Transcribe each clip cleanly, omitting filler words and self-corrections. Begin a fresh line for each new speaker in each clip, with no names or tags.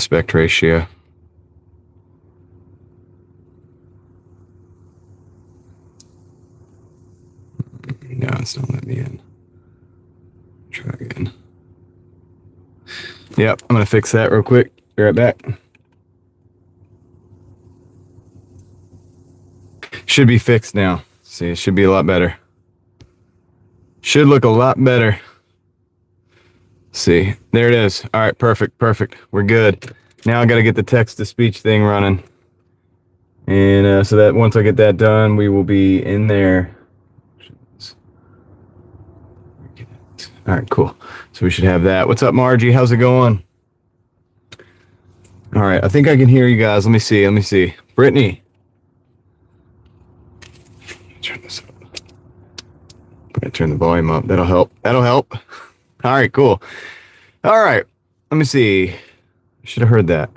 aspect ratio. No, it's not letting me in. Try again. Yep, I'm going to fix that real quick. Be right back. Should be fixed now. See, it should be a lot better. Should look a lot better. See, there it is. All right, perfect. We're good. Now I got to get the text-to-speech thing running. And so that once I get that done, we will be in there. All right, cool. So we should have that. What's up, Margie? How's it going? All right, I think I can hear you guys. Let me see. Brittany. Turn this up. I'm gonna turn the volume up. That'll help. All right, cool. All right, let me see. Should have heard that.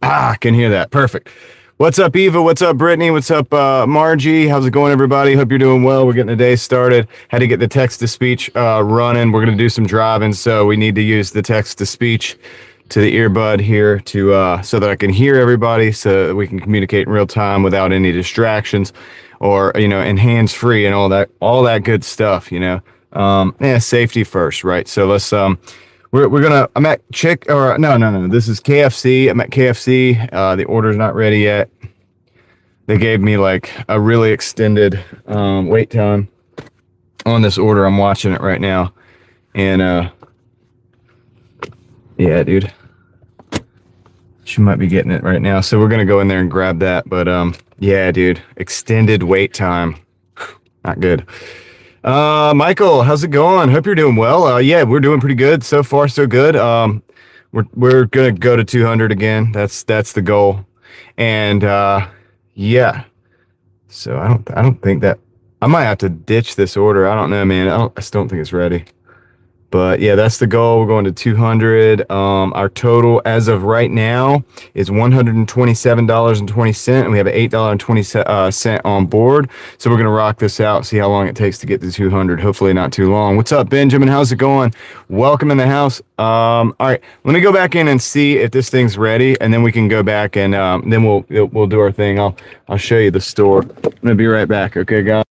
I can hear that. Perfect. What's up, Eva? What's up, Brittany? What's up, Margie? How's it going, everybody? Hope you're doing well. We're getting the day started. Had to get the text-to-speech running. We're going to do some driving, so we need to use the text-to-speech to the earbud here to so that I can hear everybody, so that we can communicate in real time without any distractions, or and hands-free and all that good stuff. Safety first, right? So let's I'm at no. This is KFC. I'm at KFC. The order's not ready yet. They gave me like a really extended wait time on this order. I'm watching it right now. And yeah, dude. She might be getting it right now. So we're gonna go in there and grab that. But yeah, dude. Extended wait time. Not good. Michael, how's it going? Hope you're doing well. Yeah, we're doing pretty good. So far, so good. We're gonna go to 200 again. That's the goal. And yeah. So I don't think that I might have to ditch this order. I don't know, man. I still don't think it's ready. But yeah, that's the goal. We're going to 200. Our total as of right now is $127.20, and we have an $8.20 on board. So we're gonna rock this out, see how long it takes to get to 200. Hopefully not too long. What's up, Benjamin? How's it going? Welcome in the house. All right, let me go back in and see if this thing's ready, and then we can go back and then we'll do our thing. I'll show you the store. I'm gonna be right back. Okay, guys.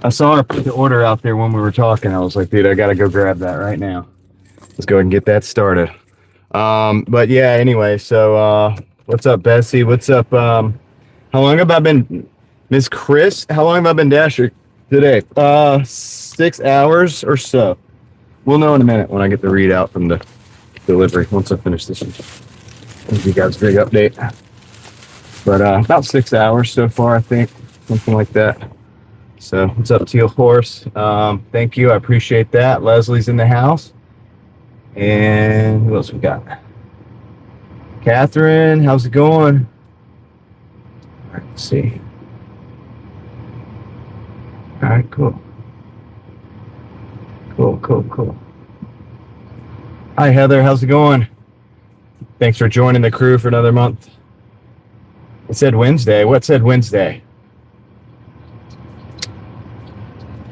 I saw her put the order out there when we were talking. I was like, dude, I gotta go grab that right now. Let's go ahead and get that started. But yeah, anyway, so what's up, Bessie? What's up? How long have I been, Miss Chris? How long have I been Dasher today? 6 hours or so. We'll know in a minute when I get the readout from the delivery. Once I finish this one, I'll give you guys a big update. But about 6 hours so far, I think, something like that. So what's up, Teal Horse? Thank you, I appreciate that. Leslie's in the house. And who else we got? Catherine, how's it going? All right, let's see. All right, cool. Cool. Hi, Heather, how's it going? Thanks for joining the crew for another month. It said Wednesday. What said Wednesday?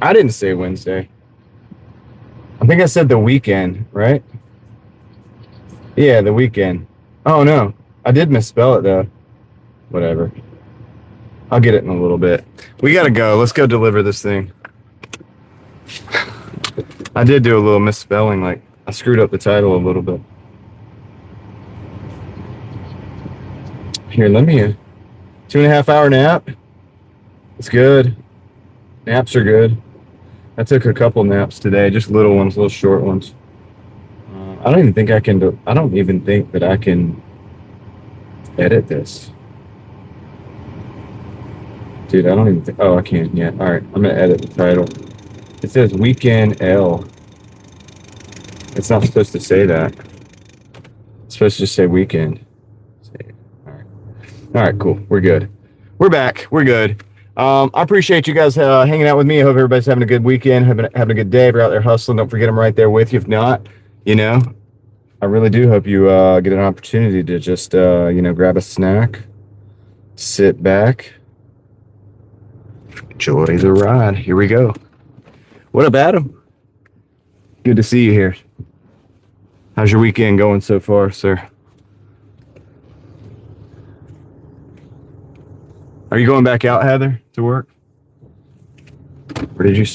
I didn't say Wednesday. I think I said the weekend, right? Yeah, the weekend. Oh, no. I did misspell it, though. Whatever. I'll get it in a little bit. We got to go. Let's go deliver this thing. I did do a little misspelling. Like, I screwed up the title a little bit. Here, let me 2.5 hour nap. It's good. Naps are good. I took a couple naps today, just little ones, little short ones. I don't even think I can I don't even think that I can edit this. Dude, I don't even think... Oh, I can. Yeah. All right. I'm going to edit the title. It says Weekend L. It's not supposed to say that. It's supposed to just say weekend. All right. All right, cool. We're good. We're back. We're good. I appreciate you guys hanging out with me. I hope everybody's having a good weekend, having a good day. If you're out there hustling, don't forget I'm right there with you. If not, I really do hope you get an opportunity to just, grab a snack, sit back, enjoy the ride. Here we go. What up, Adam? Good to see you here. How's your weekend going so far, sir? Are you going back out, Heather, to work? Or did you...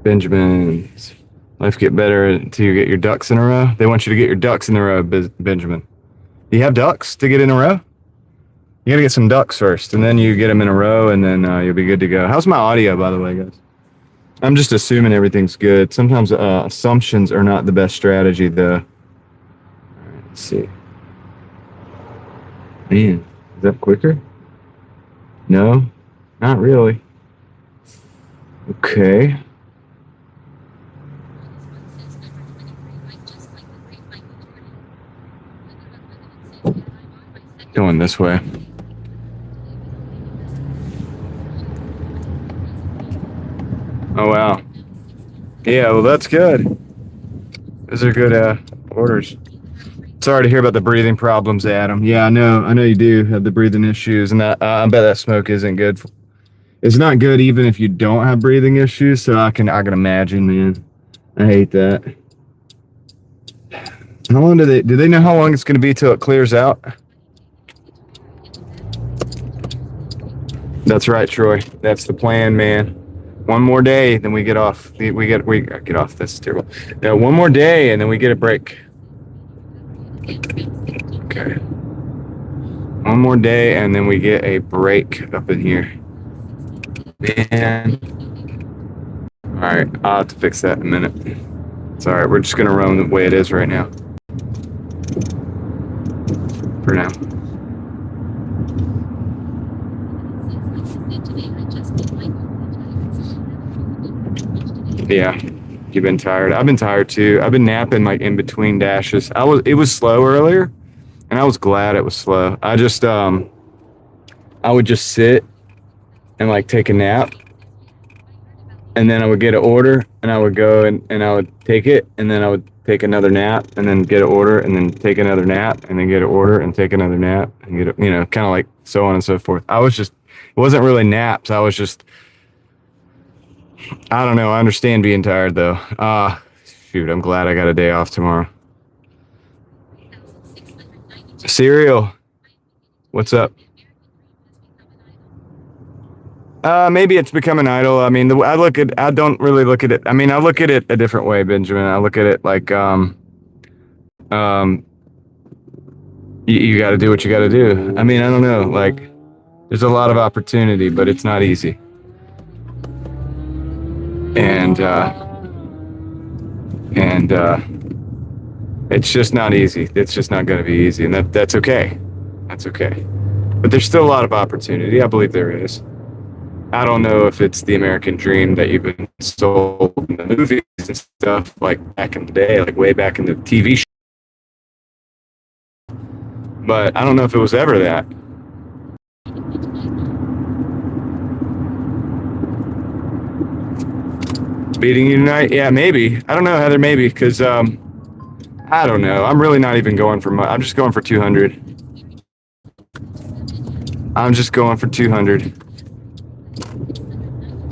Benjamin's life get better until you get your ducks in a row. They want you to get your ducks in a row, Benjamin. Do you have ducks to get in a row? You gotta get some ducks first, and then you get them in a row, and then you'll be good to go. How's my audio, by the way, guys? I'm just assuming everything's good. Sometimes assumptions are not the best strategy, though. All right, let's see. Man, is that quicker? No, not really. Okay. Going this way. Oh, wow. Yeah, well, that's good. Those are good orders. Sorry to hear about the breathing problems, Adam. Yeah, I know you do have the breathing issues, and I bet that smoke isn't good. It's not good even if you don't have breathing issues, so I can imagine, man. I hate that. How long do they know how long it's going to be till it clears out? That's right, Troy. That's the plan, man. One more day, then we get off. We get off. That's terrible. Yeah, one more day, and then we get a break. Okay. One more day, and then we get a break up in here. Man. All right, I'll have to fix that in a minute. It's all right. We're just gonna run the way it is right now. For now. Yeah, you've been tired. I've been tired too. I've been napping like in between dashes. It was slow earlier, and I was glad it was slow. I would just sit and like take a nap, and then I would get an order, and I would go and I would take it, and then I would take another nap, and then get an order, and then take another nap, and then get an order, and take another nap, and get kind of like so on and so forth. It wasn't really naps. I was just, I don't know. I understand being tired though. Shoot, I'm glad I got a day off tomorrow. Serial, what's up? Maybe it's become an idol. I mean, I don't really look at it. I mean, I look at it a different way, Benjamin. I look at it like, you got to do what you got to do. I mean, I don't know. Like, there's a lot of opportunity, but it's not easy. And it's just not easy. It's just not going to be easy, and that's okay. That's okay. But there's still a lot of opportunity. I believe there is. I don't know if it's the American dream that you've been sold in the movies and stuff, like back in the day, like way back in the TV show. But I don't know if it was ever that. Beating you tonight? Yeah, maybe. I don't know, Heather, maybe, because, I don't know. I'm really not even going for much. I'm just going for 200. I'm just going for 200.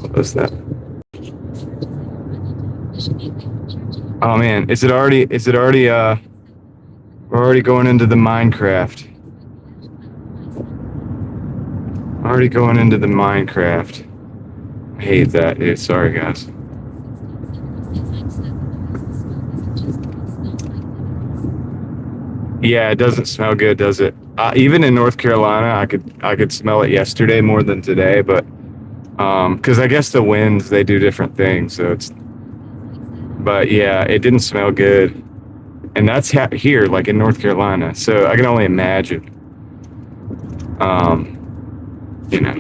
What was that? Oh, man. We're already going into the Minecraft. Already going into the Minecraft. I hate that, dude. Sorry, guys. Yeah, it doesn't smell good, does it? Even in North Carolina, I could smell it yesterday more than today, but because I guess the winds, they do different things, so but yeah, it didn't smell good. And that's here, like in North Carolina. So I can only imagine. You know,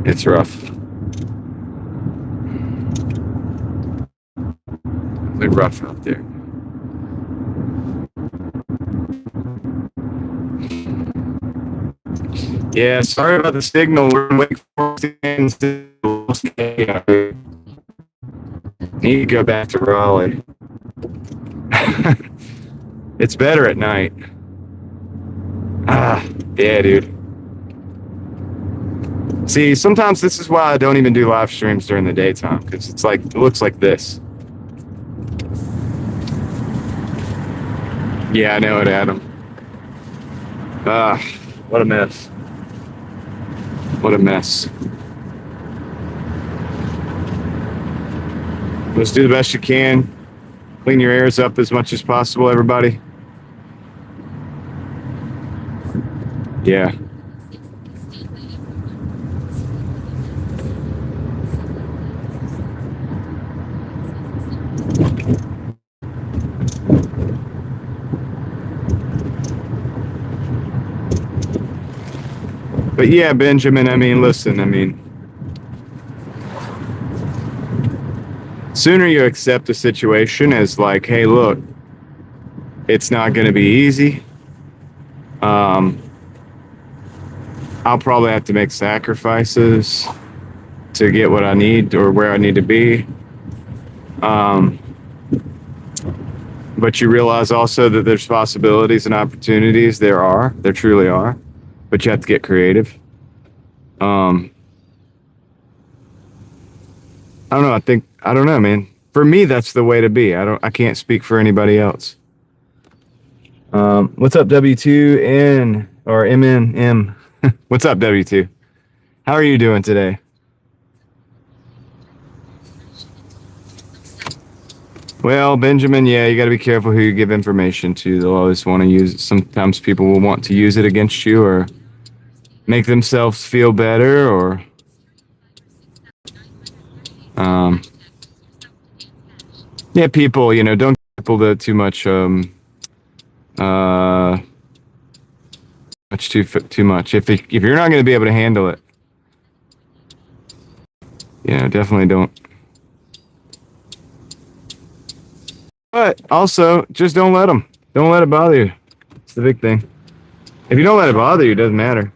it's rough. Really rough out there. Yeah, sorry about the signal. We're in Wake Forest. Need to go back to Raleigh. It's better at night. Yeah, dude. See, sometimes this is why I don't even do live streams during the daytime, because it's like, it looks like this. Yeah, I know it, Adam. What a mess. What a mess. Let's do the best you can. Clean your ears up as much as possible, everybody. Yeah. But yeah, Benjamin, I mean, listen, I mean, sooner you accept a situation as like, hey, look, it's not going to be easy. I'll probably have to make sacrifices to get what I need or where I need to be. But you realize also that there's possibilities and opportunities. There truly are, but you have to get creative. I don't know. I don't know, man. For me, that's the way to be. I can't speak for anybody else. What's up, W2N or MNM? What's up, W2? How are you doing today? Well, Benjamin, yeah, you got to be careful who you give information to. They'll always want to use it. Sometimes people will want to use it against you or make themselves feel better or yeah, people, you know, don't give people too much too much. If you're not going to be able to handle it, you know, definitely don't. But also, just don't let them. Don't let it bother you. It's the big thing. If you don't let it bother you, it doesn't matter.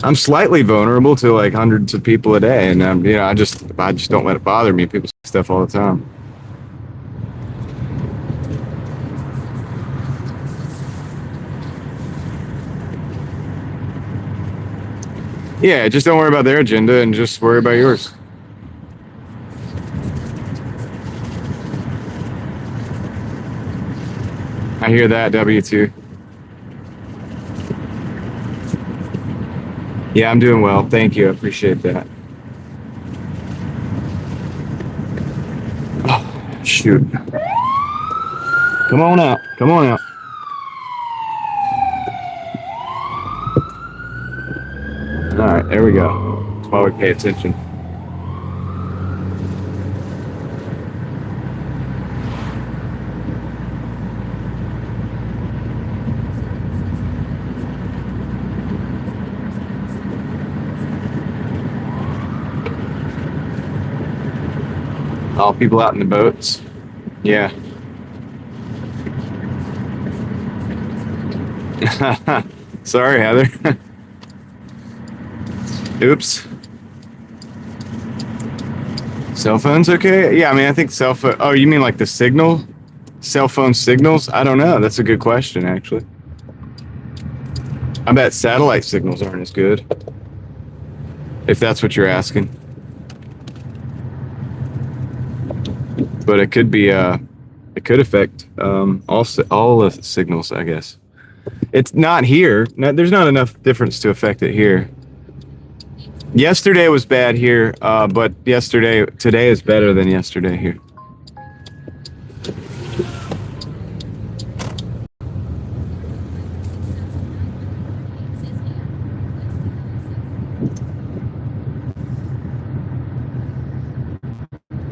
I'm slightly vulnerable to like hundreds of people a day, and you know, I just don't let it bother me. People say stuff all the time. Yeah, just don't worry about their agenda and just worry about yours. I hear that, W2. Yeah, I'm doing well. Thank you. I appreciate that. Oh, shoot. Come on out. Come on out. All right, there we go. That's why we pay attention. All people out in the boats. Yeah. Sorry, Heather. Oops. Cell phone's okay? Yeah, I mean, I think cell phone. Oh, you mean like the signal? Cell phone signals? I don't know. That's a good question, actually. I bet satellite signals aren't as good. If that's what you're asking. But it could be, it could affect all the signals, I guess. It's not here. There's not enough difference to affect it here. Yesterday was bad here, but today is better than yesterday here.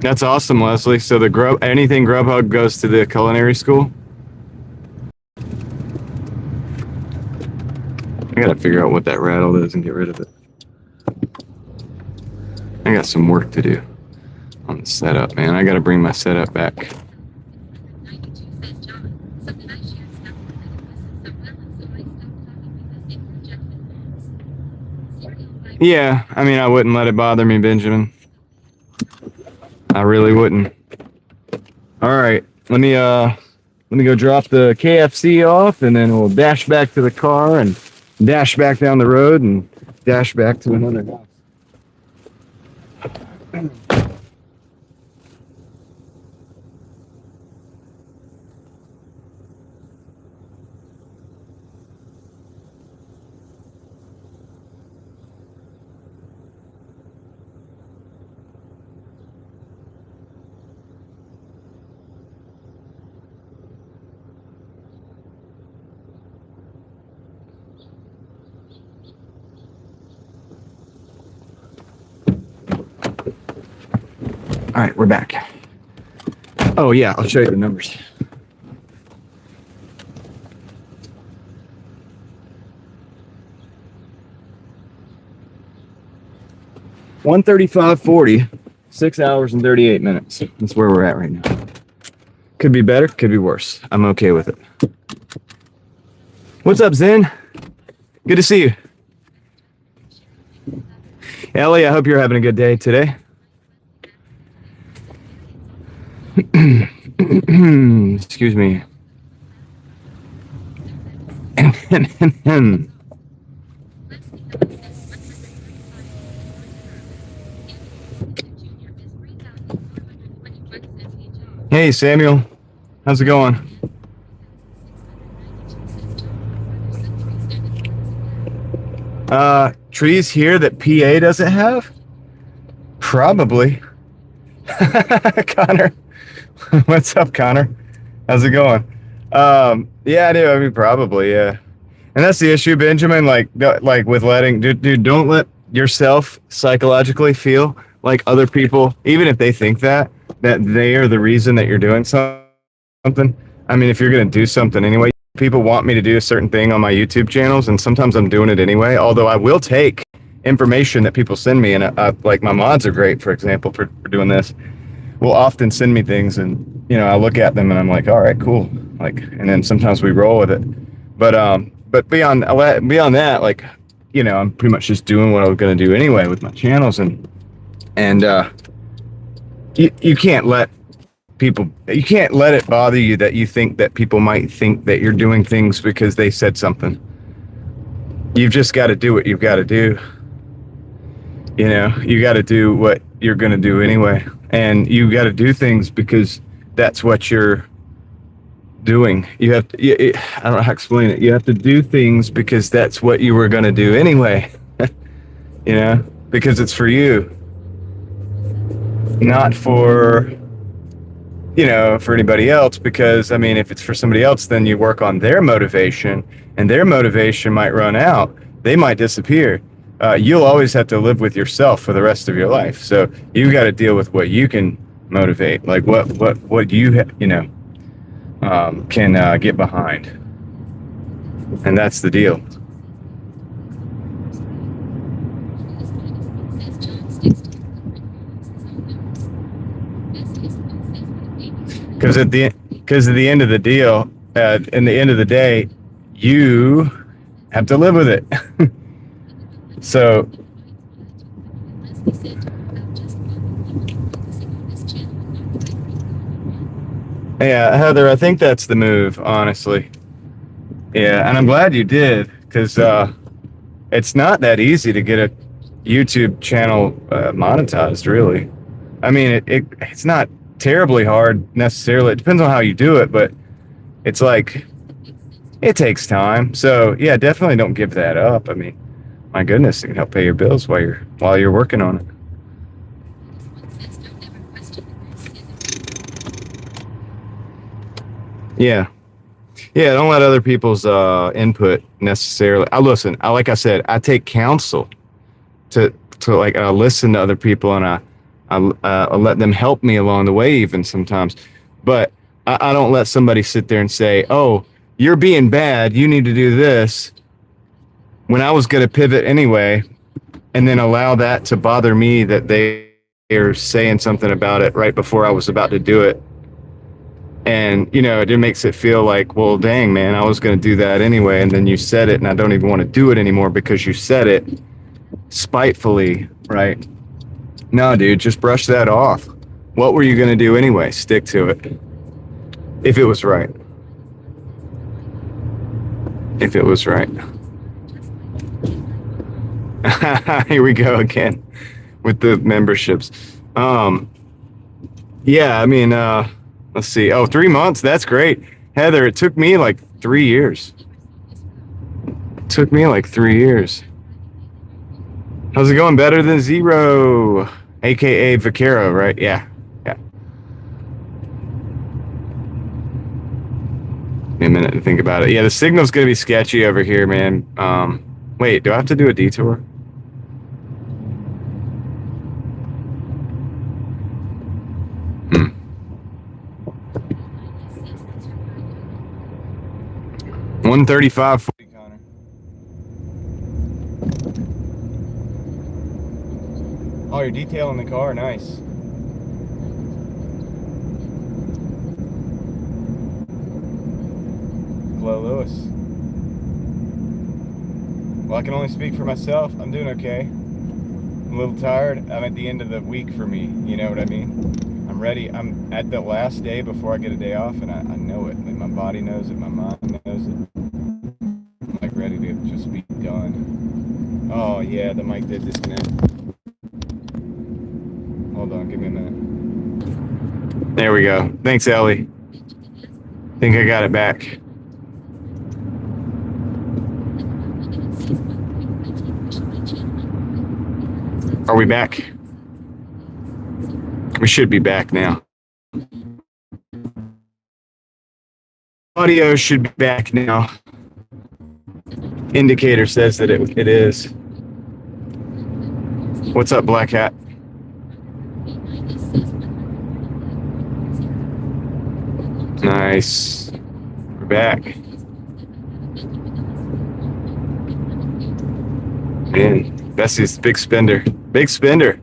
That's awesome, Leslie. So anything Grubhub goes to the culinary school? I gotta figure out what that rattle is and get rid of it. I got some work to do on the setup, man. I gotta bring my setup back. Yeah, I mean, I wouldn't let it bother me, Benjamin. I really wouldn't. All right, let me go drop the KFC off, and then we'll dash back to the car and dash back down the road and dash back to another house. All right, we're back. Oh yeah, I'll show you the numbers. $135.40, 6 hours and 38 minutes. That's where we're at right now. Could be better, could be worse. I'm okay with it. What's up, Zen? Good to see you. Ellie, I hope you're having a good day today. Excuse me. Hey, Samuel. How's it going? Trees here that PA doesn't have? Probably. Connor. What's up, Connor? How's it going? Yeah, I do. I mean, probably, yeah. And that's the issue, Benjamin. Like with letting, dude, don't let yourself psychologically feel like other people, even if they think that they are the reason that you're doing something. I mean, if you're gonna do something anyway, people want me to do a certain thing on my YouTube channels, and sometimes I'm doing it anyway. Although I will take information that people send me, and like my mods are great, for example, for doing this. Will often send me things, and I look at them and I'm like, all right, cool, like, and then sometimes we roll with it. But beyond that, like, I'm pretty much just doing what I was gonna do anyway with my channels, and you can't let it bother you that you think that people might think that you're doing things because they said something. You've just got to do what you've got to do. You got to do what you're gonna do anyway. And you got to do things because that's what you're doing. You have to, I don't know how to explain it. You have to do things because that's what you were going to do anyway. Because it's for you. Not for, for anybody else. Because, I mean, if it's for somebody else, then you work on their motivation, and their motivation might run out. They might disappear. You'll always have to live with yourself for the rest of your life. So you got to deal with what you can motivate, like what you can get behind, and that's the deal. Because at the end of the deal, in the end of the day, you have to live with it. So, yeah, Heather, I think that's the move, honestly. Yeah, and I'm glad you did, because it's not that easy to get a YouTube channel monetized, really. I mean, it's not terribly hard necessarily. It depends on how you do it, but it's like, it takes time. So, yeah, definitely don't give that up. I mean, my goodness, it can help pay your bills while you're working on it. Yeah. Yeah, don't let other people's input necessarily. Like I said, I take counsel to like, I listen to other people, and I let them help me along the way even sometimes. But I don't let somebody sit there and say, oh, you're being bad, you need to do this, when I was going to pivot anyway, and then allow that to bother me that they are saying something about it right before I was about to do it. And, you know, it makes it feel like, well, dang, man, I was going to do that anyway. And then you said it, and I don't even want to do it anymore because you said it spitefully, right? No, dude, just brush that off. What were you going to do anyway? Stick to it. If it was right. If it was right. Here we go again with the memberships. Yeah, I mean, let's see. Oh, 3 months. That's great. Heather, it took me like 3 years. It took me like 3 years. How's it going? Better than zero, aka Vaquero, right? Yeah. Yeah. Give me a minute to think about it. Yeah, the signal's gonna be sketchy over here, man. Wait, do I have to do a detour? Hmm. 135. Connor. Oh, you're detailing the car. Nice. Hello, Lewis. Well, I can only speak for myself. I'm doing okay. I'm a little tired. I'm at the end of the week for me. You know what I mean? I'm ready. I'm at the last day before I get a day off, and I know it. Like, my body knows it. My mind knows it. I'm like ready to just be done. Oh, yeah, the mic did disconnect. Hold on, give me a minute. There we go. Thanks, Ellie. Think I got it back. Are we back? We should be back now. Audio should be back now. Indicator says that it is. What's up, Black Hat? Nice. We're back. Man, Bessie's big spender. Big spender.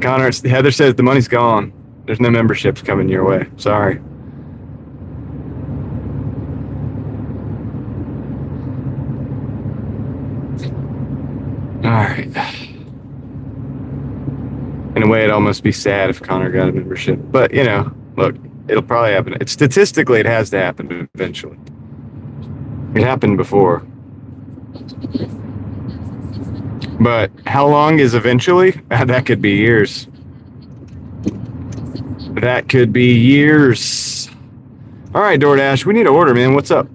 Connor, Heather says the money's gone. There's no memberships coming your way. Sorry. All right. In a way, it'd almost be sad if Connor got a membership. But, you know, look, it'll probably happen. Statistically, it has to happen eventually. It happened before. But how long is eventually? That could be years. That could be years. All right, Doordash, we need to order, man. What's up?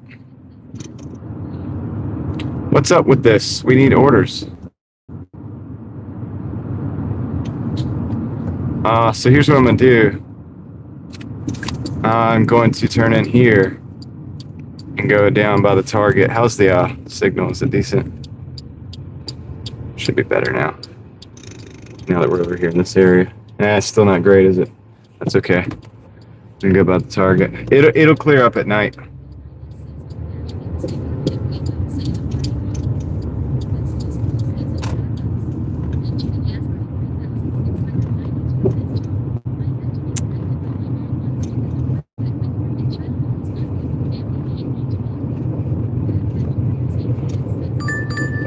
What's up with this? We need orders. So here's what I'm going to do. I'm going to turn in here and go down by the Target. How's the signal? Is it decent? Should be better now. Now that we're over here in this area. It's still not great, is it? That's okay. We can go by the Target. It'll clear up at night.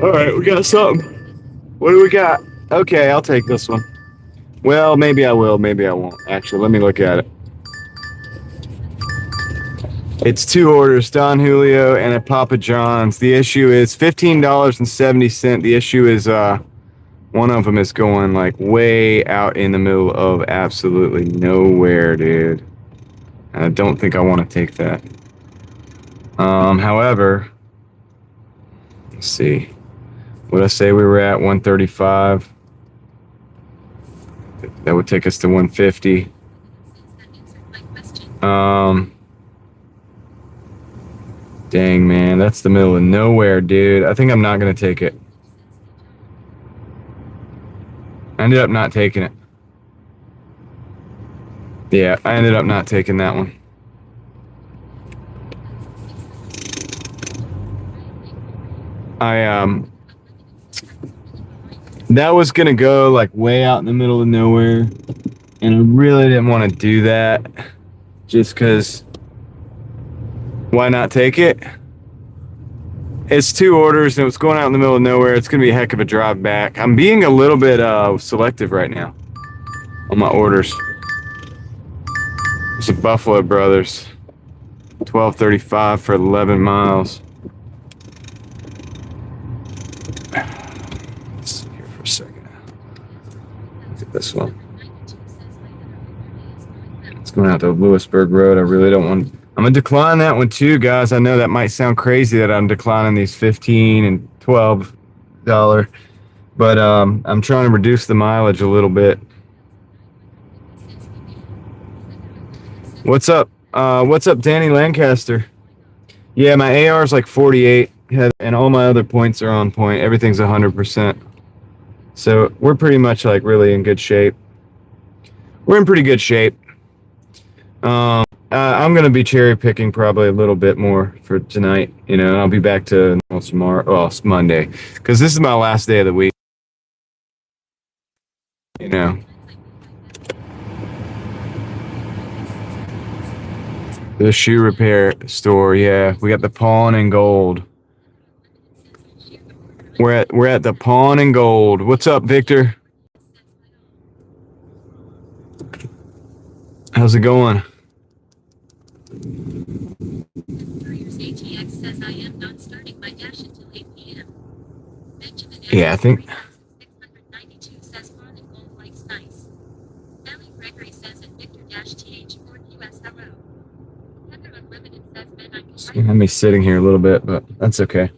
All right, we got something. What do we got? Okay, I'll take this one. Well, maybe I will, maybe I won't. Actually, let me look at it. It's 2 orders, Don Julio and a Papa John's. The issue is $15.70. The issue is one of them is going like way out in the middle of absolutely nowhere, dude. And I don't think I want to take that. However, let's see. Would I say we were at 135? That would take us to 150. Dang, man, that's the middle of nowhere, dude. I think I'm not gonna take it. I ended up not taking it. Yeah, I ended up not taking that one. That was gonna go like way out in the middle of nowhere, and I really didn't want to do that, just because. Why not take it? It's 2 orders, and it was going out in the middle of nowhere. It's gonna be a heck of a drive back. I'm being a little bit selective right now on my orders. It's a Buffalo Brothers, $12.35 for 11 miles. Let's see here for a second. Look at this one. It's going out to Lewisburg Road. I really don't want. I'm gonna decline that one too, guys. I know that might sound crazy that I'm declining these $15 and $12, but I'm trying to reduce the mileage a little bit. What's up? What's up, Danny Lancaster? Yeah, my AR is like 48, and all my other points are on point. Everything's 100%. So we're pretty much like really in good shape. We're in pretty good shape. I'm gonna be cherry picking probably a little bit more for tonight. You know, I'll be back to tomorrow. Well, it's Monday, because this is my last day of the week. You know. The shoe repair store, yeah. We got the Pawn and Gold. We're at the Pawn and Gold. What's up, Victor? How's it going? Yeah, I think. It's gonna have me sitting here a little bit, but that's okay.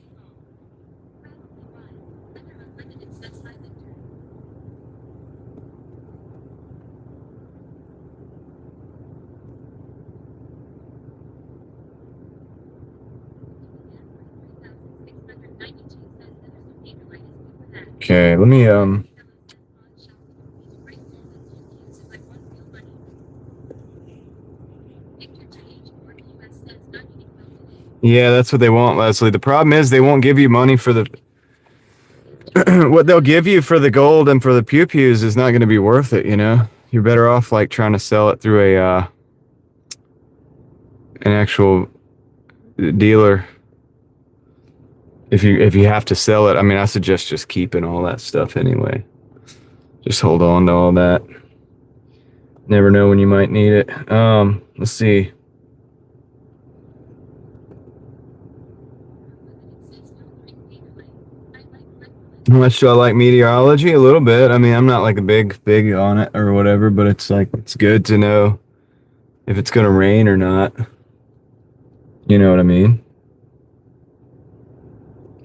Okay, let me Yeah, that's what they want, Leslie. The problem is they won't give you money for the what they'll give you for the gold and for the pew-pews is not going to be worth it, you know? You're better off like trying to sell it through an actual dealer. If you have to sell it, I mean, I suggest just keeping all that stuff anyway. Just hold on to all that. Never know when you might need it. Let's see. How much do I like meteorology? A little bit. I mean, I'm not like a big on it or whatever, but it's like it's good to know if it's gonna rain or not. You know what I mean?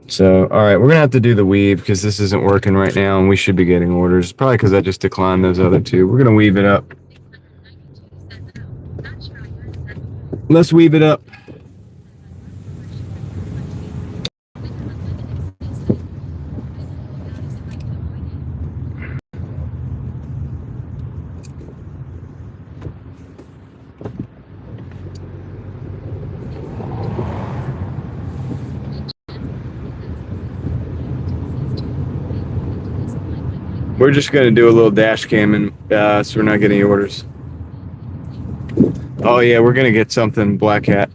So, all right, we're gonna have to do the weave because this isn't working right now, and we should be getting orders. Probably because I just declined those other two. We're gonna weave it up. Let's weave it up. We're just gonna do a little dash cam, and so we're not getting any orders. Oh yeah, we're gonna get something black hat.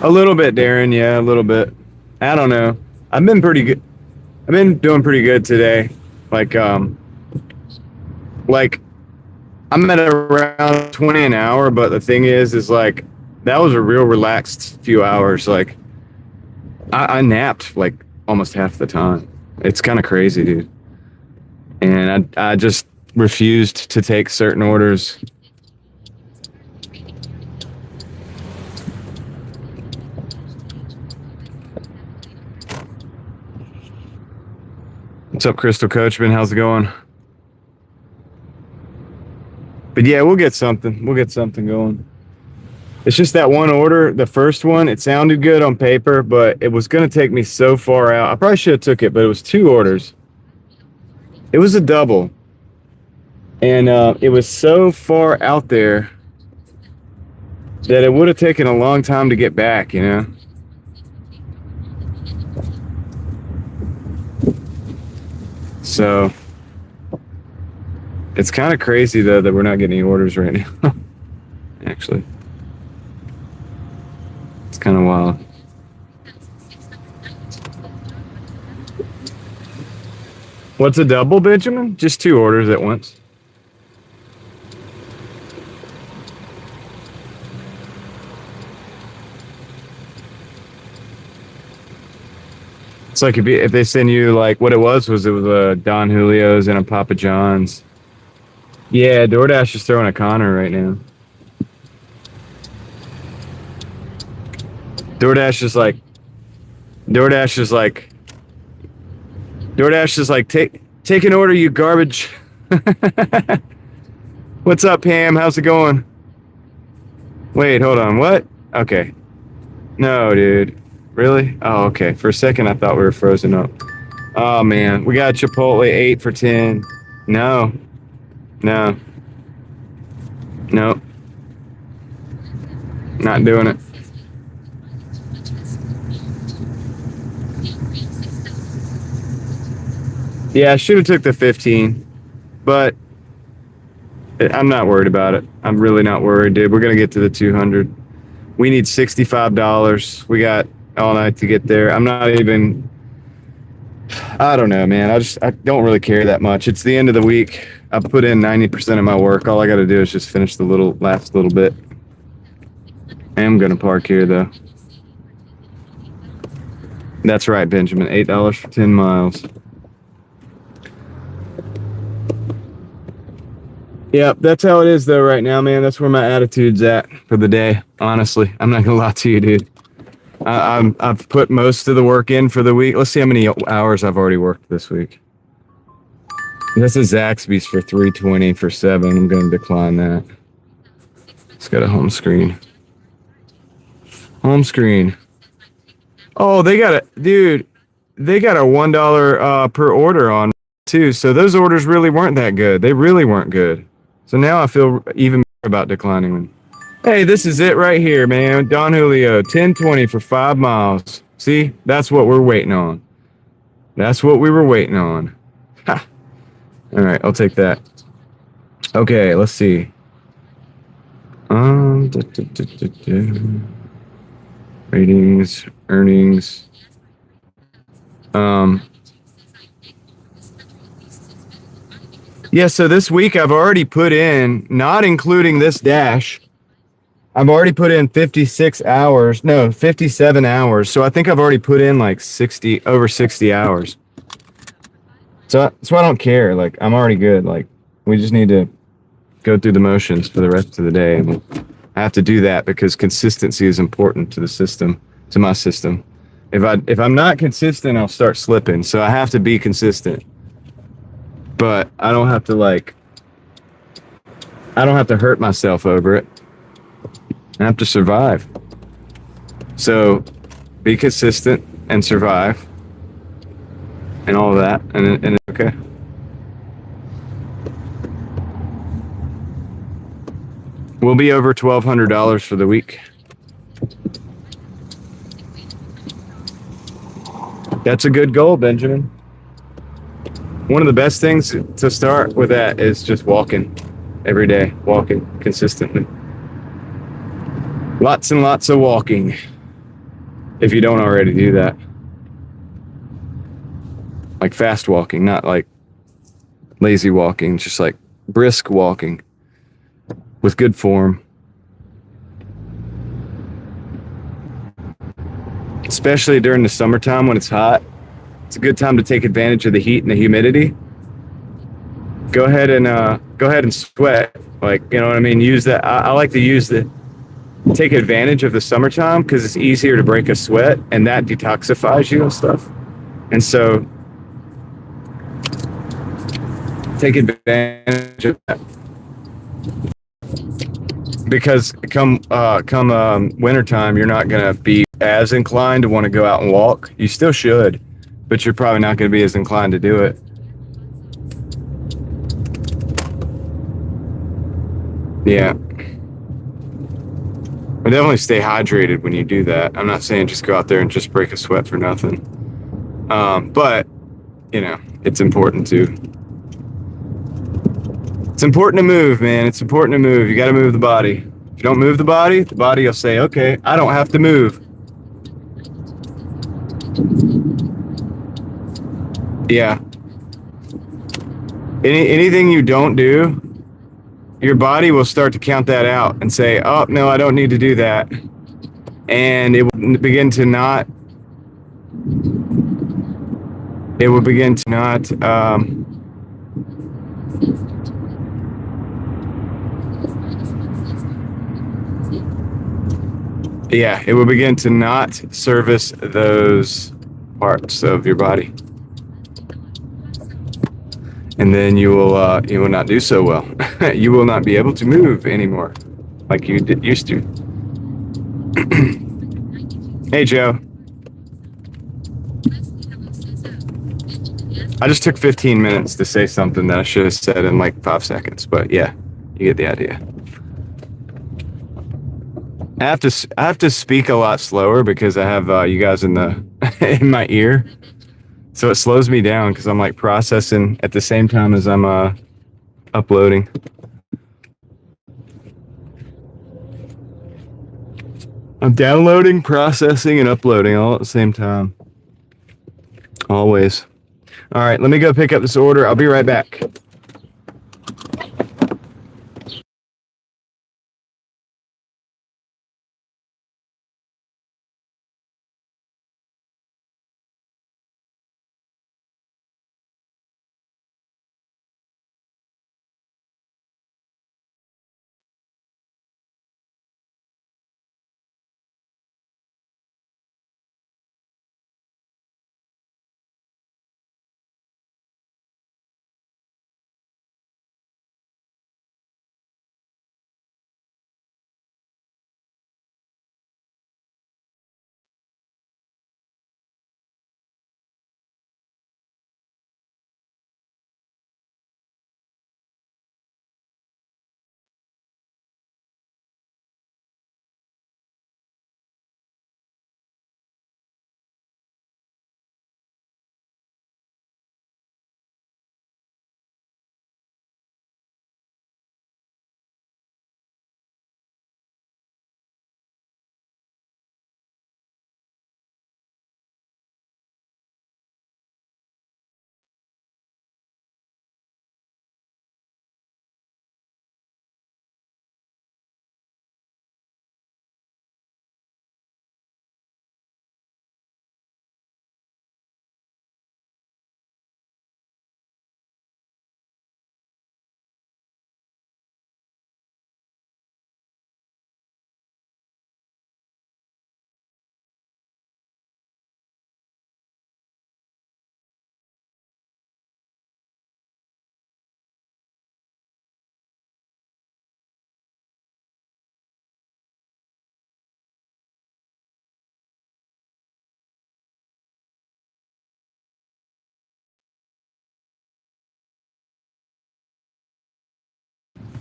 A little bit, Darren. Yeah, a little bit. I don't know. I've been pretty good. I've been doing pretty good today. Like I'm at around 20 an hour, but the thing is like that was a real relaxed few hours. Like I napped like almost half the time. It's kind of crazy, dude. And I just refused to take certain orders. What's up, Crystal Coachman? How's it going? But But yeah, we'll get something. We'll get something going. It's just that one order, the first one, it sounded good on paper, but it was going to take me so far out. I probably should have took it, but it was 2 orders. It was a double. And it was so far out there that it would have taken a long time to get back, you know? So it's kind of crazy, though, that we're not getting any orders right now. Actually. It's kind of wild. What's a double, Benjamin? Just 2 orders at once. It's like if they send you, like, what it was a Don Julio's and a Papa John's. Yeah, Doordash is throwing a Connor right now. Doordash is like, take an order, you garbage. What's up, Pam? How's it going? Wait, hold on. What? Okay. No, dude. Really? Oh, okay. For a second, I thought we were frozen up. Oh, man. We got Chipotle 8 for 10. No. No. Nope. Not doing it. Yeah, I should have took the 15, but I'm not worried about it. I'm really not worried, dude. We're going to get to the 200. We need $65. We got all night to get there. I'm not even, I don't know, man. I don't really care that much. It's the end of the week. I put in 90% of my work. All I got to do is just finish the last little bit. I am going to park here, though. That's right, Benjamin. $8 for 10 miles. Yeah, that's how it is, though, right now, man. That's where my attitude's at for the day, honestly. I'm not going to lie to you, dude. I've put most of the work in for the week. Let's see how many hours I've already worked this week. This is Zaxby's for $3.20 for 7. I'm going to decline that. It's got a home screen. Home screen. Oh, they got a $1 per order on, too. So those orders really weren't that good. They really weren't good. So now I feel even better about declining them. Hey, this is it right here, man. Don Julio, 10.20 for 5 miles. See, that's what we're waiting on. That's what we were waiting on. Ha. All right, I'll take that. Okay, let's see. Ratings, earnings. Yeah, so this week I've already put in, not including this dash, I've already put in 57 hours. So I think I've already put in like over 60 hours. So I don't care. Like, I'm already good. Like, we just need to go through the motions for the rest of the day. And I have to do that because consistency is important to the system, to my system. If I'm not consistent, I'll start slipping. So I have to be consistent. But I don't have to hurt myself over it. I have to survive. So be consistent and survive and all of that, and it's okay. We'll be over $1,200 for the week. That's a good goal, Benjamin. One of the best things to start with that is just walking every day, walking consistently. Lots and lots of walking, if you don't already do that. Like fast walking, not like lazy walking, just like brisk walking with good form. Especially during the summertime when it's hot. It's a good time to take advantage of the heat and the humidity. Go ahead and sweat. Like, you know what I mean? Use that. I like to take advantage of the summertime because it's easier to break a sweat and that detoxifies you and stuff. And so take advantage of that. Because come wintertime, you're not going to be as inclined to want to go out and walk. You still should, but you're probably not going to be as inclined to do it. Yeah. But definitely stay hydrated when you do that. I'm not saying just go out there and just break a sweat for nothing. But, you know, it's important to move, man. It's important to move. You got to move the body. If you don't move the body will say, okay, I don't have to move. Yeah. Anything you don't do, your body will start to count that out and say, oh, no, I don't need to do that. And it will begin to not, yeah, it will begin to not service those parts of your body. And then you will not do so well. You will not be able to move anymore like you used to. Hey, Joe. I just took 15 minutes to say something that I should have said in like 5 seconds, but yeah, you get the idea. I have to speak a lot slower because I have you guys in my ear. So it slows me down because I'm like processing at the same time as I'm uploading. I'm downloading, processing, and uploading all at the same time. Always. All right, let me go pick up this order. I'll be right back.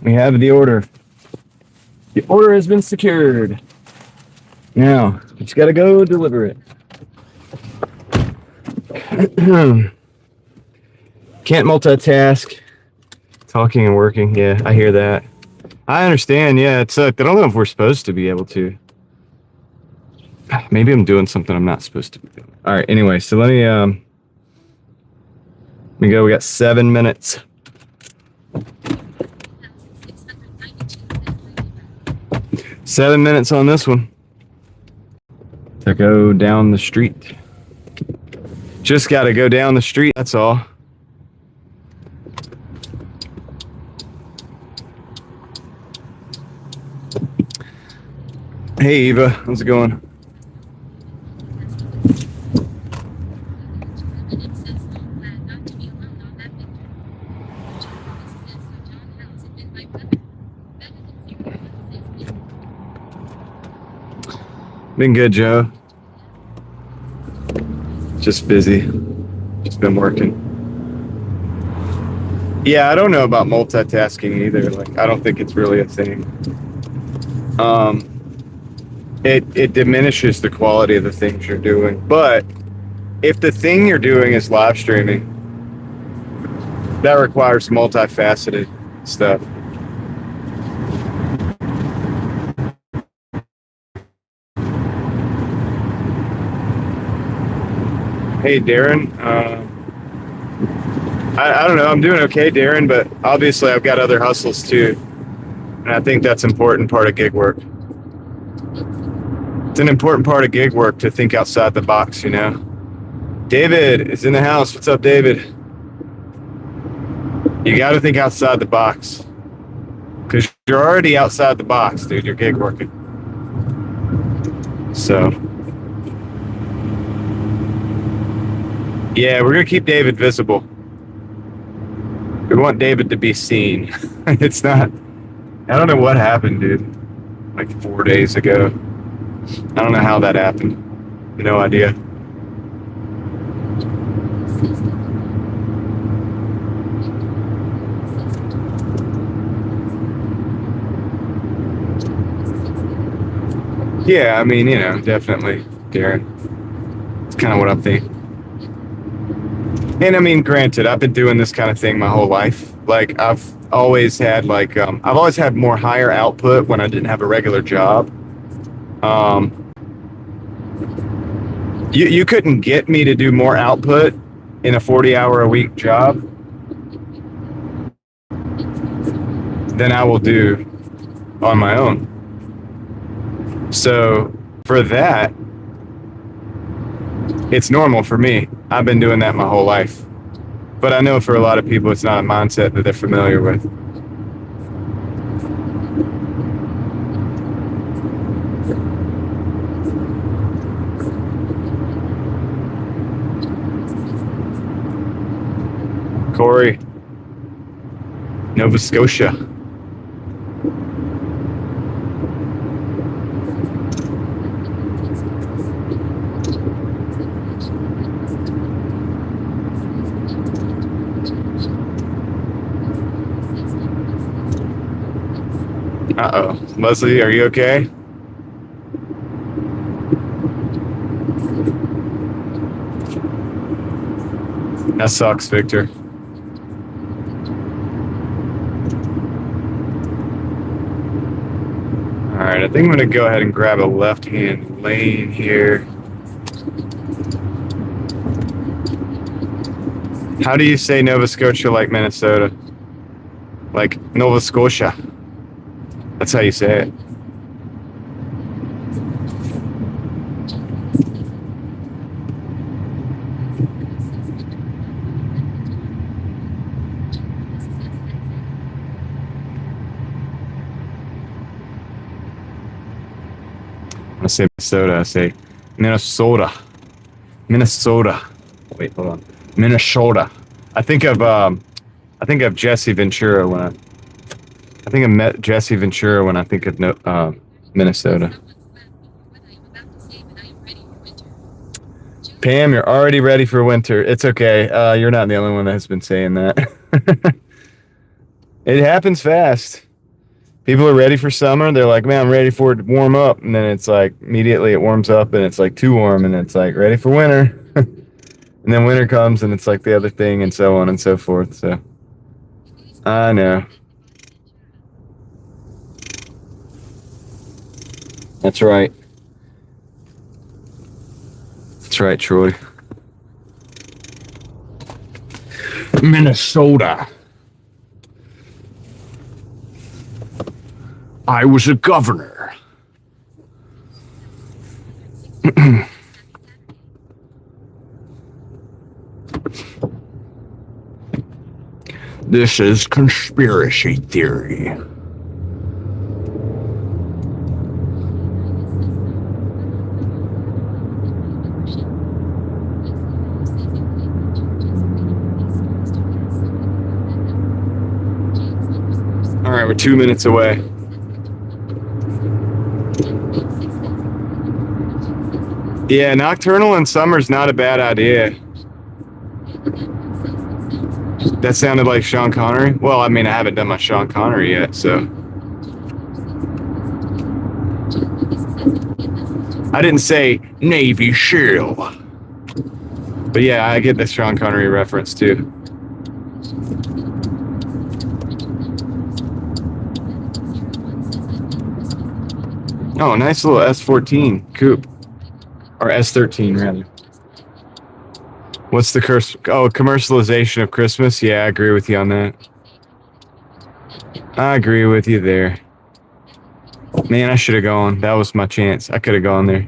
We have the order. The order has been secured. Now, we just got to go deliver it. Can't multitask. Talking and working. Yeah, I hear that. I understand. Yeah, it's I don't know if we're supposed to be able to. Maybe I'm doing something I'm not supposed to be doing. All right, anyway, so let me go. We got 7 minutes. Seven minutes on this one to go down the street. Just got to go down the street, that's all. Hey Eva, how's it going? Been good, Joe. Just busy. Just been working. Yeah, I don't know about multitasking either. Like, I don't think it's really a thing. It diminishes the quality of the things you're doing. But if the thing you're doing is live streaming, that requires multifaceted stuff. Hey, Darren. I don't know. I'm doing okay, Darren, but obviously I've got other hustles too. And I think that's an important part of gig work. It's an important part of gig work to think outside the box, you know? David is in the house. What's up, David? You got to think outside the box. Because you're already outside the box, dude. You're gig working. So... yeah, we're going to keep David visible. We want David to be seen. It's not... I don't know what happened, dude. Like 4 days ago. I don't know how that happened. No idea. Yeah, I mean, you know, definitely, Darren. It's kind of what I'm thinking. And I mean, granted, I've been doing this kind of thing my whole life. Like, I've always had I've always had more higher output when I didn't have a regular job. You couldn't get me to do more output in a 40-hour-a-week job than I will do on my own. So for that, it's normal for me. I've been doing that my whole life. But I know for a lot of people, it's not a mindset that they're familiar with. Corey, Nova Scotia. Uh-oh. Leslie, are you okay? That sucks, Victor. All right, I think I'm going to go ahead and grab a left-hand lane here. How do you say Nova Scotia like Minnesota? Like Nova Scotia. That's how you say it. When I say Minnesota, I say Minnesota. Minnesota. Wait, hold on. Minnesota. I think of Jesse Ventura when I think I met Jesse Ventura when I think of Minnesota. Pam, you're already ready for winter. It's okay. You're not the only one that has been saying that. It happens fast. People are ready for summer. They're like, man, I'm ready for it to warm up. And then it's like, immediately it warms up and it's like too warm. And it's like, ready for winter. And then winter comes and it's like the other thing and so on and so forth. So, I know. That's right. That's right, Troy. Minnesota. I was a governor. This is conspiracy theory. All right, we're 2 minutes away. Yeah, nocturnal in summer's not a bad idea. That sounded like Sean Connery. Well, I mean, I haven't done my Sean Connery yet, so. I didn't say Navy SEAL. But yeah, I get the Sean Connery reference too. Oh, nice little S14 coupe. Or S13, rather. What's the curse? Oh, commercialization of Christmas? Yeah, I agree with you on that. I agree with you there. Man, I should have gone. That was my chance. I could have gone there.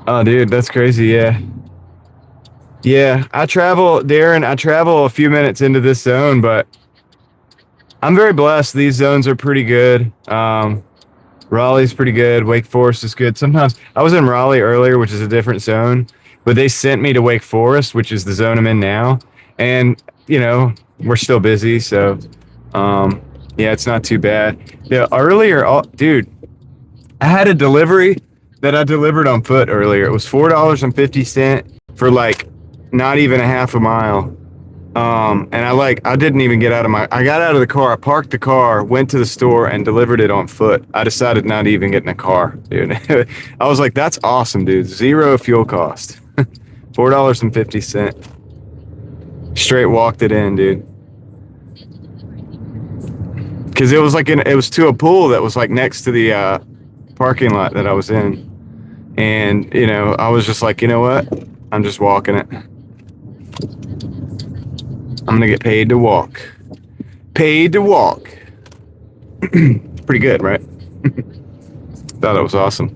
Oh, dude, that's crazy. Yeah. Yeah, I travel, Darren, I travel a few minutes into this zone, but I'm very blessed. These zones are pretty good. Raleigh's pretty good. Wake Forest is good. Sometimes I was in Raleigh earlier, which is a different zone, but they sent me to Wake Forest, which is the zone I'm in now. And, you know, we're still busy. So, yeah, it's not too bad. Yeah, earlier, dude, I had a delivery that I delivered on foot earlier. It was $4.50 for like not even a half a mile. And I didn't even get out of I got out of the car, I parked the car, went to the store and delivered it on foot. I decided not to even get in a car, dude. I was like, that's awesome, dude. Zero fuel cost. $4.50. Straight walked it in, dude. Cause it was like it was to a pool that was like next to the parking lot that I was in. And, you know, I was just like, you know what? I'm just walking it. I'm gonna get paid to walk. Paid to walk. Pretty good, right? Thought that was awesome.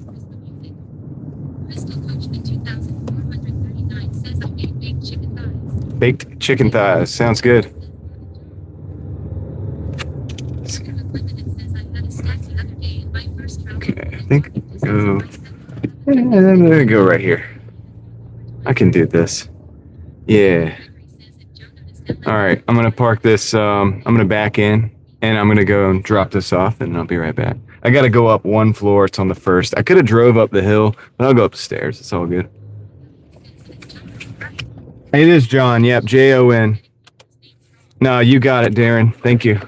Baked chicken thighs. Sounds good. Okay, I think I'm gonna go right here. I can do this. Yeah. All right, I'm gonna park this. I'm gonna back in, and I'm gonna go and drop this off, and I'll be right back. I gotta go up one floor. It's on the first. I could have drove up the hill, but I'll go up the stairs. It's all good. It is John. Yep, Jon. No, you got it, Darren. Thank you.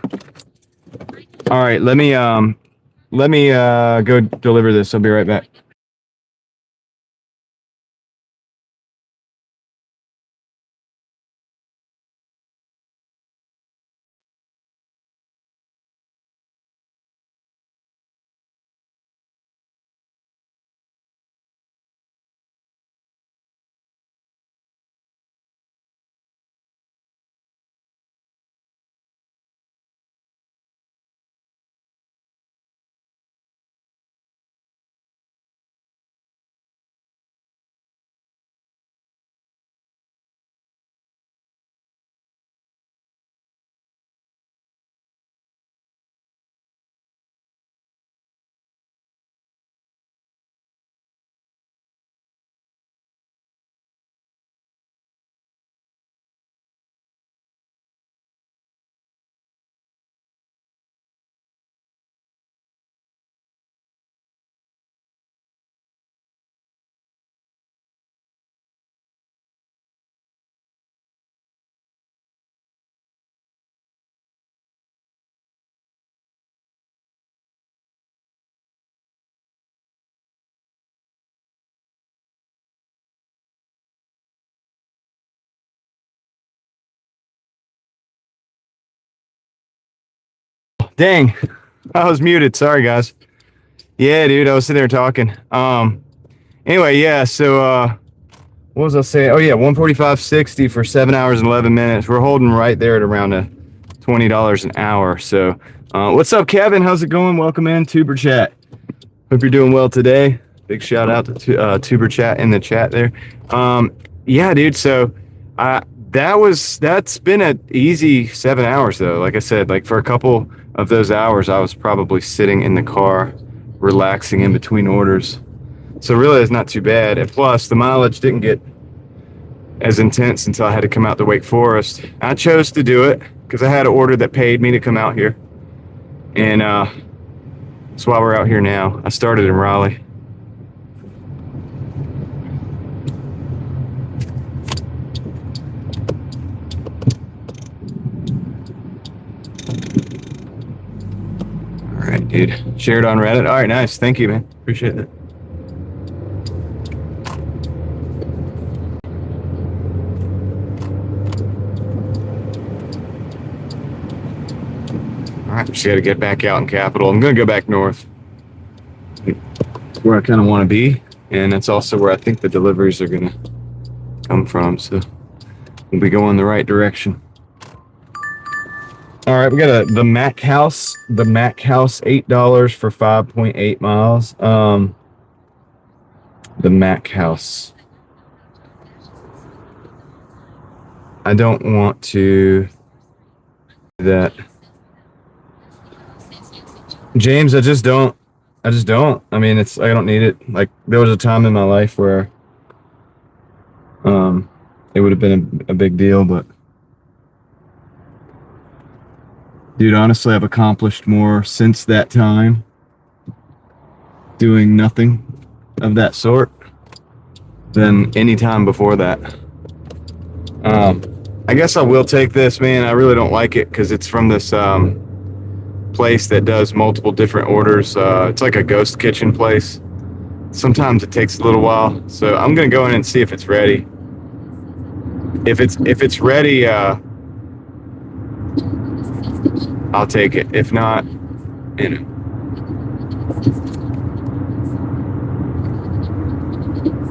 All right, let me go deliver this. I'll be right back. Dang, I was muted. Sorry, guys. Yeah, dude, I was sitting there talking. Anyway, yeah. So, what was I saying? Oh yeah, 145.60 for 7 hours and 11 minutes. We're holding right there at around $20 an hour. So, what's up, Kevin? How's it going? Welcome in, Tuber Chat. Hope you're doing well today. Big shout out to Tuber Chat in the chat there. Yeah, dude. So, that's been an easy 7 hours though. Like I said, like for a couple of those hours, I was probably sitting in the car, relaxing in between orders. So really, it's not too bad. And plus, the mileage didn't get as intense until I had to come out to Wake Forest. I chose to do it because I had an order that paid me to come out here. And that's why we're out here now. I started in Raleigh. All right, dude. Shared on Reddit. All right, nice. Thank you, man. Appreciate it. All right, just got to get back out in Capitol. I'm going to go back north. Where I kind of want to be. And that's also where I think the deliveries are going to come from. So we'll be going the right direction. All right, we got the Mac House. The Mac House, $8 for 5.8 miles. The Mac House. I don't want to do that. James, I just don't. I mean, I don't need it. Like, there was a time in my life where it would have been a big deal, but dude, honestly, I've accomplished more since that time doing nothing of that sort than any time before that. I guess I will take this, man. I really don't like it because it's from this place that does multiple different orders. It's like a ghost kitchen place. Sometimes it takes a little while, so I'm gonna go in and see if it's ready. If it's ready, I'll take it. If not, you know.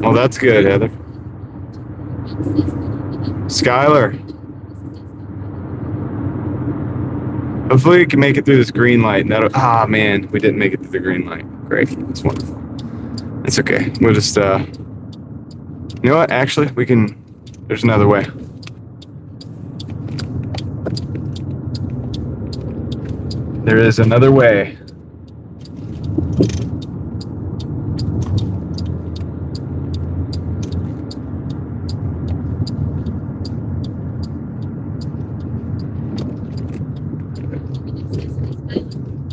Well, that's good, Heather. Skylar. Hopefully we can make it through this green light. Man, we didn't make it through the green light. Great, that's wonderful. It's okay. We'll just, you know what? Actually, there's another way. There is another way.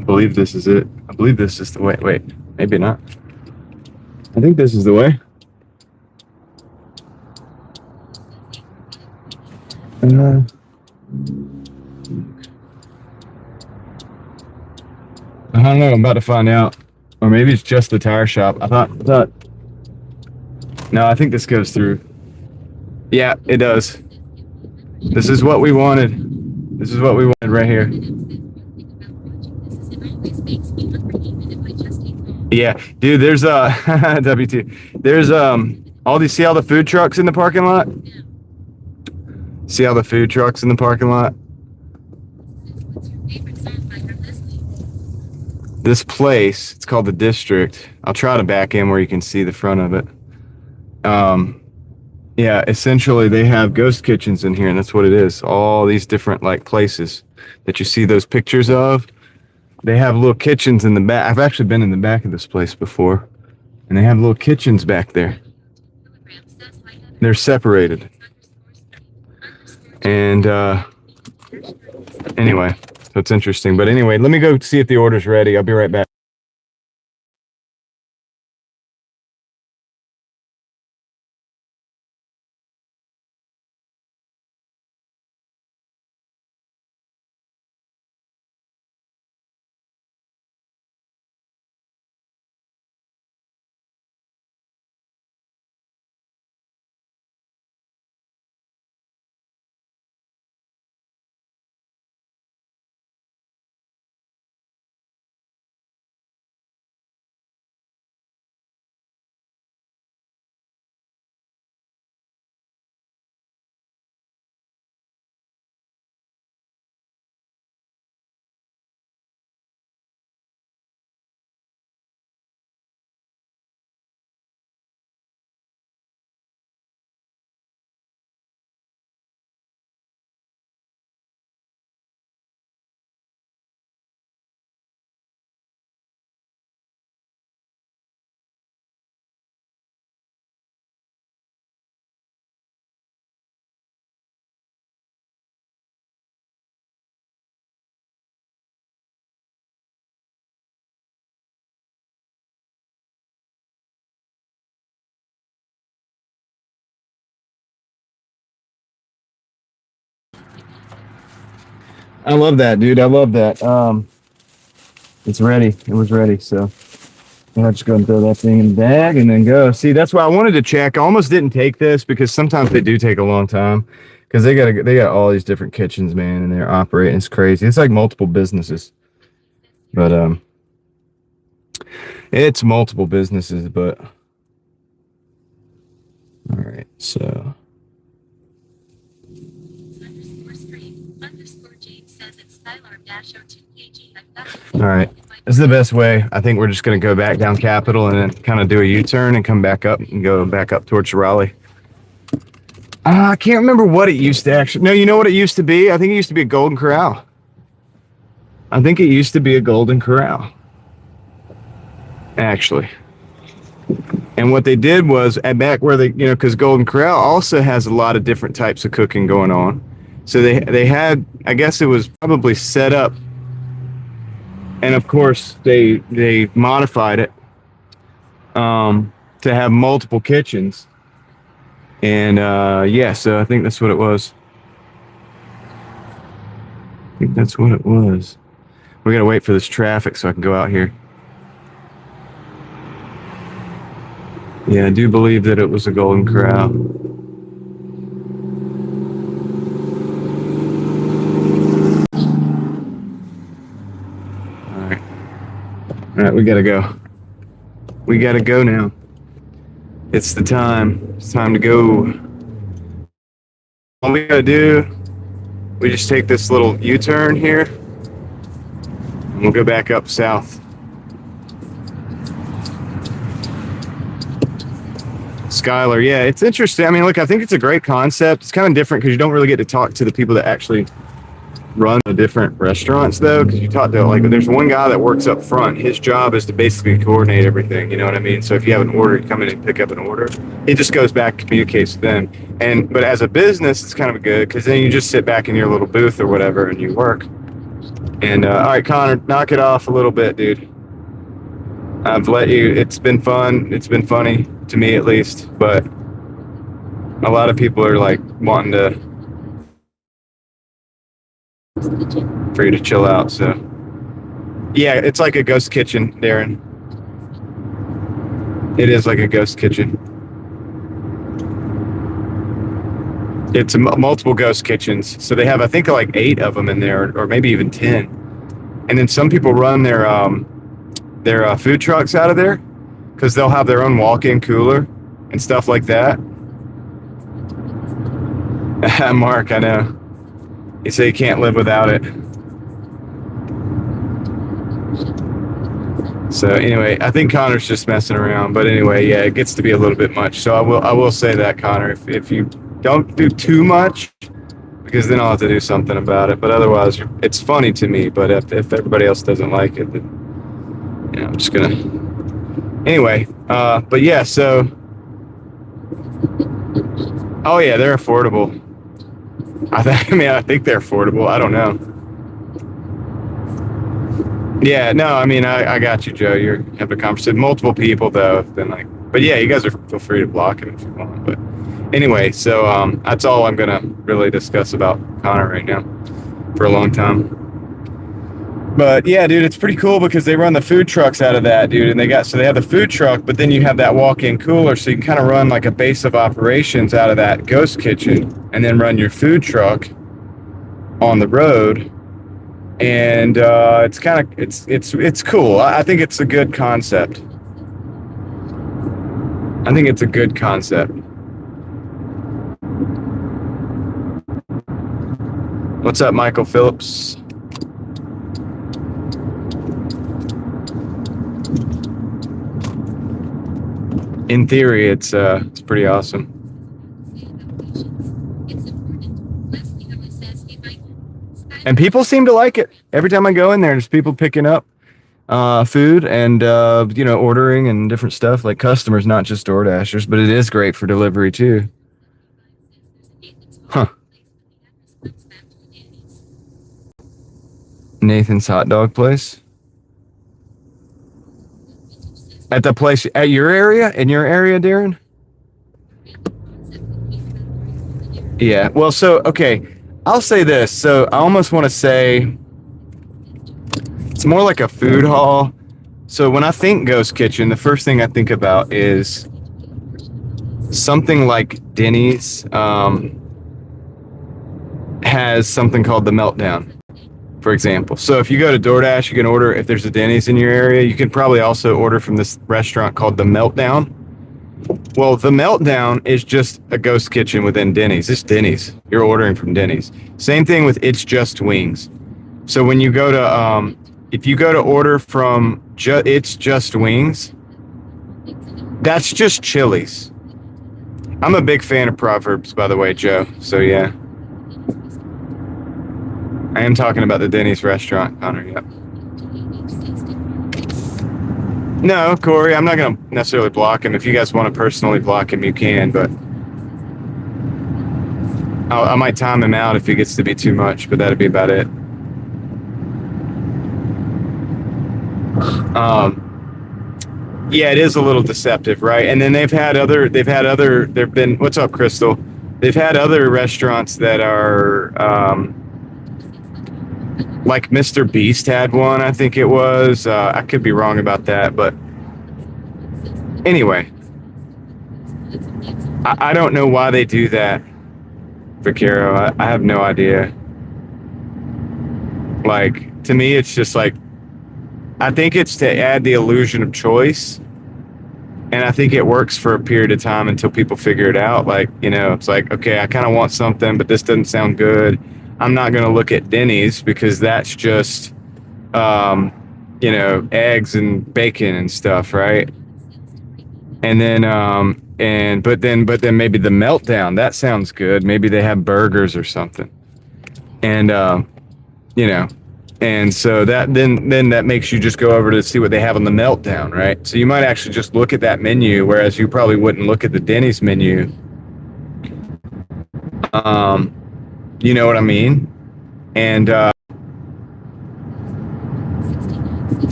I believe this is it. I believe this is the way. Wait, maybe not. I think this is the way. I don't know. I'm about to find out. Or maybe it's just the tire shop. I thought. No, I think this goes through. Yeah, it does. This is what we wanted. This is what we wanted right here. Yeah, dude, there's W2. There's see all the food trucks in the parking lot? See all the food trucks in the parking lot? This place, it's called the District. I'll try to back in where you can see the front of it. Yeah, essentially they have ghost kitchens in here, and that's what it is. All these different like places that you see those pictures of. They have little kitchens in the back. I've actually been in the back of this place before, and they have little kitchens back there. They're separated. And anyway, so it's interesting. But anyway, let me go see if the order's ready. I'll be right back. I love that, dude. I love that. It's ready. It was ready. So I'll just go and throw that thing in the bag and then go. See, that's why I wanted to check. I almost didn't take this because sometimes they do take a long time because they got all these different kitchens, man, and they're operating. It's crazy. It's like multiple businesses, but it's multiple businesses. But all right, so. All right. This is the best way. I think we're just going to go back down Capitol and then kind of do a U-turn and come back up and go back up towards Raleigh. I can't remember what it used to actually. No, you know what it used to be? I think it used to be a Golden Corral. Actually. And what they did was, at back where they, because Golden Corral also has a lot of different types of cooking going on. So they had, I guess it was probably set up. And of course, they modified it to have multiple kitchens. And yeah, so I think that's what it was. We gotta wait for this traffic so I can go out here. Yeah, I do believe that it was a Golden Corral. All right, we gotta go. We gotta go now. It's the time. It's time to go. All we gotta do, we just take this little U-turn here, and we'll go back up south. Skylar, yeah, it's interesting. I mean, look, I think it's a great concept. It's kind of different because you don't really get to talk to the people that actually run the different restaurants, though, because you talk to, like, there's one guy that works up front. His job is to basically coordinate everything, you know what I mean? So if you have an order, you come in and pick up an order. He just goes back and communicates with them. But as a business, it's kind of good because then you just sit back in your little booth or whatever and you work. And all right, Connor, knock it off a little bit, dude. I've let you. It's been fun. It's been funny to me, at least. But a lot of people are like wanting for you to chill out. So yeah, it's like a ghost kitchen, Darren. It is like a ghost kitchen. It's multiple ghost kitchens. So they have, I think, like 8 of them in there, or maybe even 10. And then some people run their food trucks out of there because they'll have their own walk-in cooler and stuff like that. Mark, I know. You say you can't live without it. So anyway, I think Connor's just messing around. But anyway, yeah, it gets to be a little bit much. So I will say that, Connor, if you don't do too much, because then I'll have to do something about it. But otherwise, it's funny to me. But if everybody else doesn't like it, then I'm just gonna. Anyway, but yeah, so. Oh yeah, they're affordable. I think they're affordable. I don't know. Yeah, no, I mean, I got you, Joe. You're having a conversation with multiple people, though. Then but yeah, you guys feel free to block him if you want. But anyway, so that's all I'm gonna really discuss about Connor right now for a long time. But yeah, dude, it's pretty cool because they run the food trucks out of that, dude. And they have the food truck, but then you have that walk-in cooler, so you can kind of run like a base of operations out of that ghost kitchen, and then run your food truck on the road. And it's kind of it's cool. I think it's a good concept. I think it's a good concept. What's up, Michael Phillips? In theory, it's pretty awesome. And people seem to like it. Every time I go in there, there's people picking up food and ordering and different stuff, like customers, not just DoorDashers. But it is great for delivery too. Huh. Nathan's hot dog place. At the place at your area? In your area, Darren? Yeah. Well, so okay. I'll say this. So I almost want to say it's more like a food hall. So when I think ghost kitchen, the first thing I think about is something like Denny's has something called the Meltdown, for example. So if you go to Doordash, you can order, if there's a Denny's in your area, you can probably also order from this restaurant called the Meltdown. Well, the Meltdown is just a ghost kitchen within Denny's. It's Denny's. You're ordering from Denny's. Same thing with It's Just Wings. So when you go to, if you go to order from It's Just Wings, that's just Chili's. I'm a big fan of Proverbs, by the way, Joe. So yeah. I am talking about the Denny's restaurant, Connor, yep. No, Corey, I'm not going to necessarily block him. If you guys want to personally block him, you can, but I might time him out if he gets to be too much, but that'd be about it. Yeah, it is a little deceptive, right? And then there've been, what's up, Crystal? They've had other restaurants that are, like Mr. Beast had one, I think it was. I could be wrong about that, but anyway, I don't know why they do that, Vaquero. I have no idea. Like, to me, it's just like, I think it's to add the illusion of choice, and I think it works for a period of time until people figure it out. Like, you know, it's like, okay, I kind of want something, but this doesn't sound good. I'm not going to look at Denny's because that's just, you know, eggs and bacon and stuff, right? And then, but then maybe the Meltdown, that sounds good. Maybe they have burgers or something. And, you know, and so that then that makes you just go over to see what they have on the Meltdown, right? So you might actually just look at that menu, whereas you probably wouldn't look at the Denny's menu. You know what I mean? And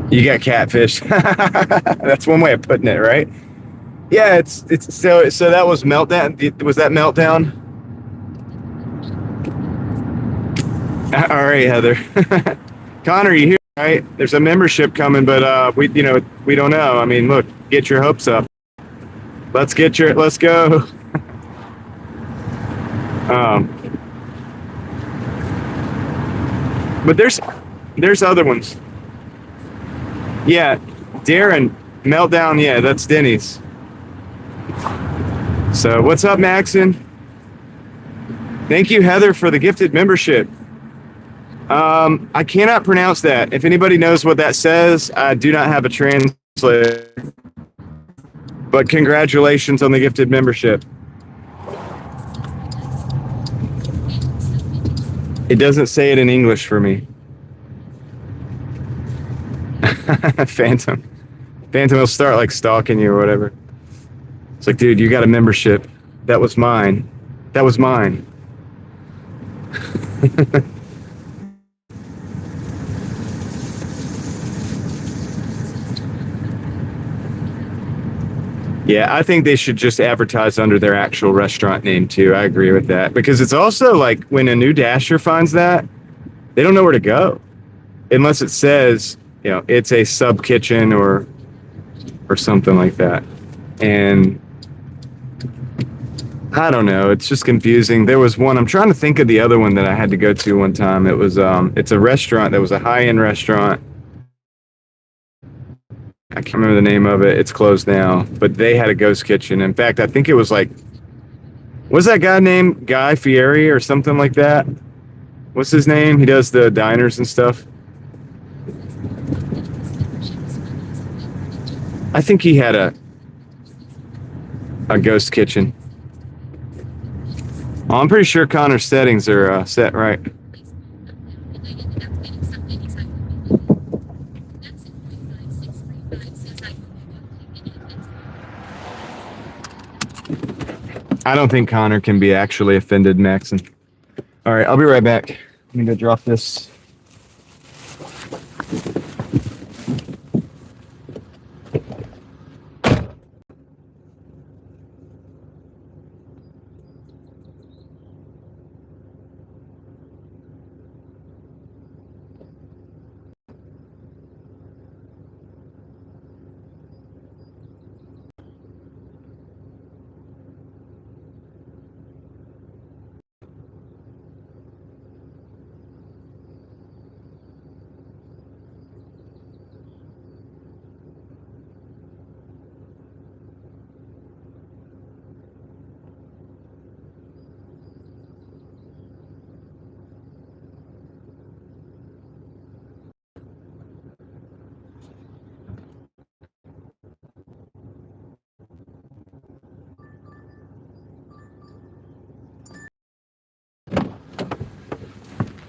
you got catfish. That's one way of putting it, right? Yeah, it's so that was Meltdown. Was that Meltdown? All right, Heather. Connor, you here, right? There's a membership coming, but we don't know. I mean, look, get your hopes up. Let's go. But there's other ones. Yeah, Darren, Meltdown, yeah, that's Denny's. So what's up, Maxon? Thank you, Heather, for the gifted membership. I cannot pronounce that. If anybody knows what that says, I do not have a translator. But congratulations on the gifted membership. It doesn't say it in English for me. Phantom will start like stalking you or whatever. It's like, dude, you got a membership. That was mine. Yeah, I think they should just advertise under their actual restaurant name too. I agree with that, because it's also like when a new Dasher finds that, they don't know where to go unless it says, you know, it's a sub kitchen or something like that. And I don't know, it's just confusing. There was one, I'm trying to think of the other one that I had to go to one time. It was it's a restaurant that was a high-end restaurant. I can't remember the name of it. It's closed now, but they had a ghost kitchen. In fact, I think it was like, what's that guy named Guy Fieri or something like that? What's his name? He does the diners and stuff. I think he had a ghost kitchen. Well, I'm pretty sure Connor's settings are set right. I don't think Connor can be actually offended, Maxon. All right, I'll be right back. Let me go drop this.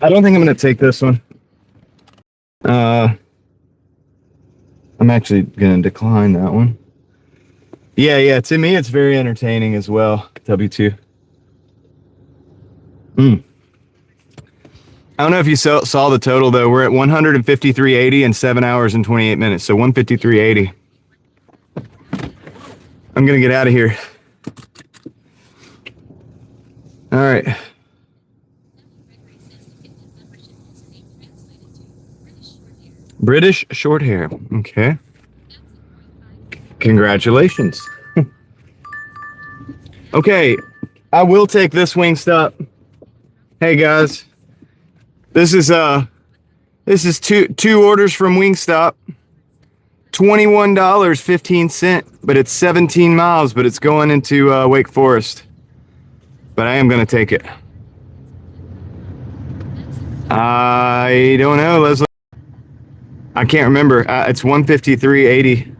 I don't think I'm going to take this one. I'm actually going to decline that one. Yeah. To me, it's very entertaining as well. W2. I don't know if you saw the total, though. We're at 153.80 in 7 hours and 28 minutes. So 153.80. I'm going to get out of here. All right. British short hair. Okay. Congratulations. Okay. I will take this Wingstop. Hey guys. This is two orders from Wingstop. $21.15, but it's 17 miles, but it's going into Wake Forest. But I am going to take it. I don't know, Leslie. I can't remember. It's 153.80.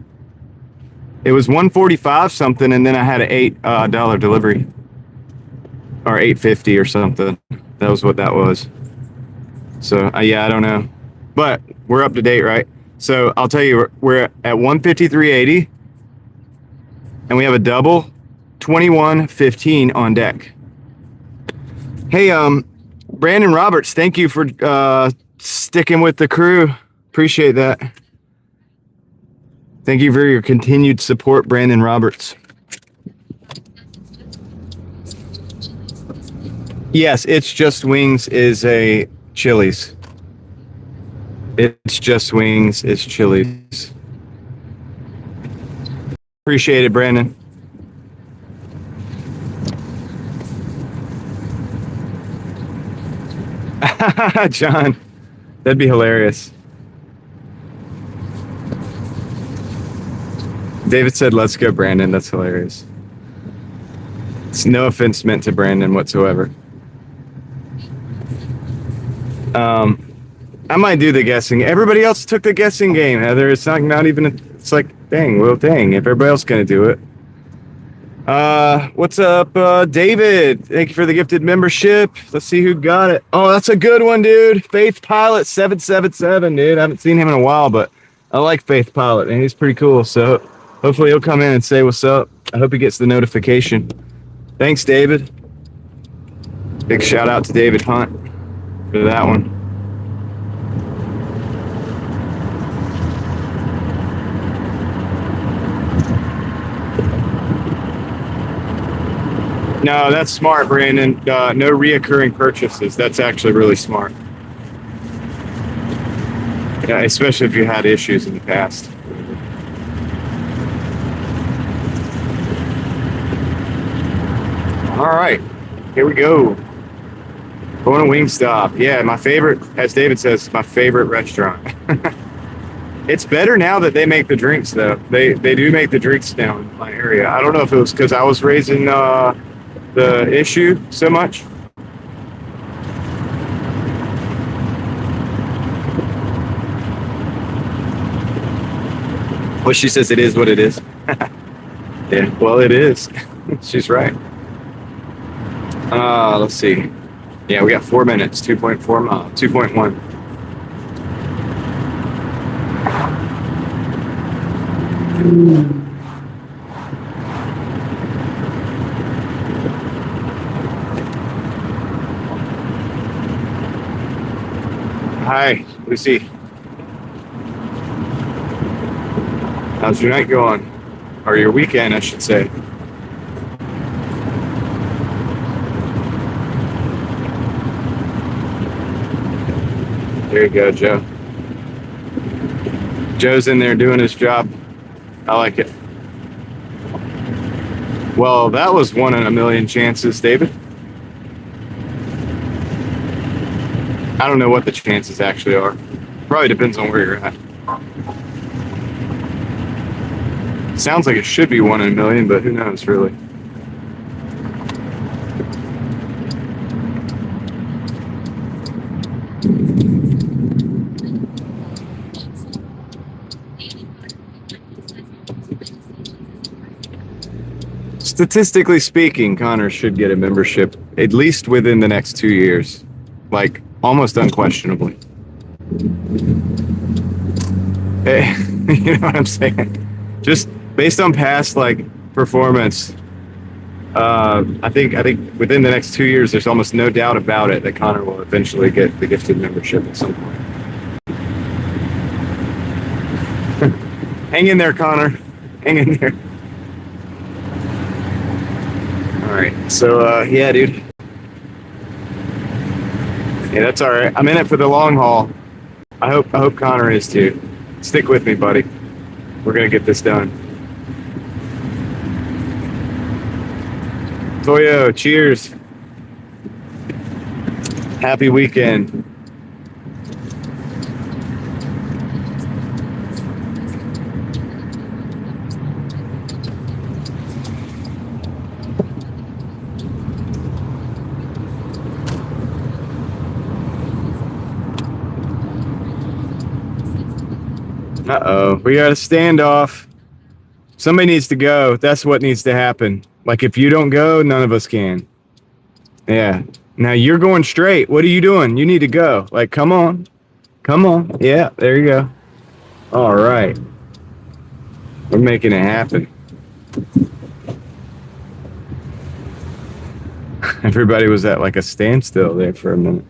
It was 145 something, and then I had an $8 delivery, or $8.50 or something. That was what that was. So yeah, I don't know, but we're up to date, right? So I'll tell you, we're at 153.80, and we have a double 21.15 on deck. Hey, Brandon Roberts, thank you for sticking with the crew. Appreciate that. Thank you for your continued support, Brandon Roberts. Yes, It's Just Wings is a Chili's. It's Just Wings is Chili's. Appreciate it, Brandon. John, that'd be hilarious. David said, let's go, Brandon. That's hilarious. It's no offense meant to Brandon whatsoever. I might do the guessing. Everybody else took the guessing game, Heather. It's not even, it's like, dang, if everybody else is going to do it. What's up, David? Thank you for the gifted membership. Let's see who got it. Oh, that's a good one, dude. Faith Pilot 777, dude. I haven't seen him in a while, but I like Faith Pilot, and he's pretty cool. So hopefully he'll come in and say what's up. I hope he gets the notification. Thanks, David. Big shout out to David Hunt for that one. No, that's smart, Brandon. No reoccurring purchases. That's actually really smart. Yeah, especially if you had issues in the past. All right, here we go. Going to Wingstop. Yeah, my favorite, as David says, my favorite restaurant. It's better now that they make the drinks, though. They do make the drinks down in my area. I don't know if it was because I was raising the issue so much. Well, she says it is what it is. Yeah, well, it is. She's right. Let's see. Yeah, we got 4 minutes, 2.4 miles, 2.1. Hi, Lucy. How's your night going? Or your weekend, I should say. There you go, Joe. Joe's in there doing his job. I like it. Well, that was 1 in a million chances, David. I don't know what the chances actually are. Probably depends on where you're at. Sounds like it should be 1 in a million, but who knows, really. Statistically speaking, Connor should get a membership at least within the next 2 years. Like, almost unquestionably. Eh, you know what I'm saying? Just based on past like performance, I think within the next 2 years, there's almost no doubt about it that Connor will eventually get the gifted membership at some point. Hang in there, Connor. Hang in there. All right. So yeah, dude. Yeah, that's all right. I'm in it for the long haul. I hope Connor is too. Stick with me, buddy. We're gonna get this done. Toyo, cheers. Happy weekend. Uh-oh. We got a standoff. Somebody needs to go. That's what needs to happen. Like, if you don't go, none of us can. Yeah. Now you're going straight. What are you doing? You need to go. Like, come on. Come on. Yeah, there you go. All right. We're making it happen. Everybody was at like a standstill there for a minute.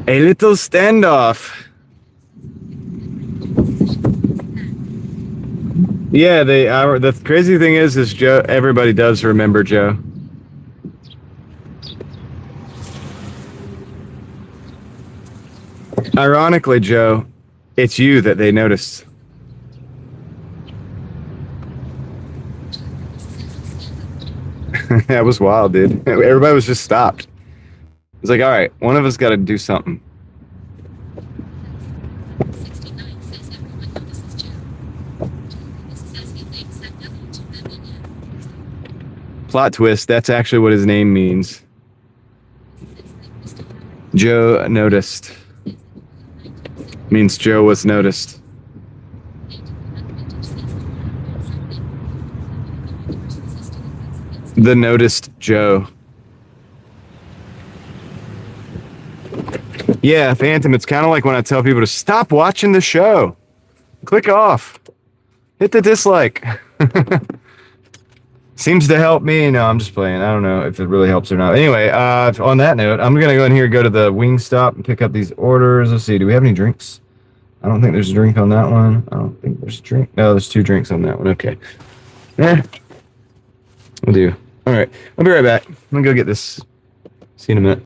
A little standoff. Yeah, the crazy thing is Joe. Everybody does remember Joe. Ironically, Joe, it's you that they noticed. That was wild, dude. Everybody was just stopped. It's like, all right, one of us got to do something. Plot twist, that's actually what his name means. Joe noticed. Means Joe was noticed. The noticed Joe. Yeah, Phantom, it's kind of like when I tell people to stop watching the show. Click off. Hit the dislike. Seems to help me. No, I'm just playing. I don't know if it really helps or not. Anyway, on that note, I'm going to go in here and go to the wing stop and pick up these orders. Let's see. Do we have any drinks? I don't think there's a drink on that one. I don't think there's a drink. No, there's 2 drinks on that one. Okay. We'll do. All right. I'll be right back. I'm going to go get this. See you in a minute.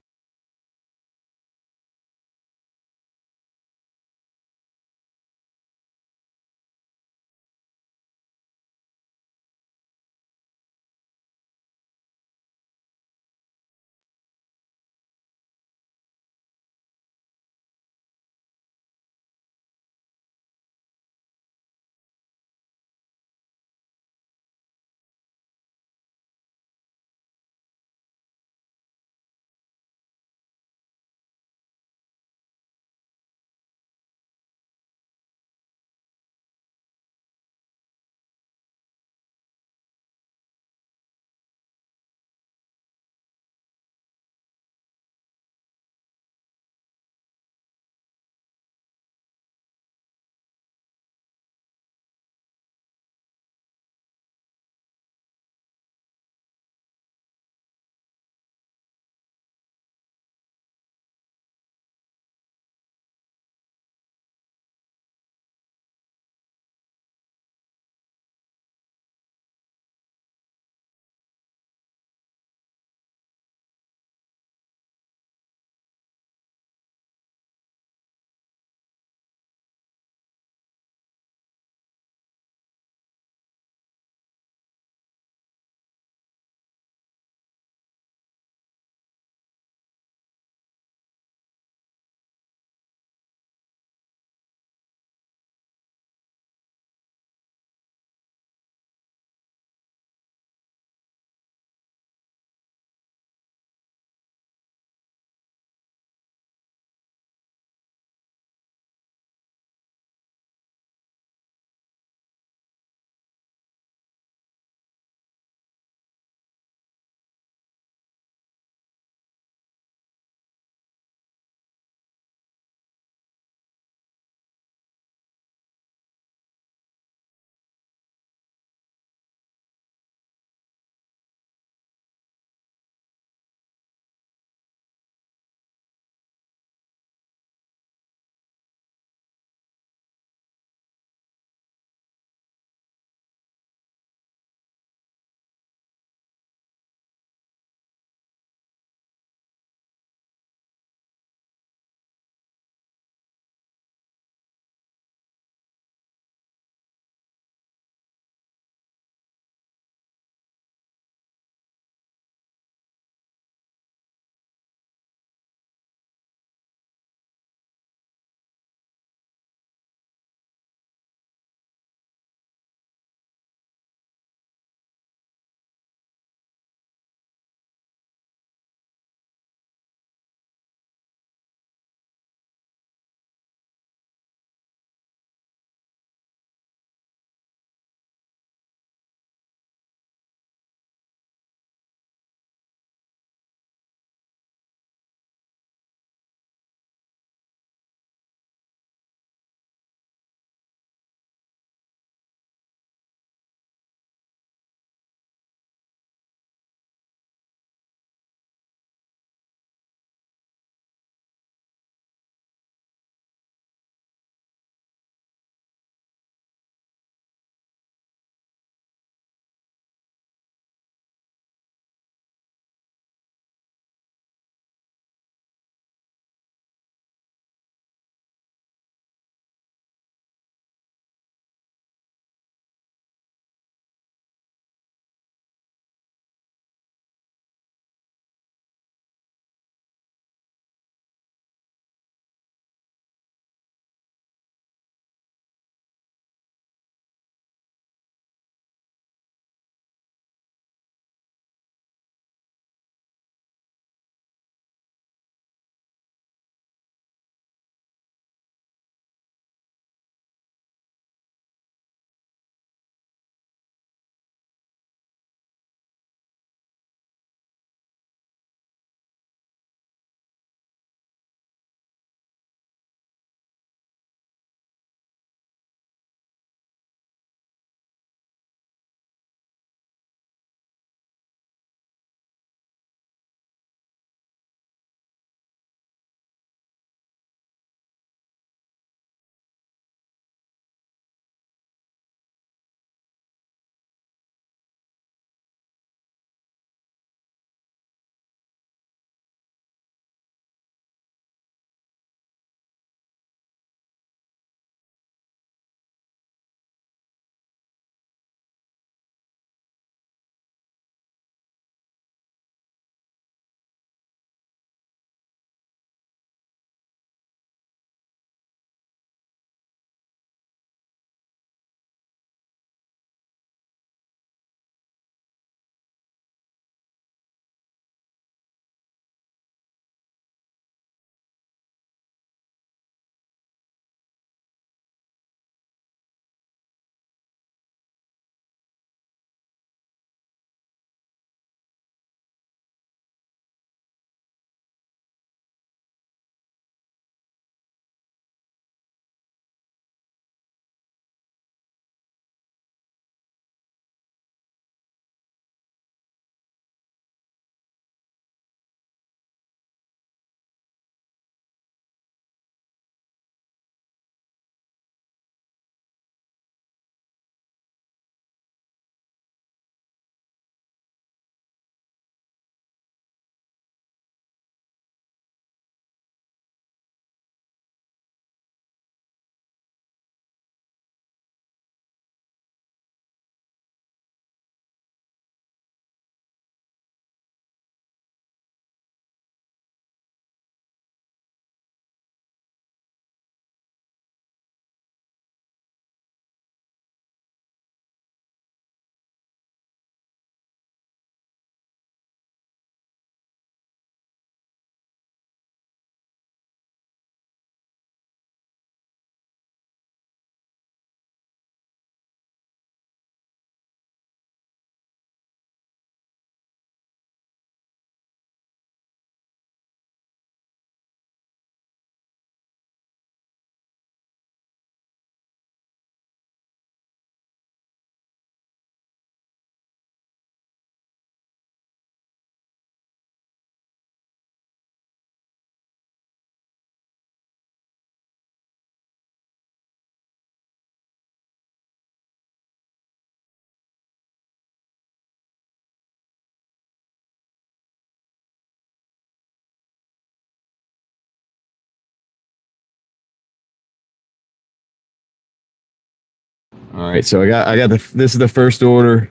All right, so this is the first order.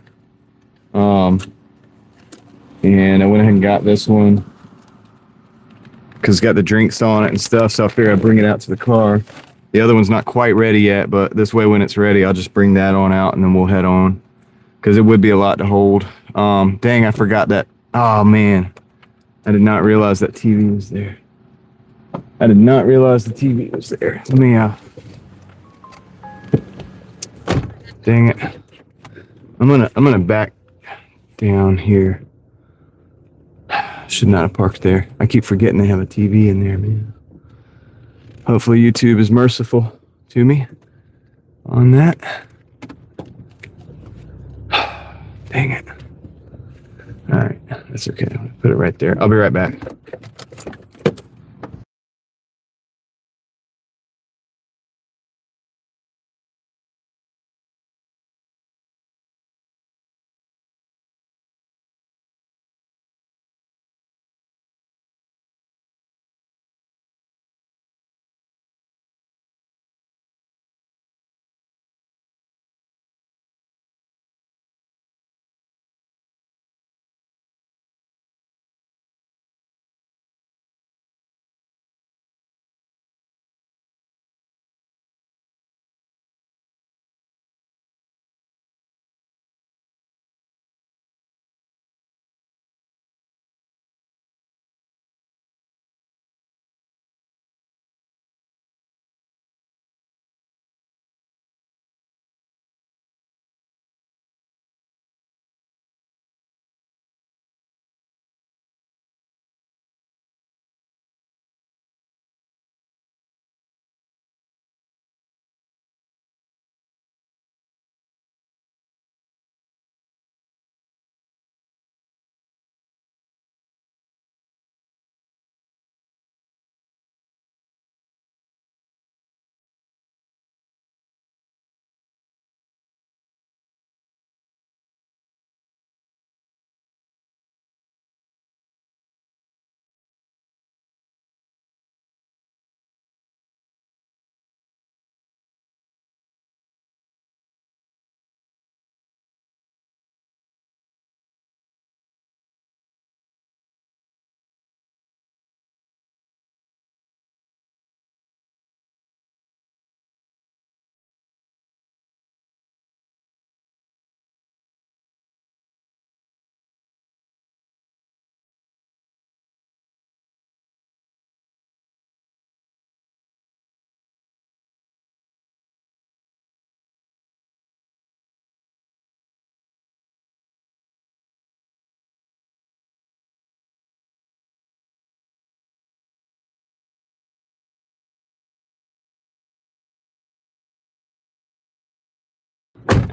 And I went ahead and got this one because it's got the drinks on it and stuff, so I figured I'd bring it out to the car. The other one's not quite ready yet, but this way when it's ready, I'll just bring that on out and then we'll head on because it would be a lot to hold. Dang, I forgot that. Oh, man. I did not realize that TV was there. I did not realize the TV was there. Let me, dang it. I'm gonna back down here. Should not have parked there. I keep forgetting they have a TV in there, man. Hopefully YouTube is merciful to me on that. Dang it. All right, that's okay. I'm gonna put it right there. I'll be right back.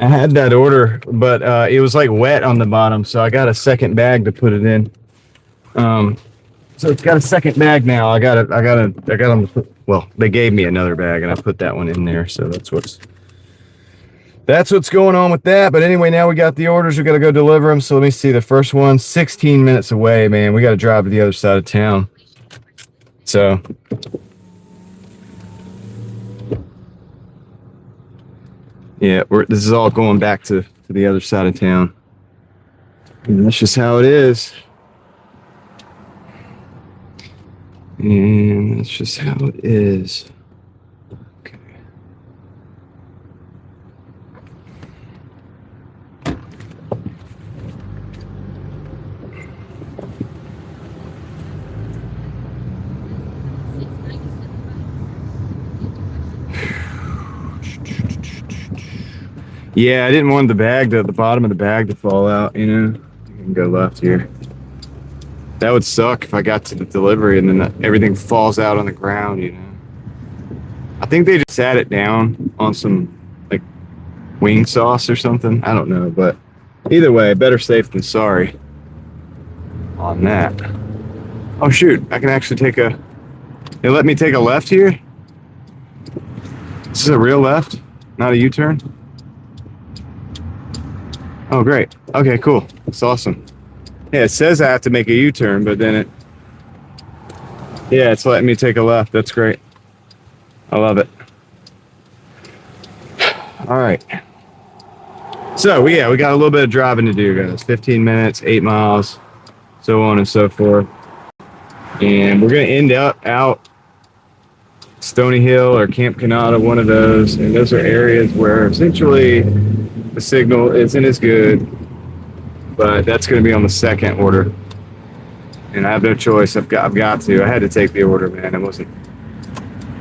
I had that order, but it was like wet on the bottom, so I got a second bag to put it in. So it's got a second bag now. I got them to put, well, they gave me another bag and I put that one in there. So that's what's going on with that. But anyway, now we got the orders. We got to go deliver them. So let me see. The first one, 16 minutes away, man. We got to drive to the other side of town. So yeah, this is all going back to the other side of town. And that's just how it is. And that's just how it is. Okay. Yeah, I didn't want the bottom of the bag to fall out, you know. You can go left here. That would suck if I got to the delivery and then everything falls out on the ground, you know. I think they just sat it down on some like wing sauce or something. I don't know, but either way, better safe than sorry on that. Oh shoot, I can actually they let me take a left here? This is a real left, not a U-turn? Oh great, okay, cool, that's awesome. Yeah, it says I have to make a U-turn, but then it's letting me take a left. That's great. I love it. All right. So yeah, we got a little bit of driving to do, guys. 15 minutes, 8 miles, so on and so forth. And we're gonna end up out Stony Hill or Camp Canada, one of those. And those are areas where essentially the signal isn't as good, but that's gonna be on the second order. And I have no choice. I've got to. I had to take the order, man. It wasn't.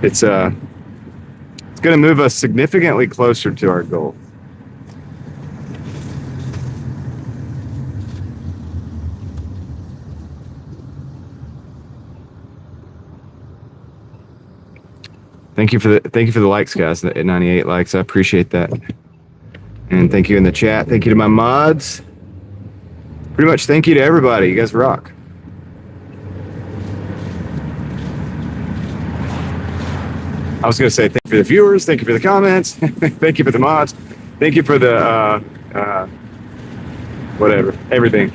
It's gonna move us significantly closer to our goal. Thank you for the likes, guys. At 98 likes, I appreciate that. And thank you in the chat. Thank you to my mods. Pretty much thank you to everybody. You guys rock. I was gonna say thank you for the viewers. Thank you for the comments. Thank you for the mods. Thank you for the whatever, everything.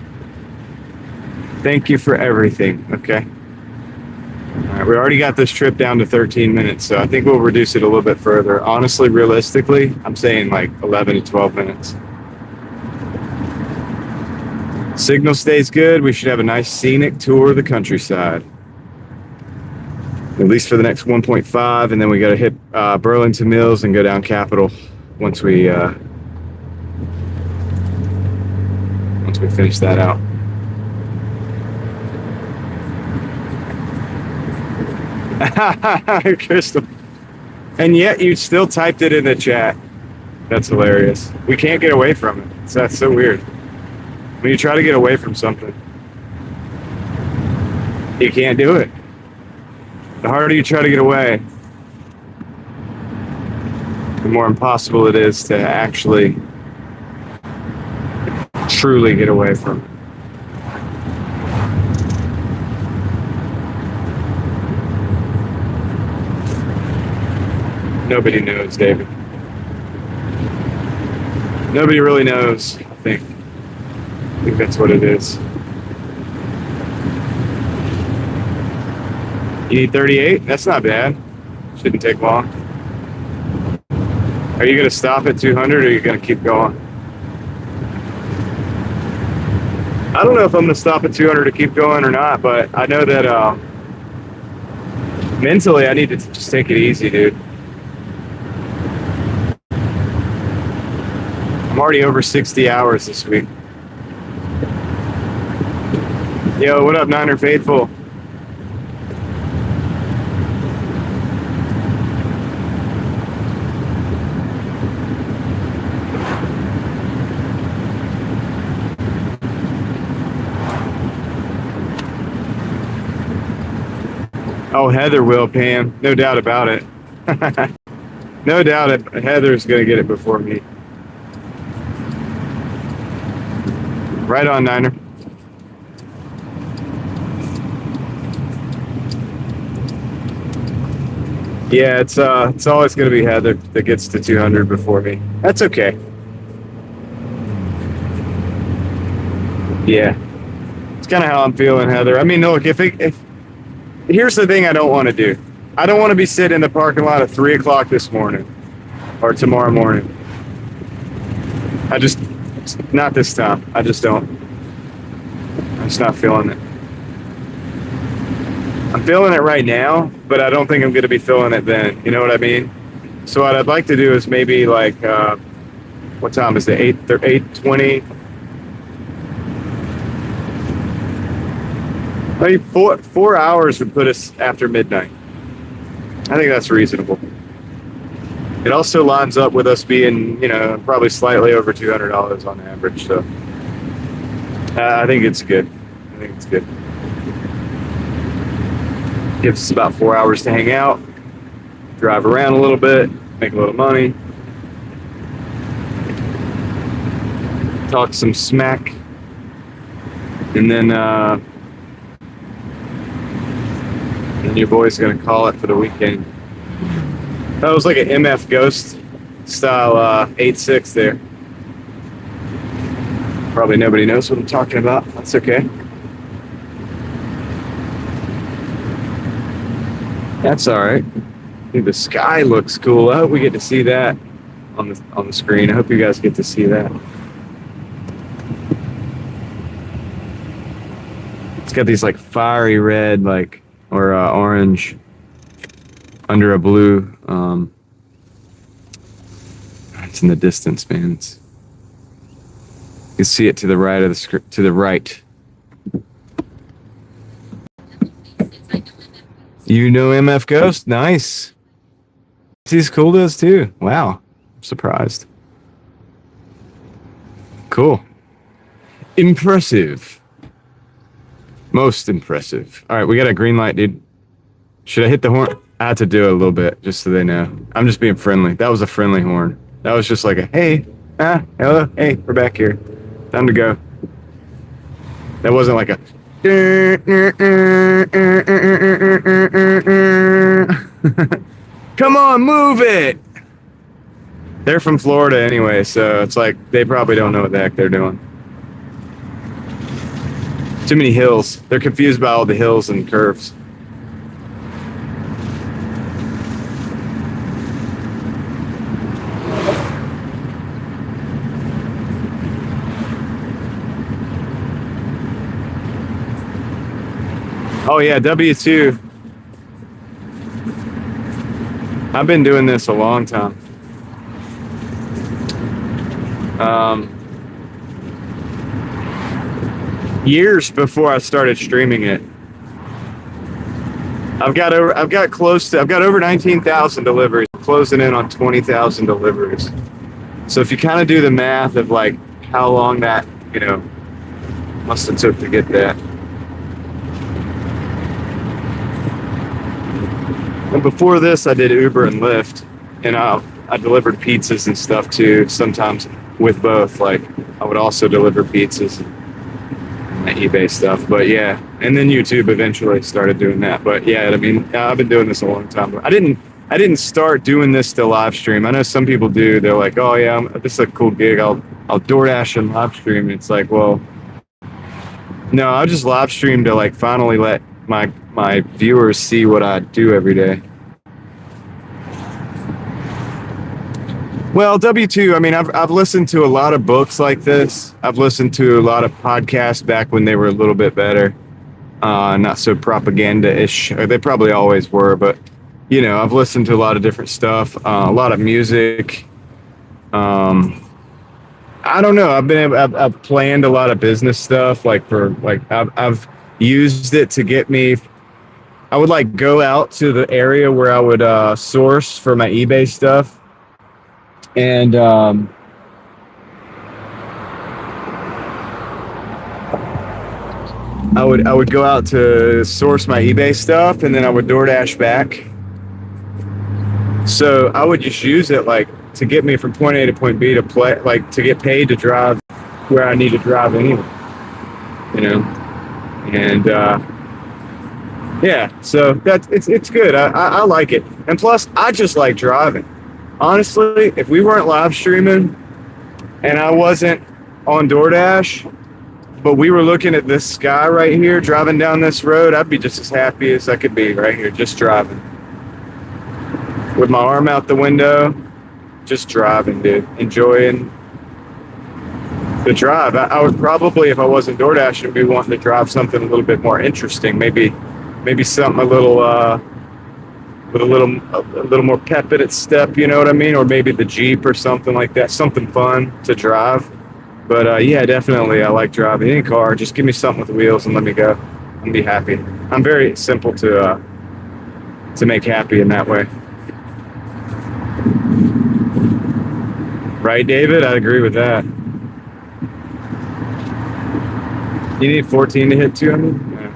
Thank you for everything. Okay. All right, we already got this trip down to 13 minutes, so I think we'll reduce it a little bit further. Honestly, realistically, I'm saying like 11 to 12 minutes. Signal stays good. We should have a nice scenic tour of the countryside. At least for the next 1.5, and then we got to hit Burlington Mills and go down Capitol once we finish that out. Crystal. And yet you still typed it in the chat. That's hilarious. We can't get away from it. That's so weird. When you try to get away from something, you can't do it. The harder you try to get away, the more impossible it is to actually truly get away from it. Nobody knows, David. Nobody really knows, I think. I think that's what it is. You need 38? That's not bad. Shouldn't take long. Are you going to stop at 200 or are you going to keep going? I don't know if I'm going to stop at 200 to keep going or not, but I know that mentally I need to just take it easy, dude. I'm already over 60 hours this week. Yo, what up, Niner Faithful? Oh, Heather will, Pam. No doubt about it. No doubt Heather's going to get it before me. Right on, Niner. Yeah, it's always going to be Heather that gets to 200 before me. That's okay. Yeah. It's kind of how I'm feeling, Heather. I mean, look, if here's the thing I don't want to do. I don't want to be sitting in the parking lot at 3 o'clock this morning or tomorrow morning. Not this time. I just don't. I'm just not feeling it. I'm feeling it right now, but I don't think I'm going to be feeling it then. You know what I mean? So what I'd like to do is maybe like, what time is it? 8:20? Maybe 4 hours would put us after midnight. I think that's reasonable. It also lines up with us being, probably slightly over $200 on average. So I think it's good. Gives us about 4 hours to hang out, drive around a little bit, make a little money, talk some smack, and then your boy's gonna call it for the weekend. That was like an MF Ghost style 8.6 there. Probably nobody knows what I'm talking about. That's okay. That's all right. I think the sky looks cool. I hope we get to see that on the screen. I hope you guys get to see that. It's got these like fiery red, like, or orange under a blue. It's in the distance, man. You can see it to the right of the script, to the right. You know MF Ghost? Nice. He's cool to us too. Wow. I'm surprised. Cool. Impressive. Most impressive. All right, we got a green light, dude. Should I hit the horn? I had to do it a little bit just so they know. I'm just being friendly. That was a friendly horn. That was just like a, hey, hello, hey, we're back here. Time to go. That wasn't like a... Come on, move it! They're from Florida anyway, so it's like they probably don't know what the heck they're doing. Too many hills. They're confused by all the hills and curves. Oh yeah, W2. I've been doing this a long time. Years before I started streaming it. I've got over 19,000 deliveries, closing in on 20,000 deliveries. So if you kind of do the math of like how long that, must have took to get that. And before this, I did Uber and Lyft, and I delivered pizzas and stuff too, sometimes with both. Like, I would also deliver pizzas and eBay stuff. But yeah, and then YouTube eventually started doing that. But yeah, I mean, I've been doing this a long time. I didn't start doing this to live stream. I know some people do. They're like, oh yeah, this is a cool gig. I'll Doordash and live stream. And it's like, well, no, I just live stream to like finally let my viewers see what I do every day. Well, W2, I mean, I've listened to a lot of books like this. I've listened to a lot of podcasts back when they were a little bit better. Not so propaganda-ish. They probably always were, but, I've listened to a lot of different stuff, a lot of music. I don't know. I've planned a lot of business stuff, I've used it to get me. I would like go out to the area where I would source for my eBay stuff, and I would go out to source my eBay stuff, and then I would DoorDash back. So I would just use it like to get me from point A to point B to play, like to get paid to drive where I need to drive anyway, and yeah, so it's good. I like it, and plus I just like driving. Honestly, if we weren't live streaming and I wasn't on DoorDash, but we were looking at this sky right here, driving down this road, I'd be just as happy as I could be right here, just driving. With my arm out the window, just driving, dude. Enjoying the drive. I would probably, if I wasn't DoorDashing, be wanting to drive something a little bit more interesting. Maybe something a little, with a little more pep in its step, you know what I mean? Or maybe the Jeep or something like that. Something fun to drive. But yeah, definitely, I like driving any car. Just give me something with wheels and let me go. I'll be happy. I'm very simple to make happy in that way. Right, David? I agree with that. You need 14 to hit 200? Yeah.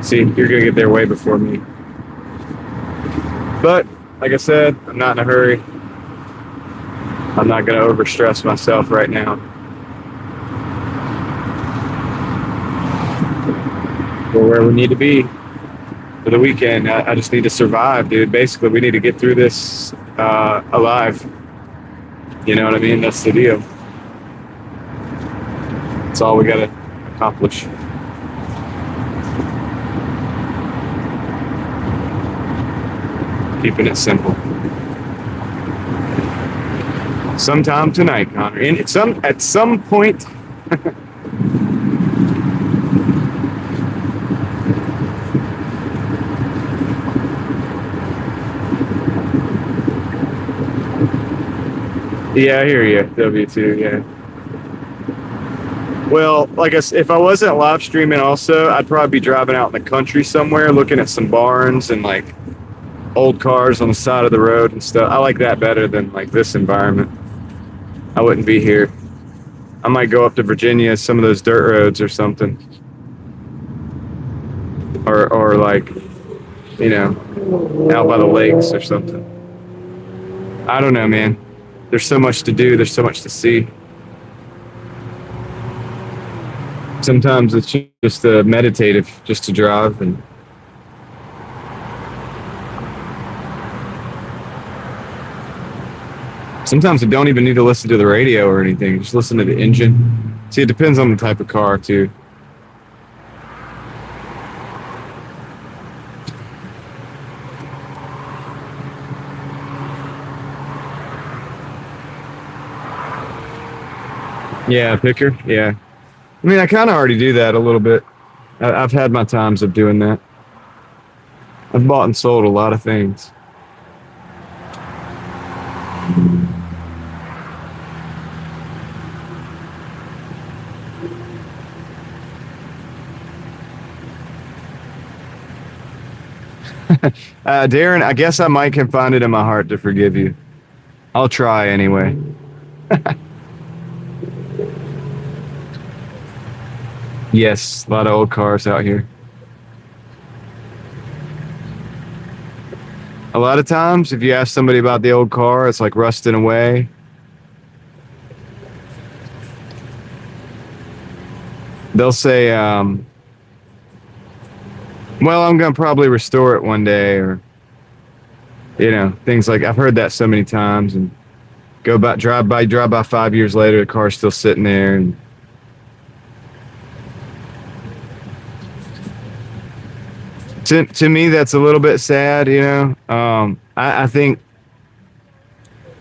See, you're going to get there way before me. But, like I said, I'm not in a hurry. I'm not going to overstress myself right now. We're where we need to be for the weekend. I just need to survive, dude. Basically, we need to get through this alive. You know what I mean? That's the deal. That's all we got to accomplish. Keeping it simple. Sometime tonight, Connor. And at some point, Yeah, I hear you. W2, yeah. Well, like I said, if I wasn't live streaming also, I'd probably be driving out in the country somewhere looking at some barns and like old cars on the side of the road and stuff. I like that better than like this environment. I wouldn't be here. I might go up to Virginia, some of those dirt roads or something. Or like, you know, out by the lakes or something. I don't know, man. There's so much to do. There's so much to see. Sometimes it's just meditative, just to drive. And sometimes you don't even need to listen to the radio or anything. Just listen to the engine. See, it depends on the type of car too. Yeah, picker. Yeah. I mean, I kind of already do that a little bit. I've had my times of doing that. I've bought and sold a lot of things. Darren, I guess I might can find it in my heart to forgive you. I'll try anyway. Yes, a lot of old cars out here. A lot of times, if you ask somebody about the old car, it's like rusting away. They'll say, well, I'm going to probably restore it one day, or, you know, things like, I've heard that so many times, and drive by 5 years later, the car's still sitting there. And to me, that's a little bit sad, you know. I think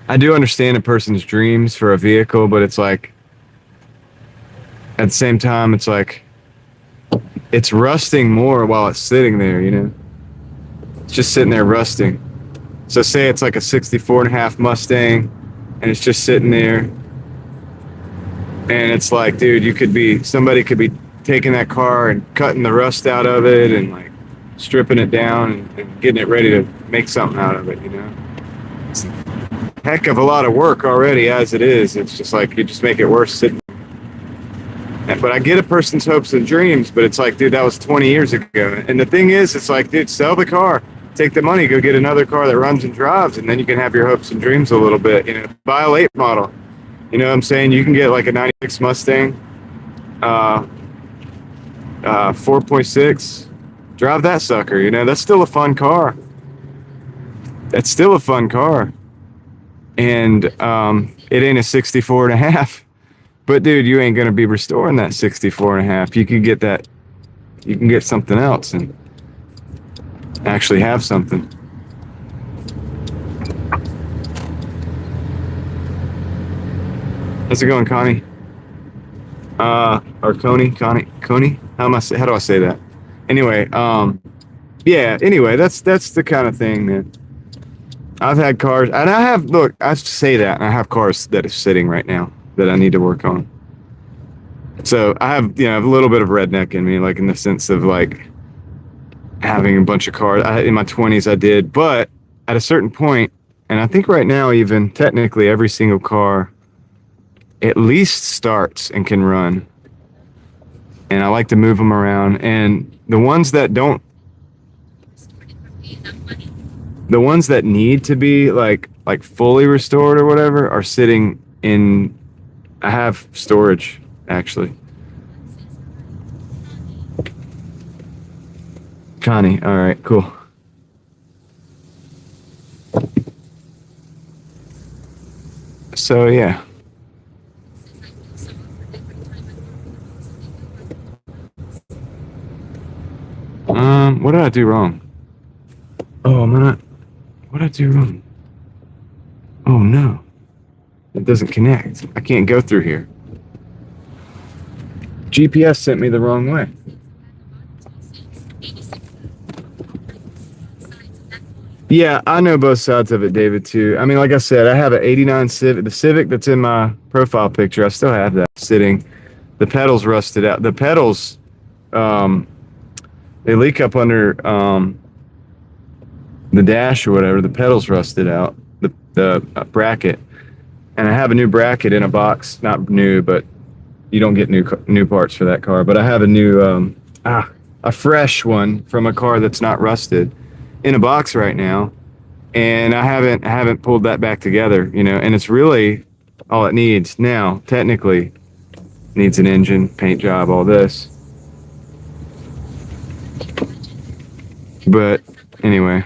I do understand a person's dreams for a vehicle, but it's like, at the same time, it's like, it's rusting more while it's sitting there, you know. It's just sitting there rusting. So say it's like a 64 and a half Mustang, and it's just sitting there. And it's like, dude, somebody could be taking that car and cutting the rust out of it and like stripping it down and getting it ready to make something out of it, you know. It's a heck of a lot of work already as it is. It's just like, you just make it worse sitting. But I get a person's hopes and dreams, but it's like, dude, that was 20 years ago. And the thing is, it's like, dude, sell the car, take the money, go get another car that runs and drives, and then you can have your hopes and dreams a little bit. You know, buy a late model. You know what I'm saying? You can get like a 96 Mustang, 4.6. Drive that sucker. You know, that's still a fun car. That's still a fun car. And it ain't a 64 and a half. But dude, you ain't gonna be restoring that 64 and a half. You can get that. You can get something else and actually have something. How's it going, Connie? Or Coney? How do I say that? Anyway, yeah. Anyway, that's the kind of thing, man. I've had cars, and I say that, and I have cars that are sitting right now that I need to work on. So I have, you know, a little bit of redneck in me, like in the sense of like having a bunch of cars. In my 20s I did, but at a certain point, and I think right now even technically every single car at least starts and can run. And I like to move them around. And the ones that don't, the ones that need to be like fully restored or whatever are sitting in, I have storage actually. Connie, all right, cool. So yeah. What did I do wrong? Oh, what did I do wrong? Oh no. It doesn't connect. I can't go through here. GPS sent me the wrong way. Yeah, I know both sides of it, David, too. I mean, like I said, I have an 89 Civic. The Civic that's in my profile picture, I still have that sitting. The pedals rusted out. The pedals, um, they leak up under the dash or whatever. The pedals rusted out, the bracket. And I have a new bracket in a box. Not new, but you don't get new parts for that car. But I have a new, a fresh one from a car that's not rusted in a box right now. And I haven't pulled that back together, you know, and it's really all it needs now. Technically, needs an engine, paint job, all this. But anyway,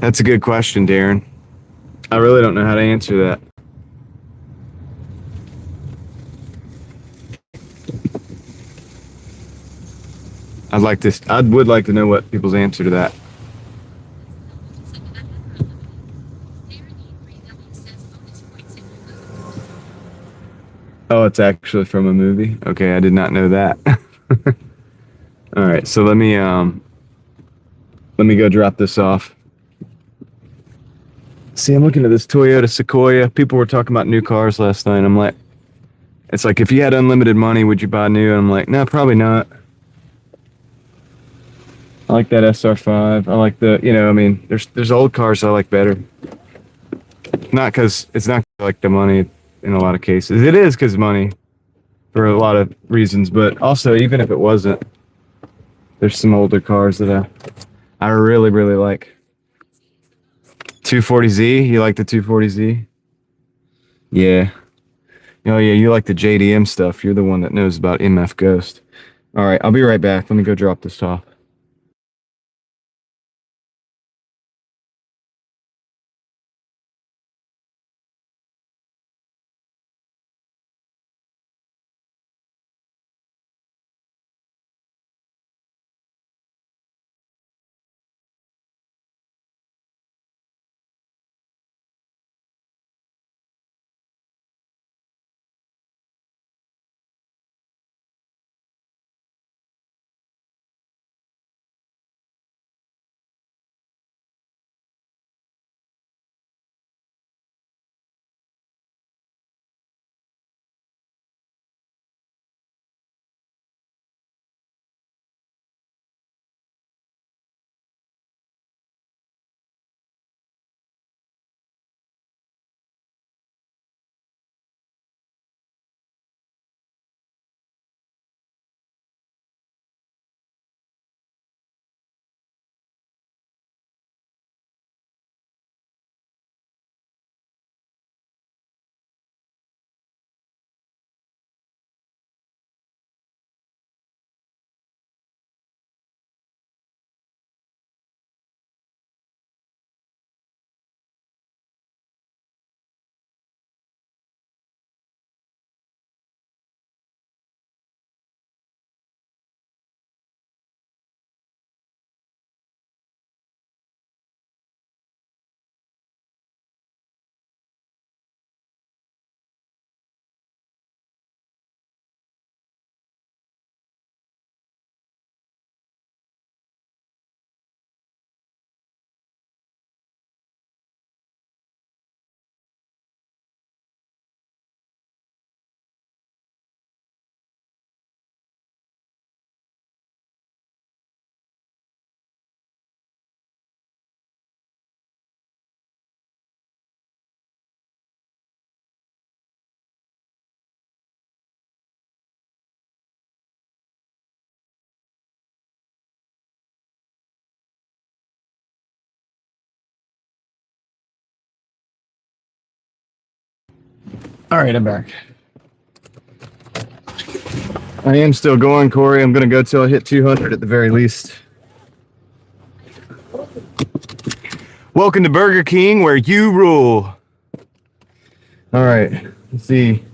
that's a good question, Darren. I really don't know how to answer that. I would like to know what people's answer to that. Oh, it's actually from a movie? Okay, I did not know that. All right, so let me go drop this off. See, I'm looking at this Toyota Sequoia. People were talking about new cars last night. I'm like, it's like, if you had unlimited money, would you buy new? And I'm like, no, probably not. I like that SR5. I like the, you know, I mean, there's old cars I like better. Not because it's not like the money in a lot of cases. It is because money for a lot of reasons, but also even if it wasn't, there's some older cars that I really, really like. 240Z? You like the 240Z? Yeah. Oh yeah, you like the JDM stuff. You're the one that knows about MF Ghost. All right, I'll be right back. Let me go drop this off. All right, I'm back. I am still going, Corey. I'm going to go till I hit 200 at the very least. Welcome to Burger King, where you rule. All right, let's see.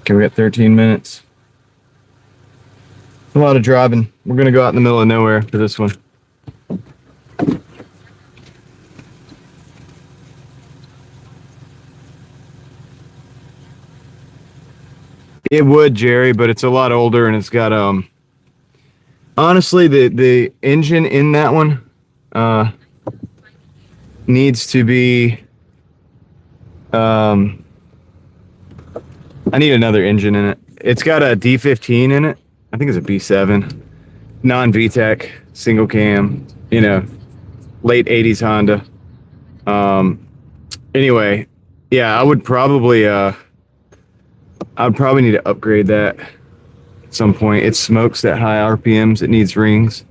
Okay, we got 13 minutes. A lot of driving. We're going to go out in the middle of nowhere for this one. It would, Jerry, but it's a lot older and it's got honestly the engine in that one needs to be I need another engine in it. It's got a D15 in it. I think it's a B7. Non-VTEC, single cam, late 80s Honda. Anyway, yeah, I'd probably need to upgrade that at some point. It smokes at high RPMs. It needs rings.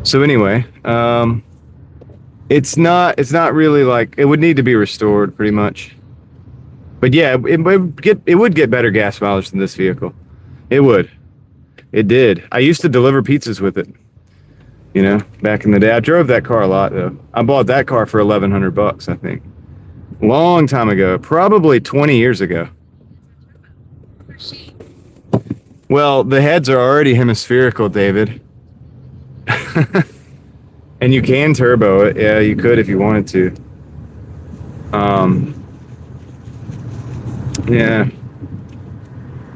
So anyway, it's not really like, it would need to be restored pretty much. But yeah, it would get better gas mileage than this vehicle. It would. It did. I used to deliver pizzas with it. Back in the day. I drove that car a lot though. I bought that car for $1,100, I think. Long time ago, probably 20 years ago. Well, the heads are already hemispherical, David. And you can turbo it. Yeah, you could if you wanted to. Yeah.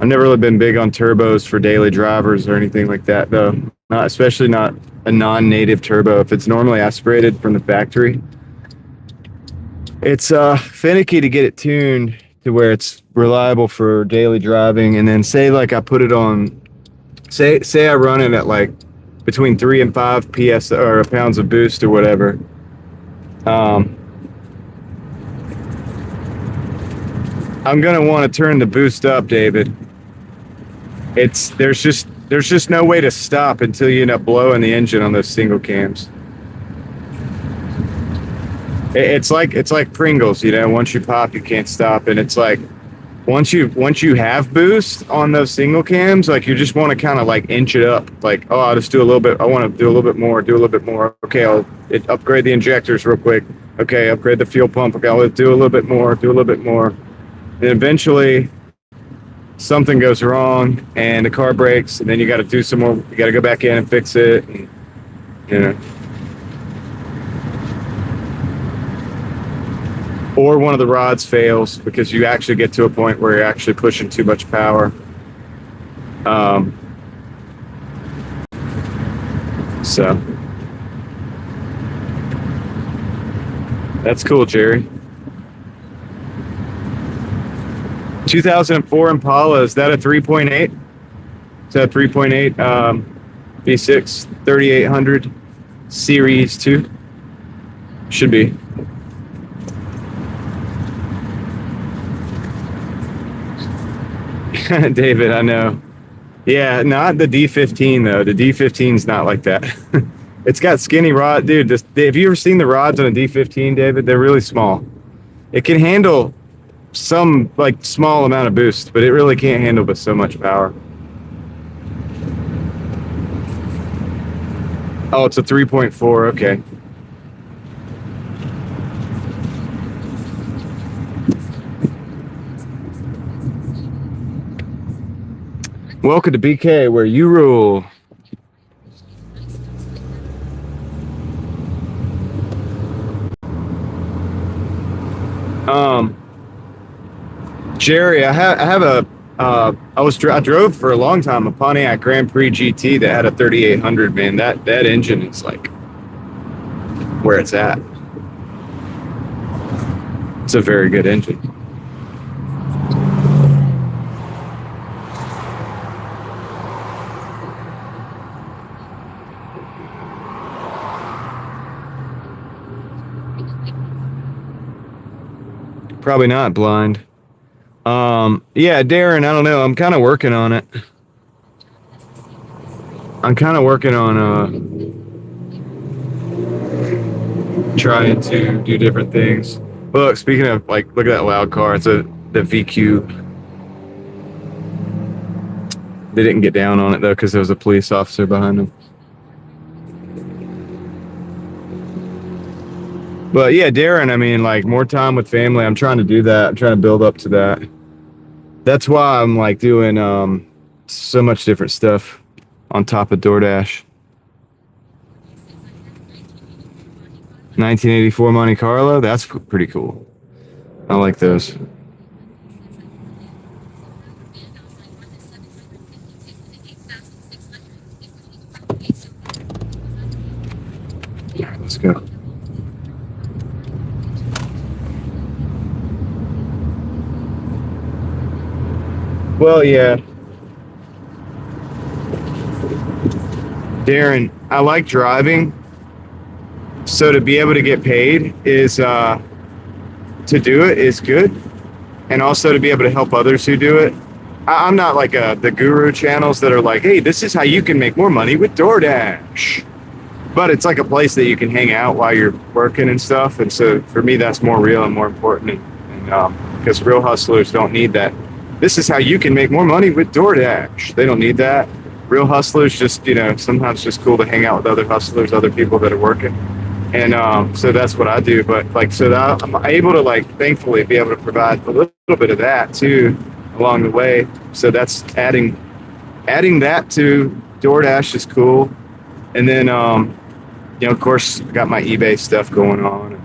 I've never really been big on turbos for daily drivers or anything like that, though. Especially not a non-native turbo. If it's normally aspirated from the factory, it's finicky to get it tuned to where it's reliable for daily driving. And then say like I put it on, say I run it at like between 3 and 5 PS or pounds of boost or whatever. I'm gonna want to turn the boost up, David. There's just no way to stop until you end up blowing the engine on those single cams. It's like Pringles, once you pop, you can't stop. And it's like, once you have boost on those single cams, like you just want to kind of like inch it up. Like, oh, I'll just do a little bit. I want to do a little bit more, Okay, I'll upgrade the injectors real quick. Okay, upgrade the fuel pump. Okay, I'll do a little bit more, And eventually something goes wrong and the car breaks, and then you got to do some more. You got to go back in and fix it. And, or one of the rods fails because you actually get to a point where you're actually pushing too much power. So that's cool, Jerry. 2004 Impala, is that a 3.8? Is that a 3.8 V6 3800 Series 2? Should be. David, I know. Yeah, not the D15 though. The D15's not like that. It's got skinny rod, dude. Have you ever seen the rods on a D15, David? They're really small. It can handle some like small amount of boost, but it really can't handle with so much power. Oh, it's a 3.4. Okay. Welcome to BK, where you rule. Jerry, I drove for a long time a Pontiac Grand Prix GT that had a 3800. Man, that engine is like where it's at. It's a very good engine. Probably not blind. Yeah, Darren, I don't know. I'm kind of working on it. I'm kind of working on trying to do different things. Look, speaking of like, look at that loud car. It's the VQ. They didn't get down on it though because there was a police officer behind them. But yeah, Darren, I mean, like more time with family. I'm trying to do that. I'm trying to build up to that. That's why I'm like doing so much different stuff on top of Doordash. 1984 Monte Carlo. That's pretty cool. I like those. Let's go. Well, yeah. Darren, I like driving. So to be able to get paid is, to do it is good. And also to be able to help others who do it. I'm not like the guru channels that are like, hey, this is how you can make more money with Doordash. But it's like a place that you can hang out while you're working and stuff. And so for me, that's more real and more important. And because real hustlers don't need that. This is how you can make more money with Doordash. They don't need that. Real hustlers just, sometimes just cool to hang out with other hustlers, other people that are working. And so that's what I do. But like, so that I'm able to like, thankfully be able to provide a little bit of that too along the way. So that's adding that to Doordash is cool. And then, of course, I got my eBay stuff going on.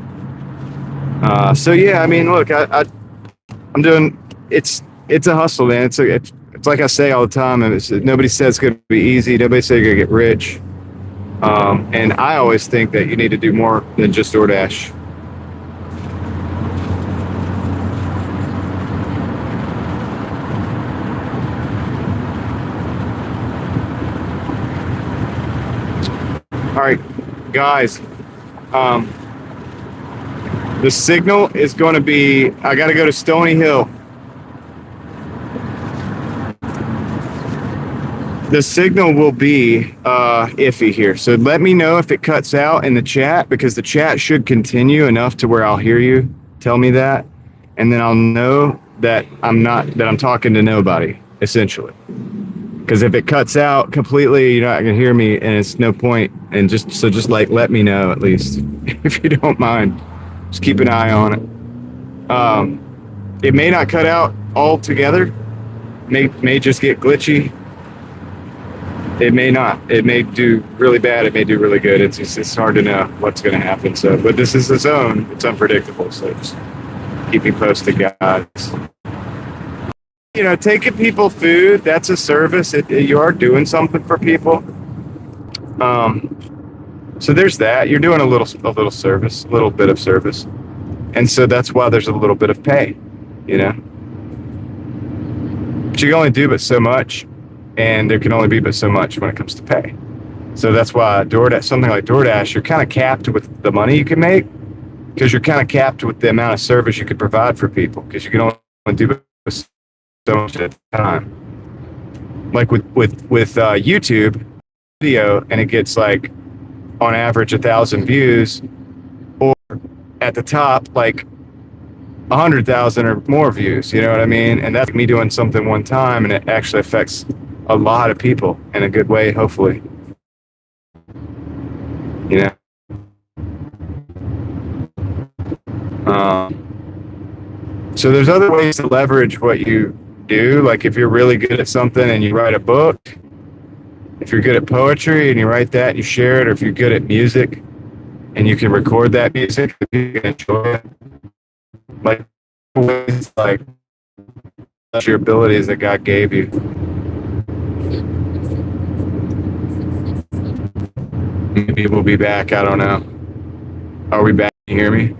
So yeah, I mean, look, I'm doing, it's a hustle, man. It's like I say all the time. Nobody says it's going to be easy. Nobody says you're going to get rich. And I always think that you need to do more than just Doordash. All right, guys. The signal is going to be, I got to go to Stony Hill. The signal will be iffy here. So let me know if it cuts out in the chat, because the chat should continue enough to where I'll hear you. Tell me that. And then I'll know that I'm talking to nobody, essentially. Because if it cuts out completely, you're not gonna hear me, and it's no point. And just like let me know at least, if you don't mind. Just keep an eye on it. It may not cut out altogether. May just get glitchy. It may not. It may do really bad. It may do really good. It's hard to know what's going to happen. So, but this is the zone. It's unpredictable. So just keep me posted, guys. Taking people food, that's a service. You are doing something for people. So there's that. You're doing a little service, a little bit of service. And so that's why there's a little bit of pay, But you can only do but so much, and there can only be but so much when it comes to pay. So that's why something like Doordash, you're kind of capped with the money you can make, because you're kind of capped with the amount of service you could provide for people, because you can only do but so much at a time. Like with YouTube video, and it gets like on average 1,000 views, or at the top like 100,000 or more views. You know what I mean? And that's me doing something one time, and it actually affects a lot of people in a good way, hopefully. So there's other ways to leverage what you do. Like if you're really good at something and you write a book, if you're good at poetry and you write that and you share it, or if you're good at music and you can record that music, you can enjoy it. Like ways like your abilities that God gave you. Maybe we'll be back. I don't know. Are we back? Can you hear me?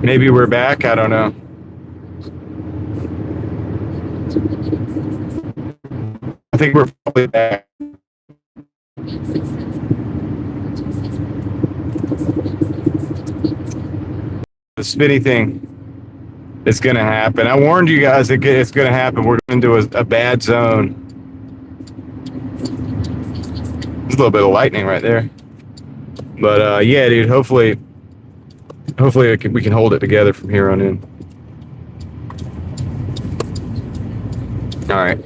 Maybe we're back. I don't know. I think we're probably back. The spinny thing is going to happen. I warned you guys it's going to happen. We're going into a bad zone. There's a little bit of lightning right there. But yeah, dude, hopefully we can hold it together from here on in. All right.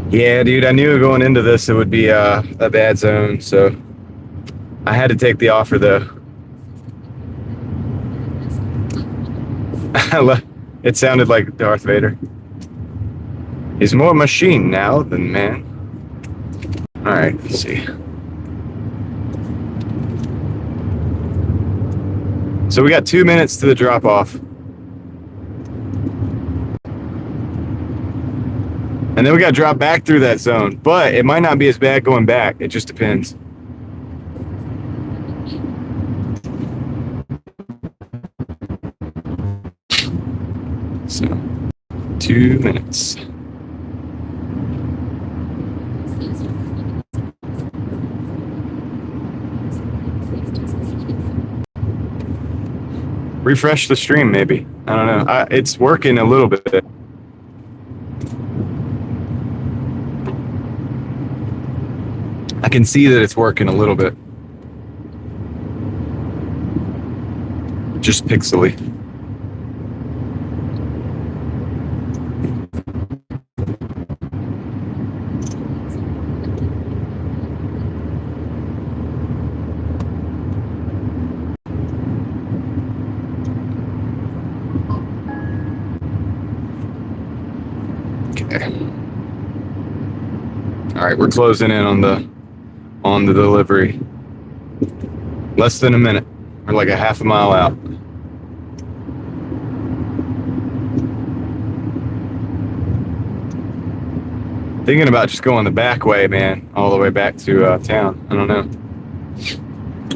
Yeah, dude, I knew going into this it would be a bad zone, so I had to take the offer, though. It sounded like Darth Vader. He's more machine now than man. All right, let's see. So we got 2 minutes to the drop off. And then we got to drop back through that zone. But it might not be as bad going back. It just depends. So, 2 minutes. Refresh the stream, maybe. I don't know. It's working a little bit. I can see that it's working a little bit. Just pixely. All right, we're closing in on the delivery. Less than a minute. We're like a half a mile out. Thinking about just going the back way, man, all the way back to town. I don't know.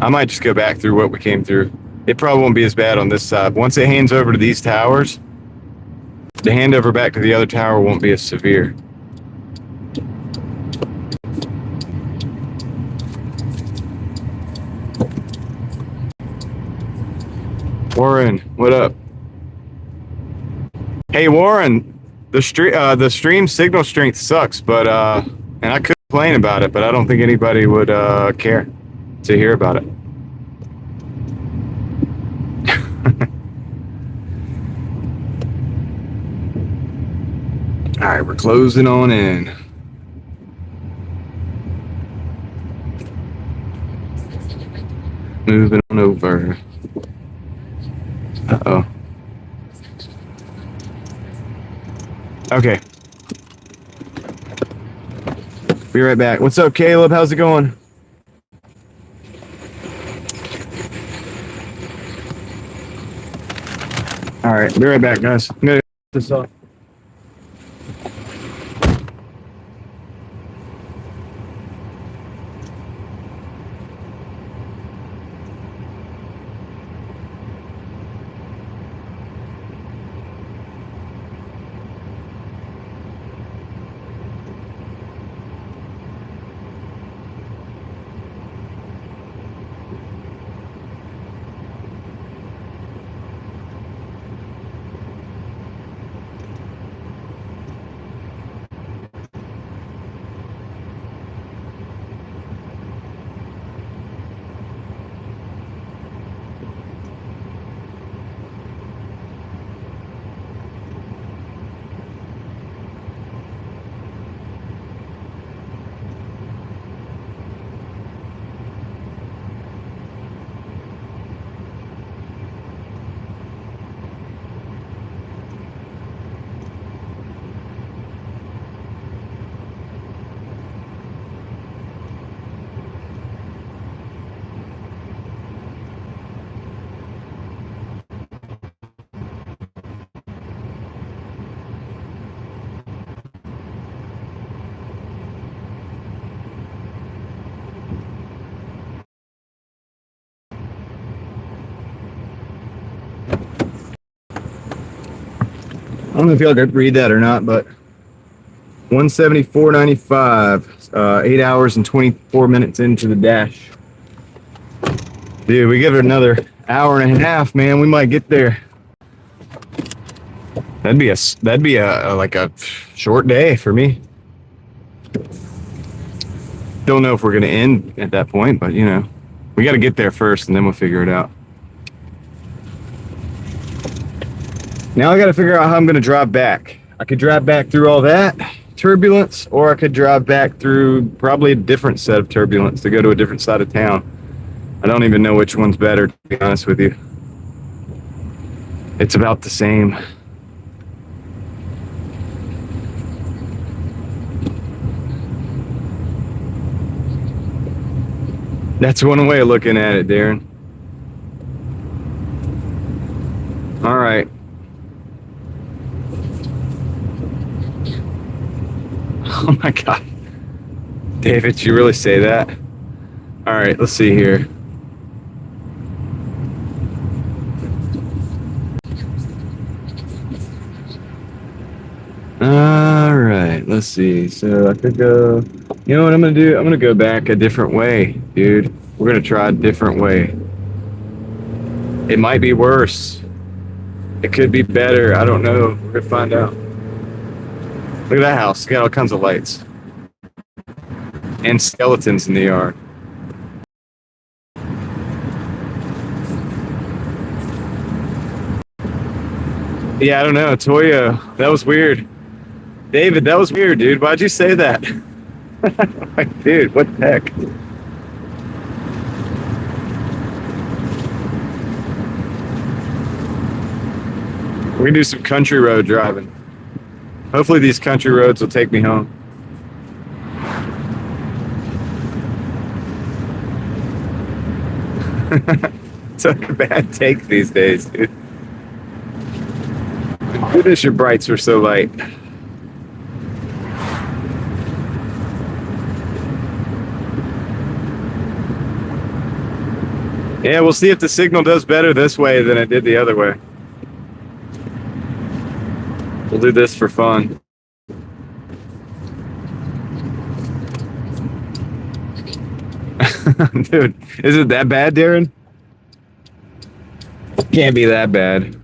I might just go back through what we came through. It probably won't be as bad on this side. Once it hands over to these towers, the handover back to the other tower won't be as severe. Warren, what up? Hey Warren, the stream signal strength sucks, but and I could complain about it, but I don't think anybody would care to hear about it. All right, we're closing on in. Moving on over. Uh-oh. Okay. Be right back. What's up, Caleb? How's it going? All right, be right back, guys. I'm gonna get this off. I don't know if y'all could read that or not, but 174.95, 8 hours and 24 minutes into the dash. Dude, we give it another hour and a half, man. We might get there. That'd be a like a short day for me. Don't know if we're gonna end at that point, but you know, we got to get there first, and then we'll figure it out. Now I got to figure out how I'm going to drive back. I could drive back through all that turbulence, or I could drive back through probably a different set of turbulence to go to a different side of town. I don't even know which one's better, to be honest with you. It's about the same. That's one way of looking at it, Darren. All right. Oh my God. David, you really say that? All right, let's see here. All right, let's see. So I could go. You know what I'm gonna do? I'm gonna go back a different way, dude. We're gonna try a different way. It might be worse. It could be better. I don't know. We're gonna find out. Look at that house. It's got all kinds of lights and skeletons in the yard. Yeah, I don't know. Toya, that was weird. David, that was weird, dude. Why'd you say that? Like, dude, what the heck? We're gonna do some country road driving. Hopefully these country roads will take me home. Such a bad take these days, dude. Goodness, your brights were so light. Yeah, we'll see if the signal does better this way than it did the other way. We'll do this for fun. Dude, is it that bad, Darren? Can't be that bad.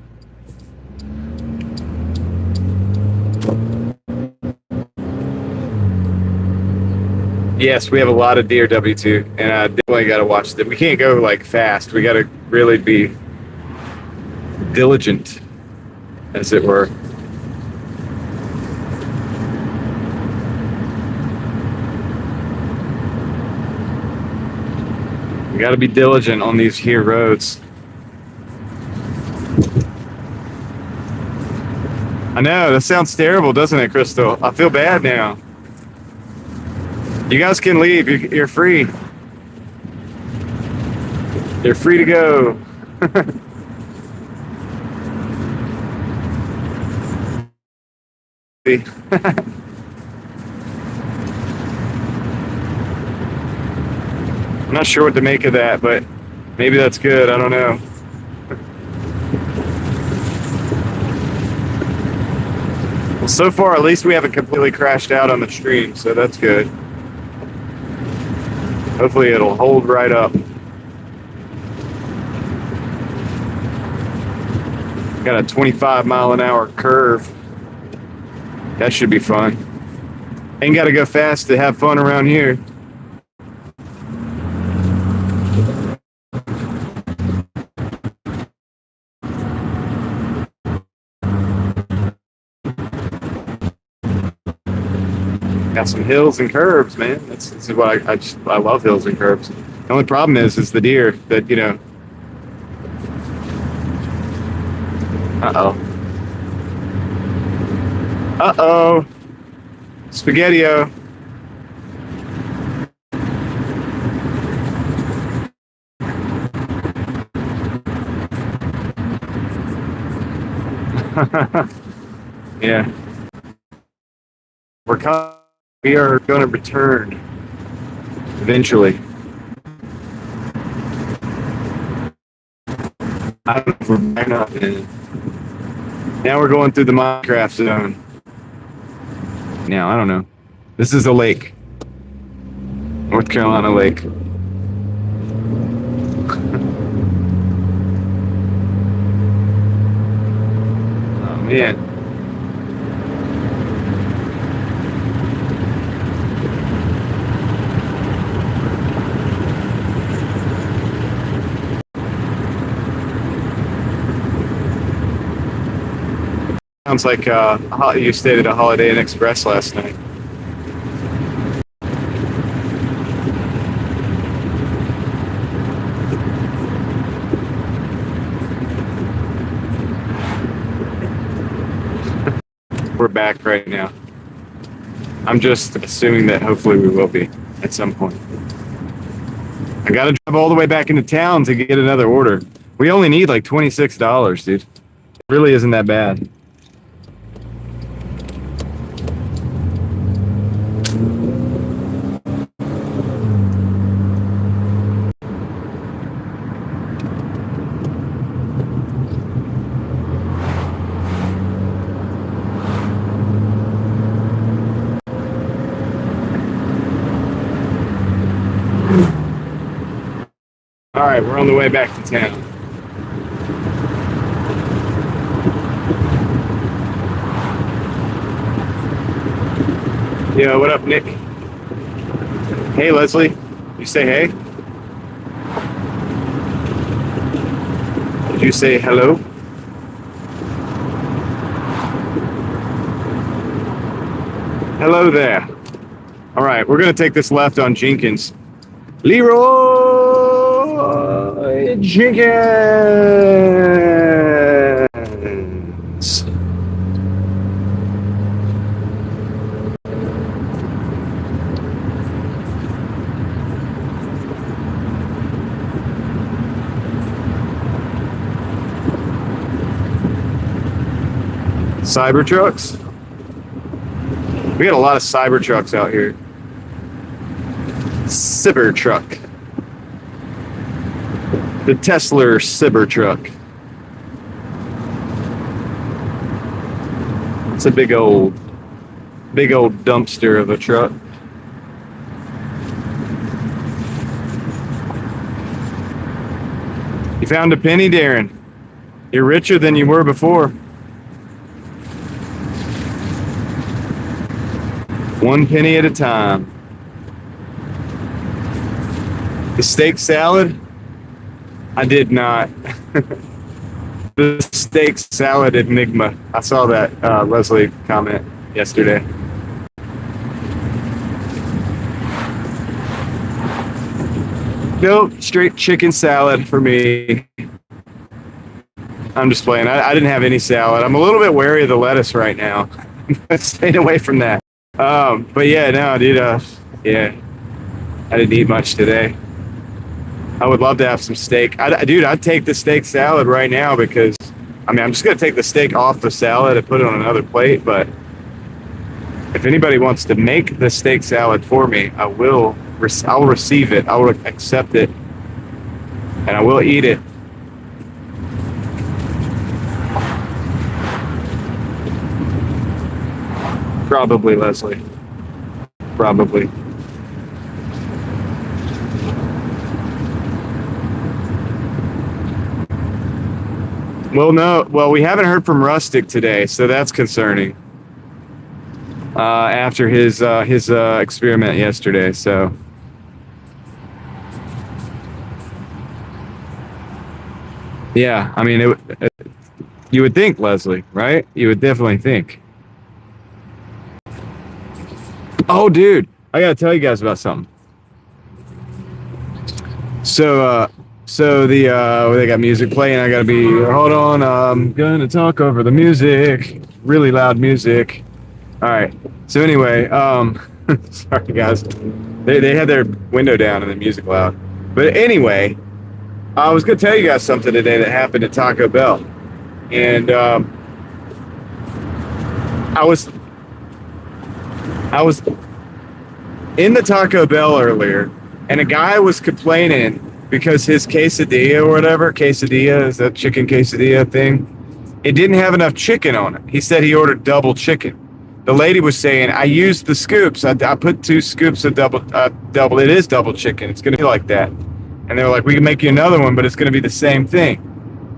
Yes, we have a lot of deer W2, and I definitely got to watch them. We can't go like fast. We got to really be diligent, as it were. We got to be diligent on these here roads. I know, that sounds terrible, doesn't it, Crystal? I feel bad now. You guys can leave. You're free. You're free to go. I'm not sure what to make of that, but maybe that's good. I don't know. Well, so far, at least we haven't completely crashed out on the stream, so that's good. Hopefully it'll hold right up. Got a 25-mile-an-hour curve. That should be fun. Ain't got to go fast to have fun around here. Got some hills and curves, man. This is what I love, hills and curves. The only problem is the deer that, you know. Uh-oh. Uh-oh. Spaghetti-o. Yeah. We are going to return eventually. I don't know if we're back up, man. Now we're going through the Minecraft zone. Now, I don't know. This is a lake. North Carolina lake. Oh, man. Sounds like you stayed at a Holiday Inn Express last night. We're back right now. I'm just assuming that hopefully we will be at some point. I gotta drive all the way back into town to get another order. We only need like $26, dude. really isn't that bad. All right, we're on the way back to town. Yo, what up, Nick? Hey, Leslie. You say hey? Did you say hello? Hello there. All right, we're going to take this left on Jenkins. Leroy Jenkins. Cybertrucks? We got a lot of Cybertrucks out here. Cybertruck. The Tesla Cybertruck. It's a big old dumpster of a truck. You found a penny, Darren. You're richer than you were before. One penny at a time. The steak salad? I did not. The steak salad enigma. I saw that Leslie comment yesterday. Nope, straight chicken salad for me. I'm just playing. I didn't have any salad. I'm a little bit wary of the lettuce right now. Staying away from that. But yeah, no, dude. Yeah, I didn't eat much today. I would love to have some steak. Dude, I'd take the steak salad right now because, I mean, I'm just going to take the steak off the salad and put it on another plate. But if anybody wants to make the steak salad for me, I'll receive it. I will accept it. And I will eat it. Probably, Leslie. Probably. Well, no. Well, we haven't heard from Rustic today, so that's concerning. After his experiment yesterday, so. Yeah, I mean, you would think, Leslie, right? You would definitely think. Oh, dude, I gotta tell you guys about something. So they got music playing. I gotta be, hold on, I'm gonna talk over the music, really loud music. All right. So anyway, sorry guys, they had their window down and the music loud. But anyway, I was gonna tell you guys something today that happened at Taco Bell, and I was in the Taco Bell earlier, and a guy was complaining because his quesadilla or whatever, quesadilla is that chicken quesadilla thing, it didn't have enough chicken on it. He said he ordered double chicken. The lady was saying, I used the scoops. I put 2 scoops of double. It is double chicken. It's going to be like that. And they were like, we can make you another one, but it's going to be the same thing,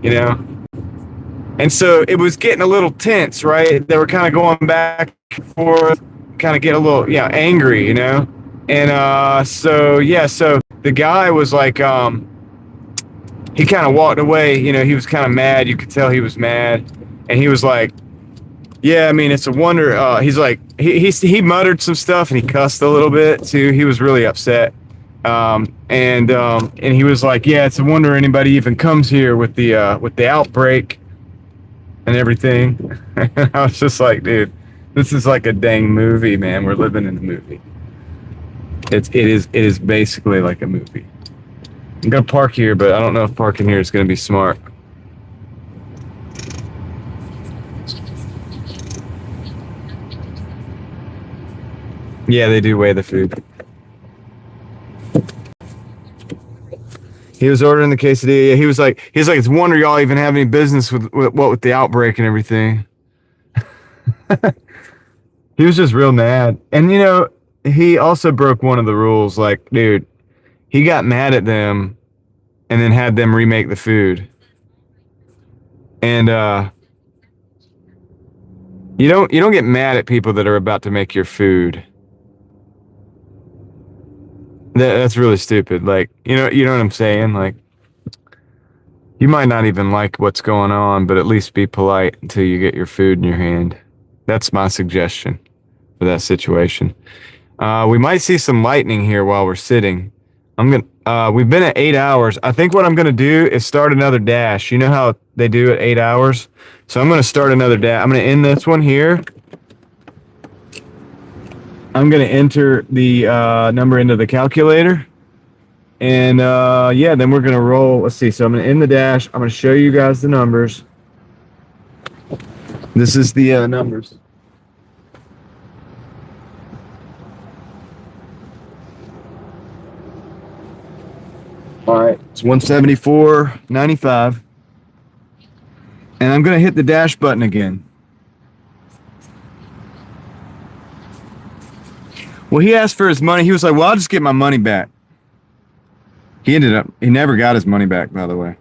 you know? And so it was getting a little tense, right? They were kind of going back and forth, kind of getting a little, angry, you know? And so the guy was like, he kind of walked away, you know, he was kind of mad. You could tell he was mad. And he was like, yeah, I mean, it's a wonder. He's like, he muttered some stuff and he cussed a little bit too. He was really upset. And he was like, yeah, it's a wonder anybody even comes here with the outbreak and everything. And I was just like, dude, this is like a dang movie, man. We're living in a movie. It is basically like a movie. I'm gonna park here, but I don't know if parking here is gonna be smart. Yeah, they do weigh the food. He was ordering the quesadilla. He was like, it's a wonder y'all even have any business with the outbreak and everything. He was just real mad. And you know, he also broke one of the rules. Like, dude, he got mad at them and then had them remake the food. And you don't get mad at people that are about to make your food. That's really stupid. Like, you know what I'm saying? Like, you might not even like what's going on, but at least be polite until you get your food in your hand. That's my suggestion for that situation. We might see some lightning here while we're sitting. We've been at 8 hours. I think what I'm gonna do is start another dash. You know how they do at 8 hours? So I'm gonna start another dash. I'm gonna end this one here. I'm gonna enter the number into the calculator. And yeah, then we're gonna roll. Let's see. So I'm gonna end the dash. I'm gonna show you guys the numbers. This is the numbers. All right, it's 174.95. And I'm gonna hit the dash button again. Well, he asked for his money. He was like, well, I'll just get my money back. He never got his money back, by the way.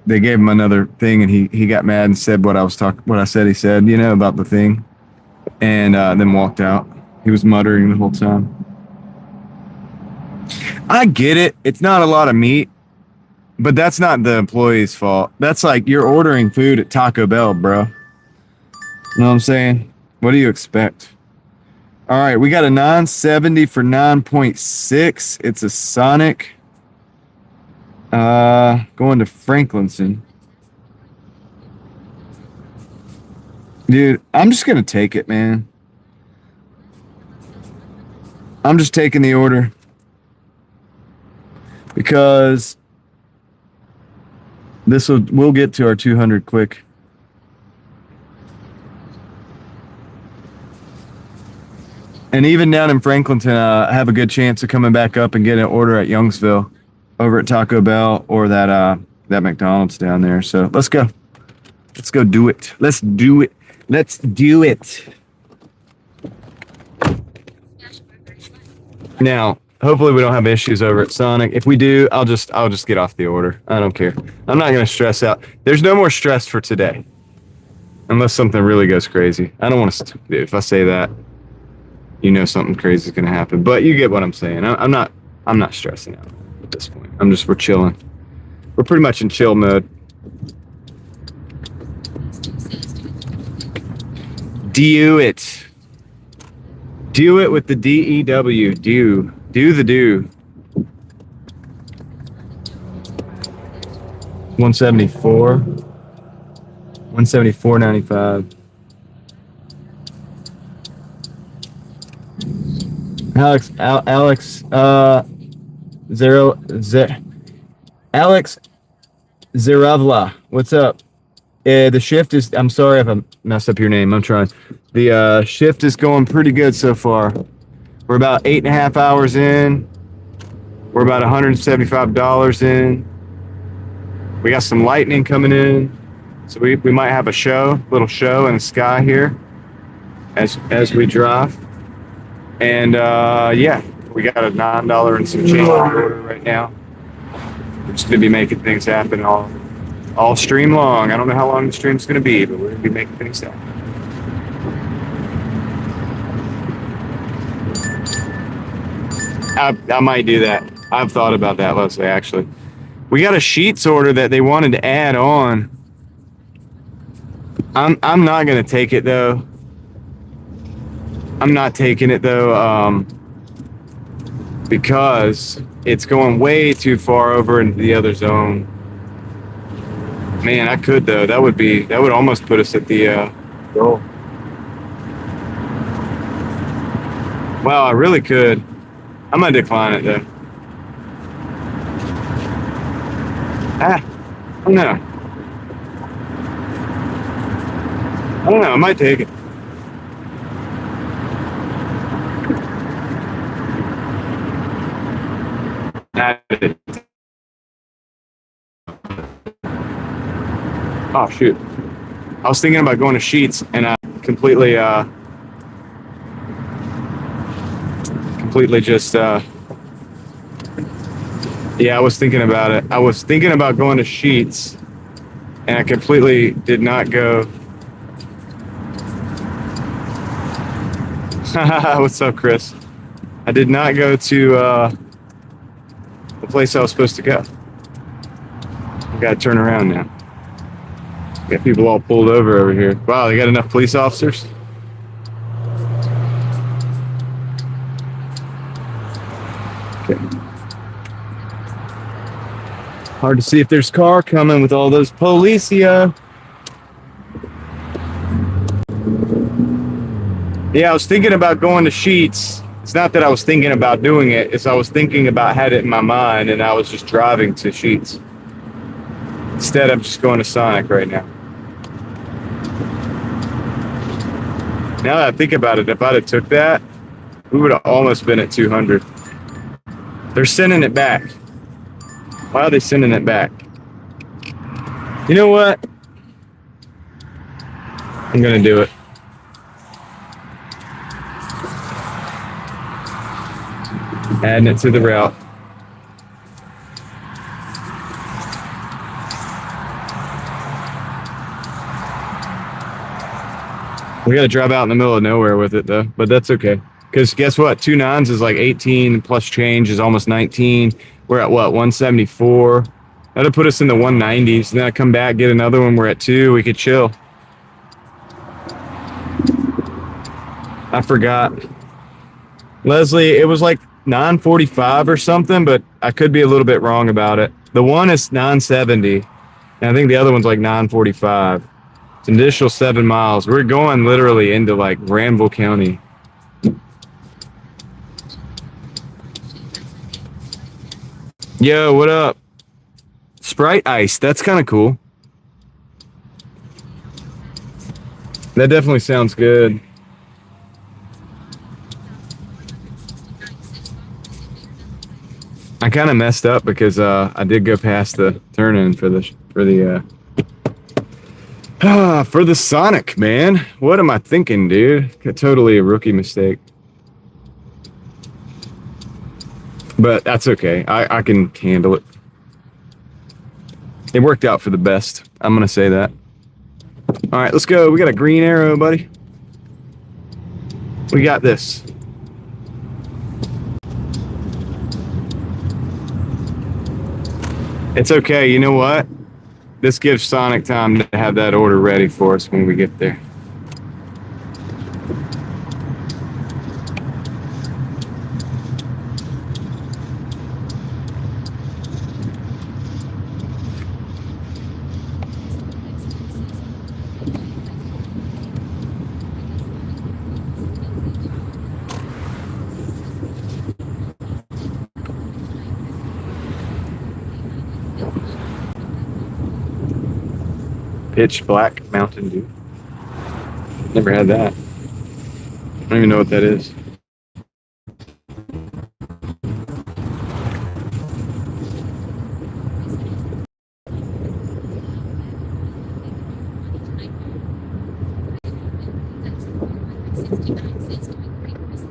They gave him another thing, and he got mad and said what I said he said, you know, about the thing, and then walked out. He was muttering the whole time. I get it. It's not a lot of meat, but that's not the employee's fault. That's like you're ordering food at Taco Bell, bro. You know what I'm saying? What do you expect? All right, we got a 970 for 9.6. It's a Sonic. Going to Franklinson. Dude, I'm just going to take it, man. I'm just taking the order. Because we'll get to our 200 quick. And even down in Franklinton, I have a good chance of coming back up and getting an order at Youngsville over at Taco Bell or that McDonald's down there. So let's go. Let's go do it. Let's do it. Let's do it. Now, hopefully we don't have issues over at Sonic. If we do, I'll just get off the order. I don't care. I'm not going to stress out. There's no more stress for today. Unless something really goes crazy. I don't want to, if I say that, you know something crazy is going to happen. But you get what I'm saying. I'm not stressing out at this point. We're chilling. We're pretty much in chill mode. Do it. Do it with the D-E-W. Do the do. 174. 174.95. Alex Zeravla, what's up? The shift is, I'm sorry if I messed up your name, I'm trying. The shift is going pretty good so far. We're about 8.5 hours in. We're about $175 in. We got some lightning coming in. So we might have a little show in the sky here as we drive. And yeah, we got a $9 and some change order right now. We're just gonna be making things happen all stream long. I don't know how long the stream's gonna be, but we're gonna be making things happen. I might do that. I've thought about that, Leslie, actually. We got a sheets order that they wanted to add on. I'm not gonna take it though. I'm not taking it though, because it's going way too far over into the other zone. Man, I could though. That would almost put us at the goal. Wow, I really could. I'm gonna decline it though. I don't know. I might take it. had it. Oh shoot! I was thinking about going to Sheets, and I completely just. Yeah, I was thinking about it. I was thinking about going to Sheets, and I completely did not go. What's up, Chris? I did not go to the place I was supposed to go. I gotta turn around now. Got people all pulled over here. Wow, they got enough police officers? Okay. Hard to see if there's a car coming with all those policia. Yeah, I was thinking about going to Sheets. It's not that I was thinking about doing it. It's I was thinking about had it in my mind, and I was just driving to Sheets. Instead, I'm just going to Sonic right now. Now that I think about it, if I'd have took that, we would have almost been at 200. They're sending it back. Why are they sending it back? You know what? I'm gonna do it. Adding it to the route. We gotta drive out in the middle of nowhere with it though, but that's okay. Because guess what? 2 9s is like 18 plus change is almost 19. We're at what, 174? That'll put us in the 190s. And then I come back, get another one. We're at 2. We could chill. I forgot. Leslie, it was like 945 or something, but I could be a little bit wrong about it. The one is 970, and I think the other one's like 945. It's an additional 7 miles. We're going literally into like Granville County. Yo, what up? Sprite Ice. That's kind of cool. That definitely sounds good. I kind of messed up because I did go past the turn-in for the Sonic, man. What am I thinking, dude? Totally a rookie mistake. But that's okay. I can handle it. It worked out for the best. I'm going to say that. All right, let's go. We got a green arrow, buddy. We got this. It's okay. You know what? This gives Sonic time to have that order ready for us when we get there. Pitch Black Mountain Dew. Never had that. I don't even know what that is.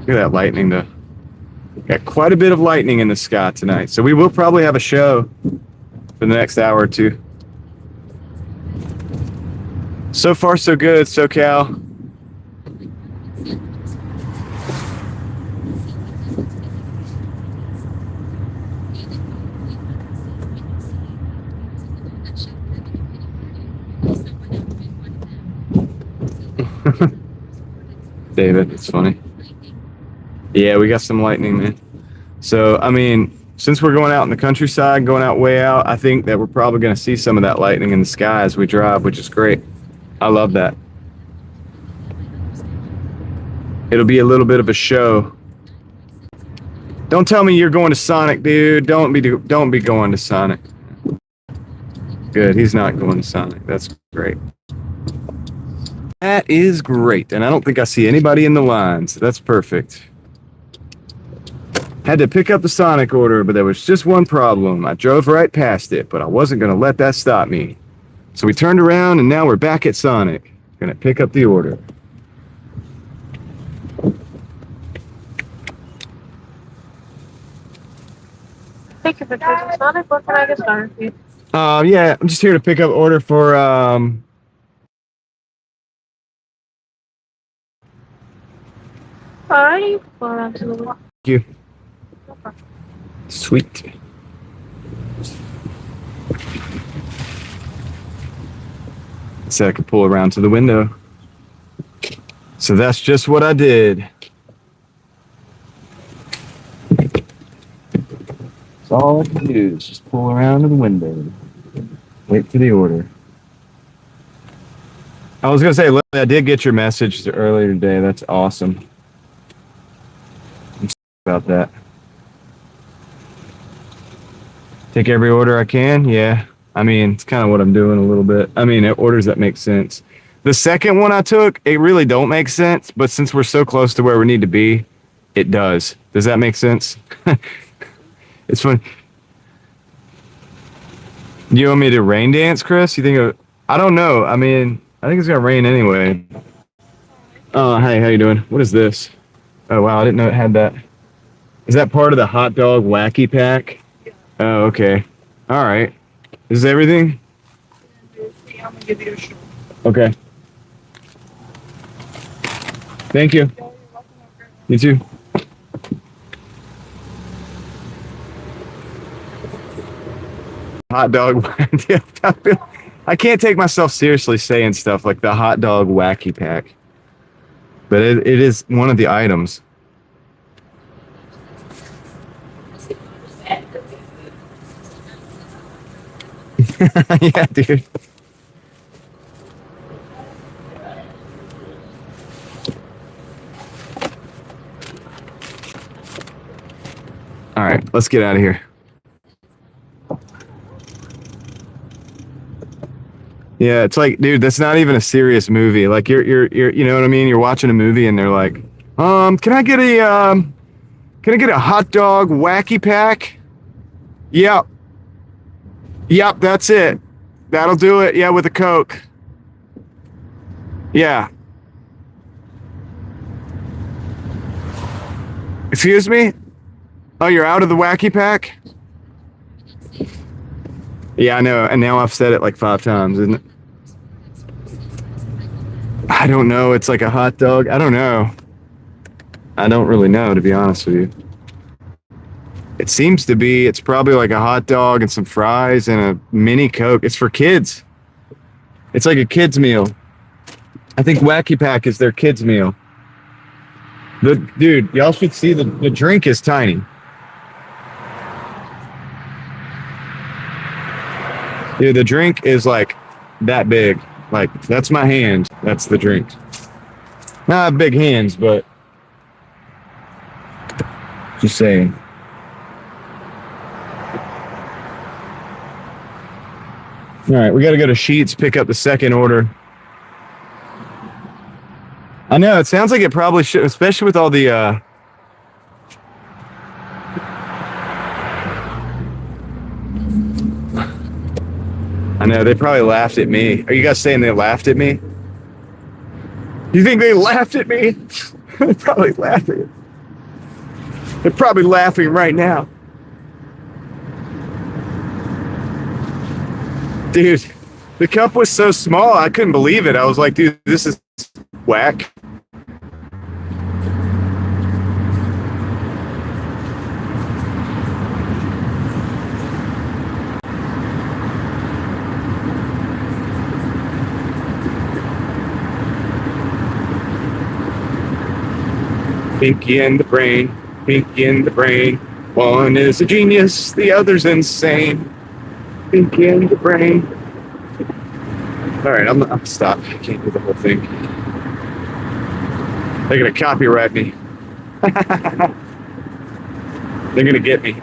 Look at that lightning though. Got quite a bit of lightning in the sky tonight. So we will probably have a show for the next hour or two. So far, so good, SoCal. David, it's funny. Yeah, we got some lightning, man. So, I mean, since we're going out in the countryside, going out way out, I think that we're probably going to see some of that lightning in the sky as we drive, which is great. I love that. It'll be a little bit of a show. Don't tell me you're going to Sonic, dude. Don't be going to Sonic. Good, he's not going to Sonic. That's great. That is great. And I don't think I see anybody in the lines. That's perfect. Had to pick up the Sonic order, but there was just one problem. I drove right past it, but I wasn't going to let that stop me. So we turned around, and now we're back at Sonic. Gonna pick up the order.
Thank you for choosing Sonic. What can I get started for you?
Yeah, I'm just here to pick up order for,
Alrighty, go around to the wall.
Thank you.
No problem.
Sweet. So I could pull around to the window. So that's just what I did. That's all I can do is just pull around to the window. Wait for the order. I was going to say, Lily, I did get your message earlier today. That's awesome. I'm sorry about that. Take every order I can? Yeah. I mean, it's kind of what I'm doing a little bit. I mean, orders that make sense. The second one I took, it really don't make sense, but since we're so close to where we need to be, it does. Does that make sense? It's fun. You want me to rain dance, Chris? You think I don't know. I mean, I think it's gonna rain anyway. Oh, hey, how you doing? What is this? Oh, wow, I didn't know it had that. Is that part of the hot dog wacky pack? Oh, okay. All right. Is this everything?
I'm gonna give you a show.
Okay. Thank you. You too. Hot dog. I can't take myself seriously saying stuff like the hot dog wacky pack. But it is one of the items. Yeah, dude. All right, let's get out of here. Yeah, it's like, dude, that's not even a serious movie. Like you're you know what I mean? You're watching a movie and they're like, can I get a hot dog wacky pack? Yep. Yep, that's it. That'll do it. Yeah, with a Coke. Yeah. Excuse me? Oh, you're out of the wacky pack? Yeah, I know. And now I've said it like 5 times, isn't it? I don't know. It's like a hot dog. I don't know. I don't really know, to be honest with you. It seems to be, it's probably like a hot dog and some fries and a mini Coke. It's for kids. It's like a kid's meal. I think Wacky Pack is their kids' meal. Dude, y'all should see the drink is tiny. Dude, the drink is like that big. Like, that's my hand. That's the drink. Not I have big hands, but just saying. All right, we got to go to Sheetz, pick up the second order. I know, it sounds like it probably should, especially with all the, I know, they probably laughed at me. Are you guys saying they laughed at me? You think they laughed at me? They're probably laughing. They're probably laughing right now. Dude, the cup was so small, I couldn't believe it. I was like, dude, this is whack. Pinky in the brain, pinky in the brain. One is a genius, the other's insane. Pinky in the brain. All right, I'm stop. I can't do the whole thing. They're gonna copyright me. They're gonna get me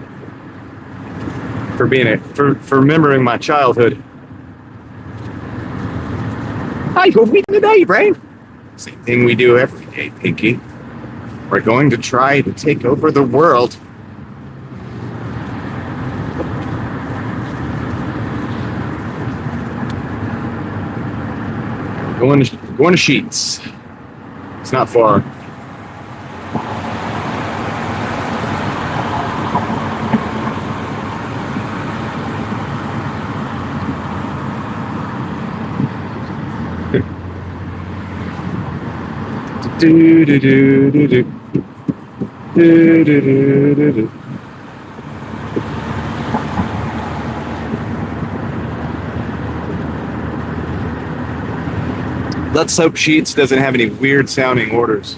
for being for remembering my childhood. Hi, who we today, brain? Same thing we do every day, Pinky. We're going to try to take over the world. Going to Sheets. It's not far. Do do do do do do do do do do. Let's hope Sheets doesn't have any weird sounding orders.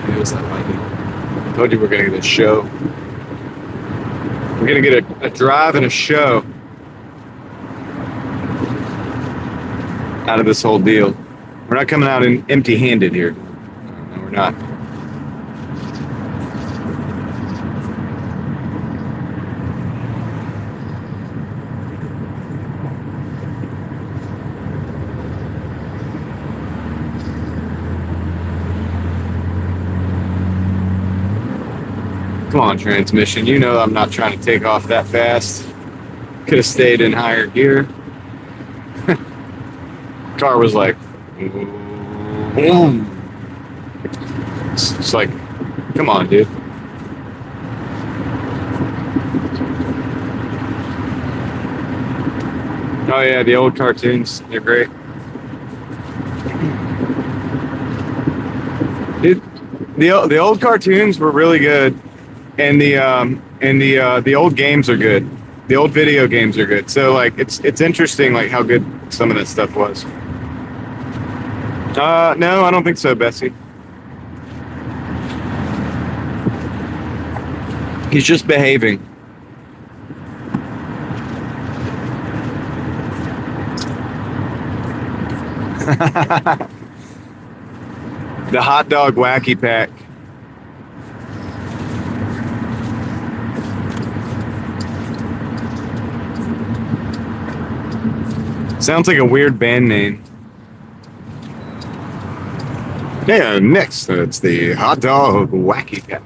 There's that lightning. I told you we're going to get a show. We're going to get a drive and a show out of this whole deal. We're not coming out empty-handed here. No, we're not. Come on, transmission. You know I'm not trying to take off that fast. Could have stayed in higher gear. Car was like, boom. It's like, come on, dude. Oh yeah, the old cartoons, they're great. Dude, the old cartoons were really good, and the old games are good. The old video games are good. So like it's interesting like how good some of that stuff was. No, I don't think so, Bessie. He's just behaving. The hot dog wacky pack. Sounds like a weird band name. Yeah, next it's the hot dog wacky pack.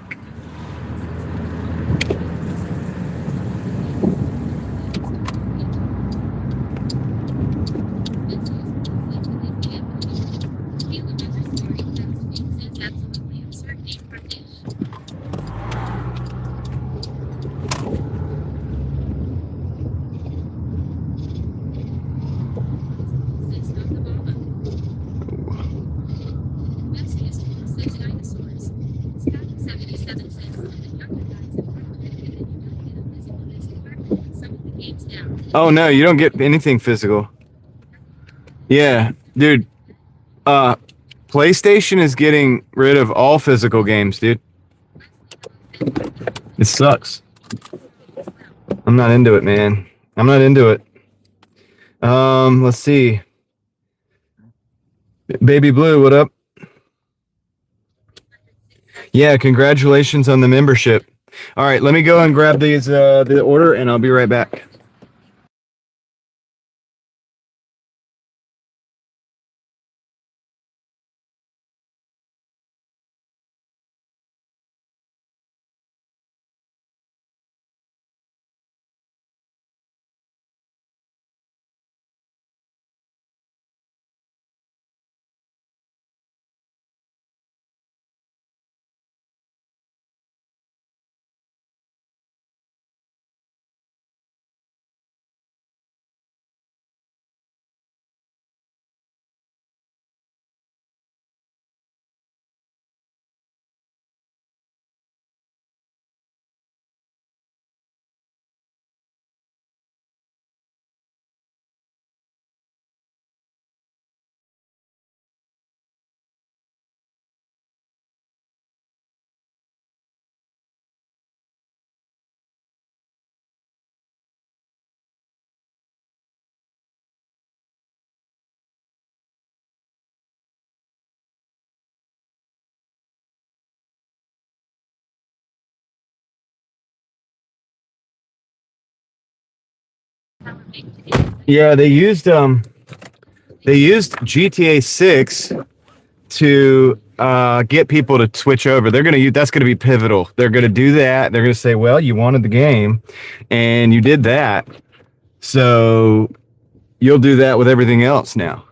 Oh no, you don't get anything physical. Yeah, dude. PlayStation is getting rid of all physical games, dude. It sucks. I'm not into it, man. I'm not into it. Let's see. Baby Blue, what up? Yeah, congratulations on the membership. All right, let me go and grab these the order, and I'll be right back. Yeah, they used GTA 6 to get people to switch over. They're going to use, that's going to be pivotal. They're going to do that. They're going to say, well, you wanted the game and you did that. So you'll do that with everything else now.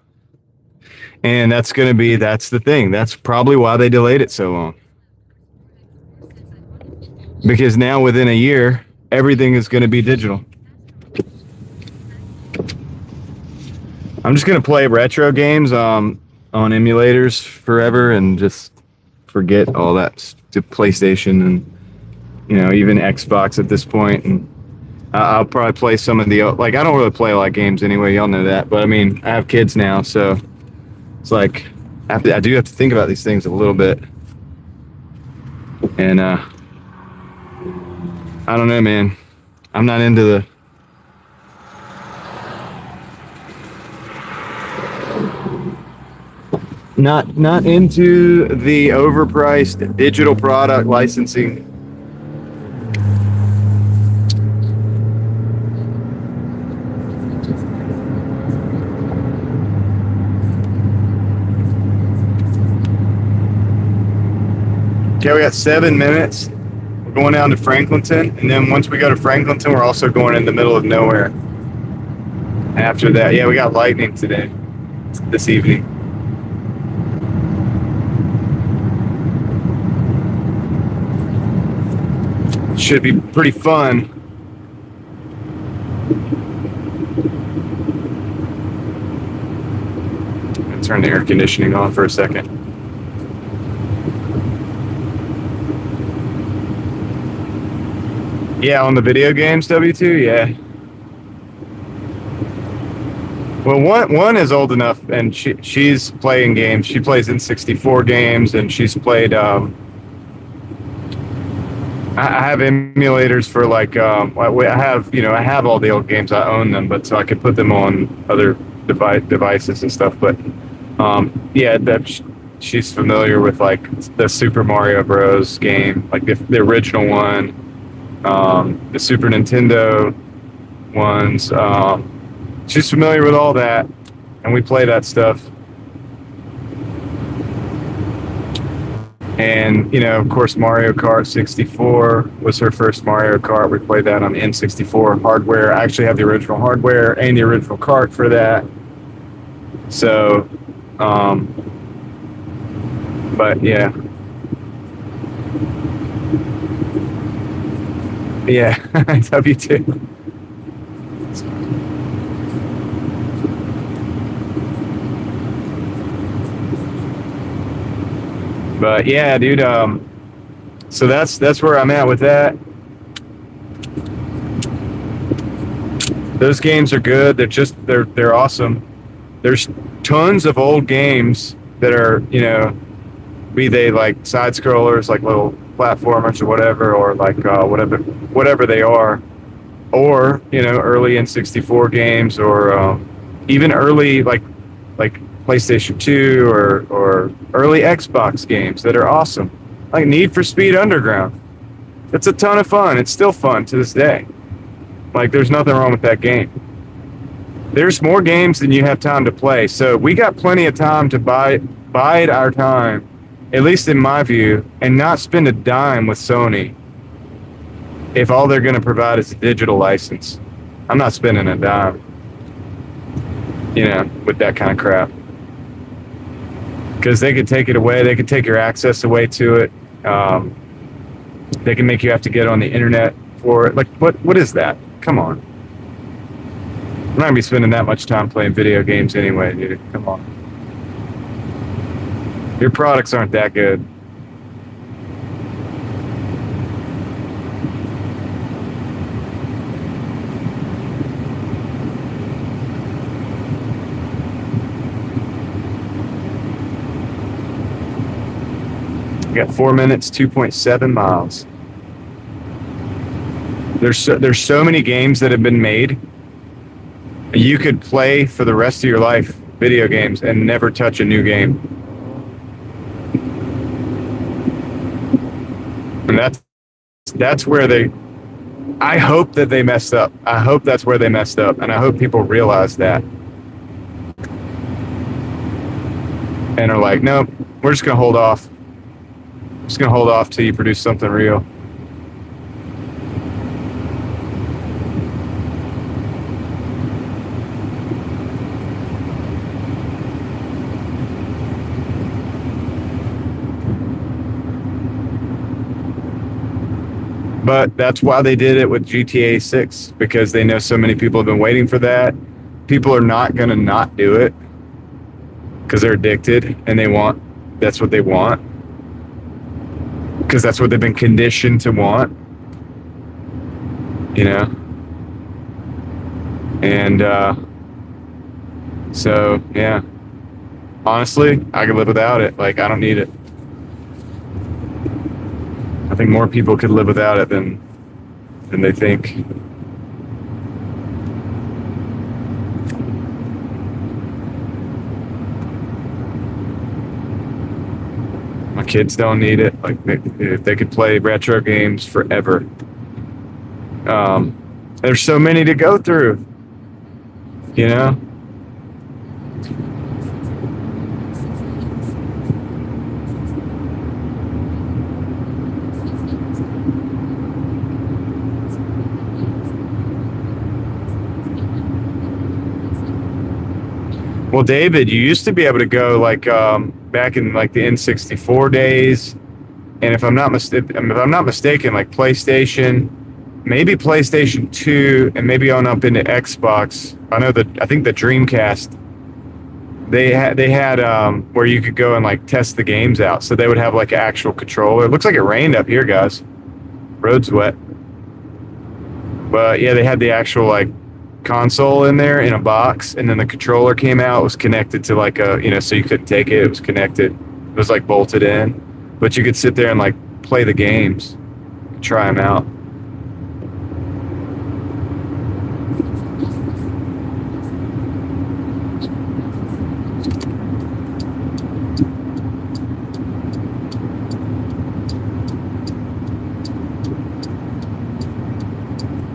And that's the thing. That's probably why they delayed it so long. Because now within a year, everything is going to be digital. I'm just going to play retro games on emulators forever and just forget all that to PlayStation and, even Xbox at this point. And I'll probably play some of the, I don't really play a lot of games anyway. Y'all know that. But I mean, I have kids now, so it's like I do have to think about these things a little bit. And I don't know, man. I'm not into the not into the overpriced digital product licensing. Okay, we got 7 minutes. We're going down to Franklinton, and then once we go to Franklinton, we're also going in the middle of nowhere. After that, yeah, we got lightning this evening. Should be pretty fun. I'll turn the air conditioning on for a second. Yeah, on the video games, W2, yeah. Well, one is old enough, and she's playing games. She plays N64 games, and she's played. I have emulators for I have all the old games. I own them, but so I could put them on other devices and stuff. But she's familiar with like the Super Mario Bros. Game, like the original one. The Super Nintendo ones. She's familiar with all that, and we play that stuff. And, of course, Mario Kart 64 was her first Mario Kart. We played that on the N64 hardware. I actually have the original hardware and the original kart for that. So, but yeah. Yeah, W2. But yeah, dude, so that's where I'm at with that. Those games are good. They're awesome. There's tons of old games that are, be they like side scrollers, like little platformers or whatever, or like whatever they are, or early N64 games, or even early like PlayStation 2 or early Xbox games that are awesome, like Need for Speed Underground. It's a ton of fun. It's still fun to this day. Like, there's nothing wrong with that game. There's more games than you have time to play, so we got plenty of time to bide our time, at least in my view, and not spend a dime with Sony if all they're going to provide is a digital license. I'm not spending a dime, with that kind of crap. Because they could take it away. They could take your access away to it. They can make you have to get on the internet for it. Like, what is that? Come on. I'm not going to be spending that much time playing video games anyway, dude. Come on. Your products aren't that good. We got 4 minutes, 2.7 miles. There's so many games that have been made. You could play for the rest of your life video games and never touch a new game. And that's where I hope that they messed up. I hope that's where they messed up, and I hope people realize that. and are like, nope, we're just gonna hold off. Just gonna hold off till you produce something real. But that's why they did it with GTA 6, because they know so many people have been waiting for that. People are not going to not do it because they're addicted and that's what they want. Because that's what they've been conditioned to want. You know? And so, yeah. Honestly, I could live without it. Like, I don't need it. I think more people could live without it than they think. My kids don't need it. Like they could play retro games forever. There's so many to go through. You know? Well, David, you used to be able to go like back in like the N64 days, and if I'm not mistaken, like PlayStation, maybe PlayStation 2, and maybe on up into Xbox. I think the Dreamcast. They had where you could go and like test the games out, so they would have like an actual controller. It looks like it rained up here, guys. Road's wet, but yeah, they had the actual like console in there in a box, and then the controller came out. It was connected to like so you couldn't take it. It was connected. It was like bolted in, but you could sit there and like play the games, try them out.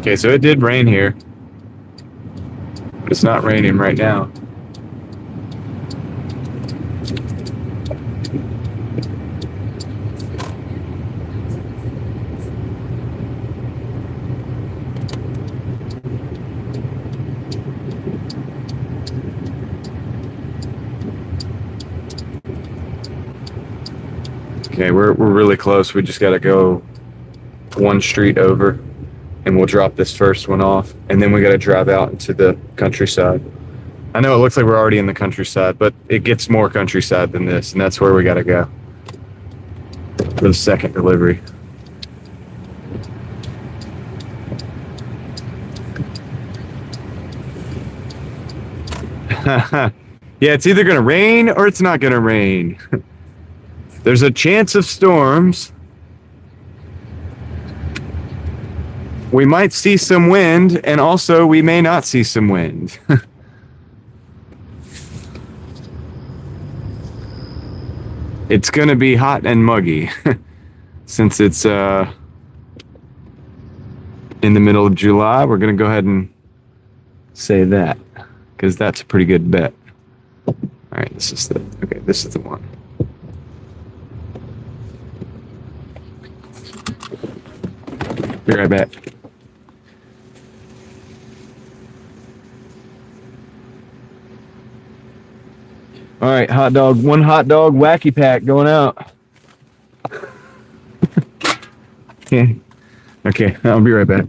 Okay, so it did rain here. But it's not raining right now. Okay, we're really close. We just got to go one street over, and we'll drop this first one off, and then we got to drive out into the countryside. I know it looks like we're already in the countryside, but it gets more countryside than this, and that's where we got to go for the second delivery. Yeah, it's either going to rain or it's not going to rain. There's a chance of storms. We might see some wind, and also we may not see some wind. It's going to be hot and muggy since it's in the middle of July. We're going to go ahead and say that because that's a pretty good bet. All right, this is the one. Be right back. All right, one hot dog wacky pack going out. Okay, I'll be right back.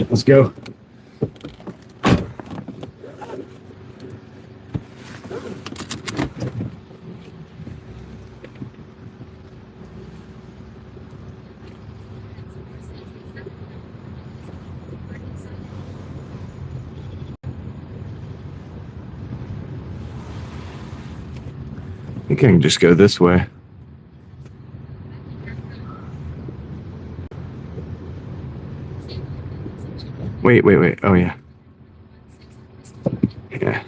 right, let's go. I think I can just go this way. Wait. Oh, yeah. Yeah.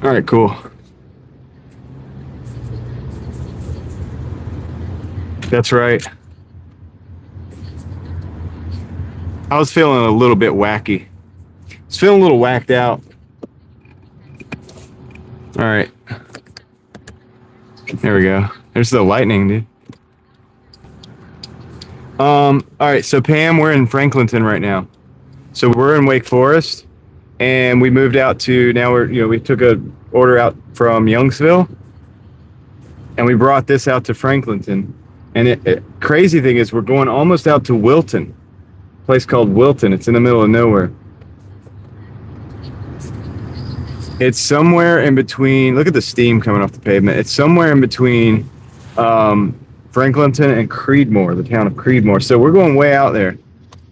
All right, cool. That's right. I was feeling a little bit wacky. I was feeling a little whacked out. All right. There we go. There's the lightning, dude. All right, so Pam, we're in Franklinton right now. So we're in Wake Forest, and we moved out to, now we took a order out from Youngsville, and we brought this out to Franklinton. And crazy thing is we're going almost out to Wilton, a place called Wilton. It's in the middle of nowhere. It's somewhere in between, look at the steam coming off the pavement. It's somewhere in between Franklinton and Creedmoor, the town of Creedmoor. So we're going way out there,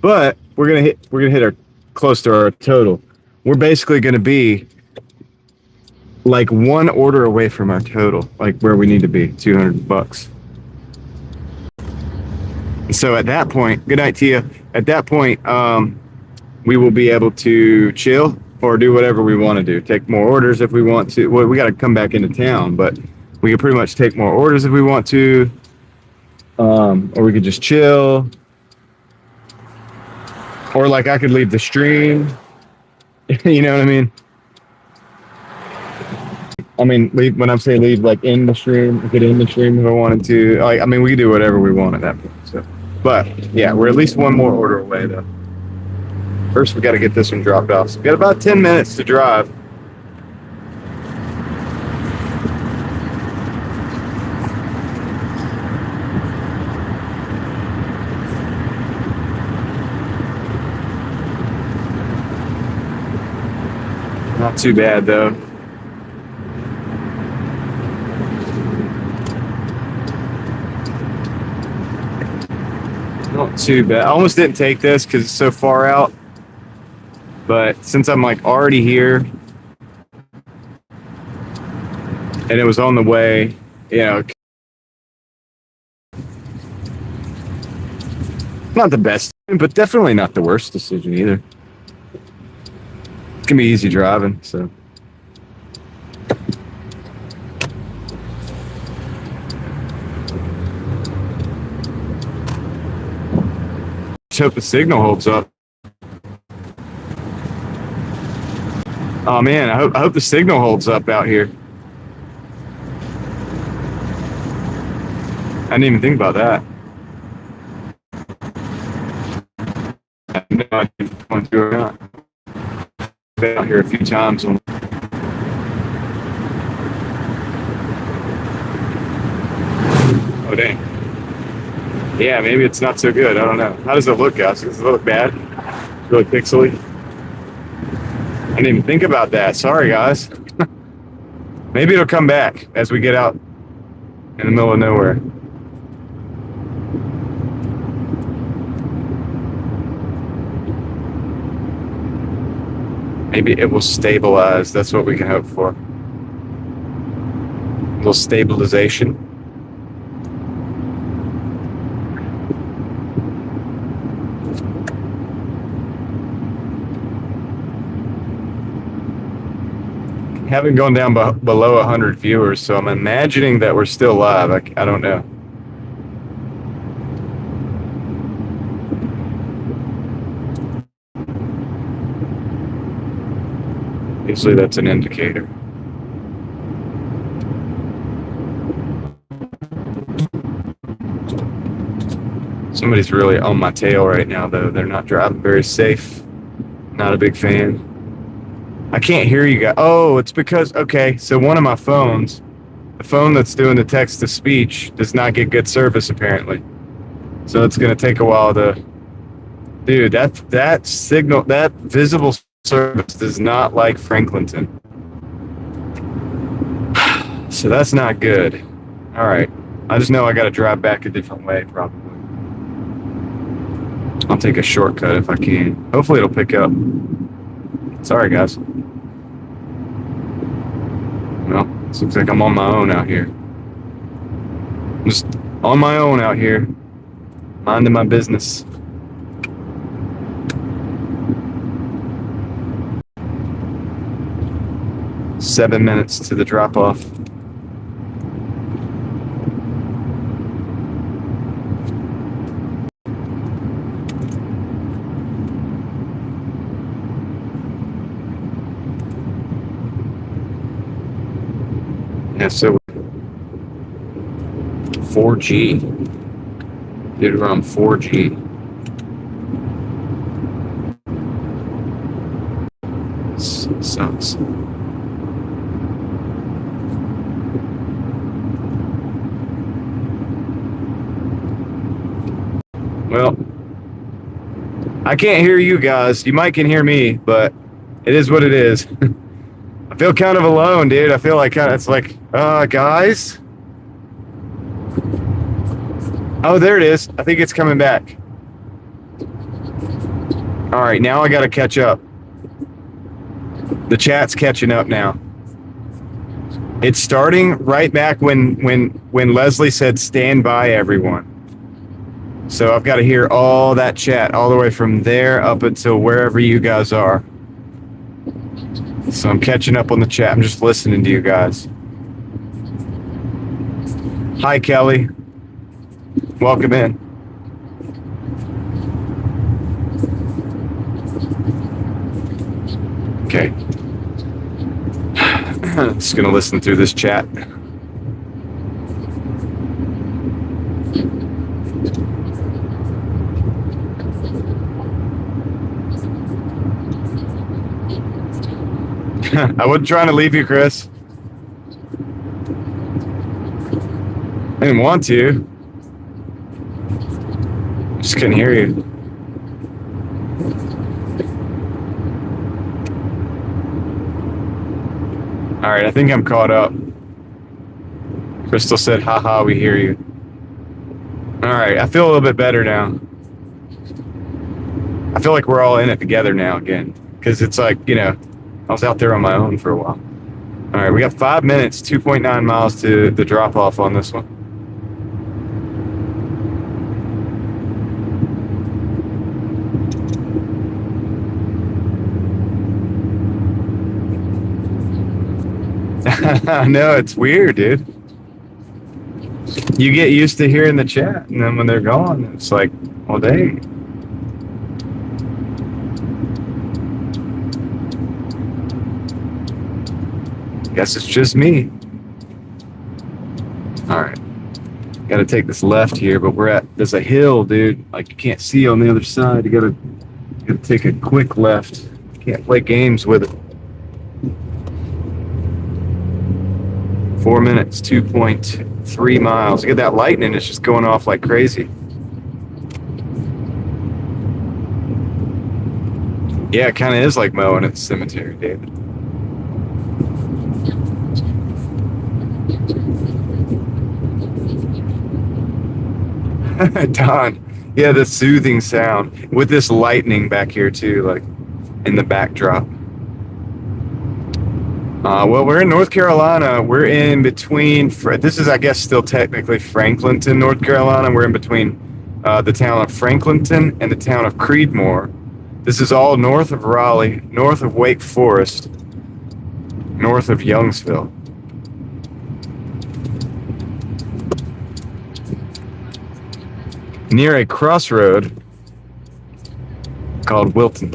but we're gonna hit our close to our total. We're basically gonna be like one order away from our total, like where we need to be, $200. So at that point, good night to you. At that point, we will be able to chill or do whatever we want to do. Take more orders if we want to. Well, we got to come back into town, but we can pretty much take more orders if we want to. Or we could just chill. Or like I could leave the stream. You know what I mean? I mean, leave, when I'm saying leave, like in the stream, get in the stream if I wanted to. Like, I mean, we can do whatever we want at that point. So, but yeah, we're at least one more order away though. First, we got to get this one dropped off. So we got about 10 minutes to drive. Not too bad though. Not too bad. I almost didn't take this because it's so far out. But since I'm like already here and it was on the way, you know, not the best, but definitely not the worst decision either. It's gonna be easy driving, so. Just hope the signal holds up. Oh man, I hope the signal holds up out here. I didn't even think about that. I have no idea if I want to or not. I've been out here a few times. Oh dang. Yeah, maybe it's not so good. I don't know. How does it look, guys? Does it look bad? It's really pixely. I didn't even think about that. Sorry, guys. Maybe it'll come back as we get out in the middle of nowhere. Maybe it will stabilize. That's what we can hope for. A little stabilization. Haven't gone down below 100 viewers, so I'm imagining that we're still live. I don't know. Usually that's an indicator. Somebody's really on my tail right now, though. They're not driving very safe. Not a big fan. I can't hear you guys. Oh, it's because, okay, so one of my phones, the phone that's doing the text-to-speech, does not get good service, apparently. So it's going to take a while to Dude, that signal, that visible service does not like Franklinton. So that's not good. All right. I just know I got to drive back a different way, probably. I'll take a shortcut if I can. Hopefully it'll pick up. Sorry, guys. Well, this looks like I'm on my own out here. Just on my own out here. Minding my business. Seven minutes to the drop-off. Yeah, so 4G. Dude, we're on 4G. Sucks. Well, I can't hear you guys. You might can hear me, but it is what it is. I feel kind of alone, dude. I feel like it's like, guys. Oh, there it is. I think it's coming back. All right, now I got to catch up. The chat's catching up now. It's starting right back when Leslie said, "Stand by, everyone." So I've got to hear all that chat all the way from there up until wherever you guys are. So I'm catching up on the chat. I'm just listening to you guys. Hi, Kelly. Welcome in. Okay. Just going to listen through this chat. I wasn't trying to leave you, Chris. I didn't want to. Just couldn't hear you. All right, I think I'm caught up. Crystal said, haha, we hear you. All right, I feel a little bit better now. I feel like we're all in it together now again. Because it's like, you know, I was out there on my own for a while. All right, we got 5 minutes, 2.9 miles to the drop-off on this one. I know, it's weird, dude. You get used to hearing the chat, and then when they're gone, it's like, well, dang. Guess it's just me. All right. Got to take this left here, but there's a hill, dude. Like, you can't see on the other side. You got to take a quick left. Can't play games with it. 4 minutes, 2.3 miles. Look at that lightning. It's just going off like crazy. Yeah, it kind of is like mowing at the cemetery, David. Don. Yeah, the soothing sound. With this lightning back here, too, like in the backdrop. Well, we're in North Carolina. We're in between. This is, I guess, still technically Franklinton, North Carolina. We're in between the town of Franklinton and the town of Creedmoor. This is all north of Raleigh, north of Wake Forest, north of Youngsville. Near a crossroad called Wilton.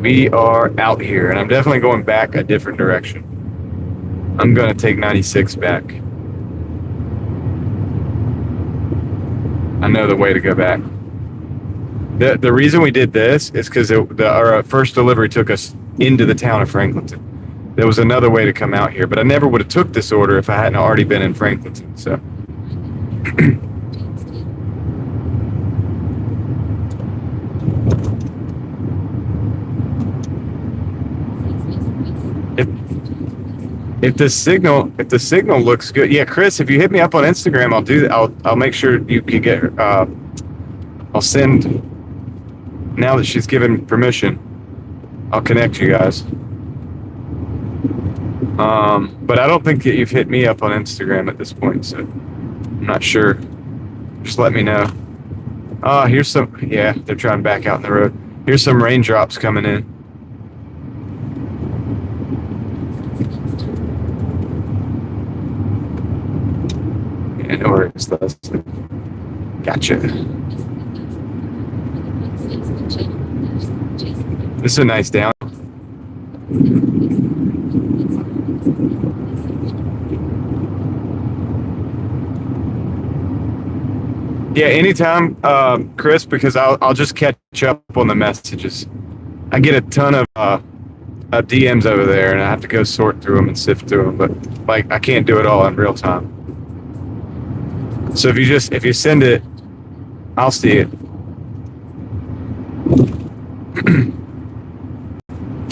We are out here, and I'm definitely going back a different direction. I'm going to take 96 back. I know the way to go back. The reason we did this is because our first delivery took us into the town of Franklinton. There was another way to come out here, but I never would have took this order if I hadn't already been in Franklinton. So If the signal looks good, yeah, Chris, if you hit me up on Instagram, I'll do that. I'll make sure you can get. I'll send. Now that she's given permission, I'll connect you guys. But I don't think that you've hit me up on Instagram at this point, so I'm not sure. Just let me know. Here's some. Yeah, they're trying to back out in the road. Here's some raindrops coming in. Yeah, no worries. Gotcha. This is a nice down. Yeah, anytime, Chris, because I'll just catch up on the messages. I get a ton of DMs over there, and I have to go sort through them and sift through them. But like, I can't do it all in real time. So if you send it, I'll see it.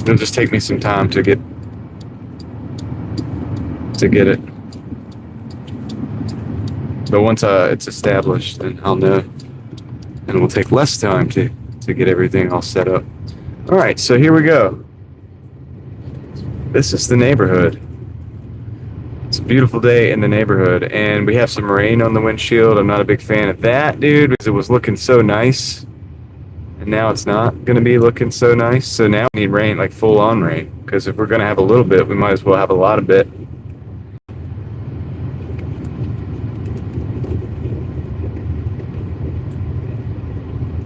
It'll just take me some time to get it. But once it's established, then I'll know, and it will take less time to get everything all set up. All right, so here we go. This is the neighborhood. It's a beautiful day in the neighborhood, and we have some rain on the windshield. I'm not a big fan of that, dude, because it was looking so nice, and now it's not going to be looking so nice. So now we need rain, like full-on rain, because if we're going to have a little bit, we might as well have a lot of it.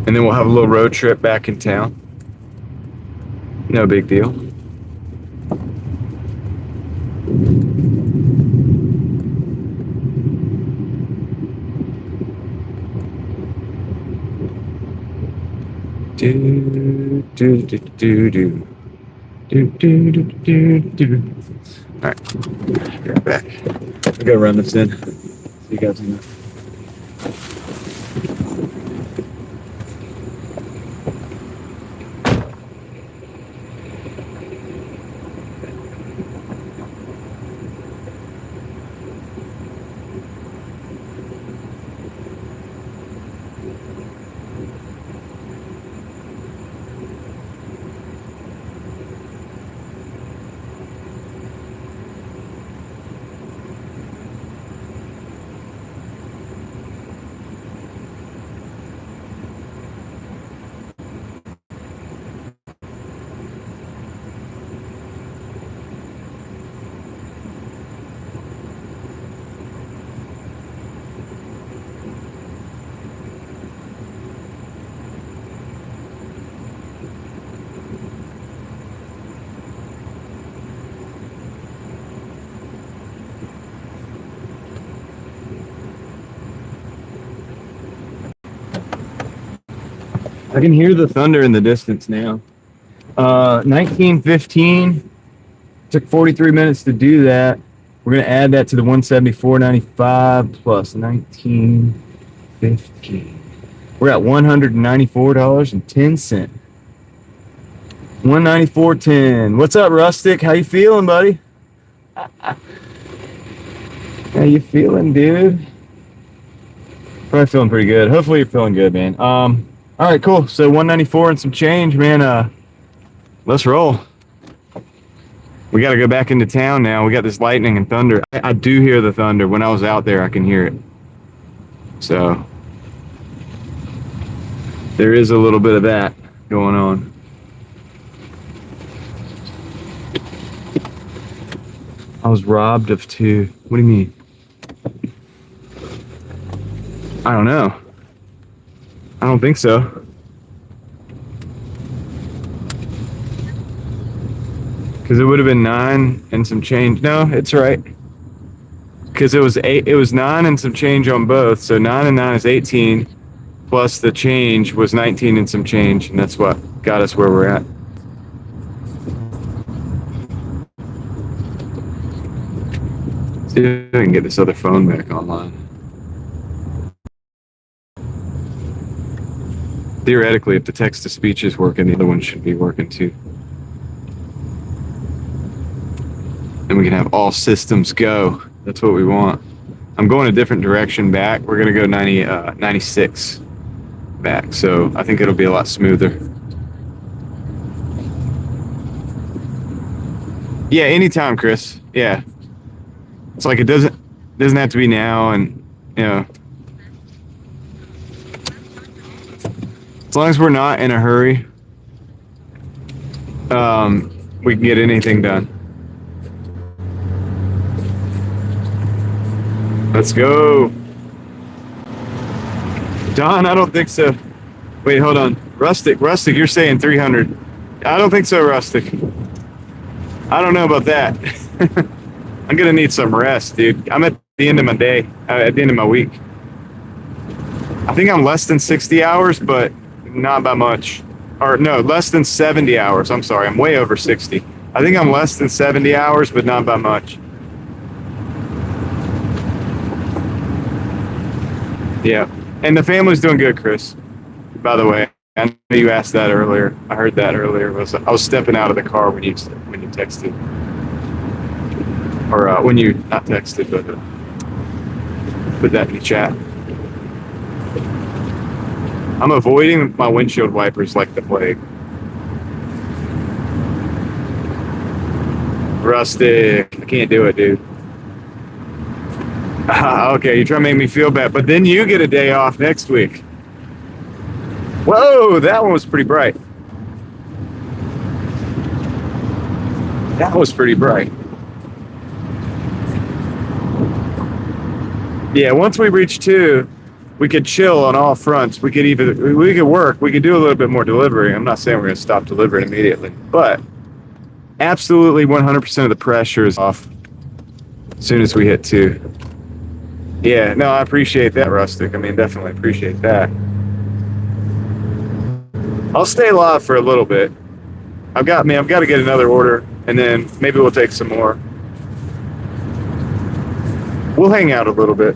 And then we'll have a little road trip back in town. No big deal. Do do do do do do do do do do. All right, be right back. I gotta run this in. See you guys in a minute. I can hear the thunder in the distance now. 1915. Took 43 minutes to do that. We're going to add that to the 174.95 plus 1915. We're at $194.10. 194.10. What's up, Rustic? How you feeling, buddy? How you feeling, dude? Probably feeling pretty good. Hopefully you're feeling good, man. All right, cool. So 194 and some change, man. Let's roll. We got to go back into town now. We got this lightning and thunder. I do hear the thunder. When I was out there, I can hear it. So there is a little bit of that going on. I was robbed of two. What do you mean? I don't know. I don't think so. Because it would have been 9 and some change. No, it's right. Because it was 8. It was 9 and some change on both. So 9 and 9 is 18. Plus the change was 19 and some change, and that's what got us where we're at. See if I can get this other phone back online. Theoretically, if the text-to-speech is working, the other one should be working too. Then we can have all systems go. That's what we want. I'm going a different direction back. We're going to go 96 back, so I think it'll be a lot smoother. Yeah, anytime, Chris. Yeah. It's like it doesn't have to be now, and you know, as long as we're not in a hurry, we can get anything done. Let's go. Don, I don't think so. Wait, hold on. Rustic, you're saying 300. I don't think so, Rustic. I don't know about that. I'm going to need some rest, dude. I'm at the end of my day, at the end of my week. I think I'm less than 60 hours, but not by much. Or no, less than 70 hours. I'm sorry. I'm way over 60. I think I'm less than 70 hours, but not by much. Yeah. And the family's doing good, Chris. By the way, I know you asked that earlier. I heard that earlier. I was stepping out of the car when you texted. Or when you, not texted, but put that in the chat. I'm avoiding my windshield wipers like the plague. Rustic, I can't do it, dude. Okay, you're trying to make me feel bad, but then you get a day off next week. Whoa, that one was pretty bright. That was pretty bright. Yeah, once we reach 2, we could chill on all fronts. We could work. We could do a little bit more delivery. I'm not saying we're going to stop delivering immediately, but absolutely 100% of the pressure is off as soon as we hit 2. Yeah, no, I appreciate that, Rustic. I mean, definitely appreciate that. I'll stay live for a little bit. I've got to get another order, and then maybe we'll take some more. We'll hang out a little bit.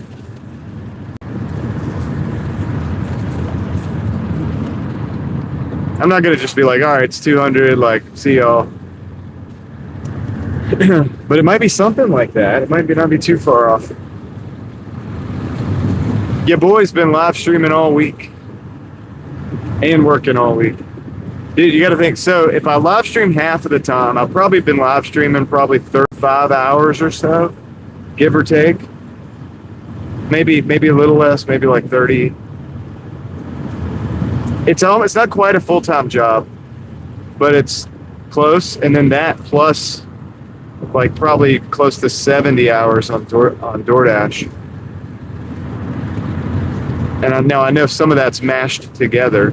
I'm not going to just be like, all right, it's 200, like, see y'all. But it might be something like that. It might not be too far off. Your boy's been live streaming all week and working all week. Dude, you got to think. So if I live stream half of the time, I've probably been live streaming probably 35 hours or so, give or take. Maybe a little less, maybe like 30. It's not quite a full-time job, but it's close. And then that plus like probably close to 70 hours on Doordash. And I know some of that's mashed together,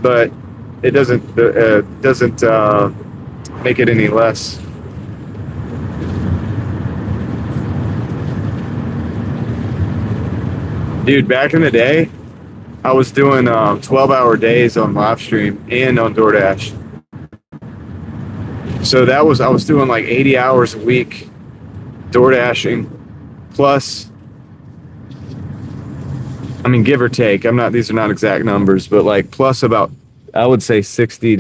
but it doesn't make it any less. Dude, back in the day, I was doing 12-hour days on live stream and on Doordash. So I was doing like 80 hours a week Doordashing, plus, I mean, give or take. These are not exact numbers, but like plus about, I would say 60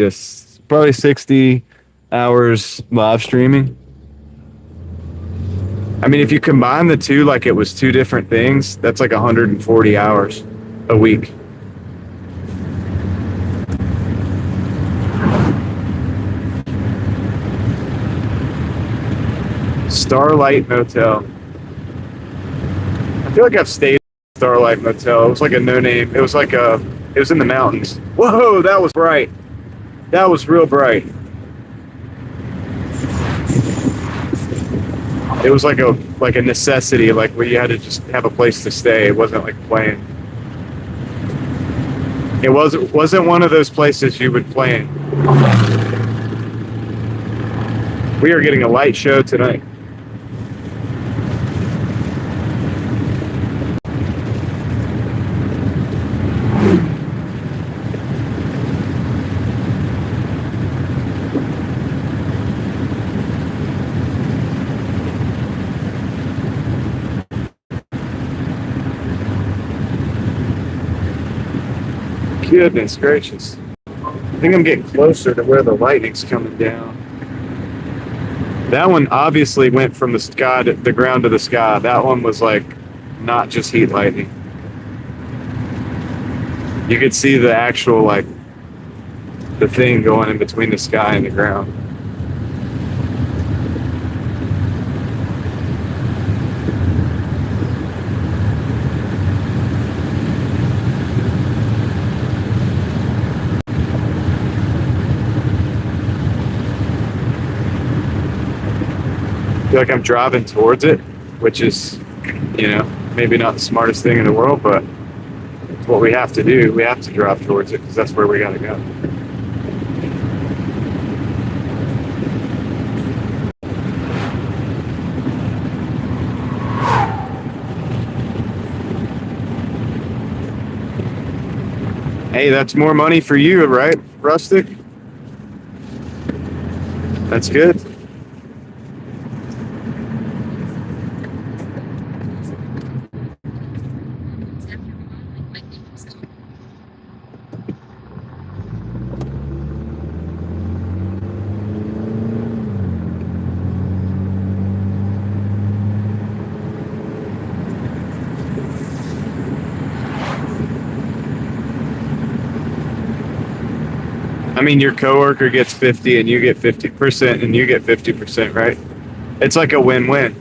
hours live streaming. I mean, if you combine the two, like it was 2 different things, that's like 140 hours a week. Starlight Motel. I feel like I've stayed at Starlight Motel. It was like a no-name. It was in the mountains. Whoa, that was bright. That was real bright. It was like a necessity, like where you had to just have a place to stay. It wasn't like playing. It wasn't one of those places you would play in. We are getting a light show tonight. Goodness gracious. I think I'm getting closer to where the lightning's coming down. That one obviously went from the sky to the ground to the sky. That one was like not just heat lightning. You could see the actual like the thing going in between the sky and the ground. I feel like I'm driving towards it, which is, maybe not the smartest thing in the world, but it's what we have to do. We have to drive towards it because that's where we got to go. Hey, that's more money for you, right, Rustic? That's good. I mean, your coworker gets 50 and you get 50% and you get 50%, right? It's like a win-win.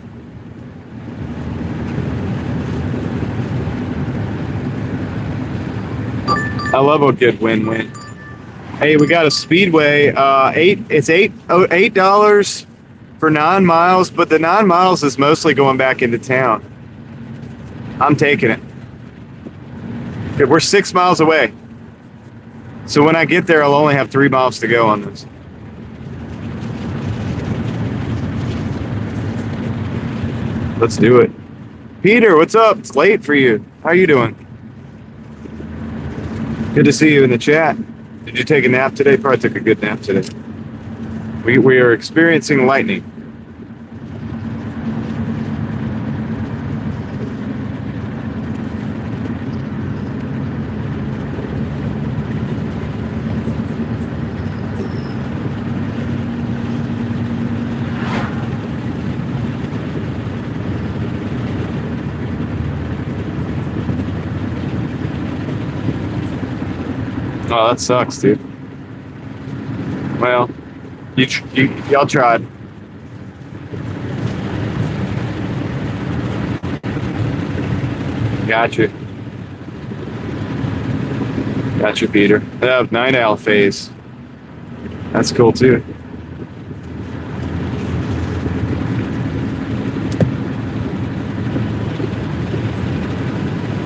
I love a good win-win. Hey, we got a speedway. It's $8 for 9 miles, but the 9 miles is mostly going back into town. I'm taking it. Okay, we're 6 miles away. So when I get there, I'll only have 3 miles to go on this. Let's do it. Peter, what's up? It's late for you. How are you doing? Good to see you in the chat. Did you take a nap today? Probably took a good nap today. We are experiencing lightning. Oh, that sucks, dude. Well, y'all tried. Gotcha. Gotcha, Peter. Night owl phase. That's cool too.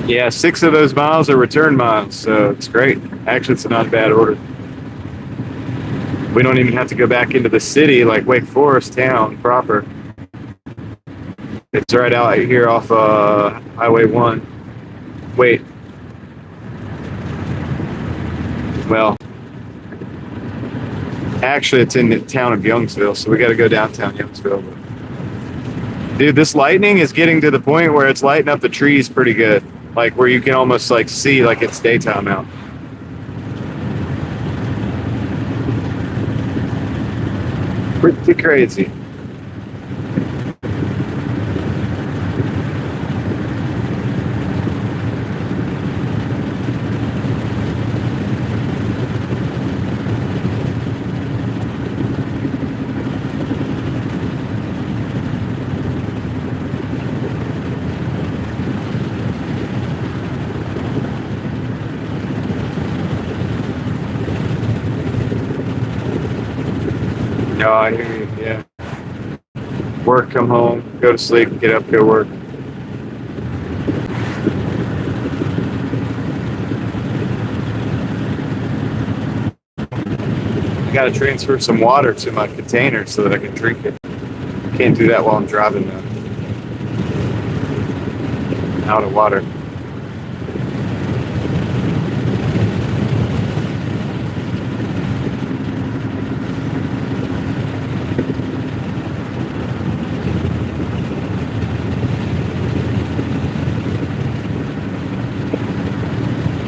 Yeah, 6 of those miles are return miles, so it's great. Actually, it's not a bad order. We don't even have to go back into the city like Wake Forest town proper. It's right out here off Highway 1. Wait. Well, actually, it's in the town of Youngsville, so we got to go downtown Youngsville. Dude, this lightning is getting to the point where it's lighting up the trees pretty good. Like where you can almost like see like it's daytime out. Pretty crazy. No, I hear you, yeah. Work, come home, go to sleep, get up, go work. I gotta transfer some water to my container so that I can drink it. Can't do that while I'm driving though. Out of water.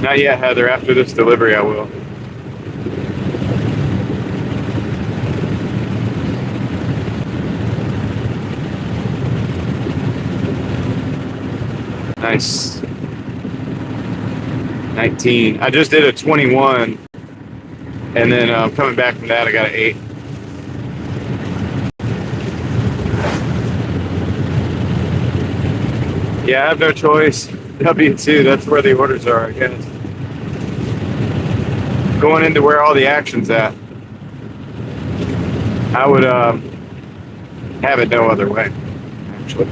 Not yet, Heather. After this delivery, I will. Nice. 19. I just did a 21, and then coming back from that, I got an 8. Yeah, I have no choice. W2, that's where the orders are, I guess. Going into where all the action's at. I would have it no other way, actually.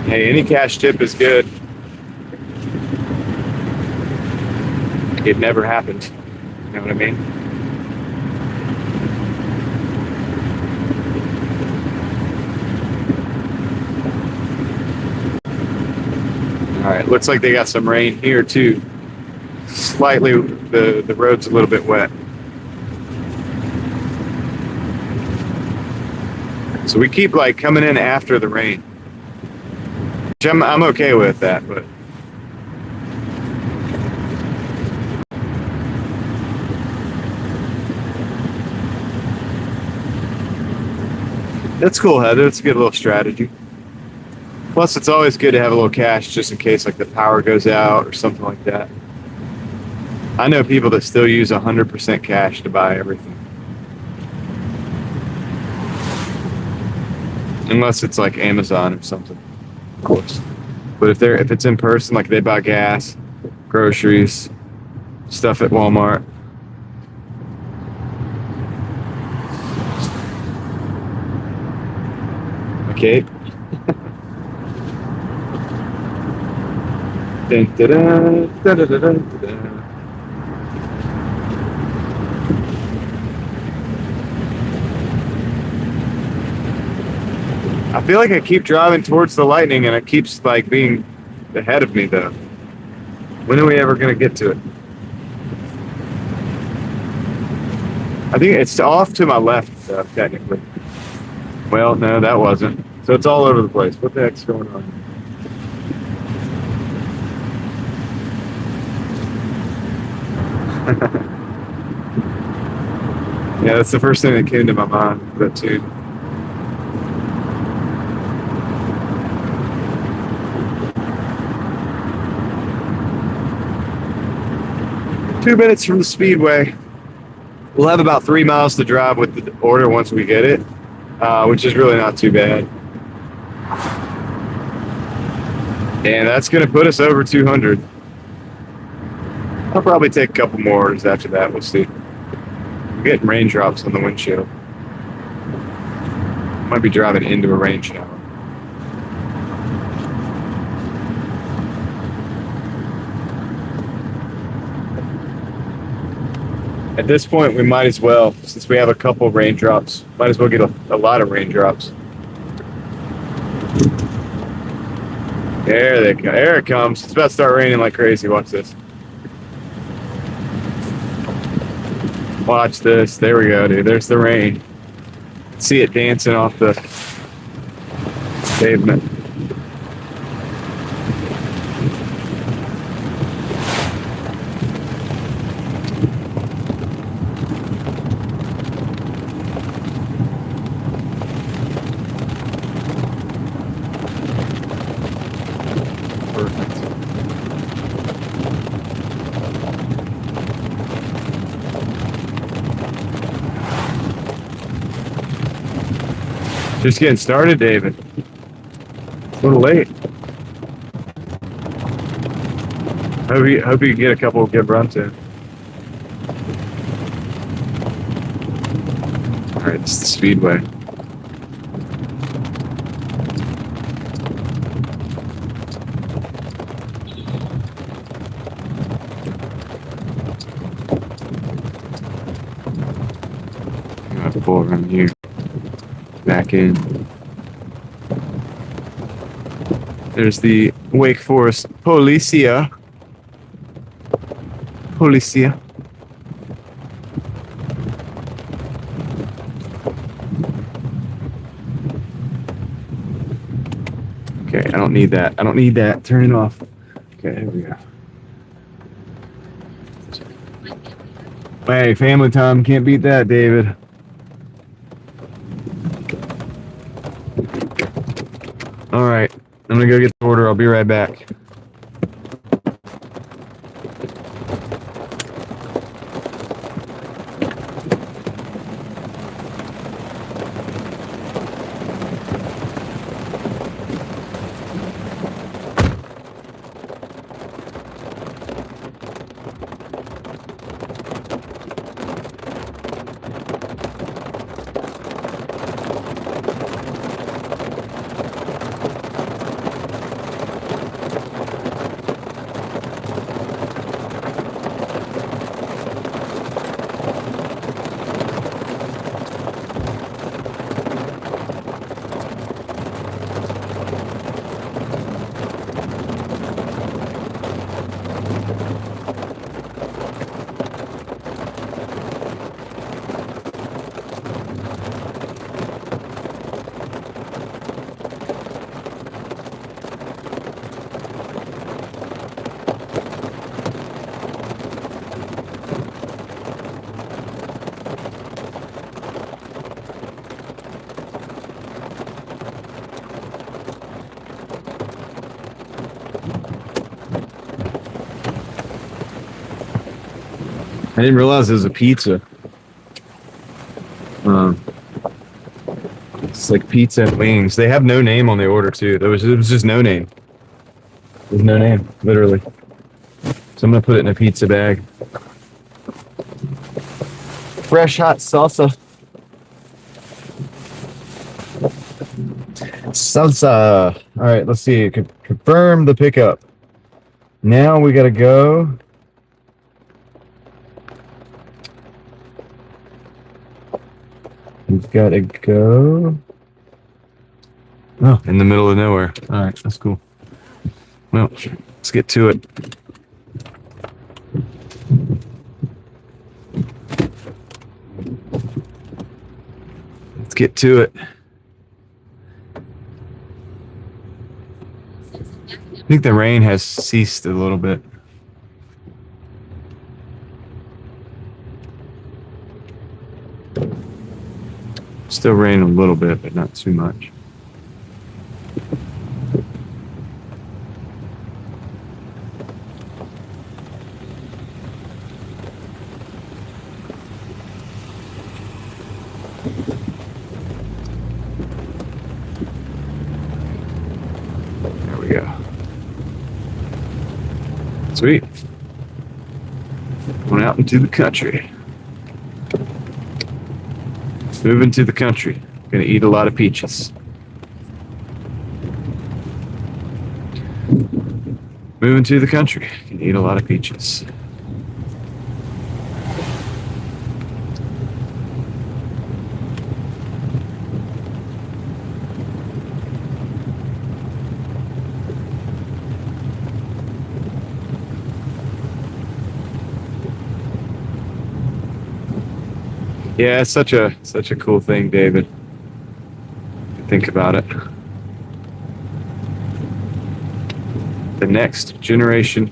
Hey, any cash tip is good. It never happened. You know what I mean? All right, looks like they got some rain here too. Slightly, the road's a little bit wet. So we keep like coming in after the rain. Which I'm okay with that, but that's cool, Heather. It's a good little strategy. Plus, it's always good to have a little cash just in case like the power goes out or something like that. I know people that still use 100% cash to buy everything. Unless it's like Amazon or something, of course. But if it's in person, like they buy gas, groceries, stuff at Walmart. Okay. Dun, dun, dun, dun, dun, dun, dun. I feel like I keep driving towards the lightning and it keeps like being ahead of me though. When are we ever gonna get to it? I think it's off to my left, technically. Well, no, that wasn't. So it's all over the place. What the heck's going on? Yeah, that's the first thing that came to my mind, that tune. Two minutes from the speedway. We'll have about 3 miles to drive with the order once we get it, which is really not too bad. And that's going to put us over 200. I'll probably take a couple more orders after that. We'll see. I'm getting raindrops on the windshield. Might be driving into a rain shower. At this point, we might as well, since we have a couple raindrops, might as well get a lot of raindrops. There they go. There it comes. It's about to start raining like crazy. Watch this. Watch this. There we go, dude. There's the rain. See it dancing off the pavement. Just getting started, David. A little late. Hope you get a couple good runs in. All right, it's the speedway. I'm gonna have to pull around here. Back in. There's the Wake Forest Policia. Policia. Okay, I don't need that. I don't need that. Turn it off. Okay, here we go. Hey, family time. Can't beat that, David. All right. I'm going to go get the order. I'll be right back. I didn't realize it was a pizza. It's like pizza and wings. They have no name on the order too. It was just no name. There's no name, literally. So I'm gonna put it in a pizza bag. Fresh hot salsa. Salsa. All right, let's see. Confirm the pickup. Now we gotta go. We've got to go. Oh, in the middle of nowhere. All right, that's cool. Well, let's get to it. Let's get to it. I think the rain has ceased a little bit. Still raining a little bit, but not too much. There we go. Sweet. Going out into the country. Moving to the country. Gonna eat a lot of peaches. Moving to the country. Gonna eat a lot of peaches. Yeah, it's such a cool thing, David. Think about it. The next generation.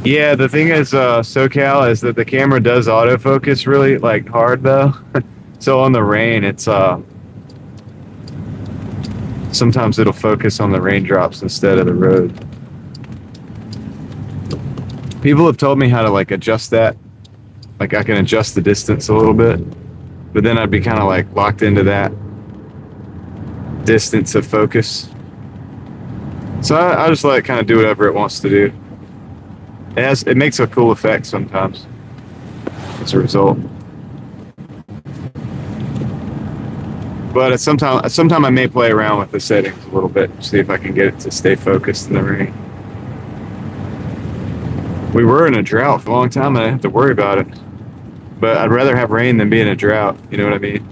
Yeah, the thing is, SoCal is that the camera does autofocus really like hard though. So on the rain, it's sometimes it'll focus on the raindrops instead of the road. People have told me how to like adjust that. Like I can adjust the distance a little bit, but then I'd be kind of like locked into that distance of focus. So I just let it kind of do whatever it wants to do. It makes a cool effect sometimes as a result. But sometime I may play around with the settings a little bit, see if I can get it to stay focused in the rain. We were in a drought for a long time, and I didn't have to worry about it. But I'd rather have rain than be in a drought. You know what I mean?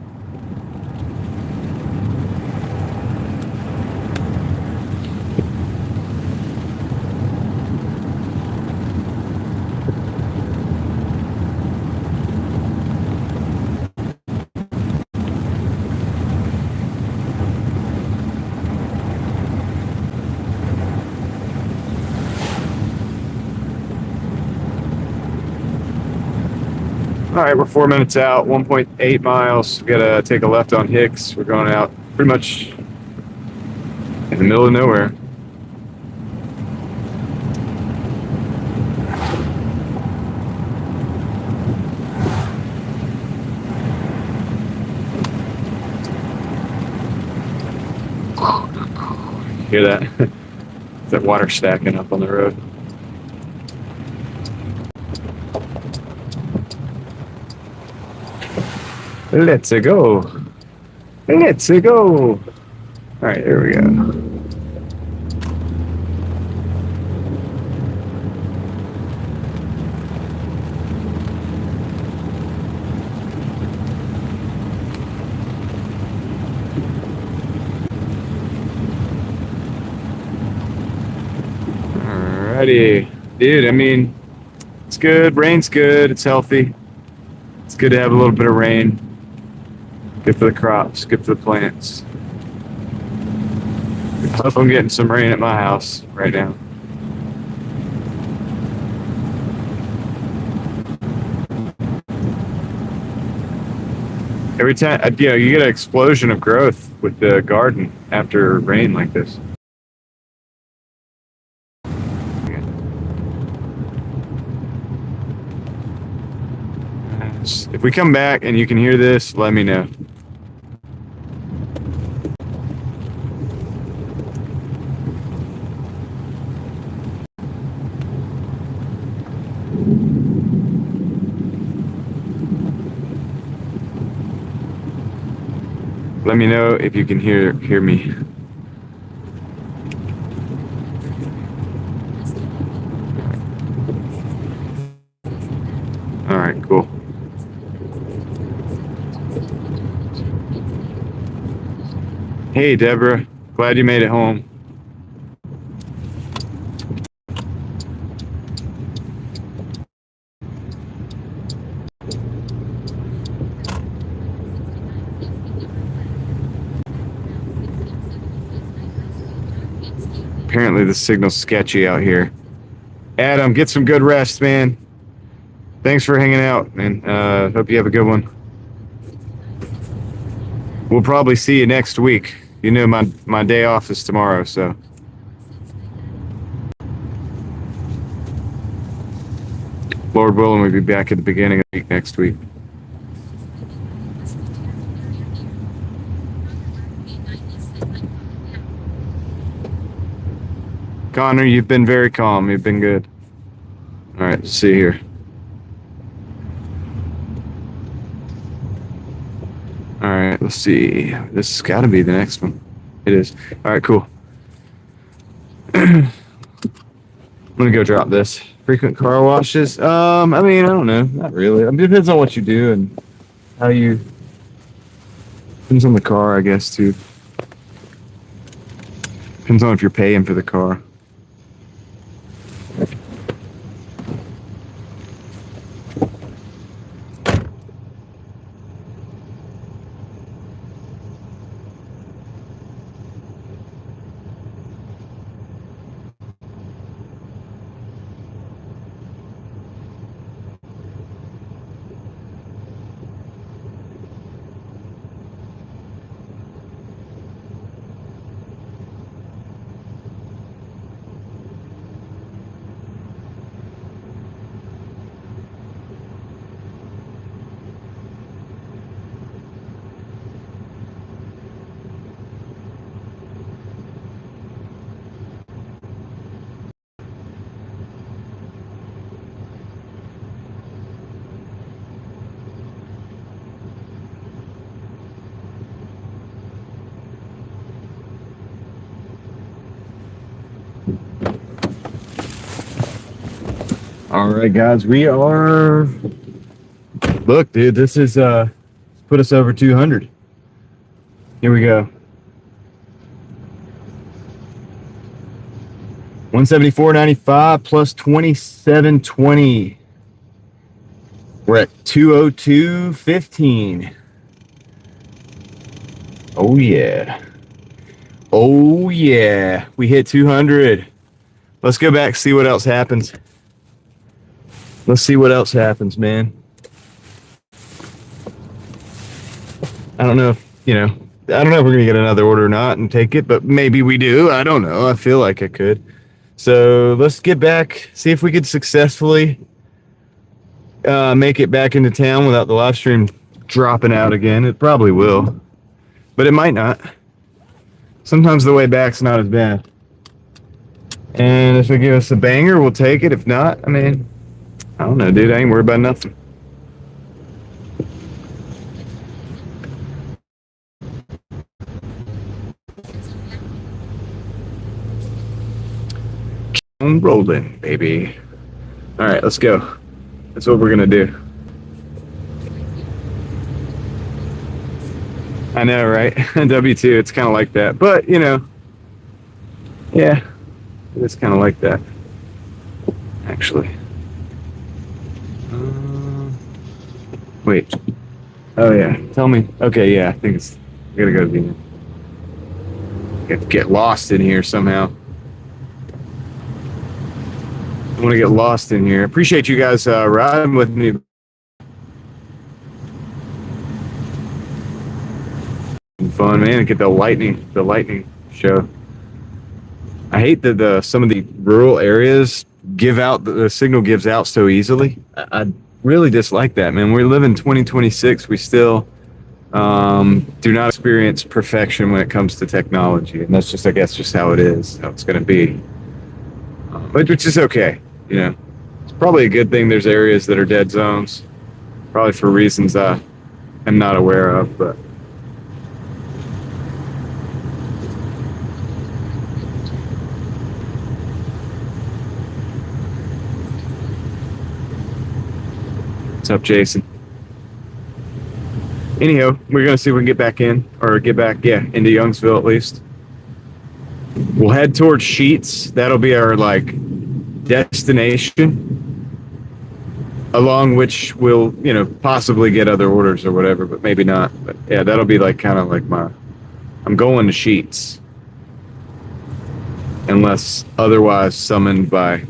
All right, we're 4 minutes out, 1.8 miles. We gotta take a left on Hicks. We're going out pretty much in the middle of nowhere. Hear that? That water stacking up on the road. Let's go. Let's go. All right, there we go. Alrighty. Dude, I mean, it's good. Rain's good. It's healthy. It's good to have a little bit of rain. Good for the crops. Good for the plants. I hope I'm getting some rain at my house right now. Every time, you get an explosion of growth with the garden after rain like this. If we come back and you can hear this, let me know. Let me know if you can hear me. All right, cool. Hey, Deborah. Glad you made it home. Apparently the signal's sketchy out here. Adam, get some good rest, man. Thanks for hanging out, man. Hope you have a good one. We'll probably see you next week. You know my day off is tomorrow, so. Lord willing, we'll be back at the beginning of the week next week. Connor, you've been very calm. You've been good. All right, let's see here. All right, let's see. This has got to be the next one. It is. All right, cool. I'm gonna go drop this. Frequent car washes. I mean, I don't know. Not really. I mean, it depends on what you do and how you. Depends on the car, I guess, too. Depends on if you're paying for the car. All right, guys, we are. Look, dude, this is put us over 200. Here we go. 174.95 plus 27.20. We're at 202.15. Oh yeah. Oh yeah. We hit 200. Let's go back, see what else happens. Let's see what else happens, man. I don't know if, I don't know if we're going to get another order or not and take it, but maybe we do. I don't know. I feel like I could. So let's get back, see if we could successfully make it back into town without the live stream dropping out again. It probably will, but it might not. Sometimes the way back's not as bad. And if they give us a banger, we'll take it. If not, I mean, I don't know, dude. I ain't worried about nothing. I'm rolling, baby. All right, let's go. That's what we're gonna do. I know, right? W2, it's kind of like that, but yeah, it's kind of like that, actually. Wait. Oh yeah. Tell me. Okay, yeah. I think it's. I gotta go to the. Get lost in here somehow. I want to get lost in here. Appreciate you guys riding with me. Fun, man. Get the lightning show. I hate that some of the rural areas give out the signal gives out so easily. I really dislike that, man. We live in 2026. We still do not experience perfection when it comes to technology, and that's just, I guess, just how it is, how it's going to be. But which is okay, It's probably a good thing. There's areas that are dead zones, probably for reasons I am not aware of, but. What's up, Jason? Anyhow, we're going to see if we can get back in, or get back, into Youngsville at least. We'll head towards Sheets. That'll be our, destination, along which we'll, possibly get other orders or whatever, but maybe not. But, yeah, that'll be, I'm going to Sheets. Unless otherwise summoned by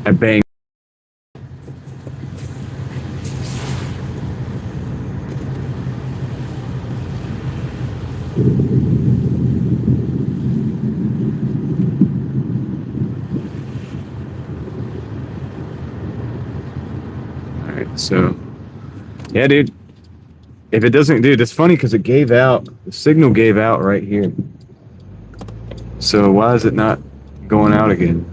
a bang. So, yeah, dude, if it doesn't, dude, it's funny because the signal gave out right here. So why is it not going out again?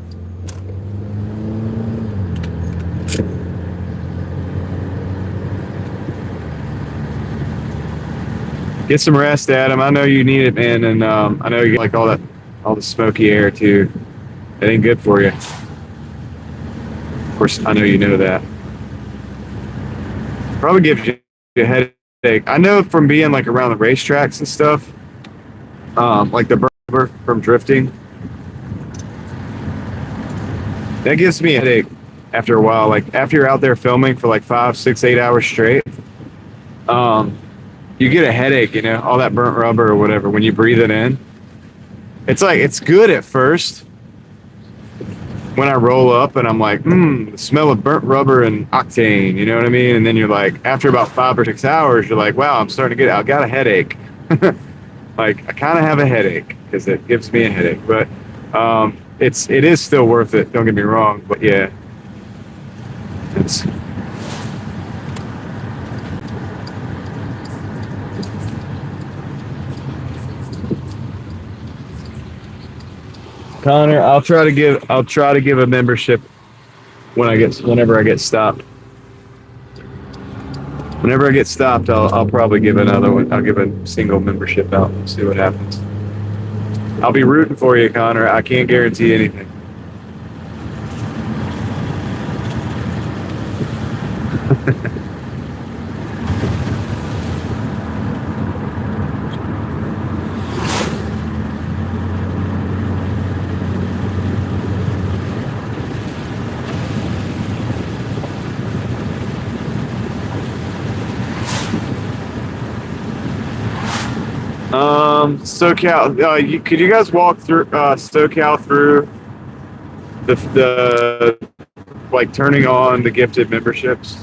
Get some rest, Adam. I know you need it, man, and I know you like all the smoky air too. It ain't good for you. Of course, I know you know that. Probably gives you a headache. I know from being around the racetracks and stuff, like the burn from drifting, that gives me a headache after a while. After you're out there filming for 5, 6, 8 hours straight, you get a headache, all that burnt rubber or whatever when you breathe it in. It's good at first. When I roll up and I'm the smell of burnt rubber and octane, you know what I mean? And then you're after about 5 or 6 hours, you're wow, I'm starting to I got a headache. I kind of have a headache because it gives me a headache, but it is still worth it. Don't get me wrong, but yeah, it's. Connor, I'll try to give a membership whenever I get stopped. Whenever I get stopped, I'll probably give another one. I'll give a single membership out and see what happens. I'll be rooting for you, Connor. I can't guarantee anything. SoCal. Could you guys walk through SoCal through the like turning on the gifted memberships?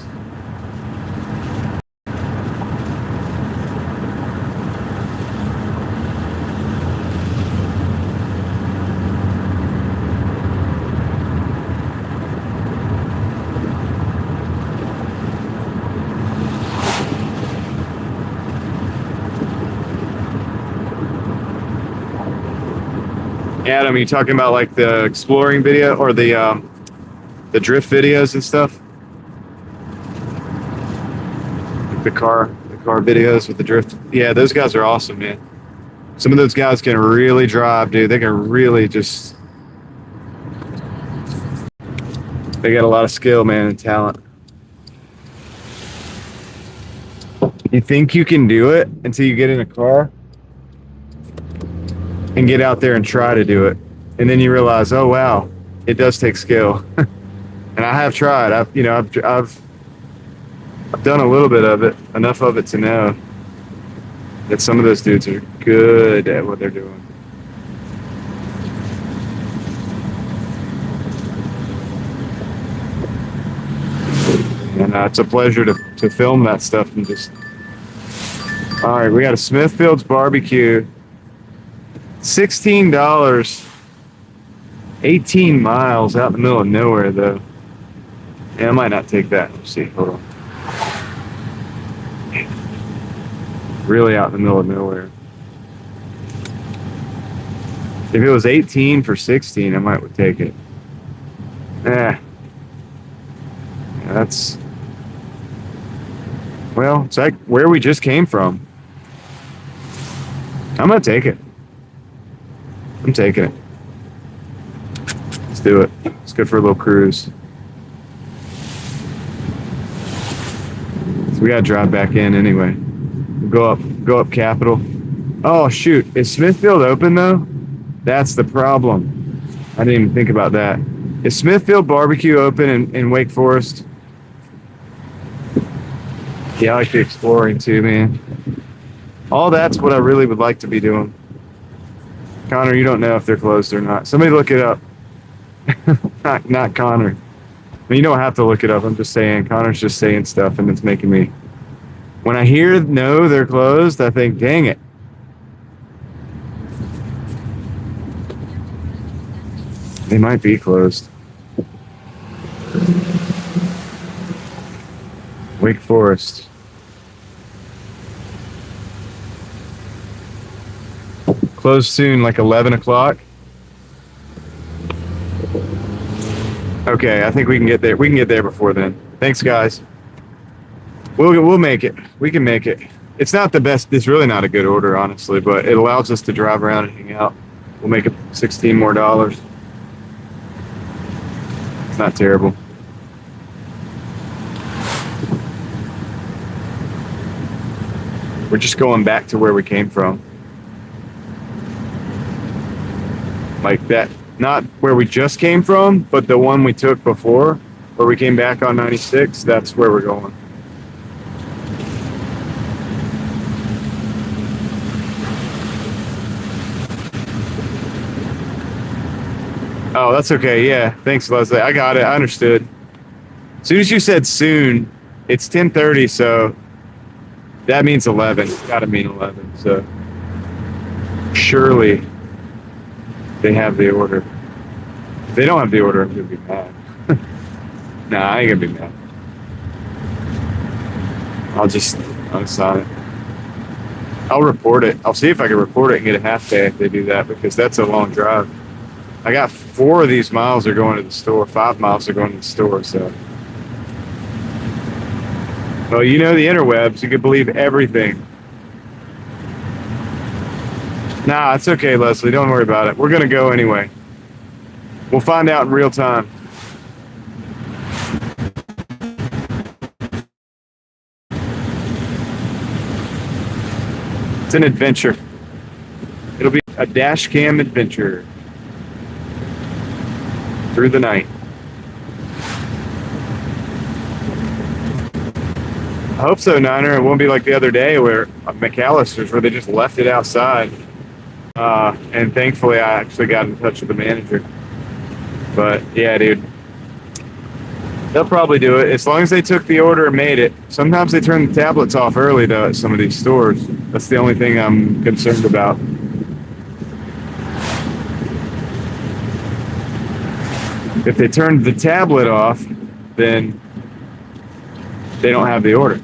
Adam, are you talking about like the exploring video or the drift videos and stuff? The car videos with the drift. Yeah, those guys are awesome, man. Some of those guys can really drive, dude. They can really just. They got a lot of skill, man, and talent. You think you can do it until you get in a car and get out there and try to do it, and then you realize, oh wow, it does take skill. And I have tried. I've done a little bit of it, enough of it to know that some of those dudes are good at what they're doing. And it's a pleasure to film that stuff and just. All right, we got a Smithfield's barbecue. $16, 18 miles out in the middle of nowhere, though. Yeah, I might not take that. Let's see. Hold on. Really out in the middle of nowhere. If it was 18 for 16, I might would take it. Yeah, that's. Well, it's like where we just came from. I'm gonna take it. I'm taking it. Let's do it. It's good for a little cruise. So we gotta drive back in anyway. Go up Capitol. Oh shoot, is Smithfield open though? That's the problem. I didn't even think about that. Is Smithfield Barbecue open in Wake Forest? Yeah, I like the exploring too, man. All that's what I really would like to be doing. Connor, you don't know if they're closed or not. Somebody look it up. not Connor. I mean, you don't have to look it up. I'm just saying. Connor's just saying stuff, and it's making me. When I hear no, they're closed, I think, dang it. They might be closed. Wake Forest. Close soon, like 11 o'clock. Okay, I think we can get there. We can get there before then. Thanks, guys. We'll make it. We can make it. It's not the best. It's really not a good order, honestly, but it allows us to drive around and hang out. We'll make it $16 more. It's not terrible. We're just going back to where we came from. Like that, not where we just came from, but the one we took before, where we came back on 96, that's where we're going. Oh, that's okay. Yeah. Thanks, Leslie. I got it. I understood. As soon as you said soon, it's 10:30, so that means 11. It's got to mean 11. So surely they have the order. If they don't have the order, I'm going to be mad. Nah, I ain't going to be mad. I'll sign it. I'll report it. I'll see if I can report it and get a half day if they do that, because that's a long drive. I got 4 of these miles are going to the store. 5 miles are going to the store, so. Well, you know the interwebs. You can believe everything. Nah, it's okay, Leslie. Don't worry about it. We're going to go anyway. We'll find out in real time. It's an adventure. It'll be a dash cam adventure through the night. hope so, Niner. It won't be like the other day where McAllister's, where they just left it outside. And thankfully, I actually got in touch with the manager. But yeah, dude, they'll probably do it as long as they took the order and made it. Sometimes they turn the tablets off early though at some of these stores. That's the only thing I'm concerned about. If they turned the tablet off, then they don't have the order.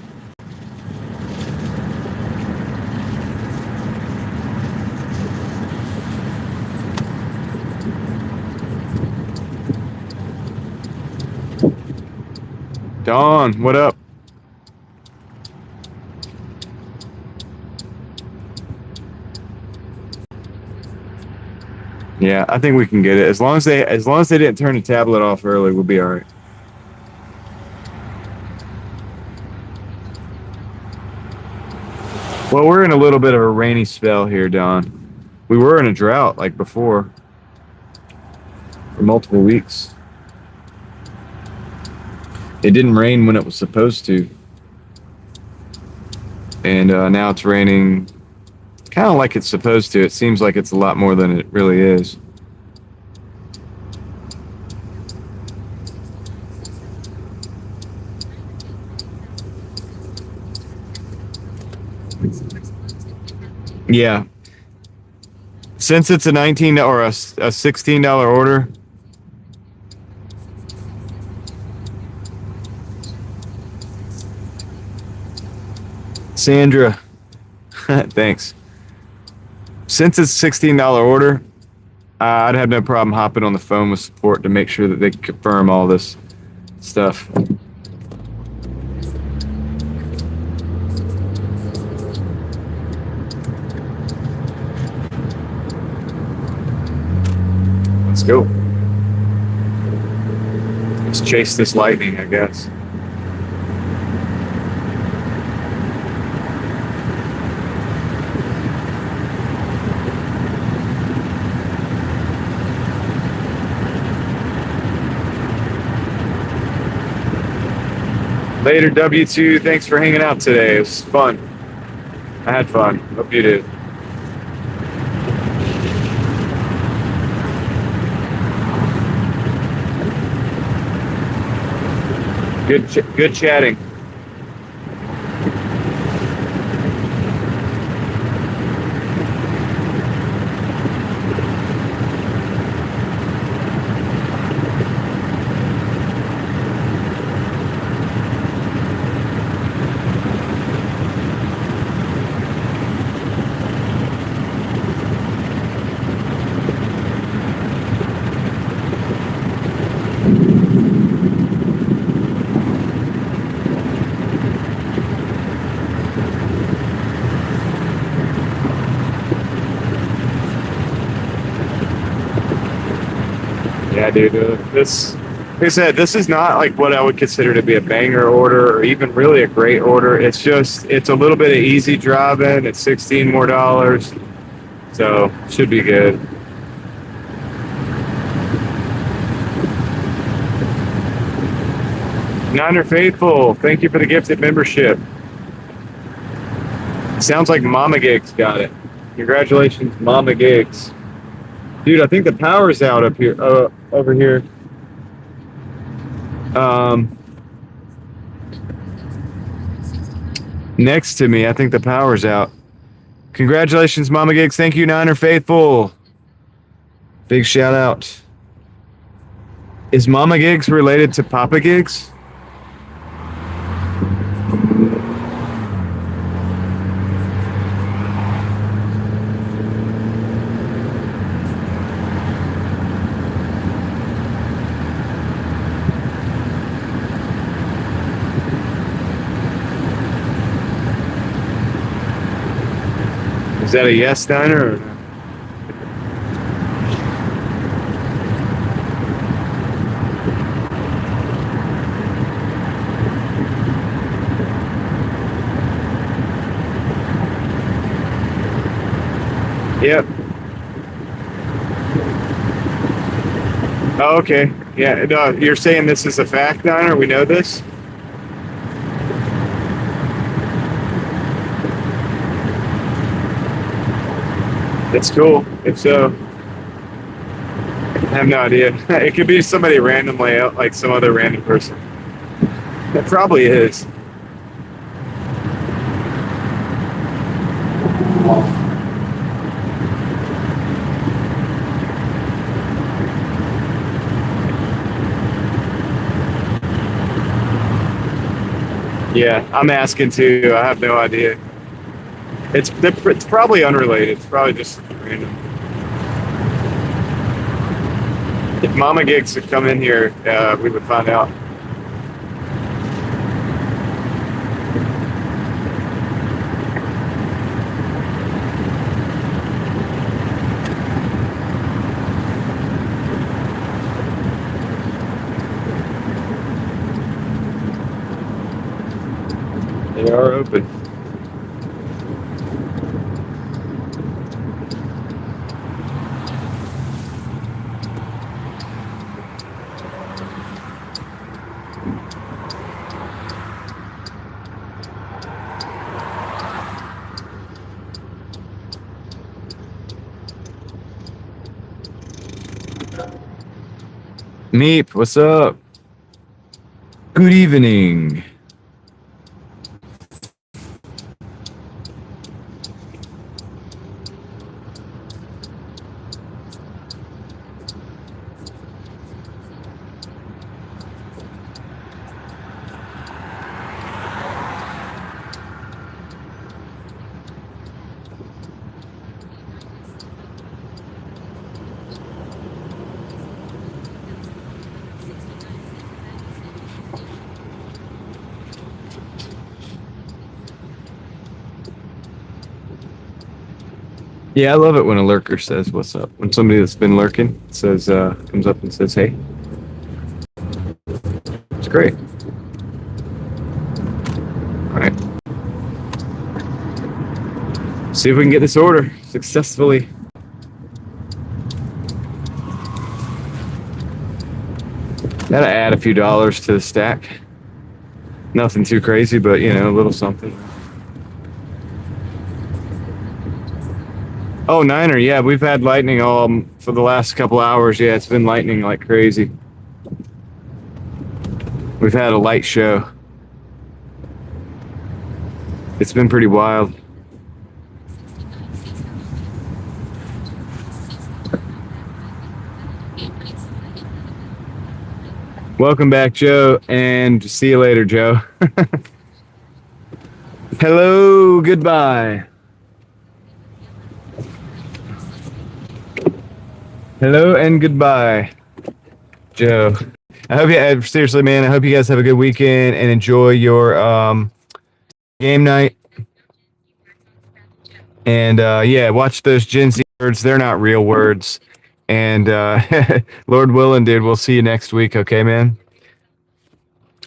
Dawn, what up? Yeah, I think we can get it. As long as they didn't turn the tablet off early, we'll be all right. Well, we're in a little bit of a rainy spell here, Don. We were in a drought like before for multiple weeks. It didn't rain when it was supposed to. And now it's raining kind of like it's supposed to. It seems like it's a lot more than it really is. Yeah. Since it's a $19 or a $16 order, Sandra, thanks. Since it's a $16 order, I'd have no problem hopping on the phone with support to make sure that they confirm all this stuff. Let's go. Let's chase this lightning, I guess. Later, W2. Thanks for hanging out today. It was fun. I had fun. Hope you did. Good chatting. Yeah, dude. This, like I said, this is not like what I would consider to be a banger order or even really a great order. It's just, it's a little bit of easy driving. It's $16 more. So, should be good. Niner Faithful, thank you for the gifted membership. Sounds like Mama Gigs got it. Congratulations, Mama Gigs. Dude, I think the power's out up here, over here. Next to me, I think the power's out. Congratulations, Mama Gigs. Thank you, Niner Faithful. Big shout out. Is Mama Gigs related to Papa Gigs? Is that a yes, Diner? Or no? Yep. Oh, okay. Yeah, no, you're saying this is a fact, Diner? We know this? It's cool. If so, I have no idea. It could be somebody randomly, like some other random person. It probably is. Yeah, I'm asking too. I have no idea. It's probably unrelated. It's probably just random. If Mama Gigs had come in here, we would find out. They are open. Meep, what's up? Good evening. Yeah, I love it when a lurker says what's up. When somebody that's been lurking says comes up and says, hey. It's great. All right. See if we can get this order successfully. Gotta add a few dollars to the stack. Nothing too crazy, but you know, a little something. Oh, Niner, yeah, we've had lightning all for the last couple hours. Yeah, it's been lightning like crazy. We've had a light show. It's been pretty wild. Welcome back, Joe, and see you later, Joe. Hello, goodbye. Hello and goodbye, Joe. I hope you seriously, man. I hope you guys have a good weekend and enjoy your game night. And yeah, watch those Gen Z words. They're not real words. And Lord willing, dude, we'll see you next week. Okay, man.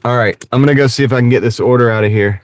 All right, I'm gonna go see if I can get this order out of here.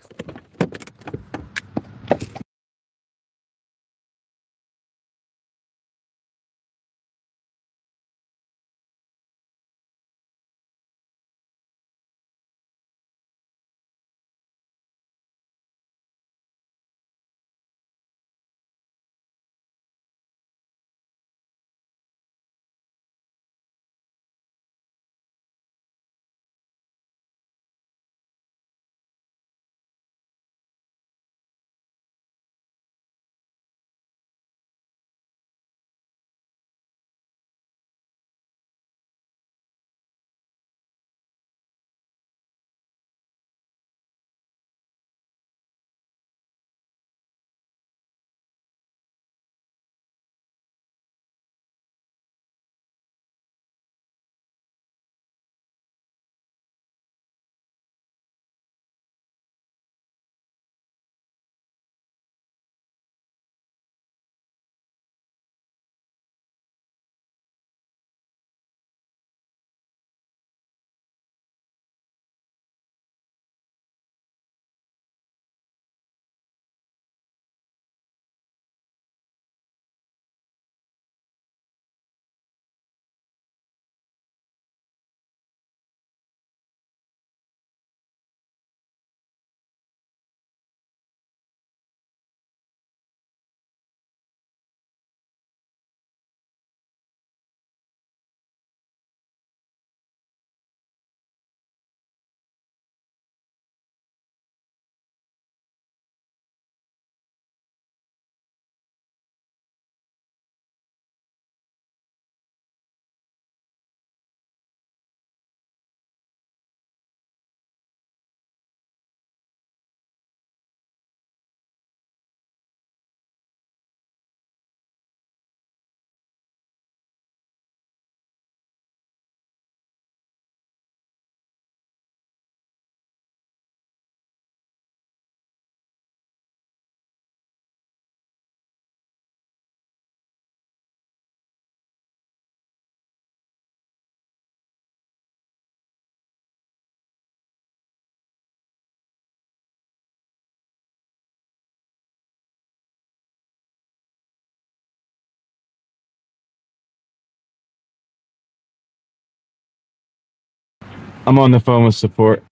I'm on the phone with support.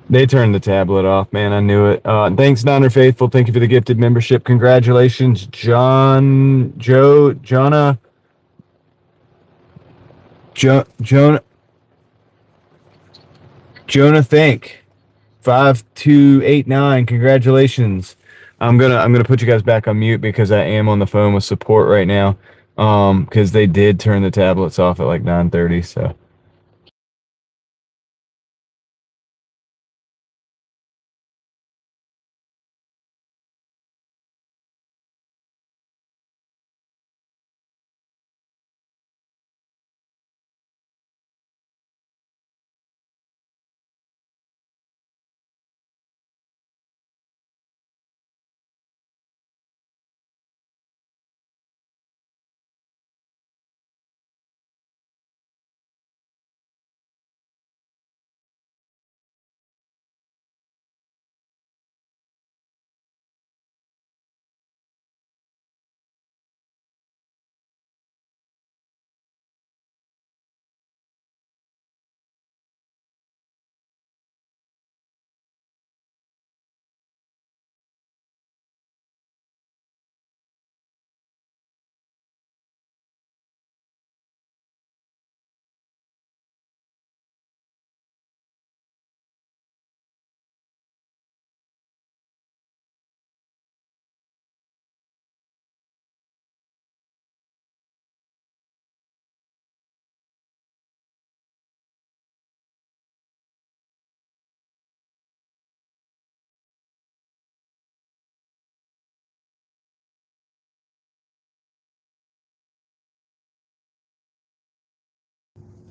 They turned the tablet off, man. I knew it. Thanks, Donner Faithful. Thank you for the gifted membership. Congratulations, Jonah, Jonah. Thank 5289. Congratulations. I'm gonna put you guys back on mute because I am on the phone with support right now. Because they did turn the tablets off at like 9:30. So.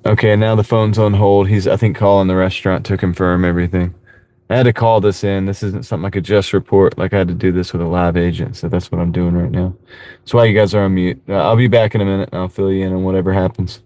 Okay, now the phone's on hold. He's, I think, calling the restaurant to confirm everything. I had to call this in. This isn't something I could just report. Like I had to do this with a live agent, so that's what I'm doing right now. That's why you guys are on mute. I'll be back in a minute, and I'll fill you in on whatever happens.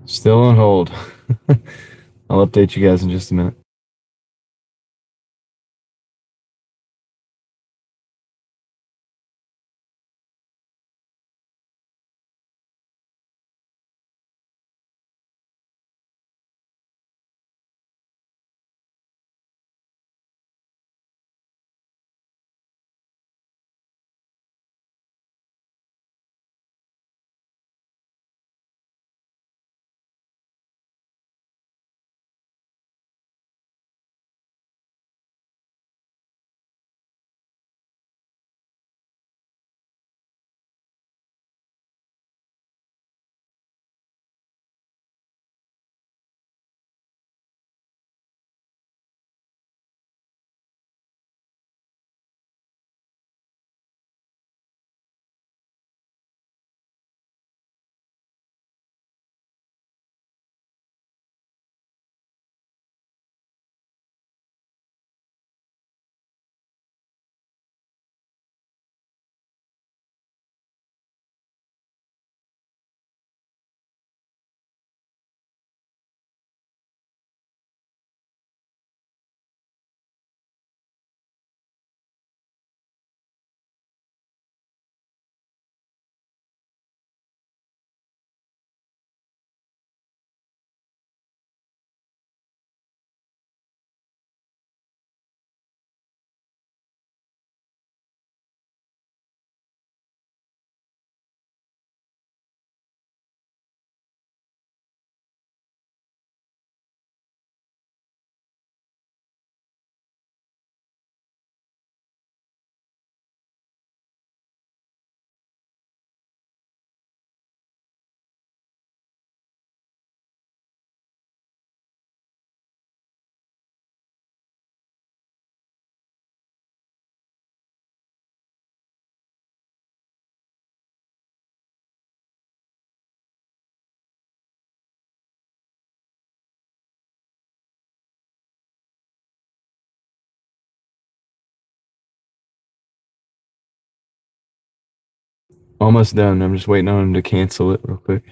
Still on hold. I'll update you guys in just a minute. Almost done. I'm just waiting on him to cancel it real quick.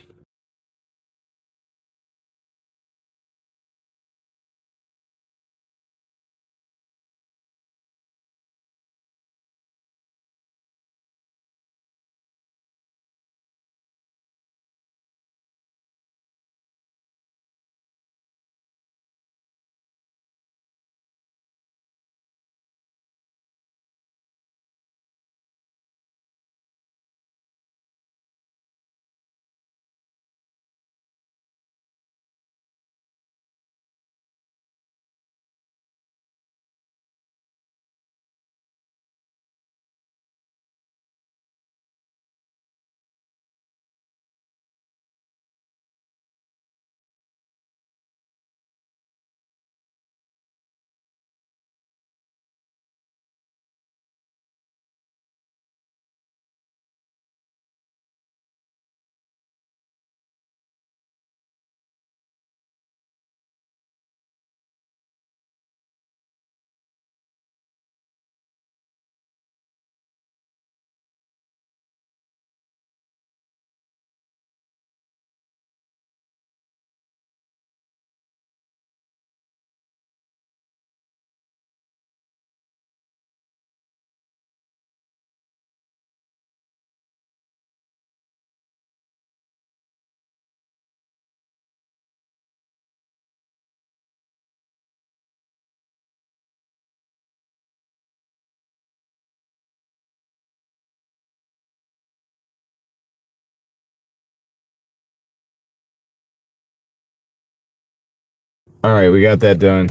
All right, we got that done.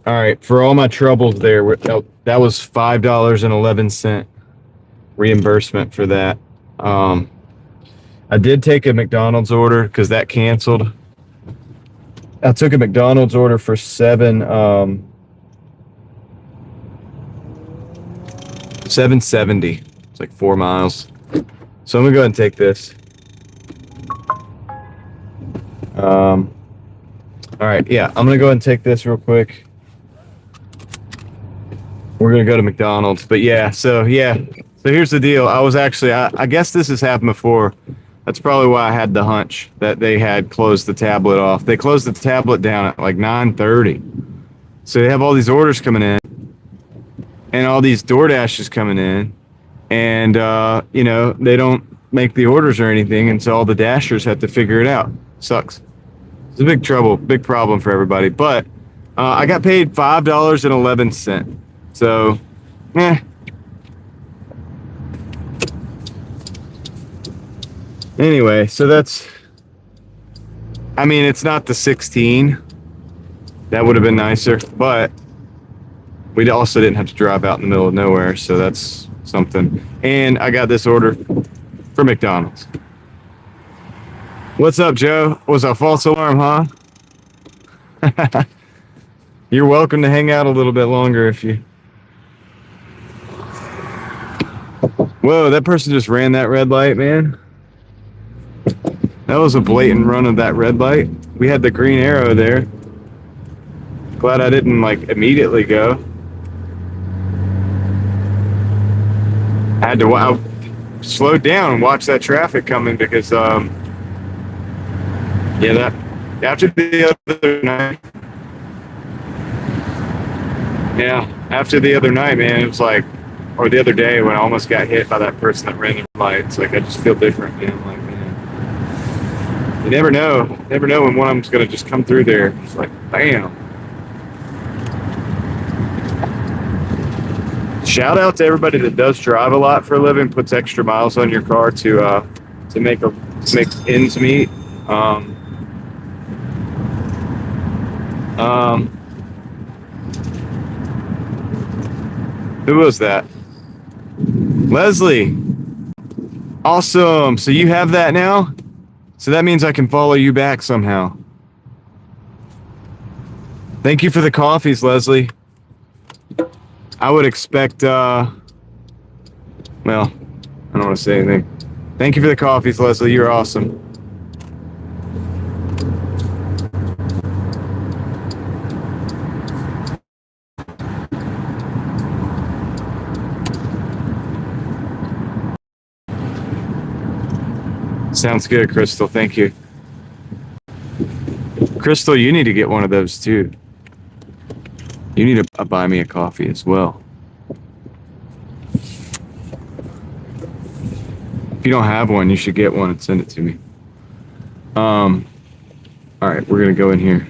All right, for all my troubles there, that was $5.11 reimbursement for that. I did take a McDonald's order because that canceled. I took a McDonald's order for 770. It's like 4 miles. So I'm gonna go ahead and take this. All right, yeah, I'm gonna go ahead and take this real quick. We're gonna go to McDonald's, but so here's the deal. I was actually, I guess this has happened before. That's probably why I had the hunch that they had closed the tablet off. They closed the tablet down at like 9:30. So they have all these orders coming in, and all these Doordashes coming in, and they don't make the orders or anything, and so all the Dashers have to figure it out. Sucks. It's a big problem for everybody. But I got paid $5.11. So, Anyway, so that's, I mean, it's not the 16. That would have been nicer, but we also didn't have to drive out in the middle of nowhere, so that's something. And I got this order for McDonald's. What's up, Joe? Was a false alarm, huh? You're welcome to hang out a little bit longer if you... Whoa, that person just ran that red light, man. That was a blatant run of that red light. We had the green arrow there. Glad I didn't immediately go. I had to slow down and watch that traffic coming because that after the other night. Yeah, after the other night, man, it was like, or the other day when I almost got hit by that person that ran the light. It's like I just feel different, man. Like, man, you never know when one of them's gonna just come through there. It's like, bam. Shout out to everybody that does drive a lot for a living, puts extra miles on your car to make ends meet. Who was that? Leslie. Awesome. So you have that now? So that means I can follow you back somehow. Thank you for the coffees, Leslie. I would expect, well, I don't want to say anything. Thank you for the coffees, Leslie. You're awesome. Sounds good, Crystal. Thank you. Crystal, you need to get one of those too. You need to buy me a coffee as well. If you don't have one, you should get one and send it to me. All right, we're gonna go in here.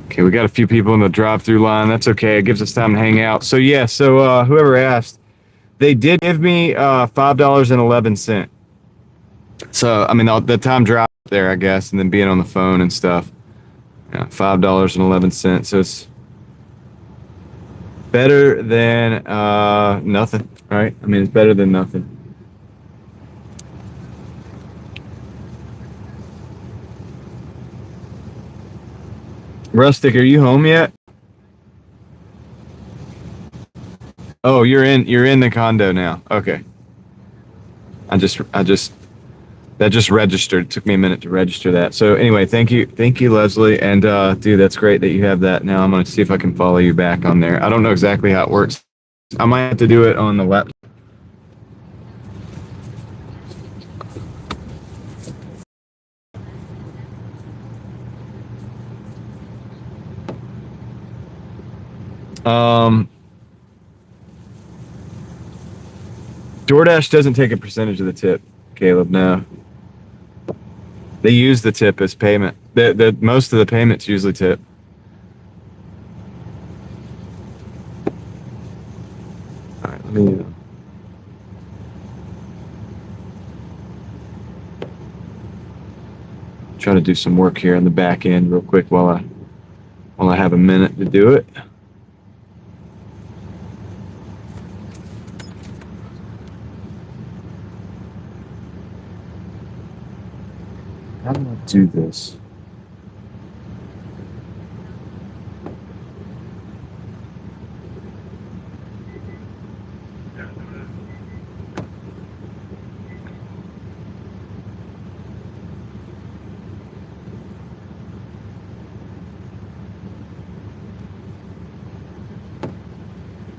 Okay, we got a few people in the drive-through line. That's okay. It gives us time to hang out. So yeah, whoever asked, they did give me $5.11. So I mean, the time dropped there, I guess, and then being on the phone and stuff. Yeah, $5.11. So it's better than nothing, right? I mean, it's better than nothing. Rustic, are you home yet? Oh, you're in the condo now. Okay. That just registered. It took me a minute to register that. So anyway, thank you, Leslie. And dude, that's great that you have that. Now I'm gonna see if I can follow you back on there. I don't know exactly how it works. I might have to do it on the laptop. DoorDash doesn't take a percentage of the tip, Caleb. No. They use the tip as payment. The most of the payments usually tip. All right, let me. Try to do some work here on the back end real quick while I have a minute to do it. How do I do this?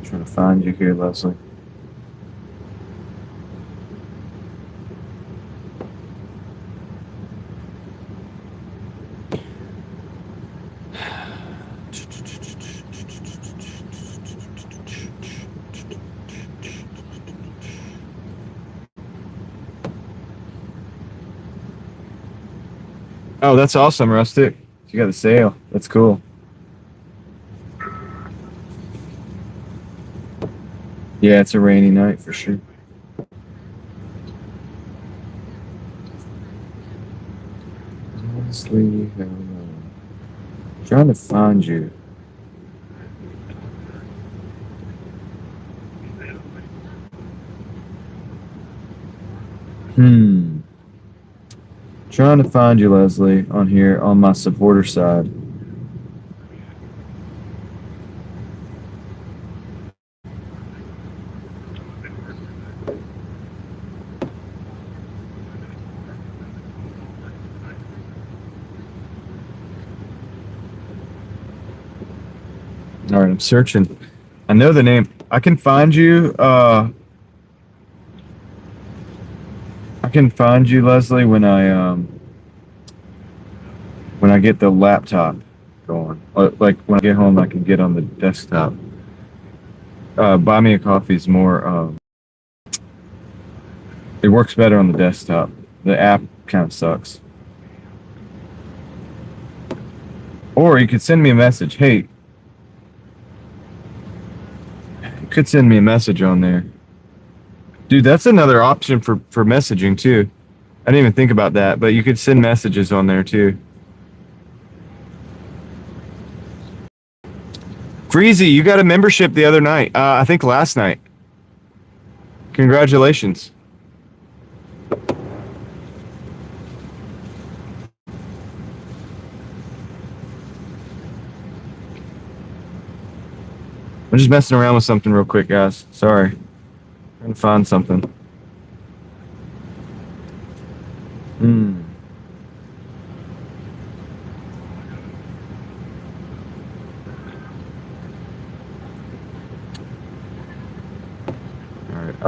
Trying to find you here, Leslie. Oh, that's awesome, Rustic. You got the sale. That's cool. Yeah, it's a rainy night for sure. Honestly, trying to find you. Trying to find you, Leslie, on here on my supporter side. All right, I'm searching. I know the name. I can find you. I can find you, Leslie, when I get the laptop going. Like when I get home, I can get on the desktop. Buy Me a Coffee is more. It works better on the desktop. The app kind of sucks. Or you could send me a message. Hey. You could send me a message on there. Dude, that's another option for messaging too. I didn't even think about that, but you could send messages on there too. Freezy, you got a membership the other night. I think last night. Congratulations. I'm just messing around with something real quick, guys. Sorry. Trying to find something.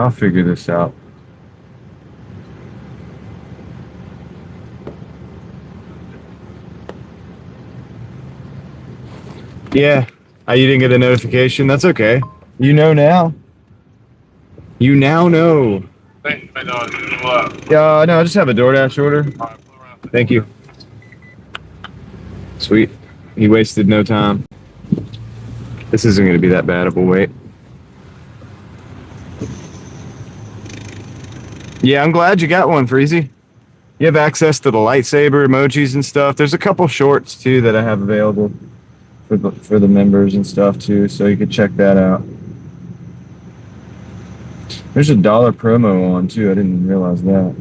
I'll figure this out. Yeah. You didn't get a notification? That's okay. You know now. You now know. No, I just have a DoorDash order. Thank you. Sweet. He wasted no time. This isn't going to be that bad of a wait. Yeah, I'm glad you got one, Freezy. You have access to the lightsaber emojis and stuff. There's a couple shorts, too, that I have available for the members and stuff, too, so you can check that out. There's a $1 promo on, too. I didn't realize that.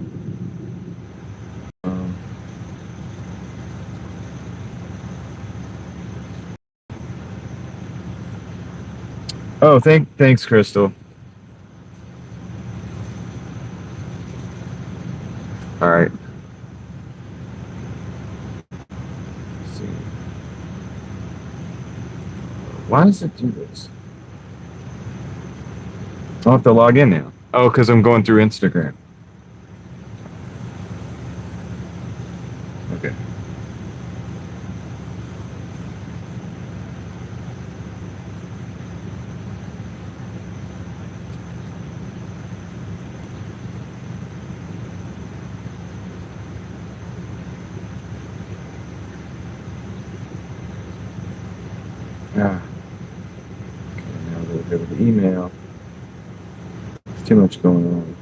Oh, thanks, Crystal. All right. Let's see. Why does it do this? I'll have to log in now. Oh, because I'm going through Instagram. Okay. Ah. Okay, now we'll go to the email. There's too much going on.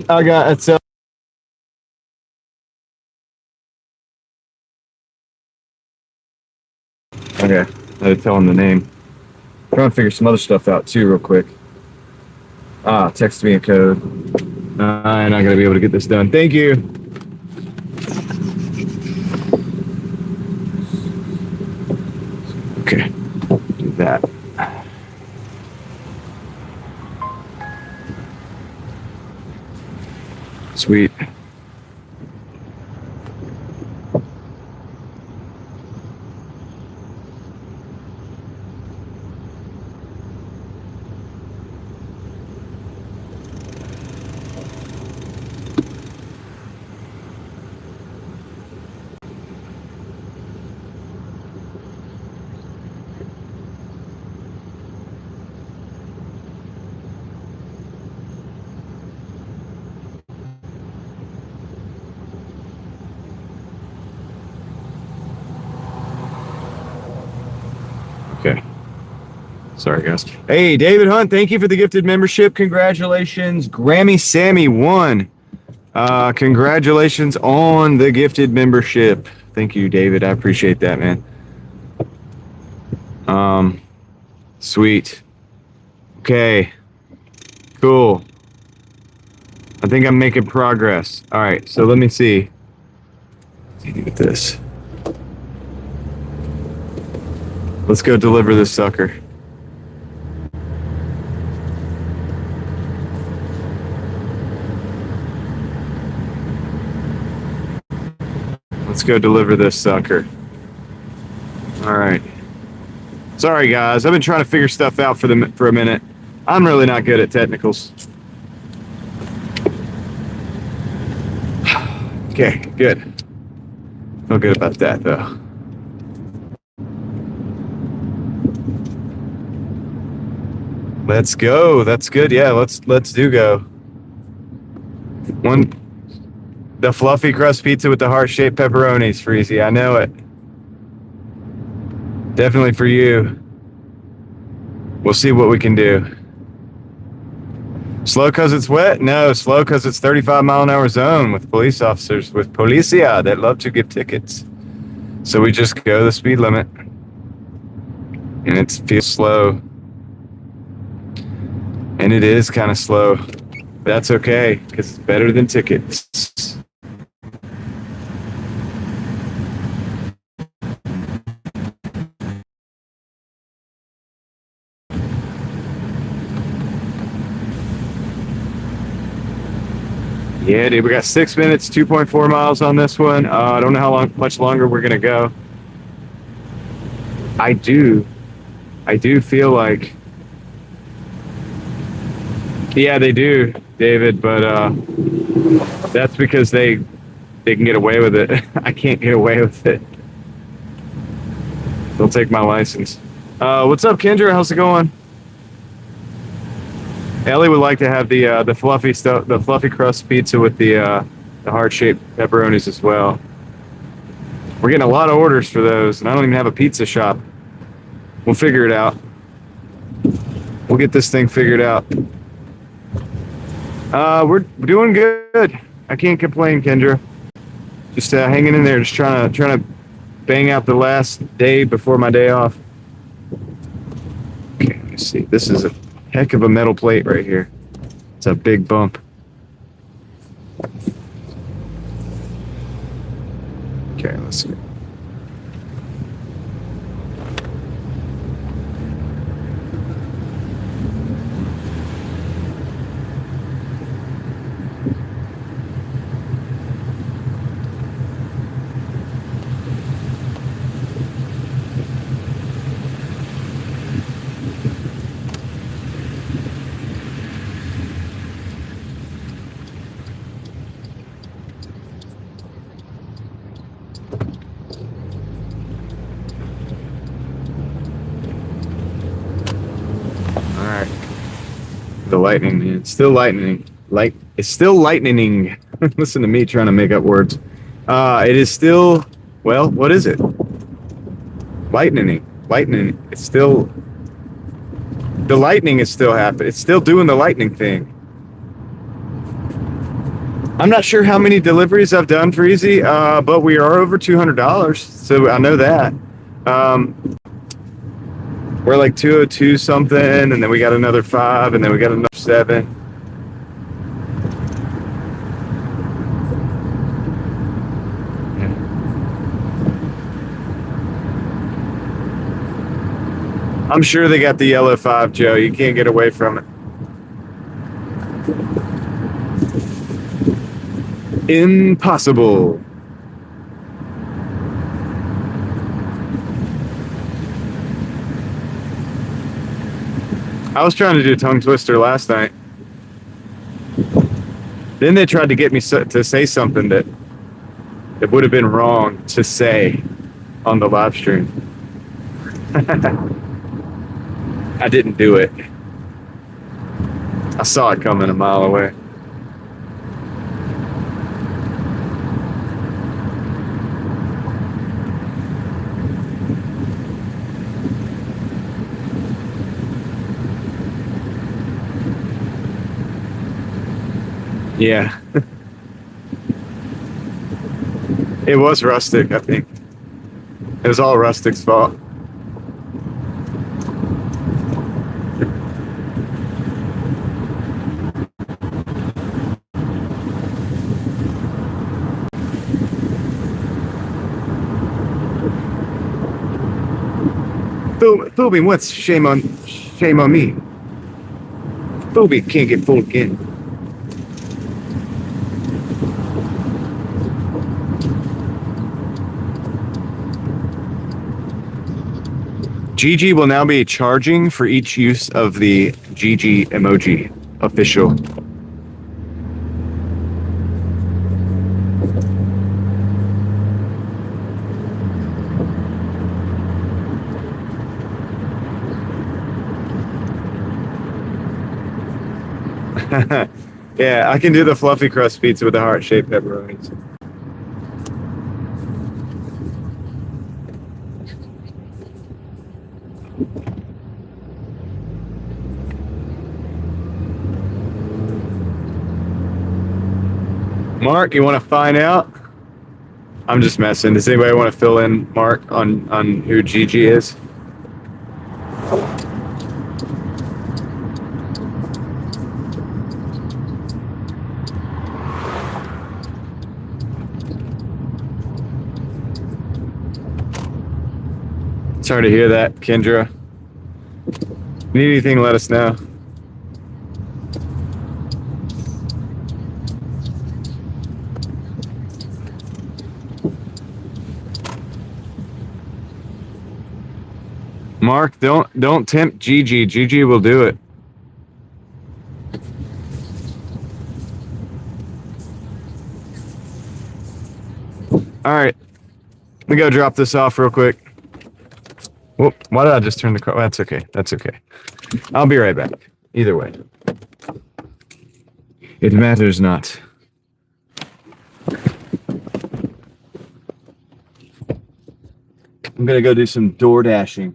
I got it. Okay, I had to tell him the name. I'm trying to figure some other stuff out too, real quick. Text me a code. I'm not gonna be able to get this done. Thank you. Okay, do that. Sweet. Okay. Sorry, guys. Hey, David Hunt, thank you for the gifted membership. Congratulations. Grammy Sammy won. Congratulations on the gifted membership. Thank you, David. I appreciate that, man. Sweet. Okay. Cool. I think I'm making progress. All right, so let me see. Let's see with this. Let's go deliver this sucker. Let's go deliver this sucker. All right. Sorry, guys. I've been trying to figure stuff out for a minute. I'm really not good at technicals. Okay, good. Feel good about that, though. Let's go. That's good. Yeah, let's do go. The fluffy crust pizza with the heart-shaped pepperonis, Freezy. I know it. Definitely for you. We'll see what we can do. Slow because it's wet? No, slow because it's 35-mile-an-hour zone with police officers, with policia that love to give tickets. So we just go the speed limit. And it feels slow. And it is kind of slow. But that's okay, because it's better than tickets. Yeah, dude, we got 6 minutes, 2.4 miles on this one. I don't know how much longer we're gonna go. I do feel like, yeah, they do, David, but that's because they can get away with it. I can't get away with it. They'll take my license. What's up, Kendra? How's it going? Ellie would like to have the fluffy stuff, the fluffy crust pizza with the heart-shaped pepperonis as well. We're getting a lot of orders for those, and I don't even have a pizza shop. We'll figure it out. We'll get this thing figured out. We're doing good. I can't complain, Kendra. Just hanging in there, just trying to bang out the last day before my day off. Okay, let me see. This is a heck of a metal plate right here. It's a big bump. Okay, let's see. The lightning, man. It's still lightning. It's still lightning. Listen to me trying to make up words. It is still, well, what is it? Lightning. It's still, the lightning is still happening. It's still doing the lightning thing. I'm not sure how many deliveries I've done for Easy, but we are over $200, so I know that. We're like 202 something, and then we got another 5, and then we got another 7. I'm sure they got the yellow 5, Joe. You can't get away from it. Impossible. I was trying to do a tongue twister last night. Then they tried to get me to say something that would have been wrong to say on the live stream. I didn't do it. I saw it coming a mile away. Yeah. It was Rustic, I think. It was all Rustic's fault. Foobie, what's shame on me? Foobie can't get fooled again. GG will now be charging for each use of the GG emoji. Official. Yeah, I can do the fluffy crust pizza with the heart-shaped pepperonis. Mark, you want to find out? I'm just messing. Does anybody want to fill in, Mark, on who Gigi is? Sorry to hear that, Kendra. Need anything, let us know. Mark, don't tempt Gigi. Gigi will do it. All right. Let me go drop this off real quick. Whoop, why did I just turn the car? That's okay. That's okay. I'll be right back. Either way. It matters not. I'm going to go do some Doordashing.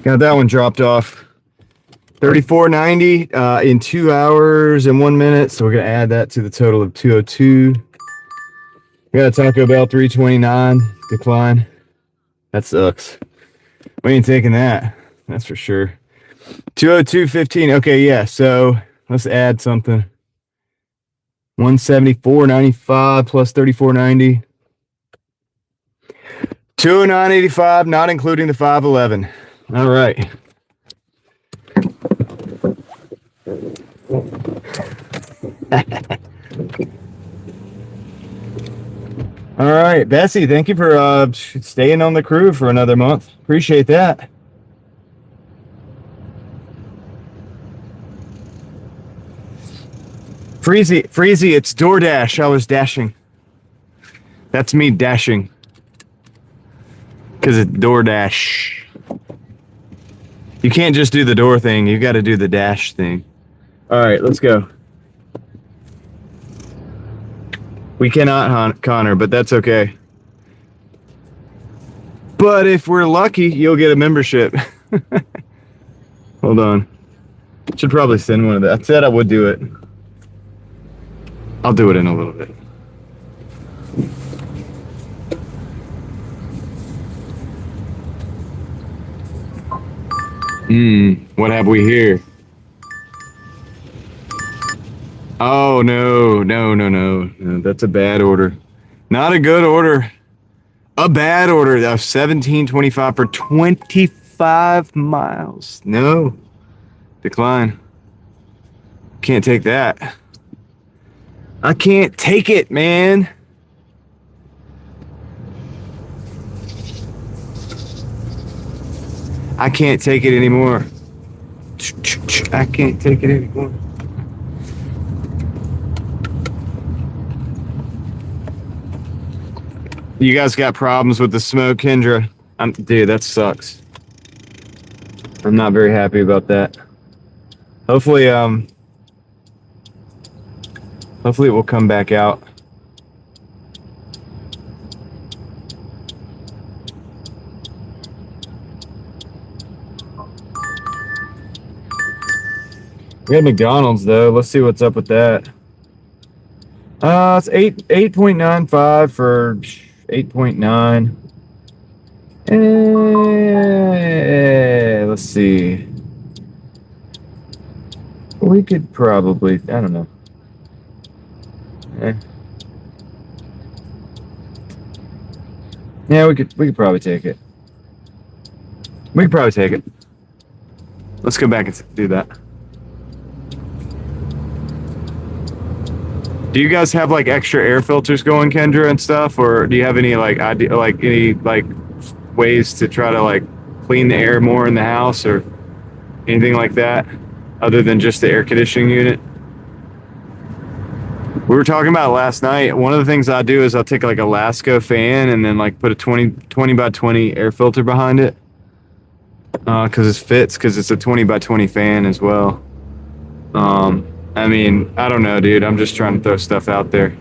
Got that one dropped off. $34.90 in 2 hours and 1 minute. So we're gonna add that to the total of $202. We got a Taco Bell $329 decline. That sucks. We ain't taking that. That's for sure. $202.15. Okay, yeah. So let's add something. $174.95 plus $34.90. $209.85, not including the $5.11. All right. All right, Bessie, thank you for staying on the crew for another month. Appreciate that. Freezy, it's Doordash. I was dashing. That's me dashing. Because it's Doordash. You can't just do the door thing. You got to do the dash thing. All right, let's go. We cannot, Connor, but that's okay. But if we're lucky, you'll get a membership. Hold on. Should probably send one of that. I said I would do it. I'll do it in a little bit. What have we here? Oh, no. That's a bad order. Not a good order. A bad order. That was $17.25 for 25 miles. No. Decline. Can't take that. I can't take it, man. I can't take it anymore. I can't take it anymore. You guys got problems with the smoke, Kendra? Dude, that sucks. I'm not very happy about that. Hopefully it will come back out. We had McDonald's though. Let's see what's up with that. It's 8.95 for 8.9. Let's see. We could probably, I don't know. Yeah, we could probably take it. We could probably take it. Let's go back and do that. Do you guys have like extra air filters going, Kendra, and stuff, or do you have any like idea, like any like ways to try to like clean the air more in the house or anything like that, other than just the air conditioning unit? We were talking about it last night. One of the things I do is I'll take like a Lasco fan and then like put a 20 by 20 air filter behind it, because it fits, because it's a 20 by 20 fan as well. I mean, I don't know, dude. I'm just trying to throw stuff out there.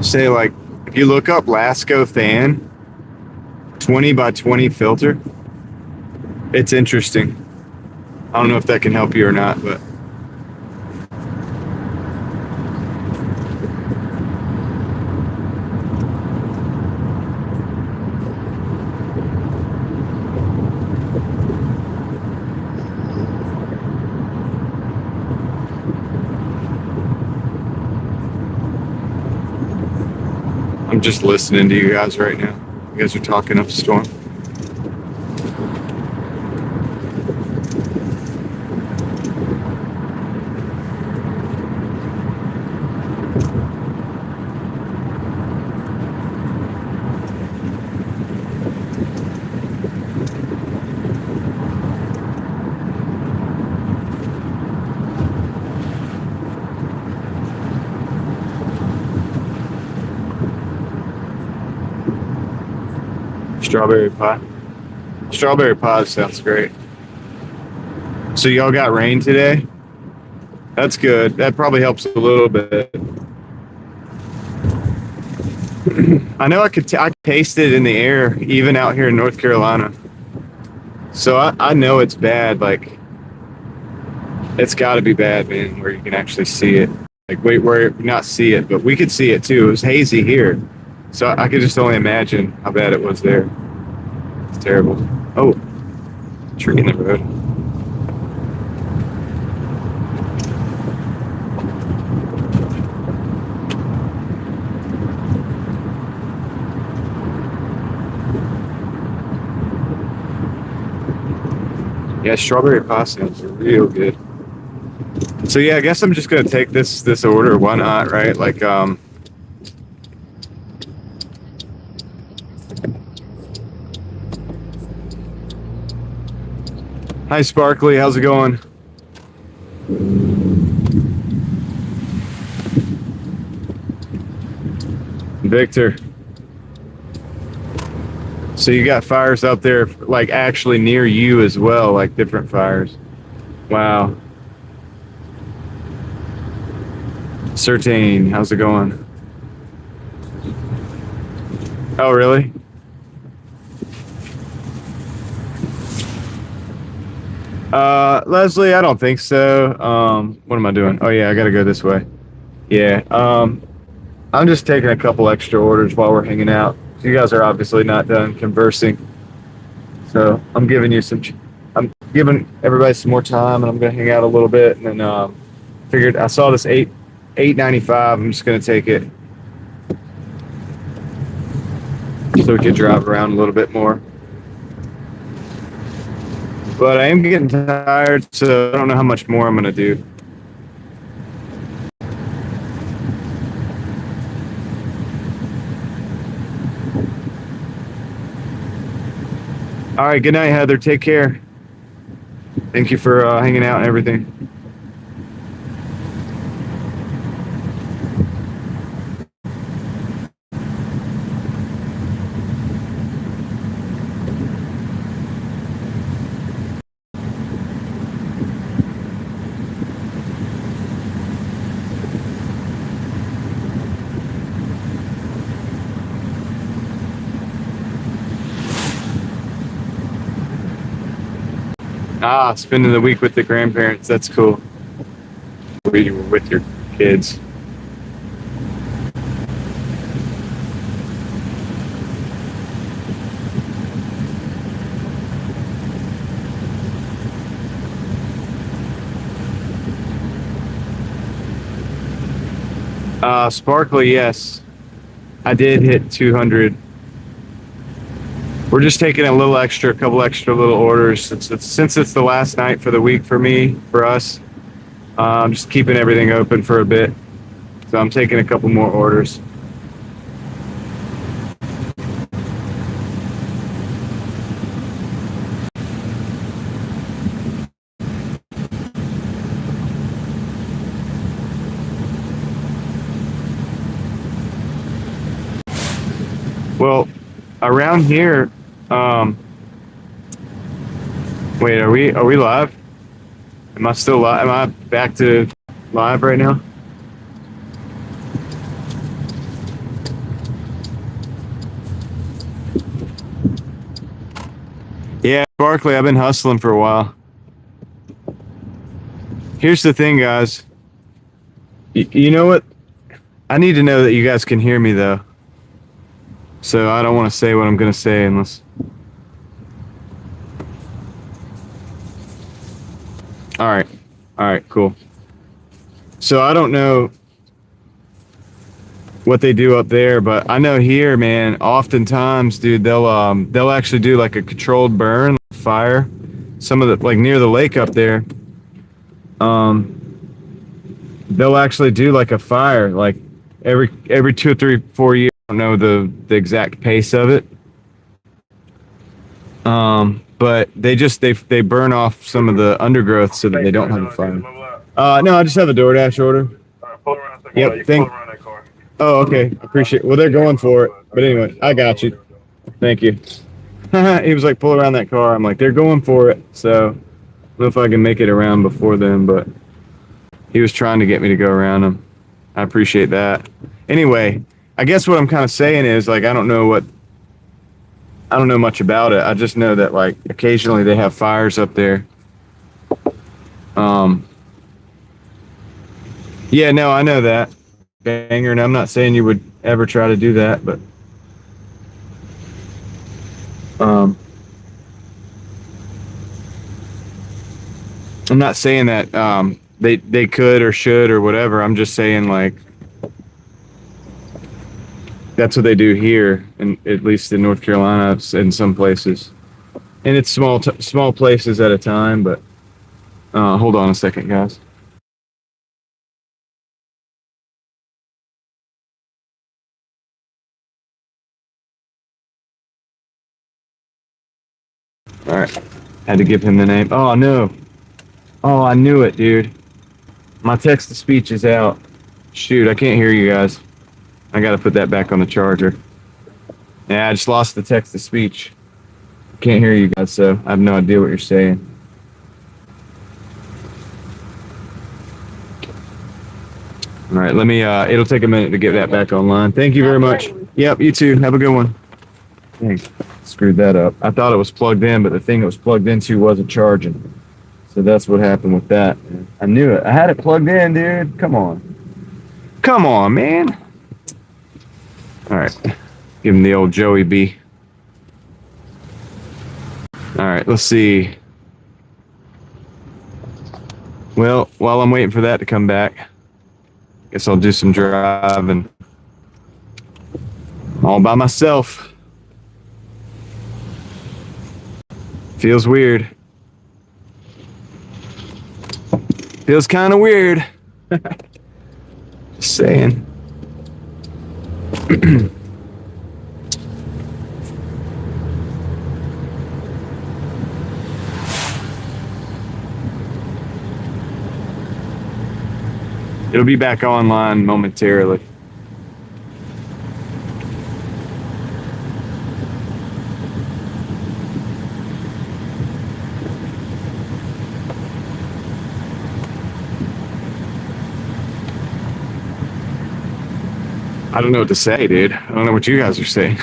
say like if you look up Lasco fan 20 by 20 filter, it's interesting. I don't know if that can help you or not, but I'm just listening to you guys right now. You guys are talking up a storm. Strawberry pie. Strawberry pie sounds great. So y'all got rain today? That's good. That probably helps a little bit. I know I taste it in the air, even out here in North Carolina. So I know it's bad. Like, it's got to be bad, man, where you can actually see it. Like, wait, where not see it, but we could see it too. It was hazy here. So I could just only imagine how bad it was there. It's terrible. Oh, tree in the road. Yeah, strawberry pie sounds real good. So yeah, I guess I'm just gonna take this order. Why not, right? Like, hi, Sparkly. How's it going? Victor. So you got fires out there, like actually near you as well, like different fires. Wow. Certain. How's it going? Oh, really? Leslie, I don't think so. What am I doing? Oh yeah, I gotta go this way. Yeah. I'm just taking a couple extra orders while we're hanging out. You guys are obviously not done conversing, so I'm giving you I'm giving everybody some more time, and I'm gonna hang out a little bit, and then figured I saw this $8.95. I'm just gonna take it, so we could drive around a little bit more. But I am getting tired, so I don't know how much more I'm gonna do. All right, good night, Heather. Take care. Thank you for hanging out and everything. Ah, spending the week with the grandparents. That's cool. Where you were with your kids. Sparkly, yes. I did hit 200. We're just taking a couple extra little orders since it's the last night for the week for us. I'm just keeping everything open for a bit. So I'm taking a couple more orders. Well, around here, wait, are we live? Am I still live? Am I back to live right now? Sparkly, I've been hustling for a while. Here's the thing, guys. You know what? I need to know that you guys can hear me, though. So I don't want to say what I'm going to say unless... All right. All right, cool. So I don't know what they do up there, but I know here, man, oftentimes, dude, they'll actually do like a controlled burn, like fire. Some of the, like near the lake up there, they'll actually do like a fire, like every 2 or 3, 4 years. I don't know the exact pace of it. But they burn off some of the undergrowth so that they don't have a fire. No, I just have a Doordash order. Yep. Oh, okay. Appreciate it. Well, they're going for it. But anyway, I got you. Thank you. He was like, pull around that car. I'm like, they're going for it. So I don't know if I can make it around before then, but he was trying to get me to go around them. I appreciate that. Anyway, I guess what I'm kind of saying is, like, I don't know much about it. I just know that, like, occasionally they have fires up there. Yeah, no, I know that, Banger, and I'm not saying you would ever try to do that, but I'm not saying that they could or should or whatever. I'm just saying, like, that's what they do here, and at least in North Carolina, in some places, and it's small places at a time. But hold on a second, guys. All right, had to give him the name. Oh no! Oh, I knew it, dude. My text to speech is out. Shoot, I can't hear you guys. I gotta put that back on the charger. Yeah, I just lost the text to speech. Can't hear you guys, so I have no idea what you're saying. All right, let me, it'll take a minute to get that back online. Thank you very much. Yep, you too. Have a good one. Dang, screwed that up. I thought it was plugged in, but the thing it was plugged into wasn't charging. So that's what happened with that. I knew it. I had it plugged in, dude. Come on. Come on, man. All right. Give him the old Joey B. All right, let's see. Well, while I'm waiting for that to come back, guess I'll do some driving all by myself. Feels weird. Feels kind of weird. Just saying. It'll be back online momentarily. I don't know what to say, dude. I don't know what you guys are saying.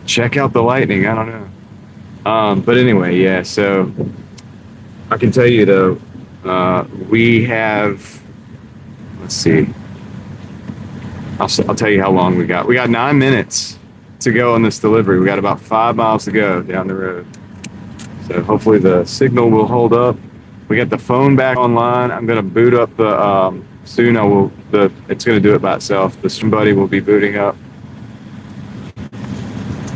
Check out the lightning. I don't know. But anyway, yeah, so I can tell you though, we have, let's see, I'll tell you how long we got. We got 9 minutes to go on this delivery. We got about 5 miles to go down the road. So hopefully the signal will hold up. We got the phone back online. I'm gonna boot up the, soon it's gonna do it by itself. Somebody will be booting up.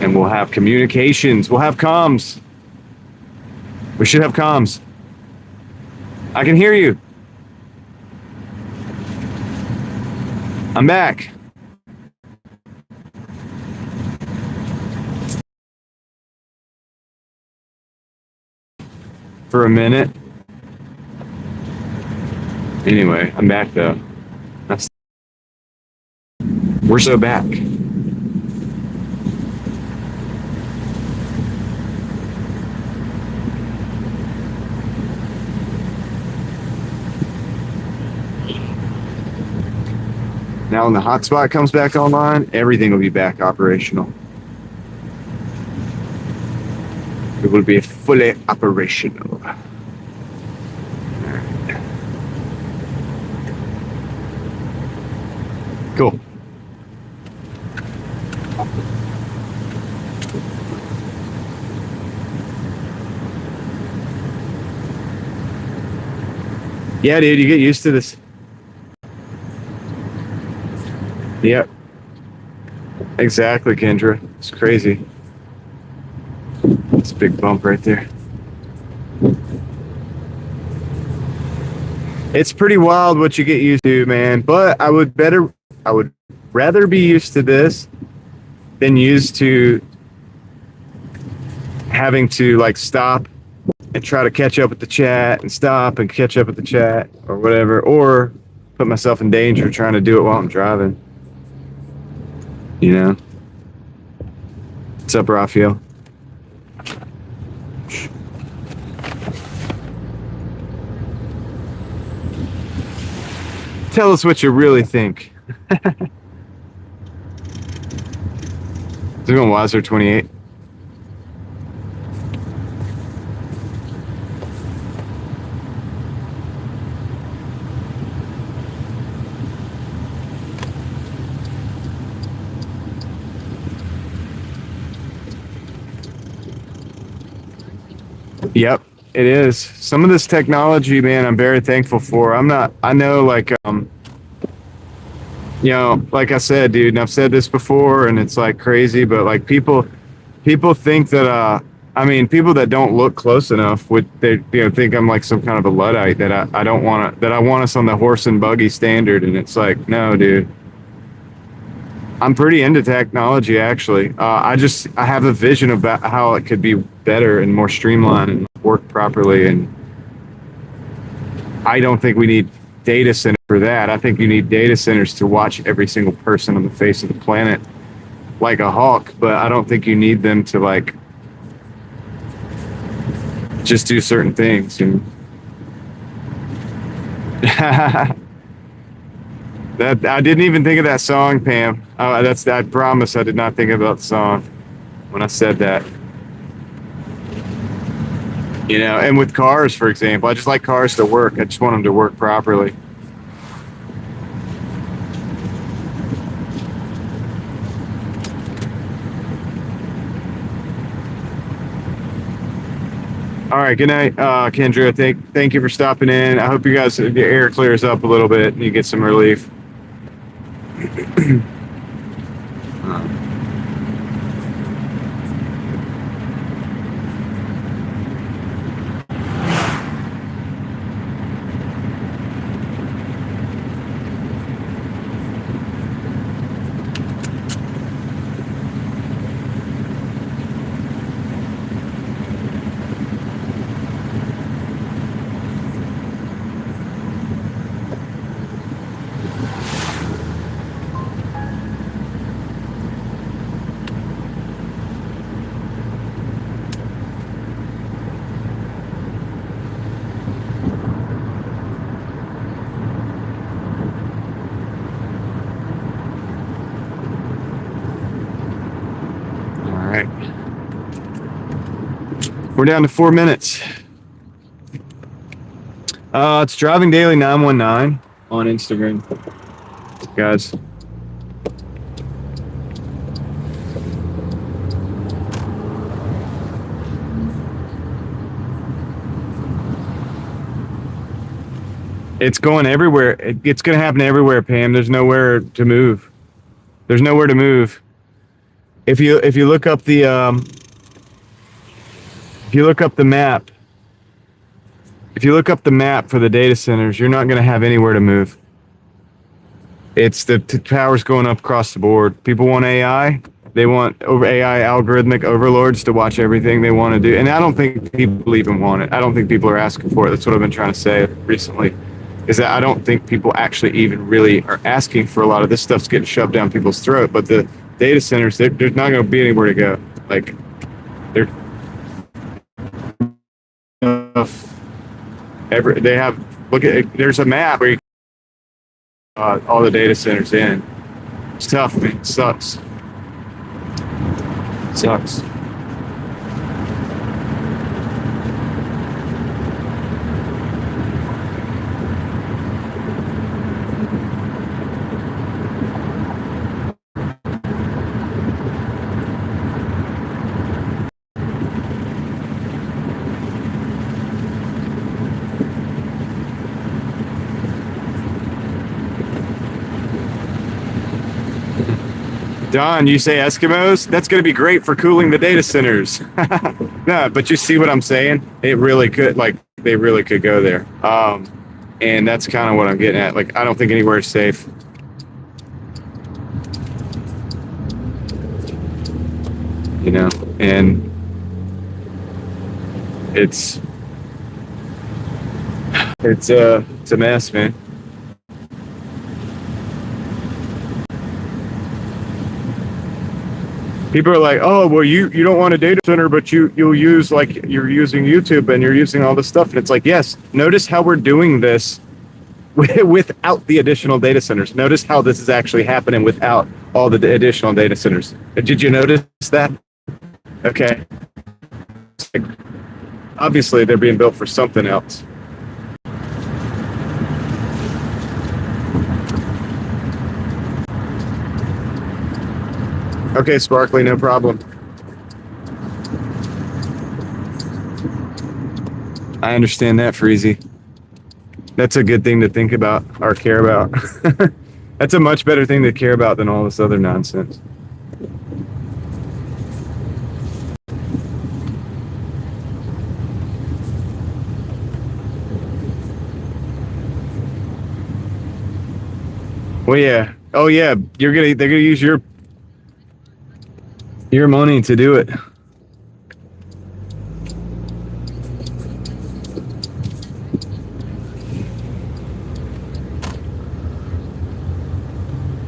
And we'll have communications. We'll have comms. We should have comms. I can hear you. I'm back. For a minute. Anyway, I'm back though. We're so back. Now when the hotspot comes back online, everything will be back operational. it will be fully operational. Cool. Yeah, dude, you get used to this. Yep. Exactly, Kendra. It's crazy. It's a big bump right there. It's pretty wild what you get used to, man. But I would rather be used to this than used to having to like stop and try to catch up with the chat and stop and catch up with the chat or whatever, or put myself in danger trying to do it while I'm driving. You know? What's up, Raphael? Tell us what you really think. Is it going Wiser 28? Yep, it is. Some of this technology, man, I'm very thankful for. I know, like, you know, like I said, dude, and I've said this before, and it's like crazy, but like people think that, I mean, people that don't look close enough think I'm like some kind of a Luddite that I don't want to, that I want us on the horse and buggy standard. And it's like, no, dude, I'm pretty into technology, actually. I have a vision about how it could be better and more streamlined and work properly. And I don't think we need data centers for that. I think you need data centers to watch every single person on the face of the planet like a hawk, but I don't think you need them to like just do certain things. You know? That I didn't even think of that song, Pam. I promise I did not think about the song when I said that. You know, and with cars, for example, I just like cars to work. I just want them to work properly. All right, good night, Kendra. Thank you for stopping in. I hope you guys, your air clears up a little bit and you get some relief. We're down to 4 minutes. It's Driving Daily 919 on Instagram, guys. It's going everywhere. It's going to happen everywhere, Pam. There's nowhere to move. There's nowhere to move. If you look up the map, if you look up the map for the data centers, you're not going to have anywhere to move. It's the towers going up across the board. People want AI. They want AI algorithmic overlords to watch everything they want to do. And I don't think people even want it. I don't think people are asking for it. That's what I've been trying to say recently, is that I don't think people actually even really are asking for a lot of this stuff's getting shoved down people's throat. But the data centers, there's not going to be anywhere to go. Like, they're they have, there's a map where you all the data centers in. It's tough, man. It sucks. Don, you say Eskimos? That's going to be great for cooling the data centers. No, but you see what I'm saying? It really could, like, they really could go there. And that's kind of what I'm getting at. Like, I don't think anywhere is safe. You know, and it's a mess, man. People are like, oh, well, you don't want a data center, but you'll use, like, you're using YouTube and you're using all this stuff. And it's like, yes, notice how we're doing this without the additional data centers. Notice how this is actually happening without all the additional data centers. Did you notice that? Okay. Obviously, they're being built for something else. Okay, Sparkly, no problem. I understand that, Freezy. That's a good thing to think about or care about. That's a much better thing to care about than all this other nonsense. Well, yeah. Oh, yeah. They're gonna use your money to do it.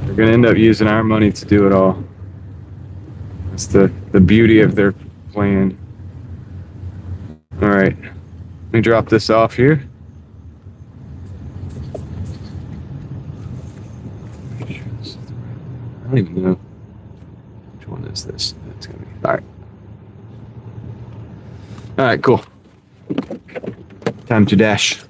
They're gonna end up using our money to do it all. That's the beauty of their plan. All right. Let me drop this off here. I don't even know which one is this. That's gonna be all right. All right, cool. Time to dash.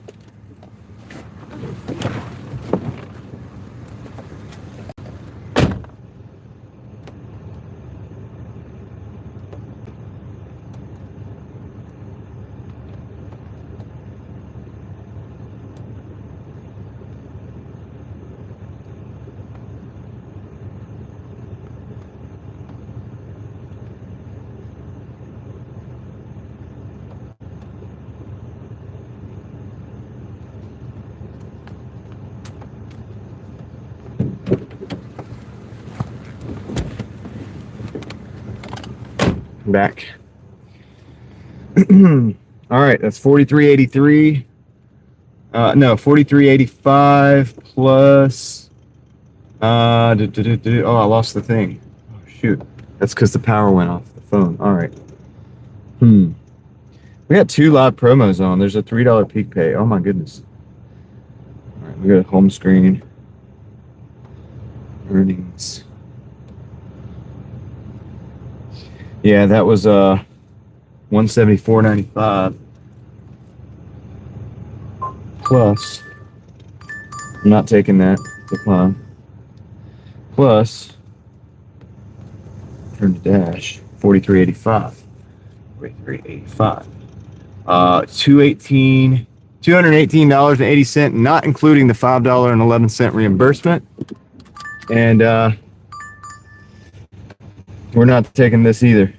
Back. All right, that's 43.83. No, 43.85 plus. Oh, I lost the thing. Oh, shoot. That's because the power went off the phone. All right. We got 2 live promos on. There's a $3 peak pay. Oh my goodness. All right, we got a home screen. Earnings. Yeah, that was 174.95 plus. I'm not taking that. Decline. Plus, turn to dash 43.85. 43.85. $218.80, not including the $5.11 reimbursement. And we're not taking this either.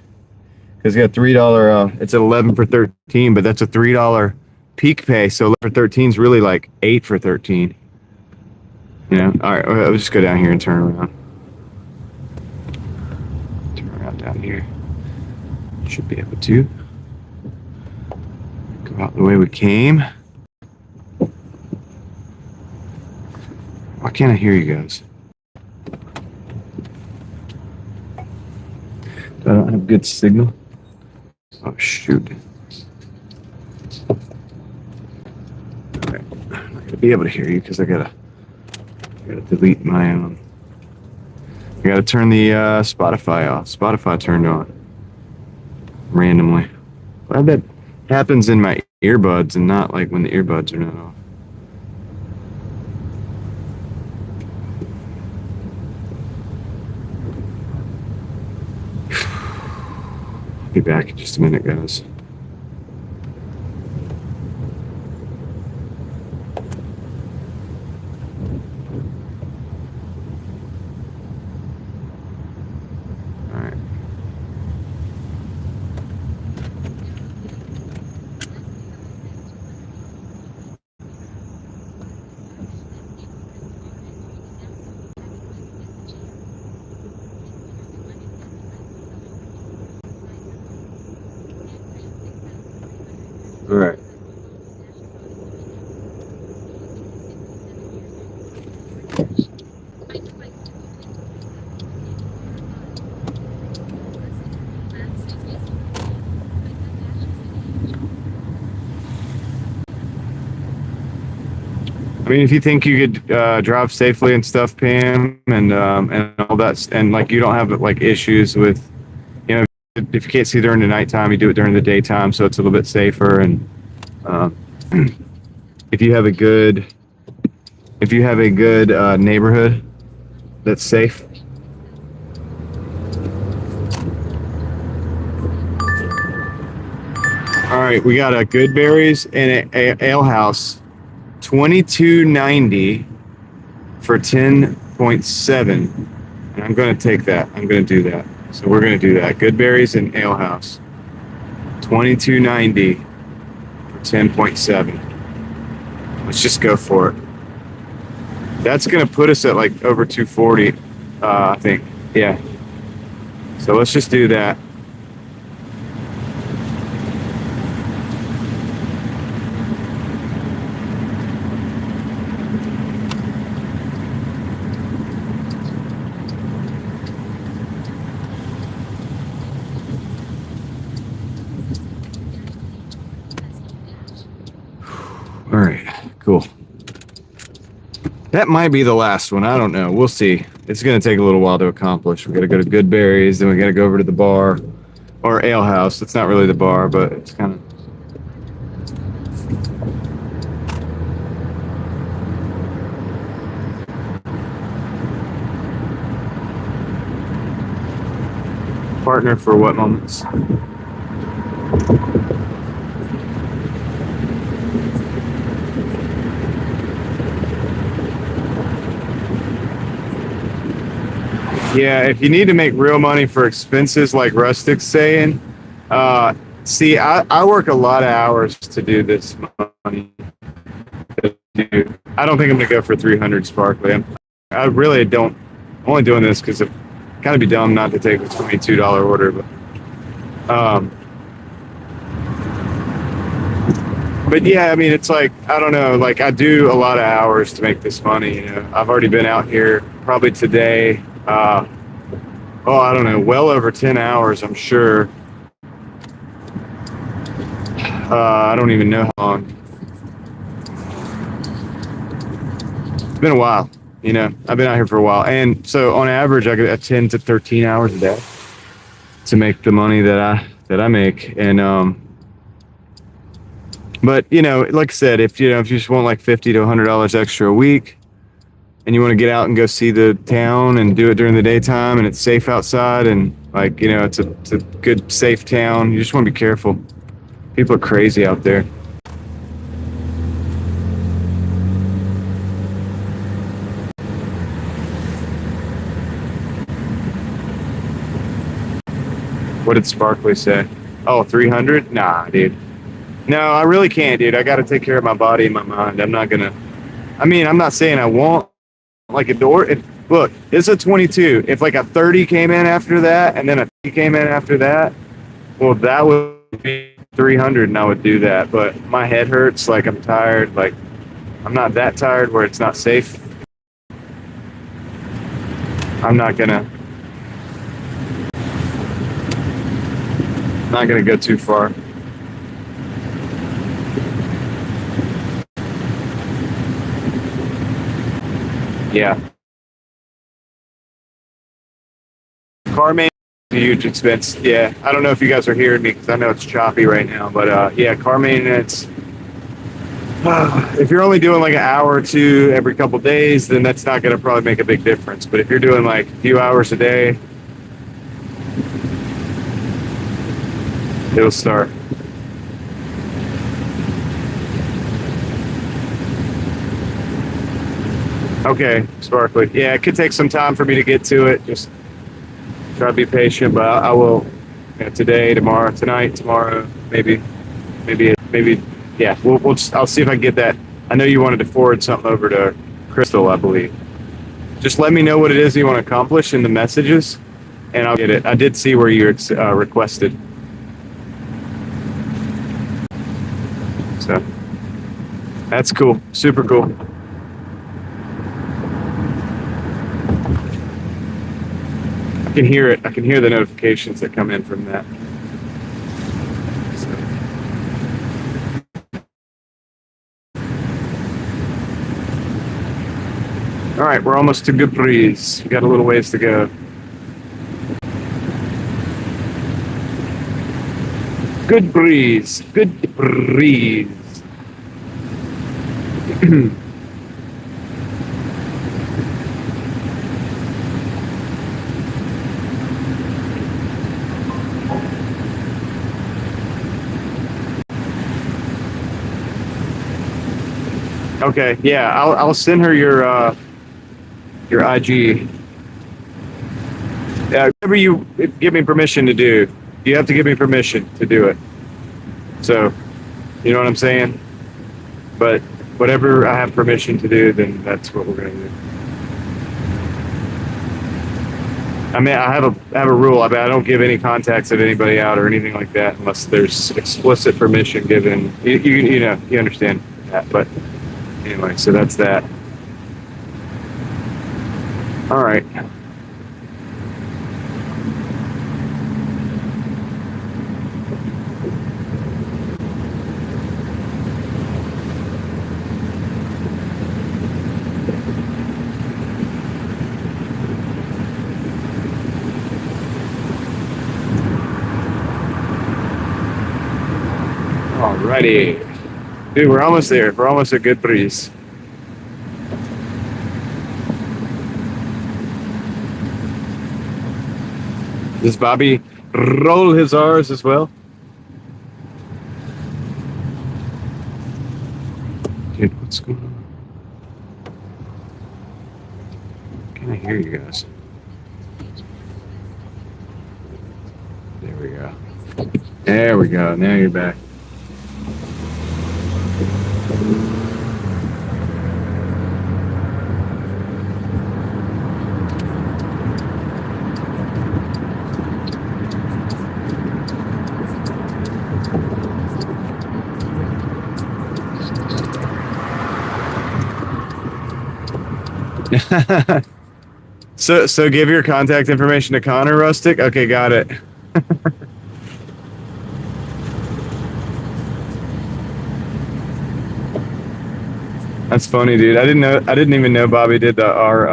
Because we got $3, it's at 11 for 13, but that's a $3 peak pay. So 11 for 13 is really like 8 for 13. You know? All right, I'll just go down here and turn around. Turn around down here. Should be able to. Go out the way we came. Why can't I hear you guys? I don't have good signal. Oh shoot. Alright. I'm not gonna be able to hear you because I gotta delete my I gotta turn the Spotify off. Spotify turned on randomly. Glad that happens in my earbuds and not like when the earbuds are not off. Be back in just a minute, guys. I mean, if you think you could drive safely and stuff, Pam, and all that, and like you don't have like issues with, you know, if you can't see during the nighttime, you do it during the daytime, so it's a little bit safer. And um, if you have a good, neighborhood that's safe. All right, we got a Good Berries and a ale house, $22.90 for 10.7, and I'm going to take that. I'm going to do that. So we're going to do that. Good Berries and ale house, $22.90 for 10.7. Let's just go for it. That's going to put us at like over 240, I think. Yeah. So let's just do that. All right, cool. That might be the last one. I don't know. We'll see. It's going to take a little while to accomplish. We got to go to Good Berries, then we got to go over to the bar or ale house. It's not really the bar, but it's kind of. Partner for what moments? Yeah, if you need to make real money for expenses, like Rustic's saying, see, I work a lot of hours to do this money. I don't think I'm going to go for 300 Sparkly. I really don't. I'm only doing this because it's kind of be dumb not to take a $22 order. But yeah, I mean, it's like, I don't know, like I do a lot of hours to make this money. You know, I've already been out here probably today. I don't know, well over 10 hours, I'm sure. I don't even know how long. It's been a while, you know. I've been out here for a while. And so on average, I get 10 to 13 hours a day to make the money that I make. And but you know, like I said, if you just want like $50 to $100 extra a week, and you want to get out and go see the town and do it during the daytime, and it's safe outside, and like, you know, it's a good, safe town. You just want to be careful. People are crazy out there. What did Sparkly say? Oh, 300? Nah, dude. No, I really can't, dude. I got to take care of my body and my mind. I'm not saying I won't. Like a door, look, it's a 22. If like a 30 came in after that, and then a 30 came in after that, well, that would be 300, and I would do that. But my head hurts, like I'm tired, like I'm not that tired where it's not safe. I'm not gonna go too far. Yeah. Car maintenance is a huge expense. Yeah. I don't know if you guys are hearing me because I know it's choppy right now. But yeah, car maintenance. If you're only doing like an hour or two every couple days, then that's not going to probably make a big difference. But if you're doing like a few hours a day, it'll start. Okay, Sparkly. Yeah, it could take some time for me to get to it. Just try to be patient, but I will. Today, tomorrow, tonight, tomorrow, maybe. Yeah, I'll see if I can get that. I know you wanted to forward something over to Crystal, I believe. Just let me know what it is you want to accomplish in the messages, and I'll get it. I did see where you requested. So that's cool. Super cool. I can hear it. I can hear the notifications that come in from that. right, we're almost to Good Breeze. We got a little ways to go. Good breeze. Good breeze. Okay, yeah, I'll send her your IG. Whatever you give me permission to do, you have to give me permission to do it. So, you know what I'm saying? But whatever I have permission to do, then that's what we're gonna do. I mean, I have a rule. I don't give any contacts of anybody out or anything like that unless there's explicit permission given. You know, you understand that. But anyway, so that's that. All right. Alrighty. Dude, we're almost there. We're almost at Good Breeze. Does Bobby roll his R's as well? Dude, what's going on? Can I hear you guys? There we go. There we go. Now you're back. So give your contact information to Connor, Rustic? Okay, got it. That's funny, dude. I didn't even know Bobby did our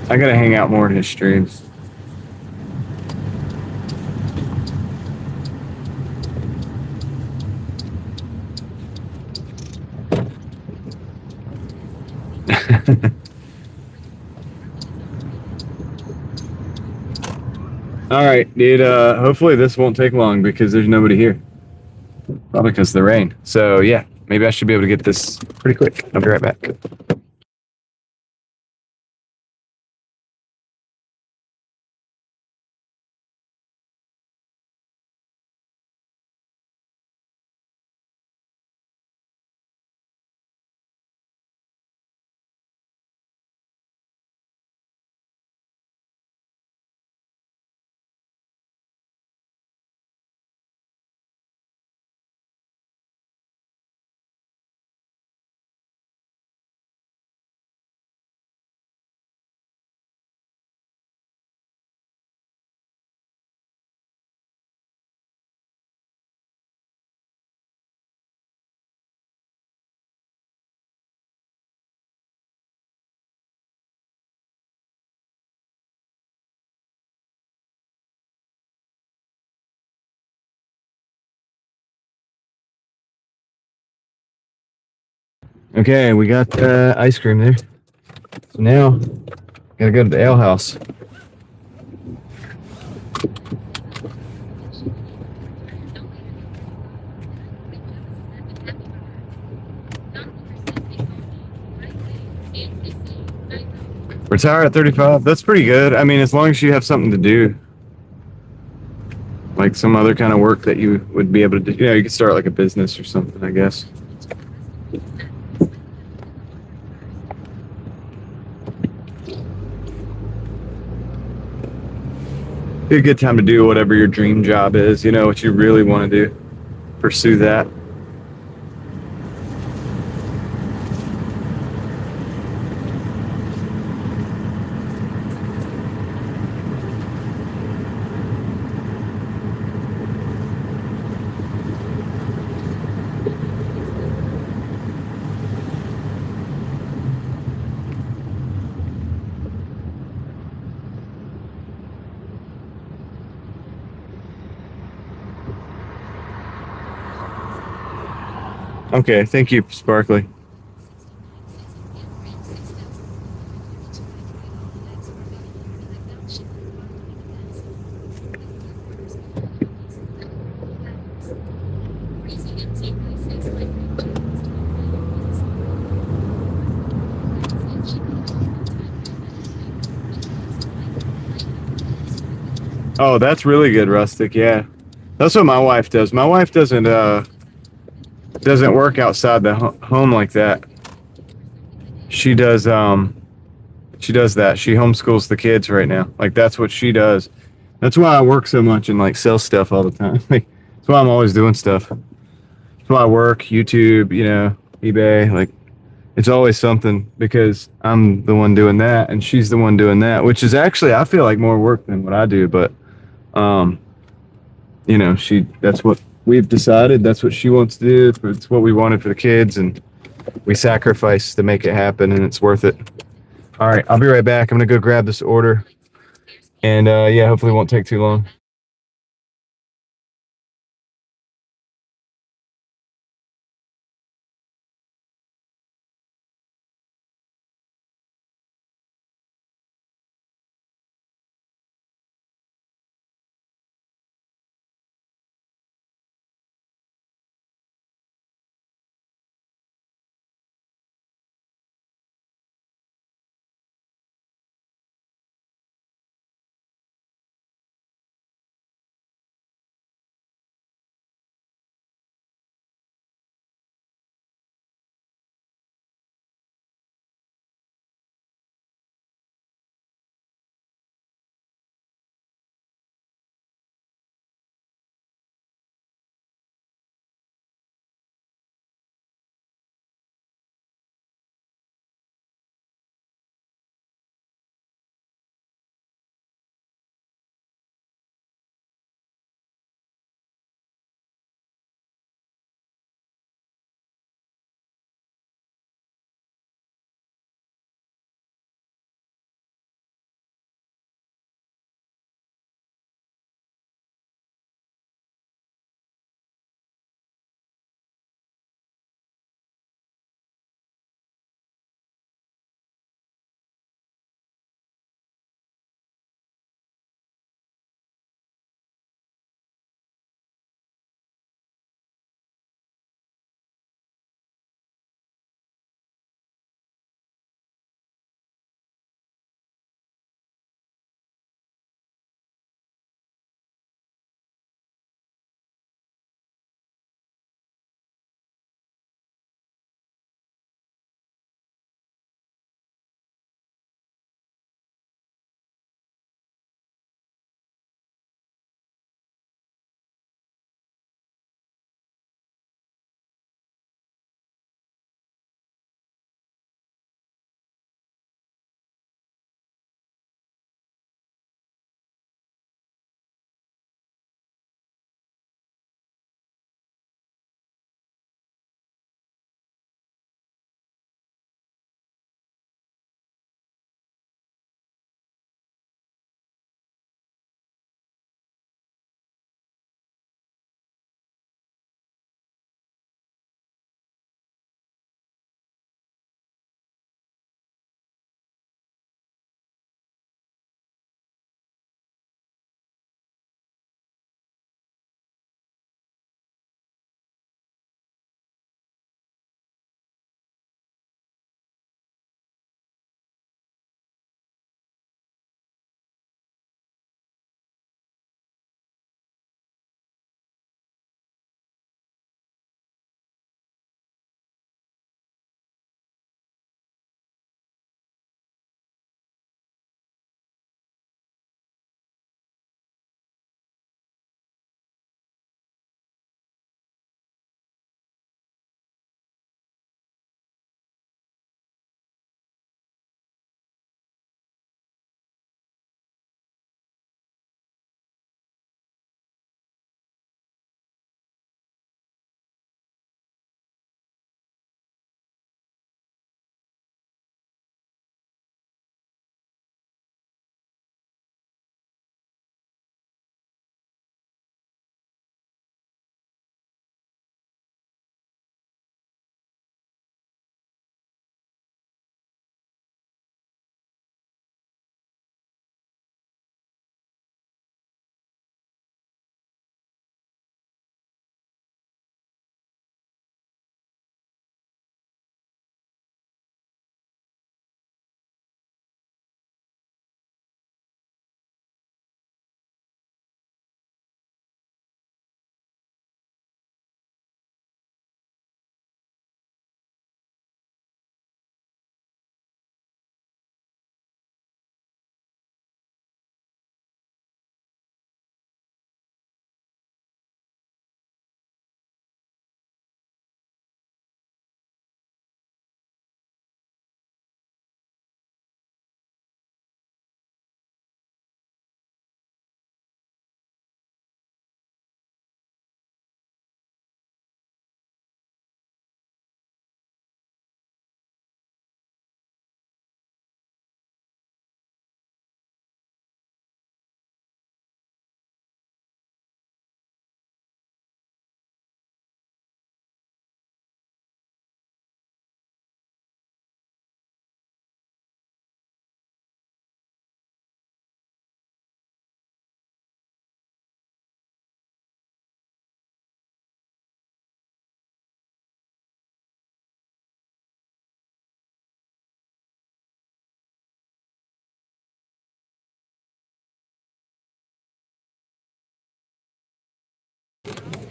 I gotta hang out more in his streams. All right, dude. Hopefully this won't take long because there's nobody here. Probably because of the rain. So yeah, maybe I should be able to get this pretty quick. I'll be right back. Okay, we got ice cream there. So now, gotta go to the ale house. Retire at 35. That's pretty good. I mean, as long as you have something to do, like some other kind of work that you would be able to do. You know, you could start like a business or something, I guess. Be a good time to do whatever your dream job is, you know, what you really want to do. Pursue that. Okay, thank you, Sparkly. Oh, that's really good, Rustic. Yeah, that's what my wife does. My wife doesn't work outside the home like that. She does she does that. She homeschools the kids right now. Like that's what she does. That's why I work so much and like sell stuff all the time. Like that's why I'm always doing stuff. That's why I work YouTube, eBay. Like it's always something because I'm the one doing that and she's the one doing that, which is actually I feel like more work than what I do. But um, she that's what we've decided. That's what she wants to do. It's what we wanted for the kids, and we sacrifice to make it happen, and it's worth it. All right, I'll be right back. I'm gonna go grab this order, and yeah, hopefully it won't take too long.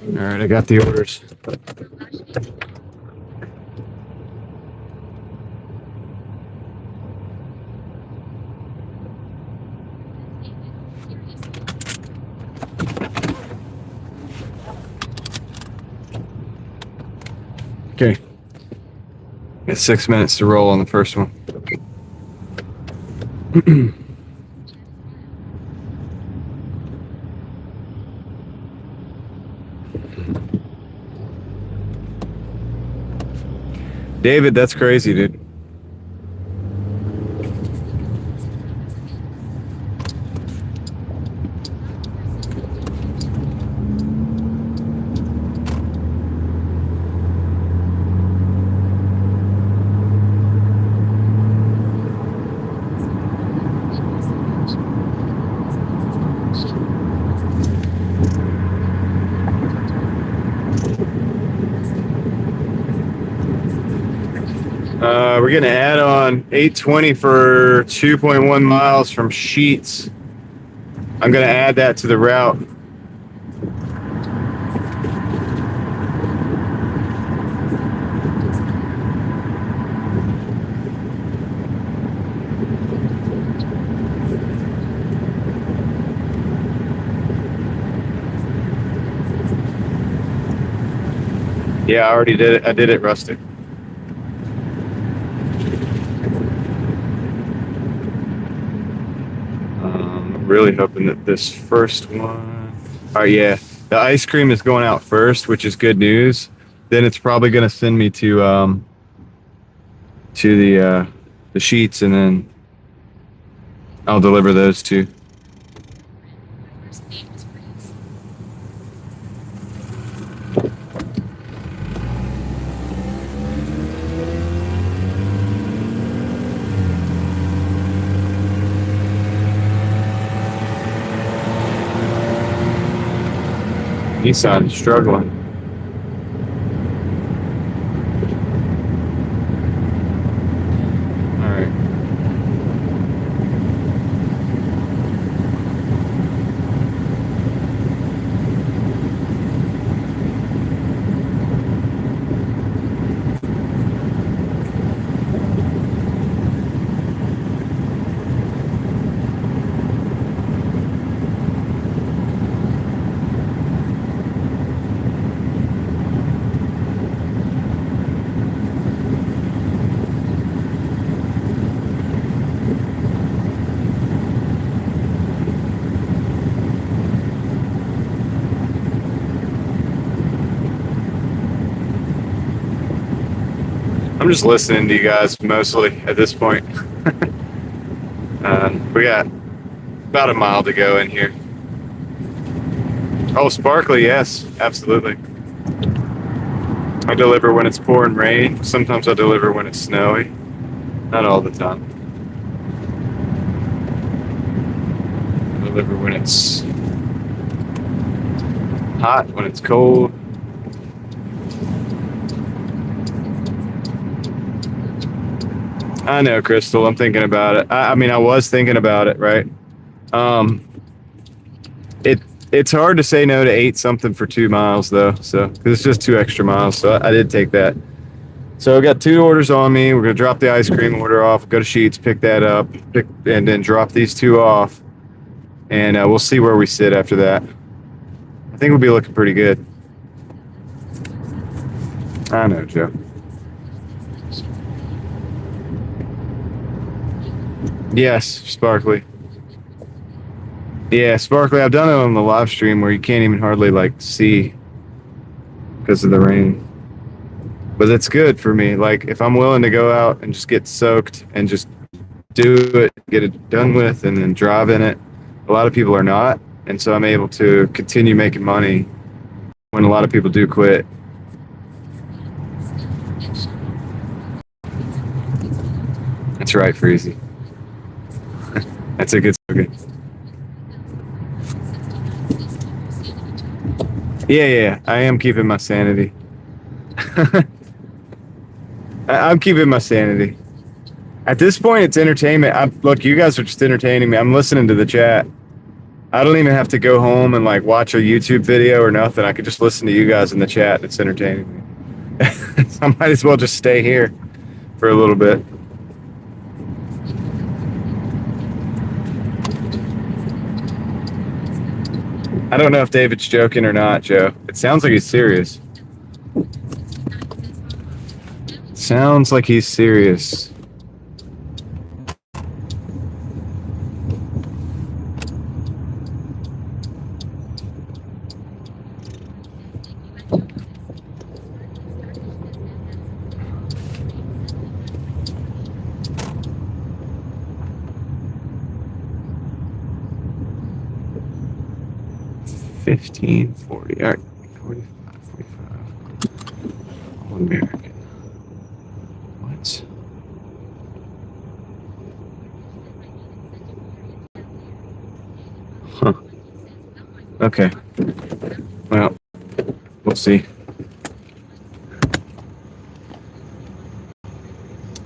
All right, I got the orders. Okay. Got 6 minutes to roll on the first one. David, that's crazy, dude. We're going to add on 820 for 2.1 miles from Sheets. I'm going to add that to the route. Yeah, I already did it. I did it, Rustic. Really hoping that this first one. Oh yeah, the ice cream is going out first, which is good news. Then it's probably going to send me to the Sheets, and then I'll deliver those two. Nissan is struggling. All right. I'm just listening to you guys mostly at this point. We got about a mile to go in here. Oh, sparkly, yes, absolutely. I deliver when it's pouring rain. Sometimes I deliver when it's snowy. Not all the time. I deliver when it's hot, when it's cold. I know, Crystal. I'm thinking about it. I mean, I was thinking about it, right? It's hard to say no to 8 something for 2 miles though. So, cause it's just 2 extra miles. So I did take that. So I got 2 orders on me. We're gonna drop the ice cream order off. Go to Sheets, pick that up, and then drop these 2 off, and we'll see where we sit after that. I think we'll be looking pretty good. I know, Joe. Yes, Sparkly. Yeah, Sparkly. I've done it on the live stream where you can't even hardly like see because of the rain. But it's good for me. Like if I'm willing to go out and just get soaked and just do it, get it done with, and then drive in it. A lot of people are not, and so I'm able to continue making money when a lot of people do quit. That's right, Freezy. That's a good slogan. Yeah, I am keeping my sanity. I'm keeping my sanity. At this point, it's entertainment. Look, you guys are just entertaining me. I'm listening to the chat. I don't even have to go home and like watch a YouTube video or nothing. I could just listen to you guys in the chat. It's entertaining me. So I might as well just stay here for a little bit. I don't know if David's joking or not, Joe. It sounds like he's serious. Sounds like he's serious. $15.40. All right. 45, 45. All American. What? Huh. Okay. Well, we'll see.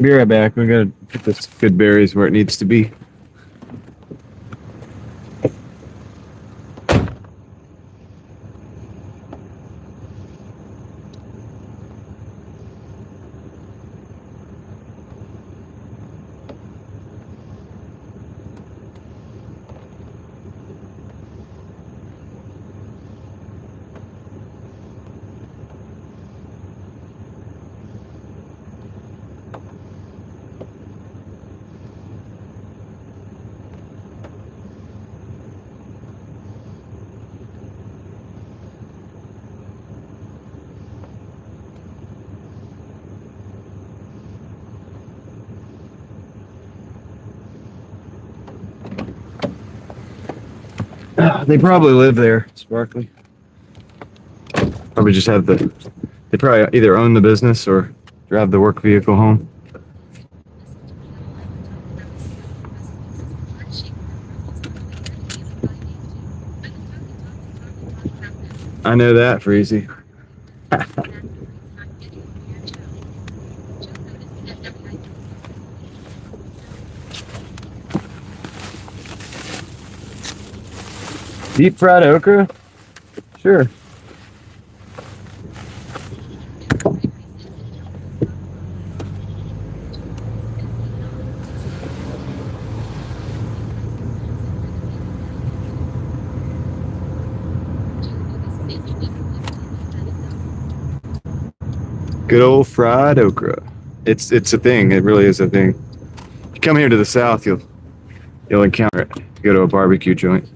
Be right back. We gotta put this good berries where it needs to be. They probably live there, Sparkly. Probably just have the. They probably either own the business or drive the work vehicle home. I know that, Freezy. Deep fried okra? Sure. Good old fried okra. It's a thing. It really is a thing. If you come here to the south, you'll encounter it. You go to a barbecue joint.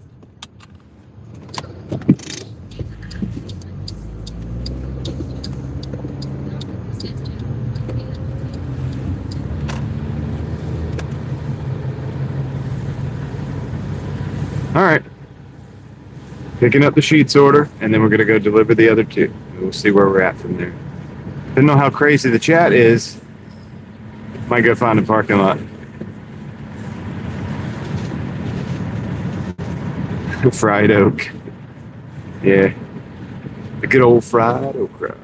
All right. Picking up the sheets order, and then we're gonna go deliver the other two. We'll see where we're at from there. Didn't know how crazy the chat is. Might go find a parking lot. Fried oak. Yeah. The good old fried okra.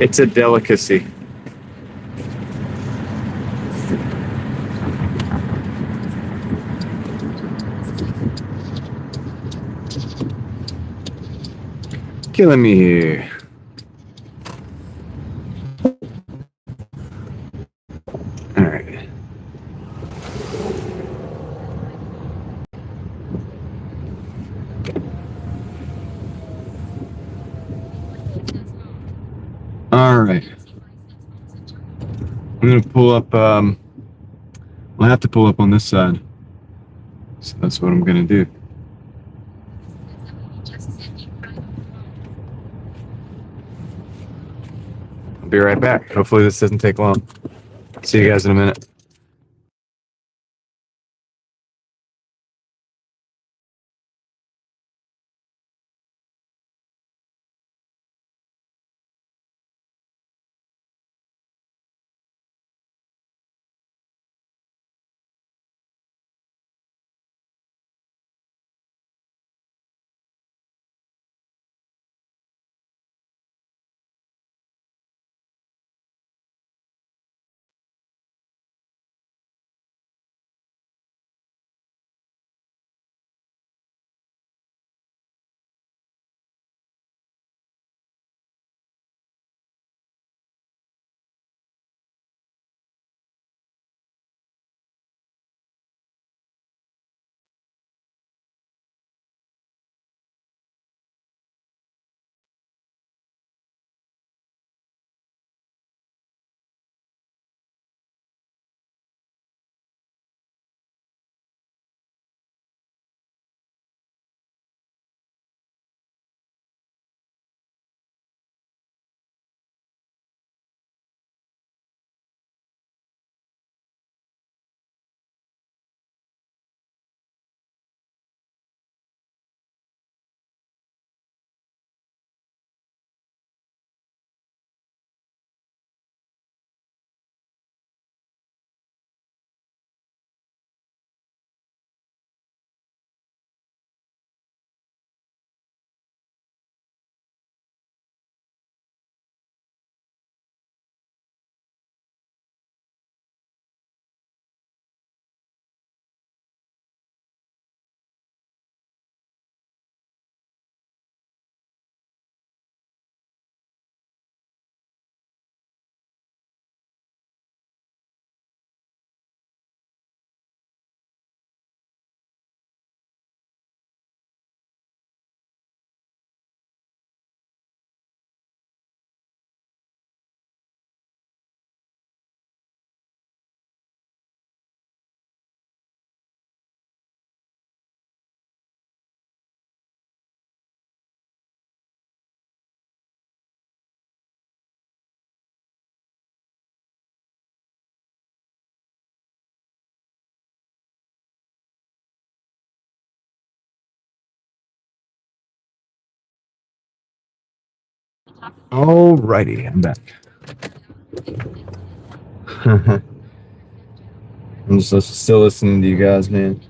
It's a delicacy. Killing me here. All right. All right. I'm gonna pull up. I'll have to pull up on this side. So that's what I'm gonna do. I'll be right back. Hopefully this doesn't take long. See you guys in a minute. Alrighty, I'm back. I'm just still listening to you guys, man.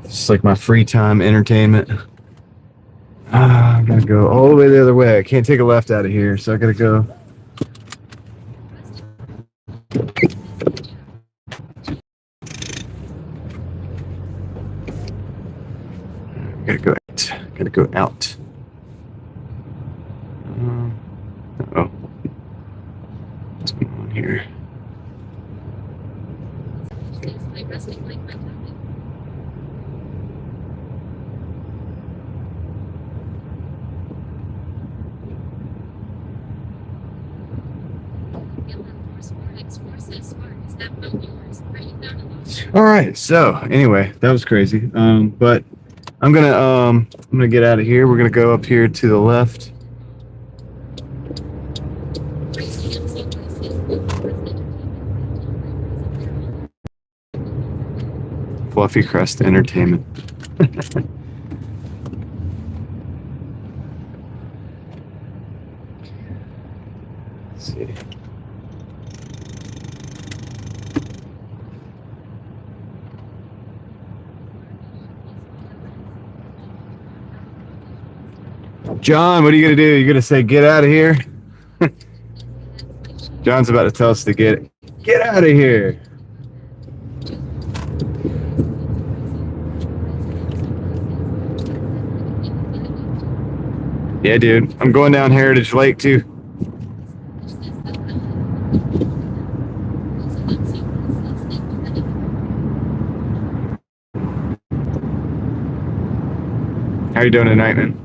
It's like my free time entertainment. I gotta go all the way the other way. I can't take a left out of here, so I gotta go. Gotta go out. Gotta go out. Oh, what's going on here? All right. So anyway, that was crazy. But I'm gonna get out of here. We're gonna go up here to the left. Fluffy Crest Entertainment. Let's see. John, what are you gonna do? You gonna say get out of here? John's about to tell us to get out of here. Yeah, dude. I'm going down Heritage Lake too. How you doing tonight, man?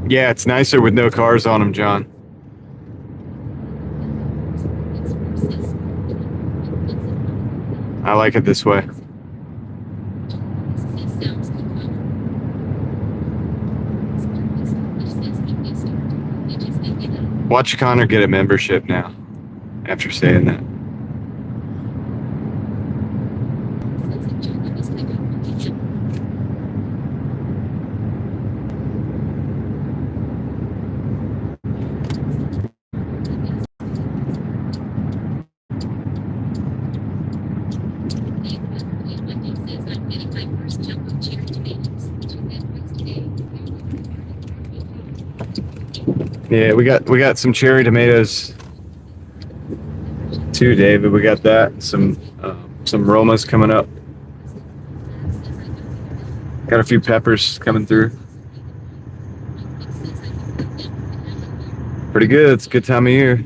Yeah, it's nicer with no cars on them, John. I like it this way. Watch Connor get a membership now, after saying that. Yeah, we got some cherry tomatoes too, David. We got that. Some Romas coming up. Got a few peppers coming through. Pretty good. It's a good time of year.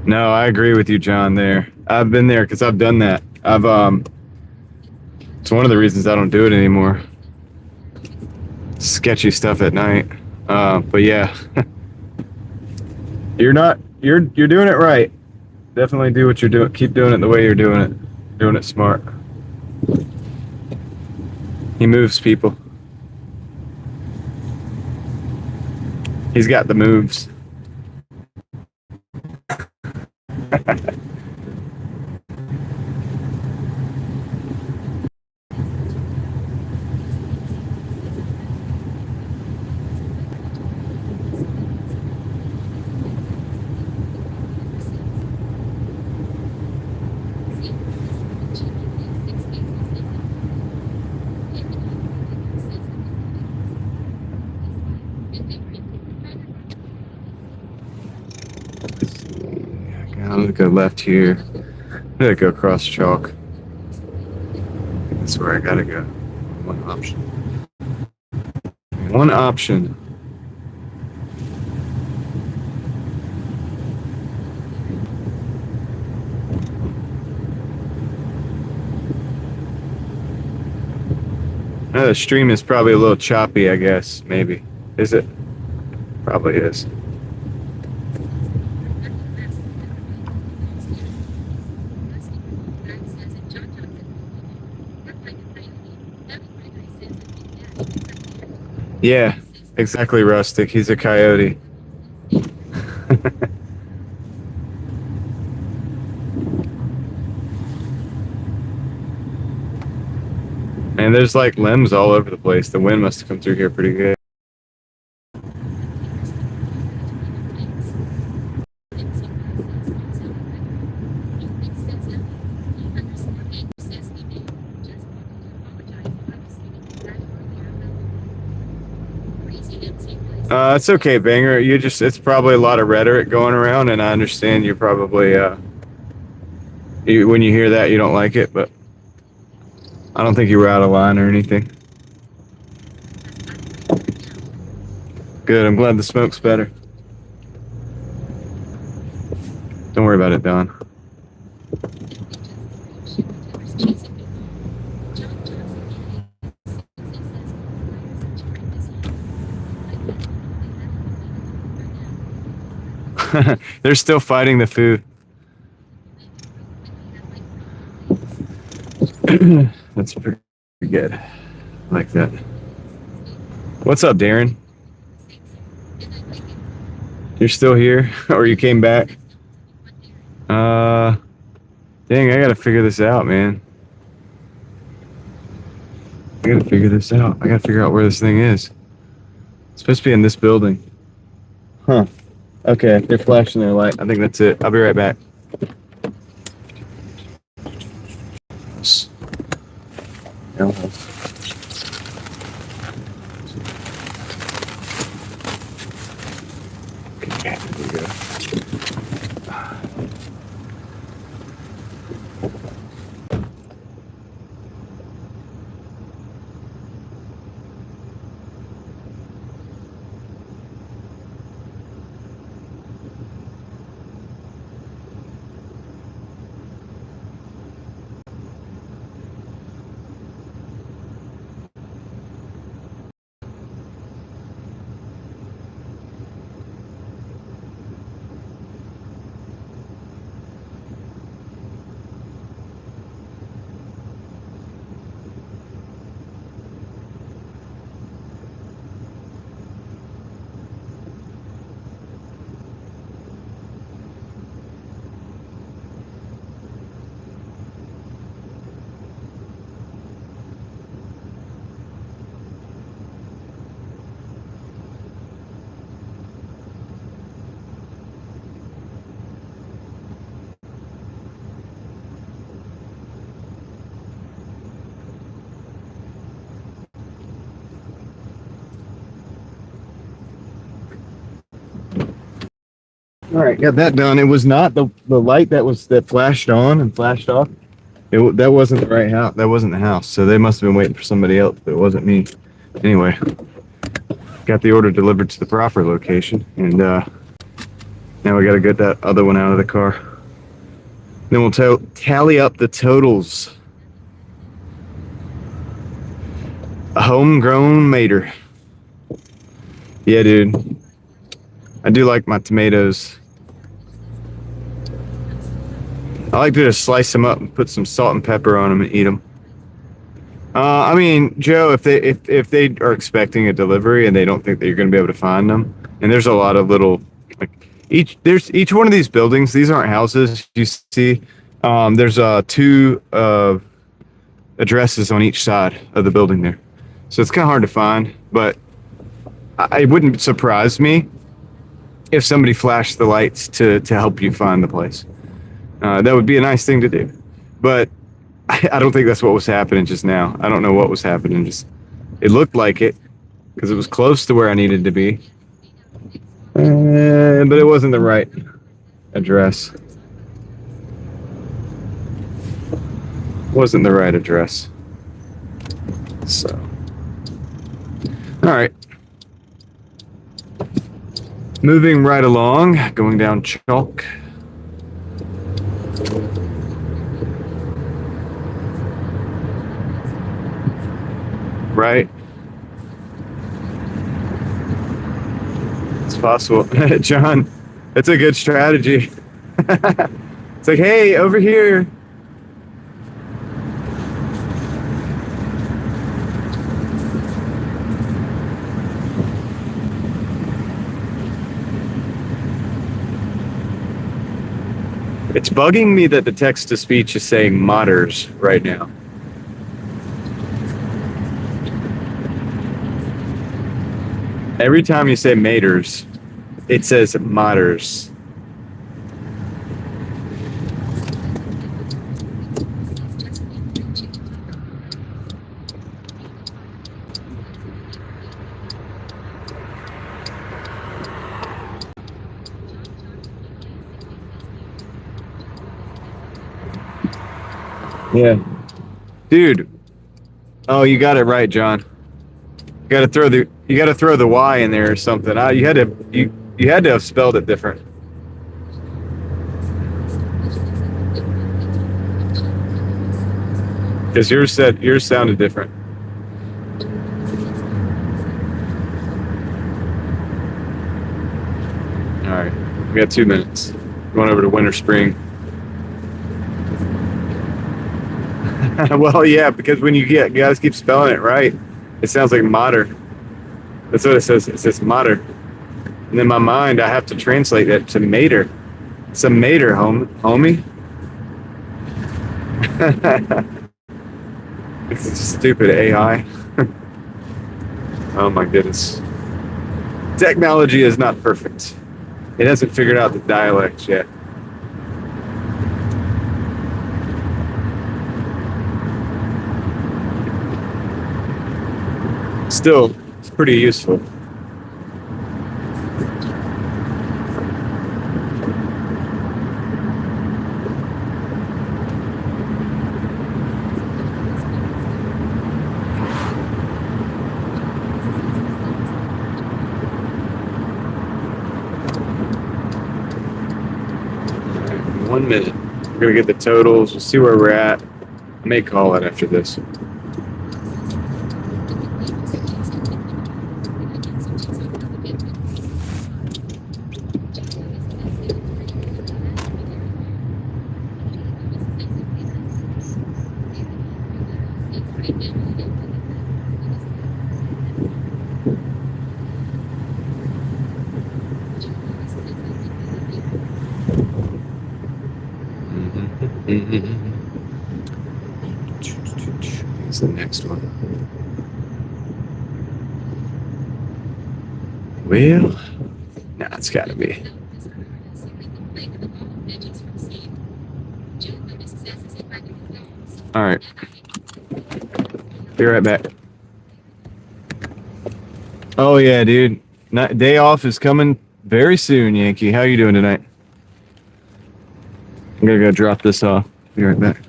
No, I agree with you, John, there. I've been there because I've done that. It's one of the reasons I don't do it anymore. Sketchy stuff at night. But yeah. you're doing it right. Definitely do what you're doing. Keep doing it the way you're doing it. Doing it smart. He moves people. He's got the moves. I'm gonna go left here. I'm gonna go across chalk. That's where I gotta go. One option. One option. The stream is probably a little choppy, I guess. Maybe. Is it? Probably is. Yeah, exactly, Rustic. He's a coyote. And there's like limbs all over the place. The wind must have come through here pretty good. It's okay, Banger. It's probably a lot of rhetoric going around, and I understand you're probably, when you hear that, you don't like it, but I don't think you were out of line or anything. Good. I'm glad the smoke's better. Don't worry about it, Don. They're still fighting the food. That's pretty good. I like that. What's up, Darren? You're still here? Or you came back? Dang, I gotta figure this out, man. I gotta figure this out. I gotta figure out where this thing is. It's supposed to be in this building. Huh. Okay, they're flashing their light. I think that's it. I'll be right back. Okay, there we go. All right, got that done. It was not the light that flashed on and flashed off. That wasn't the right house. That wasn't the house. So they must have been waiting for somebody else, but it wasn't me. Anyway, got the order delivered to the proper location, and now we got to get that other one out of the car. Then we'll tally up the totals. A homegrown mater. Yeah, dude. I do like my tomatoes. I like to just slice them up and put some salt and pepper on them and eat them. I mean, Joe, if they are expecting a delivery and they don't think that you're going to be able to find them, and there's a lot of little, like each one of these buildings. These aren't houses. You see, there's 2 addresses on each side of the building there, so it's kind of hard to find. But it wouldn't surprise me if somebody flashed the lights to help you find the place. That would be a nice thing to do. But I don't think that's what was happening just now. I don't know what was happening. Just it looked like it because it was close to where I needed to be. But it wasn't the right address. Wasn't the right address. So, all right. Moving right along, going down Chalk. right? It's possible. John, that's a good strategy. It's like, hey, over here. It's bugging me that the text-to-speech is saying modders right now. Every time you say maters, it says modders. Yeah. Dude. Oh, you got it right, John. You gotta throw the Y in there or something. You had to have spelled it different. Because yours sounded different. All right, we got 2 minutes. Going over to winter spring. Well, yeah, because when you guys keep spelling it right, it sounds like modder. That's what it says. It says modder. And in my mind, I have to translate that to mater. It's a mater, homie. It's stupid AI. Oh my goodness. Technology is not perfect. It hasn't figured out the dialects yet. Still, it's pretty useful. Right, 1 minute. We're gonna get the totals. We'll see where we're at. I may call it after this. What's the next one? Well, nah, it's gotta be. All right. Be right back. Oh yeah, dude. Day off is coming very soon, Yankee. How you doing tonight? I'm gonna go drop this off. Be right back.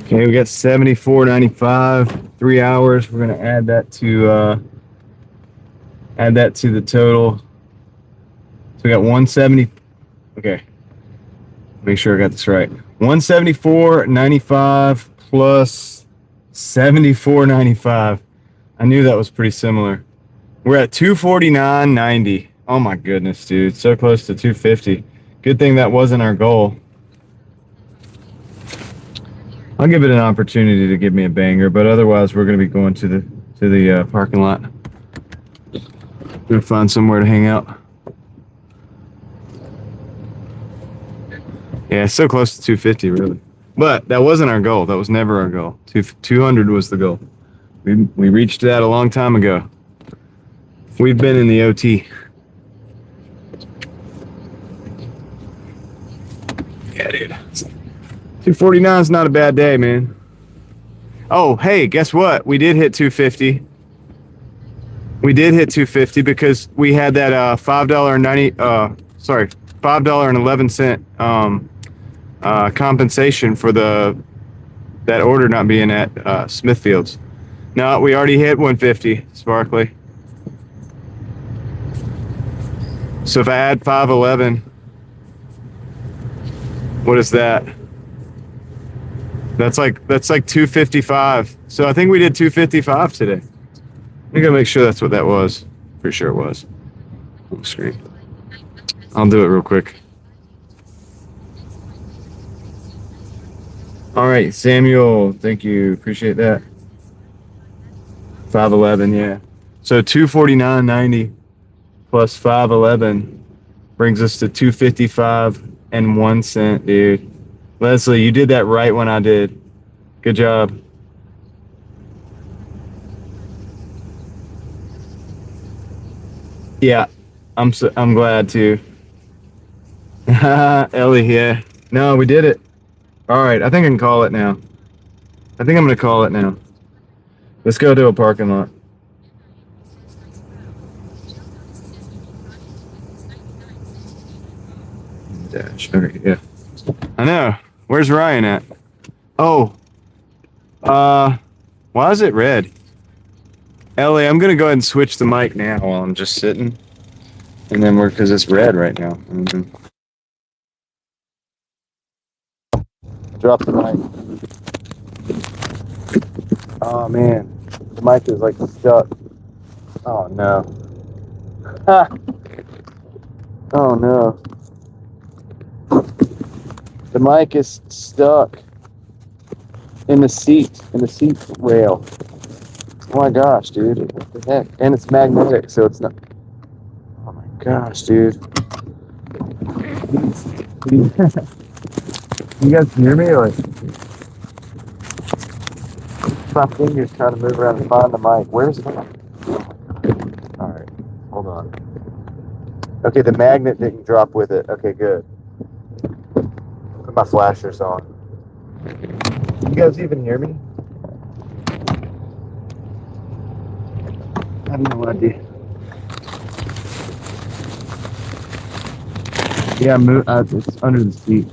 Okay, we got 74.95, 3 hours. We're gonna add that to the total. we got 170. Okay. Make sure I got this right. 174.95 plus 74.95. I knew that was pretty similar. We're at 249.90. Oh my goodness, dude. So close to 250. Good thing that wasn't our goal. I'll give it an opportunity to give me a banger, but otherwise we're going to be going to the parking lot. Gonna find somewhere to hang out. Yeah, so close to 250, really. But that wasn't our goal. That was never our goal. 200 was the goal. We reached that a long time ago. We've been in the OT. Yeah, dude. 249 is not a bad day, man. Oh, hey, guess what? We did hit 250. We did hit 250 because we had that $5.11 compensation for that order not being at Smithfield's. No, we already hit 150, Sparkly. So if I add 511, what is that? That's like 255. So I think we did 255 today. I'm gonna make sure that's what that was. Pretty sure it was. On the screen. I'll do it real quick. All right, Samuel, thank you. Appreciate that. 511, yeah. So 249.90 plus 511 brings us to 255 and 1 cent, dude. Leslie, you did that right when I did. Good job. Yeah, I'm glad too. Ellie, yeah. No, we did it. All right, I think I can call it now. I think I'm gonna call it now. Let's go to a parking lot. Dash. Okay, yeah. I know. Where's Ryan at? Oh. Why is it red? Ellie, I'm gonna go ahead and switch the mic now while I'm just sitting. And then because it's red right now. Drop the mic. Oh man. The mic is like stuck. Oh no. Ah. Oh no. The mic is stuck in the seat rail. Oh my gosh, dude. What the heck? And it's magnetic, so it's not. Oh my gosh, dude. You guys hear me? Like, my fingers trying to move around and find the mic. Where's the mic? Alright, hold on. Okay, the magnet didn't drop with it. Okay, good. Put my flashers on. You guys even hear me? I have no idea. Yeah, it's under the seat.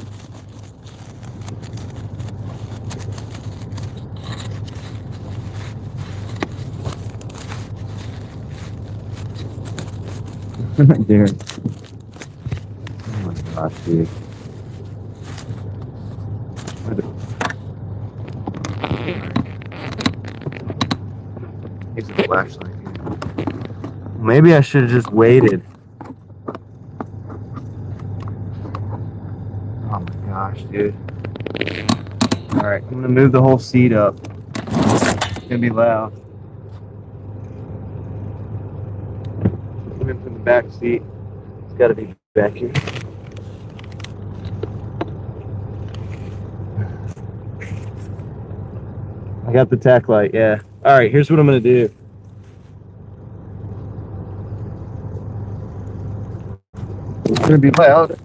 There. Oh my gosh, dude. Use the flashlight. Maybe I should have just waited. Oh my gosh, dude. Alright, I'm gonna move the whole seat up. It's gonna be loud. Coming from the back seat. It's gotta be back here. I got the tack light, yeah. Alright, here's what I'm gonna do. It's gonna be loud.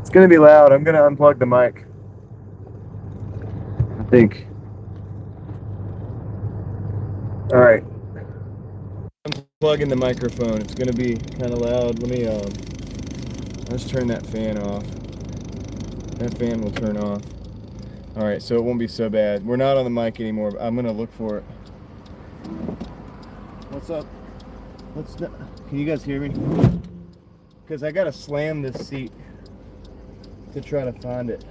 It's gonna be loud. I'm gonna unplug the mic. I think. Alright. Unplugging the microphone. It's gonna be kinda loud. Let me let's turn that fan off. That fan will turn off. Alright, so it won't be so bad. We're not on the mic anymore, but I'm gonna look for it. What's up? Let's not, can you guys hear me? Because I gotta slam this seat to try to find it.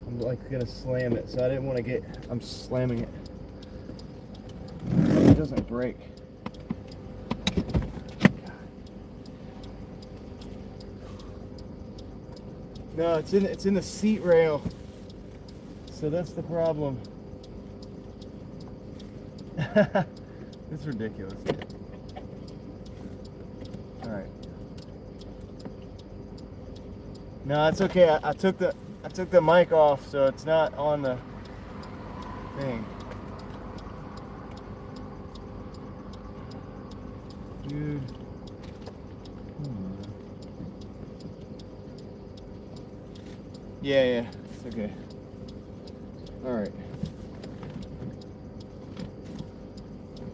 I'm like gonna slam it, so I didn't want to get. I'm slamming it. It doesn't break. No, it's in the seat rail. So that's the problem. It's ridiculous. All right. No, it's okay. I took the mic off, so it's not on the thing. Dude. Yeah, it's okay. All right.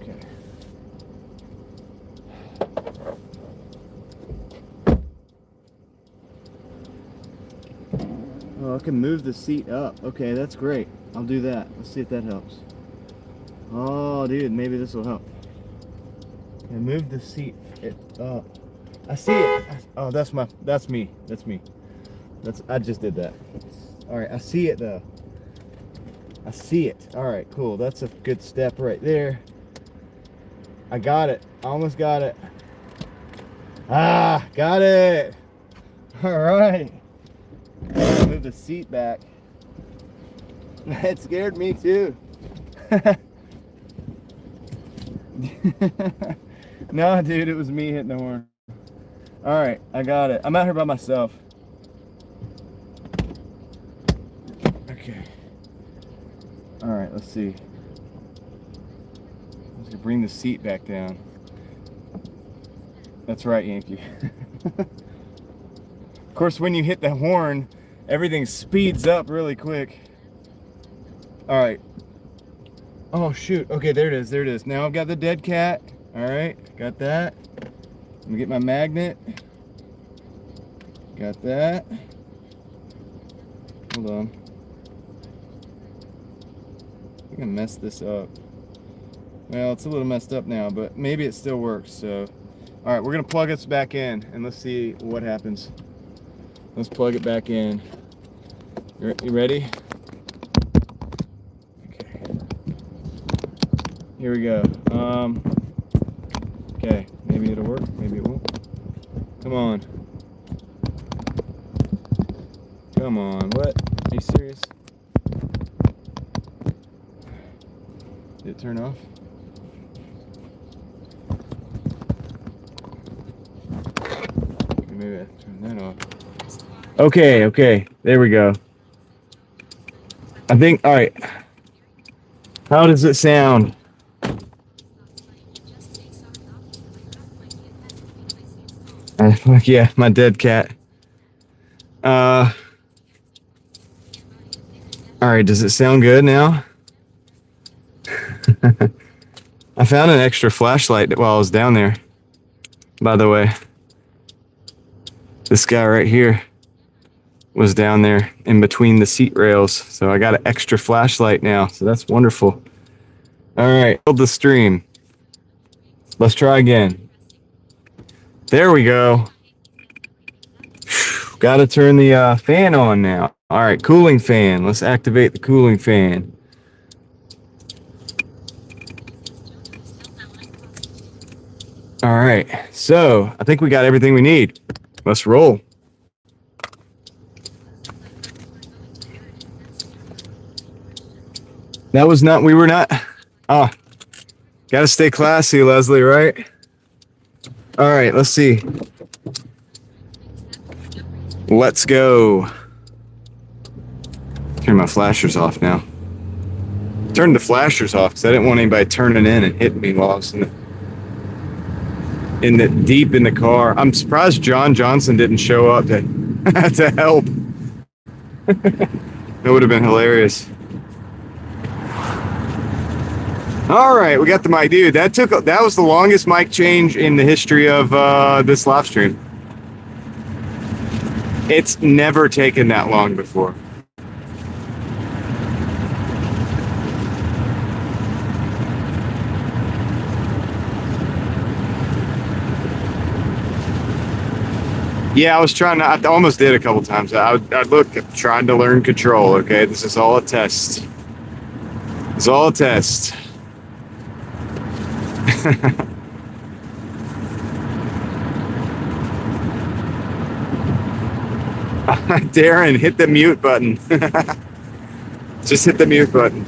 Okay. Oh, I can move the seat up. Okay, that's great. I'll do that. Let's see if that helps. Oh, dude, maybe this will help. And move the seat up. I see it. Oh, that's me. That's me. I just did that. All right, I see it though. I see it. All right, cool. That's a good step right there. I got it. I almost got it. Ah, got it. All right. Move the seat back. It scared me too. No, dude, it was me hitting the horn. All right, I got it. I'm out here by myself. Okay. All right, let's see. I'm just gonna bring the seat back down. That's right, Yankee. Of course, when you hit the horn, everything speeds up really quick. All right. Oh, shoot. Okay, there it is. Now I've got the dead cat. All right, got that. Let me get my magnet. Got that. Hold on. I'm gonna mess this up. Well, it's a little messed up now, but maybe it still works. So, all right, we're gonna plug this back in and let's see what happens. Let's plug it back in. You ready? Okay. Here we go. Okay, maybe it'll work, maybe it won't. Come on. Come on, what? Are you serious? Did it turn off? Okay, maybe I turn that off. Okay, there we go. I think, all right. How does it sound? Yeah, my dead cat. All right, does it sound good now? I found an extra flashlight while I was down there, by the way. This guy right here was down there in between the seat rails, so I got an extra flashlight now, so that's wonderful. All right, hold the stream. Let's try again. There we go. Got to turn the fan on now. All right, cooling fan. Let's activate the cooling fan. All right, so I think we got everything we need. Let's roll. That was not, we were not, got to stay classy, Leslie, right? All right, let's see. Let's go. Turn my flashers off now. Turn the flashers off because I didn't want anybody turning in and hitting me while I was deep in the car. I'm surprised John Johnson didn't show up to to help. That would have been hilarious. All right, we got the mic, dude. That was the longest mic change in the history of this live stream. It's never taken that long before. Yeah, I was trying to. I almost did a couple times. I'd look, trying to learn control. Okay, this is all a test. It's all a test. Darren, hit the mute button. Just hit the mute button.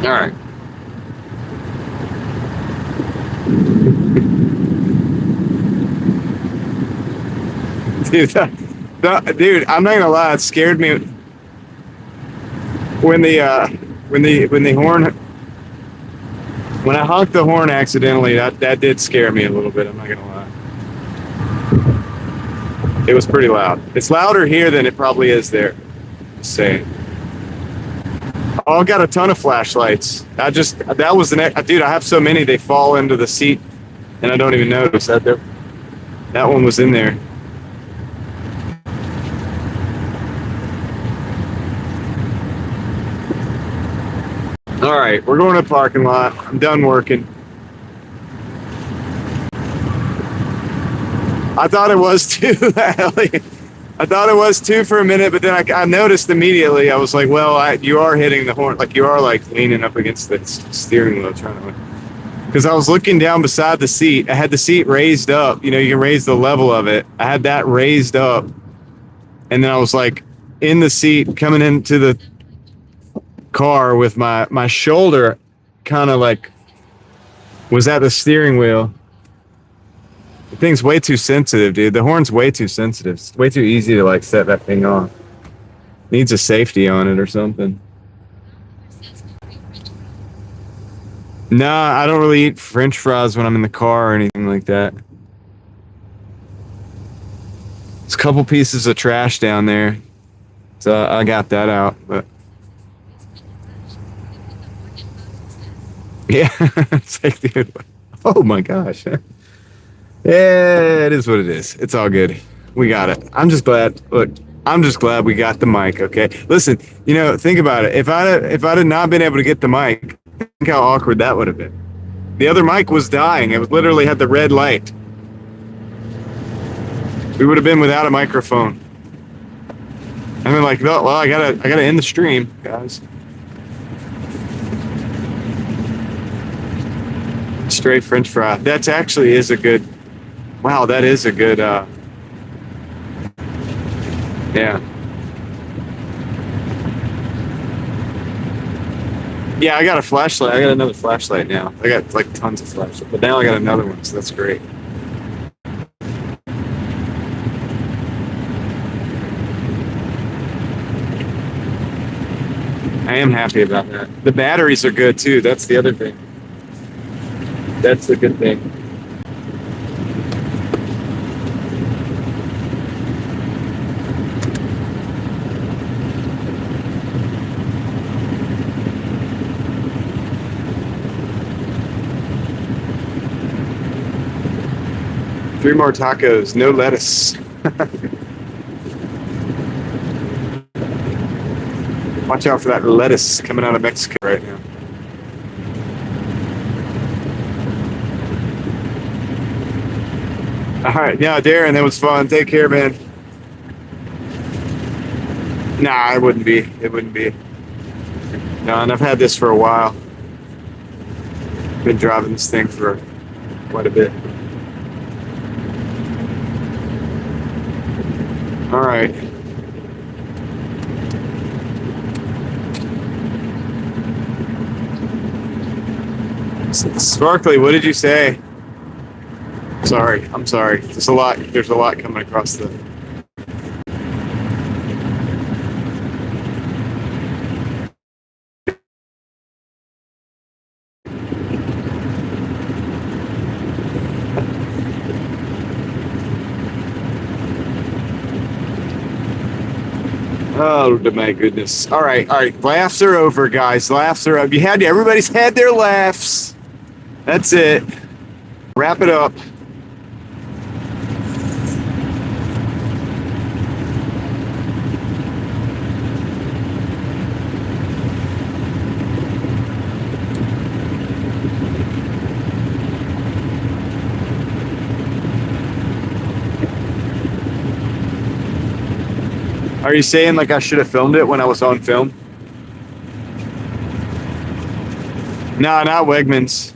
All right. Dude, I'm not gonna lie. It scared me when the horn, when I honked the horn accidentally. That did scare me a little bit. I'm not gonna lie. It was pretty loud. It's louder here than it probably is there. Just saying. Oh, I've got a ton of flashlights. That was the next, dude. I have so many they fall into the seat, and I don't even notice that. That one was in there. All right, we're going to the parking lot. I'm done working. I thought it was too, Ellie. I thought it was too for a minute, but then I noticed immediately. I was like, well, you are hitting the horn. Like, you are, like, leaning up against the steering wheel trying to... Because I was looking down beside the seat. I had the seat raised up. You know, you can raise the level of it. I had that raised up. And then I was, like, in the seat coming into the car with my shoulder kind of, like, was at the steering wheel. The thing's way too sensitive, dude. The horn's way too sensitive. It's way too easy to, like, set that thing off. Needs a safety on it or something. Nah, I don't really eat French fries when I'm in the car or anything like that. There's a couple pieces of trash down there. So I got that out, but... Yeah, it's like, dude, oh my gosh. Yeah, it is what it is. It's all good. We got it. I'm just glad. Look, I'm just glad we got the mic. Okay, listen. You know, think about it. If I'd have not been able to get the mic, think how awkward that would have been. The other mic was dying. It was literally had the red light. We would have been without a microphone. I mean, like, well, I gotta end the stream, guys. Straight French fry. That's actually is a good. Wow, that is a good, yeah. Yeah, I got a flashlight. I got another flashlight now. I got, like, tons of flashlights, but now I got another one, so that's great. I am happy about that. The batteries are good, too. That's the other thing. That's the good thing. Three more tacos, no lettuce. Watch out for that lettuce coming out of Mexico right now. All right, yeah, Darren, that was fun. Take care, man. Nah, it wouldn't be. It wouldn't be. No, and I've had this for a while. Been driving this thing for quite a bit. All right. Sparkly, what did you say? Sorry, I'm sorry. There's a lot coming across the... Oh, my goodness. All right. Laughs are over, guys. Laughs are up. Everybody's had their laughs. That's it. Wrap it up. Are you saying like I should have filmed it when I was on film? No, not Wegmans.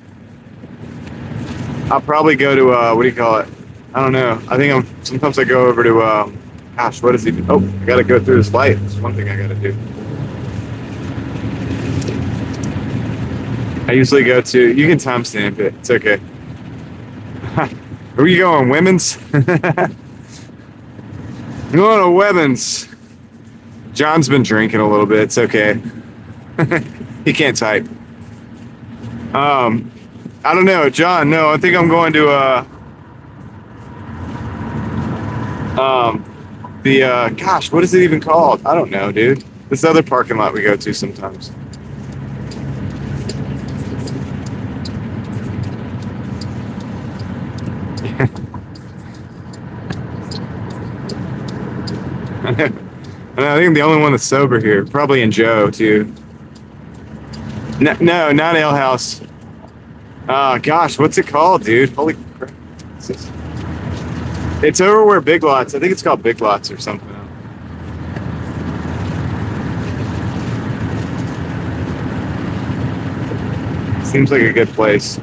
I'll probably go to what do you call it? I don't know. I think sometimes I go over to gosh, what is it? Oh, I gotta go through this light. That's one thing I gotta do. I usually go to, you can timestamp it. It's okay. Where are you going, Women's? I'm going to Women's. John's been drinking a little bit. It's okay. He can't type. I don't know, John. No, I think I'm going to gosh, what is it even called? I don't know, dude. This other parking lot we go to sometimes. I think I'm the only one that's sober here. Probably in Joe too. No, not Ale House. Gosh, what's it called, dude? Holy crap! It's over where Big Lots. I think it's called Big Lots or something. Seems like a good place.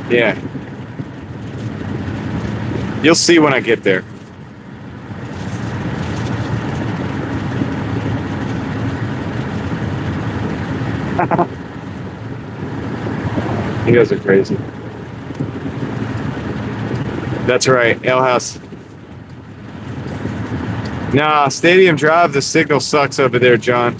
Yeah. You'll see when I get there. You guys are crazy. That's right, Ale House. Nah, Stadium Drive, the signal sucks over there, John.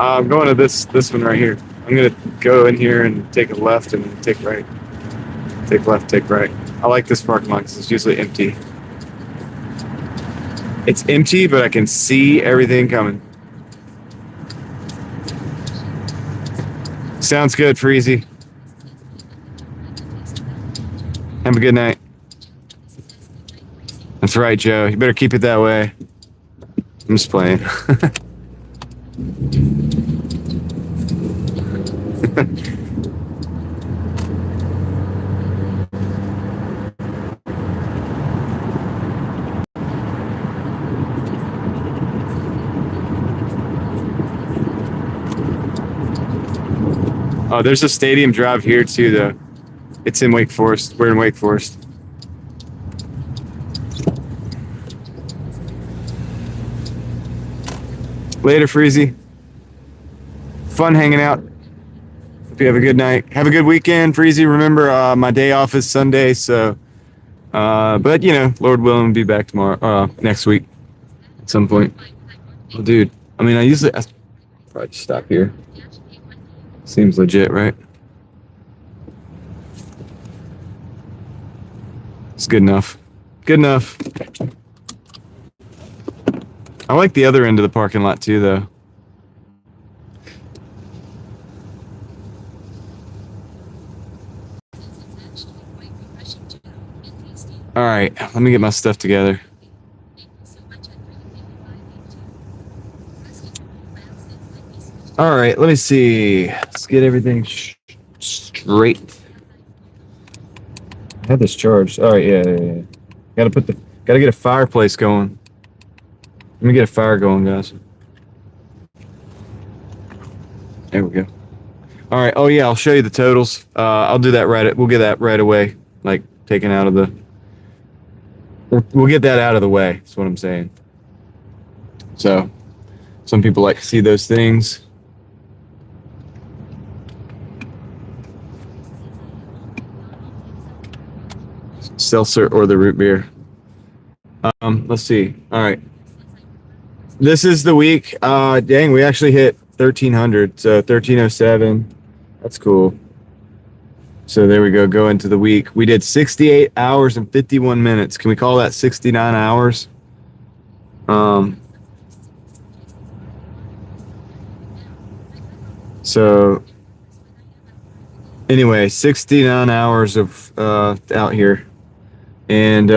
I'm going to this one right here. I'm gonna go in here and take a left and then take right. Take left, take right. I like this parking lot because it's usually empty. It's empty, but I can see everything coming. Sounds good, Freezy. Have a good night. That's right, Joe. You better keep it that way. I'm just playing. Oh, there's a Stadium Drive here too, though. It's in Wake Forest. We're in Wake Forest. Later, Freezy. Fun hanging out. Hope you have a good night. Have a good weekend, Freezy. Remember, my day off is Sunday, so. But you know, Lord willing, we'll be back tomorrow. Next week, at some point. Well, dude. I mean, I probably just stop here. Seems legit, right? It's good enough. Good enough. I like the other end of the parking lot too, though. All right, let me get my stuff together. All right, let me see. Let's get everything straight. I have this charged. All right, yeah. Gotta get a fireplace going. Let me get a fire going, guys. There we go. All right. Oh yeah, I'll show you the totals. I'll do that we'll get that right away. Like taken out of the. We'll get that out of the way. That's what I'm saying. So, some people like to see those things. Seltzer or the root beer. Let's see. All right. This is the week. Dang, we actually hit 1,300. So 1,307. That's cool. So there we go. Go into the week. We did 68 hours and 51 minutes. Can we call that 69 hours? So anyway, 69 hours of out here. And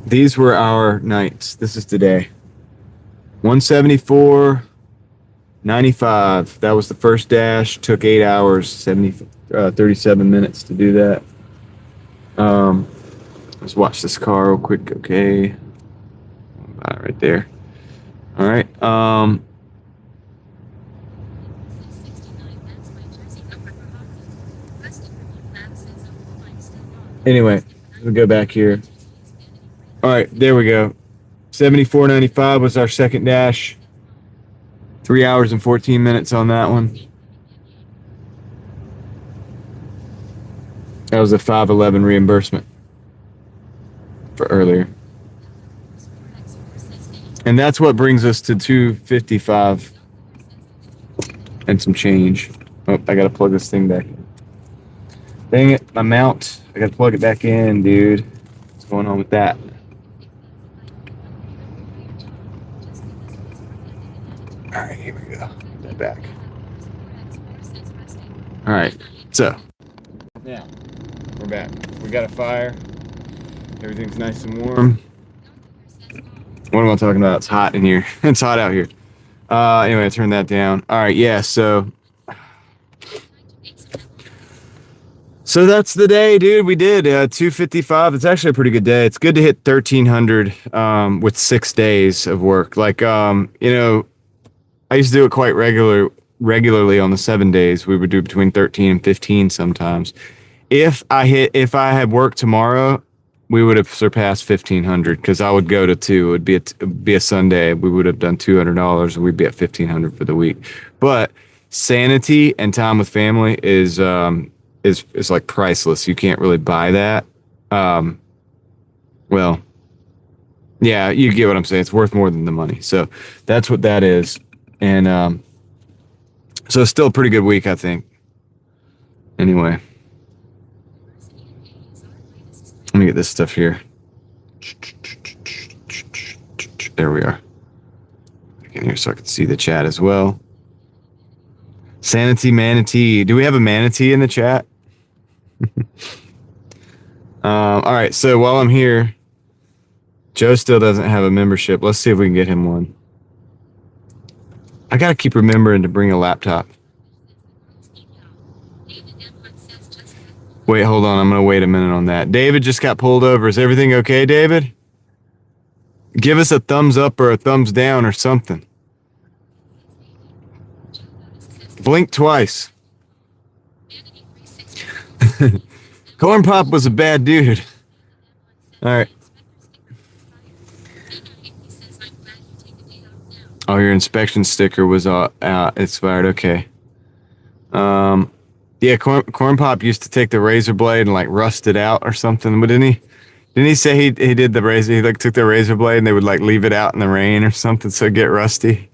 these were our nights. This is today. 174, 95. That was the first dash. Took 8 hours, 37 minutes to do that. Let's watch this car real quick. Okay. Right there. All right. Anyway, we'll go back here. All right, there we go. 74.95 was our second dash. 3 hours and 14 minutes on that one. That was a 511 reimbursement for earlier. And that's what brings us to 255 and some change. Oh, I gotta plug this thing back in. Dang it, my mount. I gotta plug it back in, dude. What's going on with that? All right, here we go. Put that back. All right, so now we're back. We got a fire. Everything's nice and warm. What am I talking about? It's hot in here. It's hot out here. Anyway, turn that down. All right, yeah, so that's the day, dude. We did 255. It's actually a pretty good day. It's good to hit 1,300 with 6 days of work. Like, I used to do it quite regularly on the 7 days. We would do between 13 and 15 sometimes. If I had worked tomorrow, we would have surpassed 1,500 because I would go to 2. It would be a Sunday. We would have done $200 and we'd be at 1,500 for the week. But sanity and time with family is like priceless. You can't really buy that. Well, yeah, you get what I'm saying. It's worth more than the money. So that's what that is. And so it's still a pretty good week, I think. Anyway, let me get this stuff here. There we are. Back in here so I can see the chat as well. Sanity Manatee. Do we have a manatee in the chat? All right, so while I'm here, Joe still doesn't have a membership. Let's see if we can get him one. I gotta keep remembering to bring a laptop. Wait, hold on. I'm gonna wait a minute on that. David just got pulled over. Is everything okay, David? Give us a thumbs up or a thumbs down or something. Blink twice. Corn Pop was a bad dude. All right. Oh, your inspection sticker was expired. Okay. Yeah, Corn Pop used to take the razor blade and like rust it out or something. But didn't he say he did the razor? He like took the razor blade and they would like leave it out in the rain or something so it get rusty.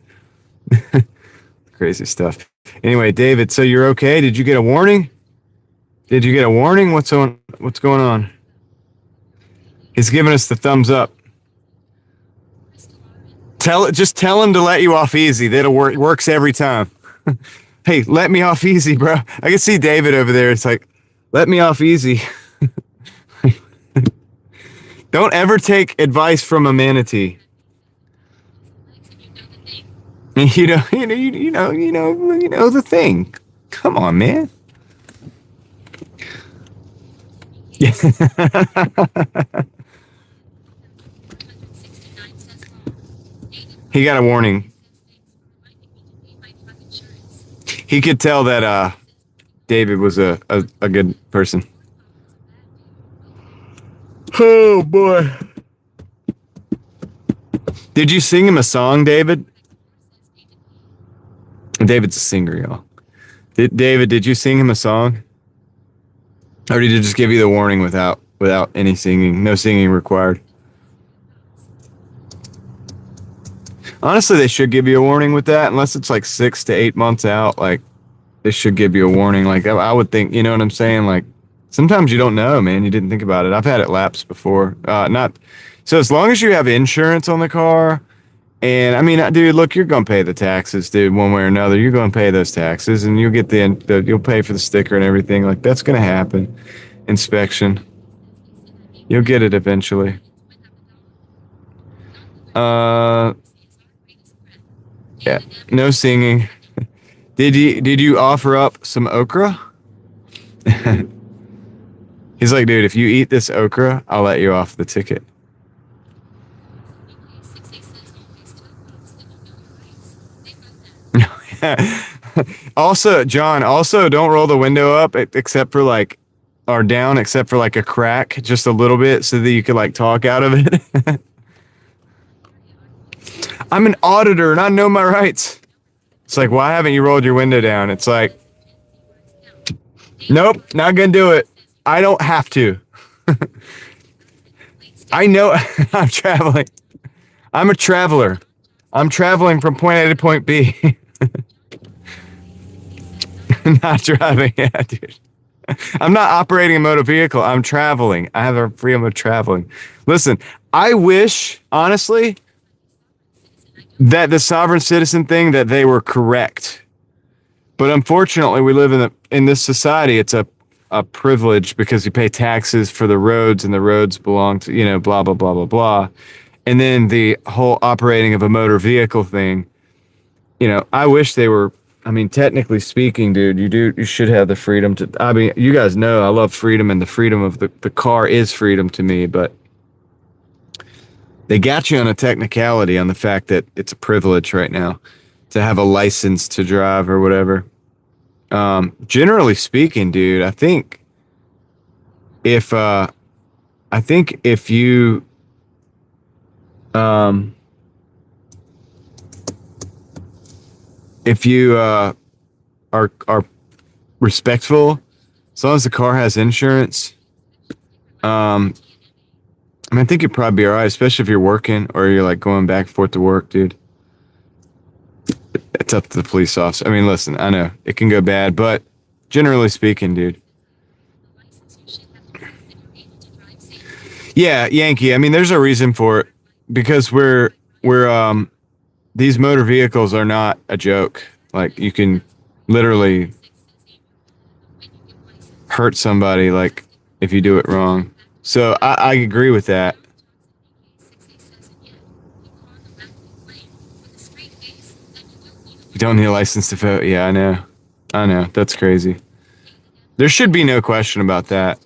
Crazy stuff. Anyway, David, so you're okay? Did you get a warning? Did you get a warning? What's going on? He's giving us the thumbs up. Just tell him to let you off easy. That'll work. Works every time. Hey, let me off easy, bro. I can see David over there. It's like, let me off easy. Don't ever take advice from a manatee. You know the thing. Come on, man. Yeah. He got a warning. He could tell that David was a good person. Oh boy. Did you sing him a song, David? David's a singer, y'all. David, did you sing him a song? Or did he just give you the warning without any singing? No singing required. Honestly, they should give you a warning with that, unless it's like 6 to 8 months out. Like, they should give you a warning. Like, I would think, you know what I'm saying? Like, sometimes you don't know, man. You didn't think about it. I've had it lapse before. So as long as you have insurance on the car, and I mean, dude, look, you're gonna pay the taxes, dude, one way or another. You're gonna pay those taxes, and you'll get you'll pay for the sticker and everything. Like, that's gonna happen. Inspection. You'll get it eventually. Yeah, no singing. Did you offer up some okra? He's like, dude, if you eat this okra, I'll let you off the ticket. Also, John, also don't roll the window up except for like, or down except for like a crack, just a little bit, so that you could like talk out of it. I'm an auditor and I know my rights. It's like, why haven't you rolled your window down? It's like, nope, not gonna do it. I don't have to. I know I'm traveling. I'm a traveler. I'm traveling from point A to point B. Not driving. Yeah, dude. I'm not operating a motor vehicle. I'm traveling. I have a freedom of traveling. Listen, I wish, honestly, that the sovereign citizen thing, that they were correct. But unfortunately, we live in this society. It's a privilege because you pay taxes for the roads, and the roads belong to, blah, blah, blah, blah, blah. And then the whole operating of a motor vehicle thing, I wish they were, I mean, technically speaking, dude, you should have the freedom to, I mean, you guys know I love freedom, and the freedom of the car is freedom to me, but they got you on a technicality on the fact that it's a privilege right now to have a license to drive or whatever. Generally speaking, dude, I think if you are respectful, as long as the car has insurance, I mean, I think you'd probably be all right, especially if you're working or you're like going back and forth to work, dude. It's up to the police officer. I mean, listen, I know it can go bad, but generally speaking, dude. Yeah, Yankee. I mean, there's a reason for it, because these motor vehicles are not a joke. Like, you can literally hurt somebody, like, if you do it wrong. So I agree with that. You don't need a license to vote. Yeah, I know. That's crazy. There should be no question about that.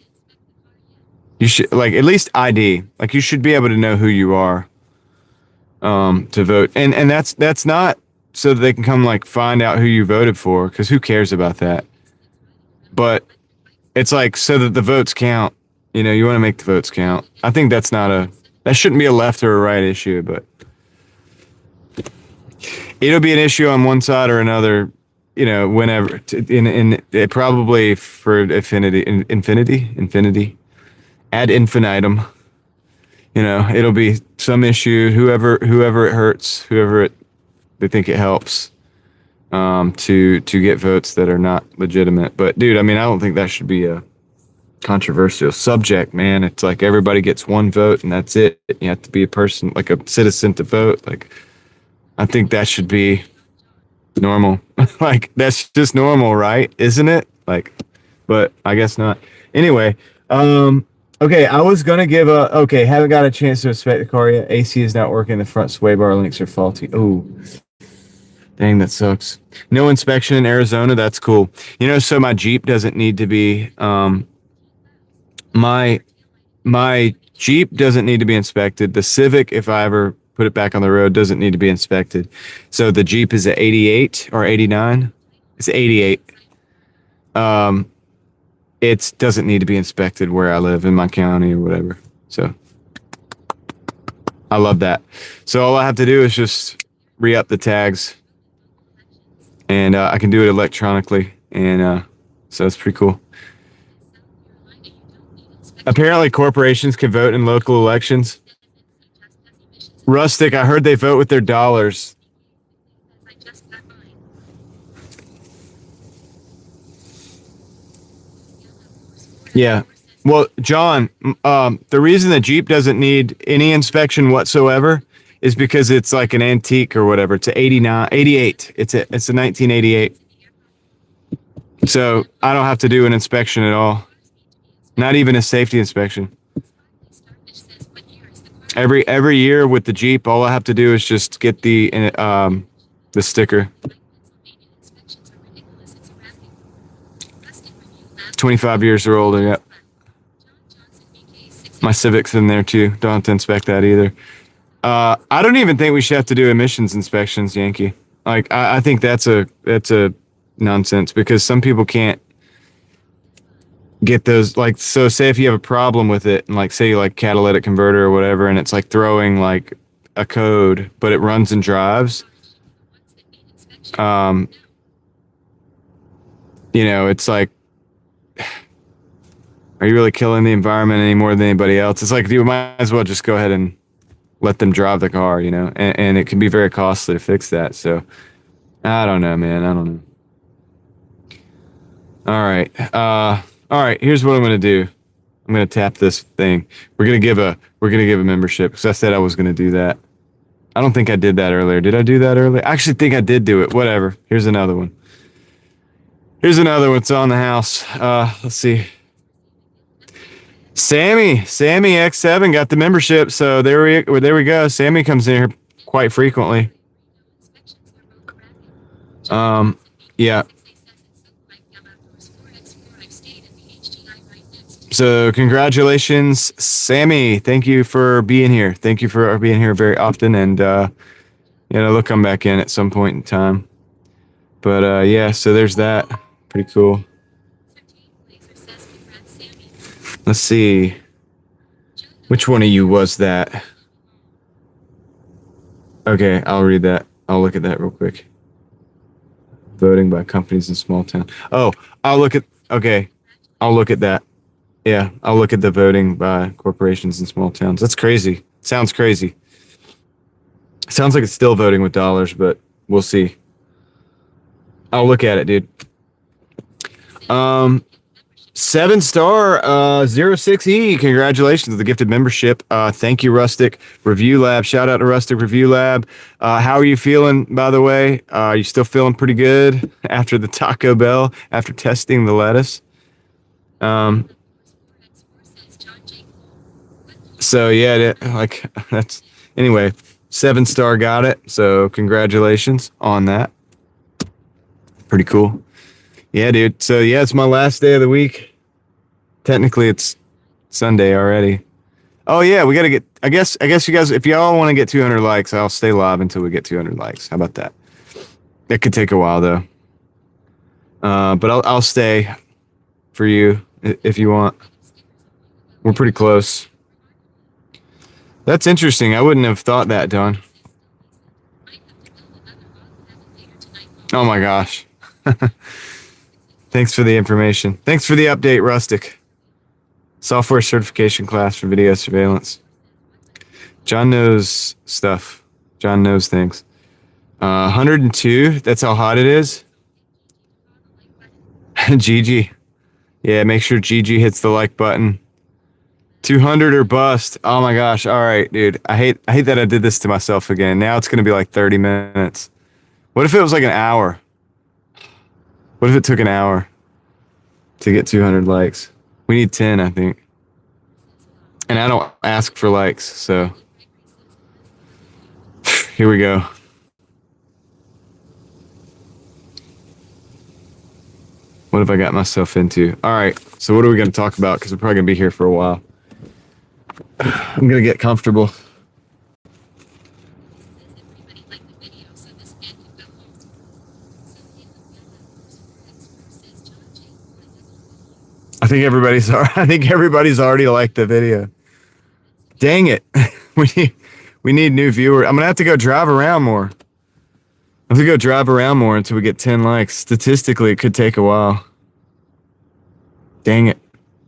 You should, like, at least ID. Like, you should be able to know who you are, to vote. And that's not so that they can come, like, find out who you voted for, because who cares about that? But it's like so that the votes count. You want to make the votes count. I think that shouldn't be a left or a right issue, but it'll be an issue on one side or another, whenever, probably for infinity, ad infinitum. It'll be some issue, whoever it hurts, they think it helps, to get votes that are not legitimate. But dude, I mean, I don't think that should be a controversial subject, man. It's like everybody gets one vote and that's it. You have to be a person, like a citizen, to vote. Like, I think that should be normal. Like, that's just normal, right? Isn't it? Like, but I guess not. Anyway, okay, I was gonna give haven't got a chance to inspect the car yet. AC is not working. The front sway bar links are faulty. Oh, dang, that sucks. No inspection in Arizona. That's cool. So my Jeep doesn't need to be, my Jeep doesn't need to be inspected. The Civic, if I ever put it back on the road, doesn't need to be inspected. So the Jeep is at 88 or 89. It's 88. It doesn't need to be inspected where I live in my county or whatever. So I love that. So all I have to do is just re-up the tags, and I can do it electronically. And so that's pretty cool. Apparently corporations can vote in local elections. Rustic, I heard they vote with their dollars. Yeah. Well, John, the reason the Jeep doesn't need any inspection whatsoever is because it's like an antique or whatever. It's a 88. It's a 1988. So I don't have to do an inspection at all. Not even a safety inspection. Every year with the Jeep, all I have to do is just get the sticker. 25 years or older, yep. My Civic's in there too. Don't have to inspect that either. I don't even think we should have to do emissions inspections, Yankee. Like, I think that's a nonsense, because some people can't get those. Like, so say if you have a problem with it, and like say you like catalytic converter or whatever, and it's like throwing like a code, but it runs and drives. You know, it's like, are you really killing the environment any more than anybody else? It's like, you might as well just go ahead and let them drive the car, you know, and it can be very costly to fix that. So I don't know, man. I don't know. All right. Here's what I'm going to do. I'm going to tap this thing. We're going to give a membership, because I said I was going to do that. I don't think I did that earlier. Did I do that earlier? I actually think I did do it. Whatever. Here's another one. It's on the house. Let's see. Sammy X7 got the membership. So there we go. Sammy comes in here quite frequently. Yeah. So congratulations, Sammy. Thank you for being here. Thank you for being here very often. And, they'll come back in at some point in time. But, yeah, so there's that. Pretty cool. Let's see. Which one of you was that? Okay, I'll read that. I'll look at that real quick. Voting by companies in small town. Oh, I'll look at that. Yeah, I'll look at the voting by corporations in small towns. That's crazy. Sounds crazy. Sounds like it's still voting with dollars, but we'll see. I'll look at it, dude. 7-star 06E. Congratulations on the gifted membership. Thank you, Rustic Review Lab. Shout out to Rustic Review Lab. How are you feeling, by the way? Are you still feeling pretty good after the Taco Bell, after testing the lettuce? So yeah, that's anyway. 7-star got it. So congratulations on that. Pretty cool. Yeah, dude. So yeah, it's my last day of the week. Technically, it's Sunday already. Oh yeah, we gotta get. I guess you guys, if y'all want to get 200 likes, I'll stay live until we get 200 likes. How about that? It could take a while though. But I'll stay for you if you want. We're pretty close. That's interesting. I wouldn't have thought that, Don. Oh my gosh. Thanks for the information. Thanks for the update, Rustic. Software certification class for video surveillance. John knows stuff. John knows things. 102. That's how hot it is. Gigi. Yeah, make sure Gigi hits the like button. 200 or bust. Oh my gosh. All right, dude. I hate that I did this to myself again. Now it's going to be like 30 minutes. What if it was like an hour? What if it took an hour to get 200 likes? We need 10, I think. And I don't ask for likes, so here we go. What have I got myself into? All right, so what are we going to talk about? Because we're probably going to be here for a while. I'm going to get comfortable. I think everybody's already liked the video. Dang it. We need new viewers. I'm going to have to go drive around more. I have to go drive around more until we get 10 likes. Statistically, it could take a while. Dang it.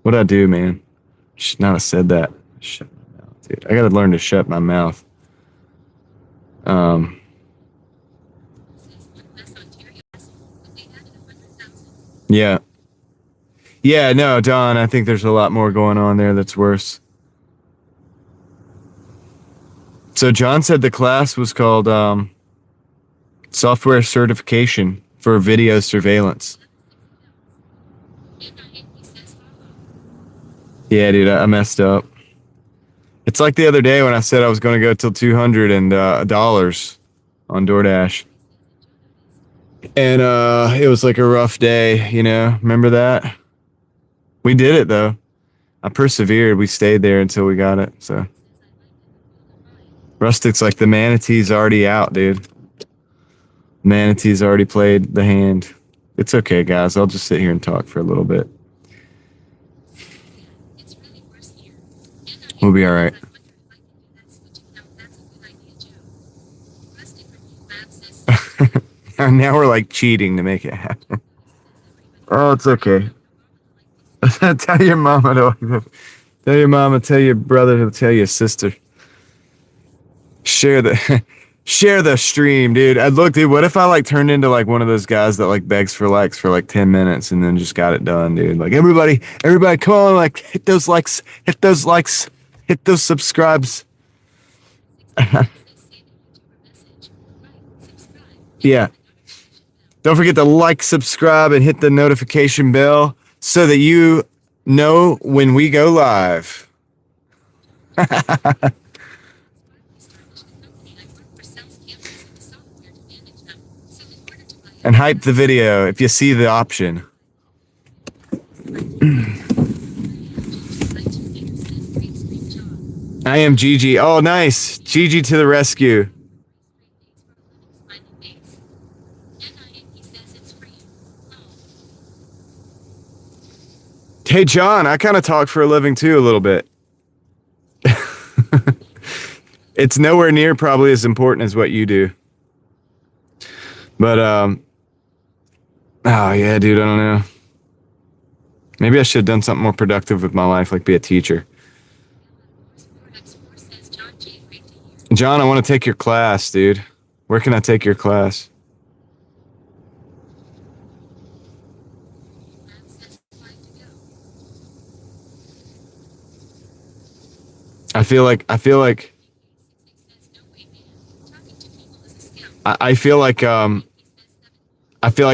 What'd I do, man? Should not have said that. Shut my mouth, dude. I got to learn to shut my mouth. Yeah. Yeah, no, Don, I think there's a lot more going on there that's worse. So John said the class was called Software Certification for Video Surveillance. Yeah, dude, I messed up. It's like the other day when I said I was going to go till $200 on Doordash. And it was like a rough day, you know? Remember that? We did it though. I persevered. We stayed there until we got it. So Rustic's like the manatee's already out, dude. Manatee's already played the hand. It's okay, guys. I'll just sit here and talk for a little bit. We'll be all right. Now we're like cheating to make it happen. Oh, it's okay. Tell your mama to tell your mama, tell your brother, tell your sister. Share the stream, dude. Look, dude, what if I like turned into like one of those guys that like begs for likes for like 10 minutes and then just got it done, dude? Like everybody, come on, like hit those likes, hit those subscribes. Yeah. Don't forget to like, subscribe, and hit the notification bell so that you know when we go live. And hype the video if you see the option. I am Gigi. Oh, nice. Gigi to the rescue. Hey, John, I kind of talk for a living too, a little bit. It's nowhere near probably as important as what you do. But, oh yeah, dude, I don't know. Maybe I should have done something more productive with my life, like be a teacher. John, I want to take your class, dude. Where can I take your class? I feel like I feel like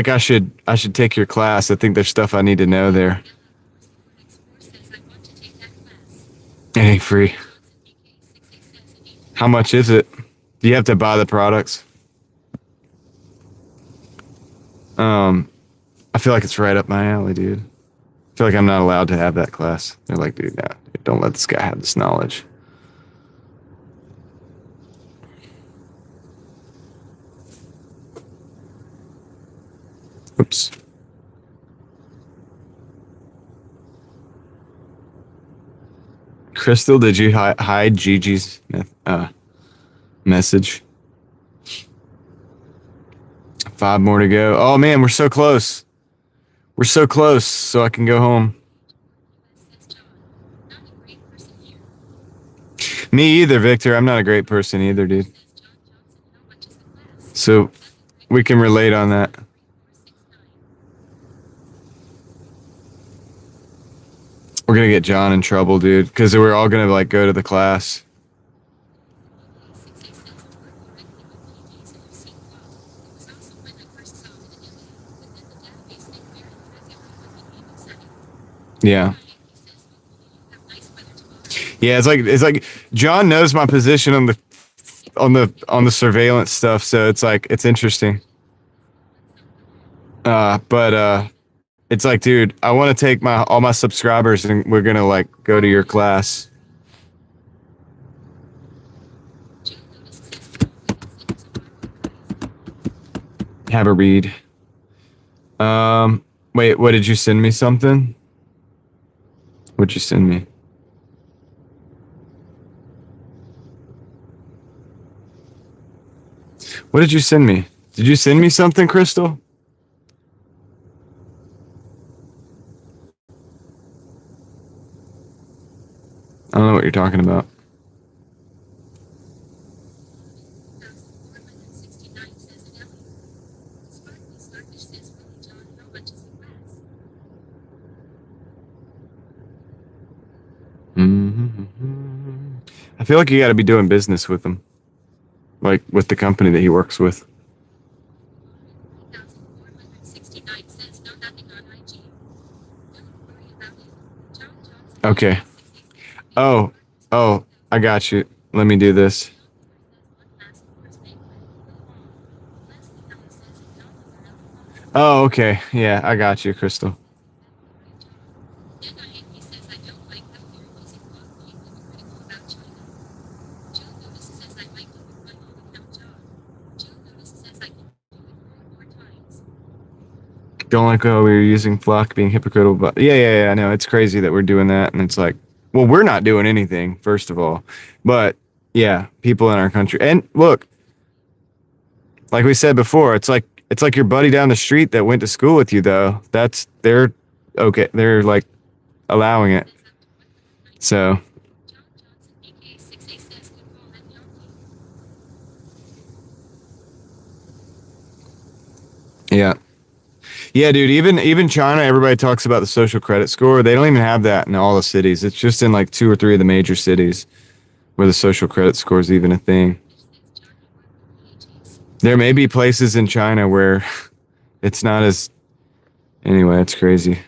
I should take your class. I think there's stuff I need to know there. It ain't free. How much is it? Do you have to buy the products? I feel like it's right up my alley, dude. I feel like I'm not allowed to have that class. They're like, dude, no, don't let this guy have this knowledge. Oops. Crystal, did you hide Gigi's message? 5 more to go. Oh man, we're so close. We're so close, so I can go home. Me either, Victor. I'm not a great person either, dude. So we can relate on that. We're gonna get John in trouble, dude, because we're all gonna like go to the class. Yeah. Yeah, it's like John knows my position on the surveillance stuff, so it's like it's interesting. But it's like, dude, I want to take all my subscribers and we're gonna like go to your class. Have a read. Wait, what did you send me something? What'd you send me? What did you send me? Did you send me something, Crystal? I don't know what you're talking about. I feel like you got to be doing business with him, like with the company that he works with. Okay. Oh, I got you. Let me do this. Oh, okay. Yeah, I got you, Crystal. Don't like how we were using Flock being hypocritical, but yeah. I know it's crazy that we're doing that, and it's like, well, we're not doing anything, first of all, but yeah, people in our country, and look, like we said before, it's like your buddy down the street that went to school with you, though. They're okay, they're like allowing it, so yeah. Yeah, dude. Even China, everybody talks about the social credit score. They don't even have that in all the cities. It's just in like 2 or 3 of the major cities where the social credit score is even a thing. There may be places in China where it's not as. Anyway, it's crazy.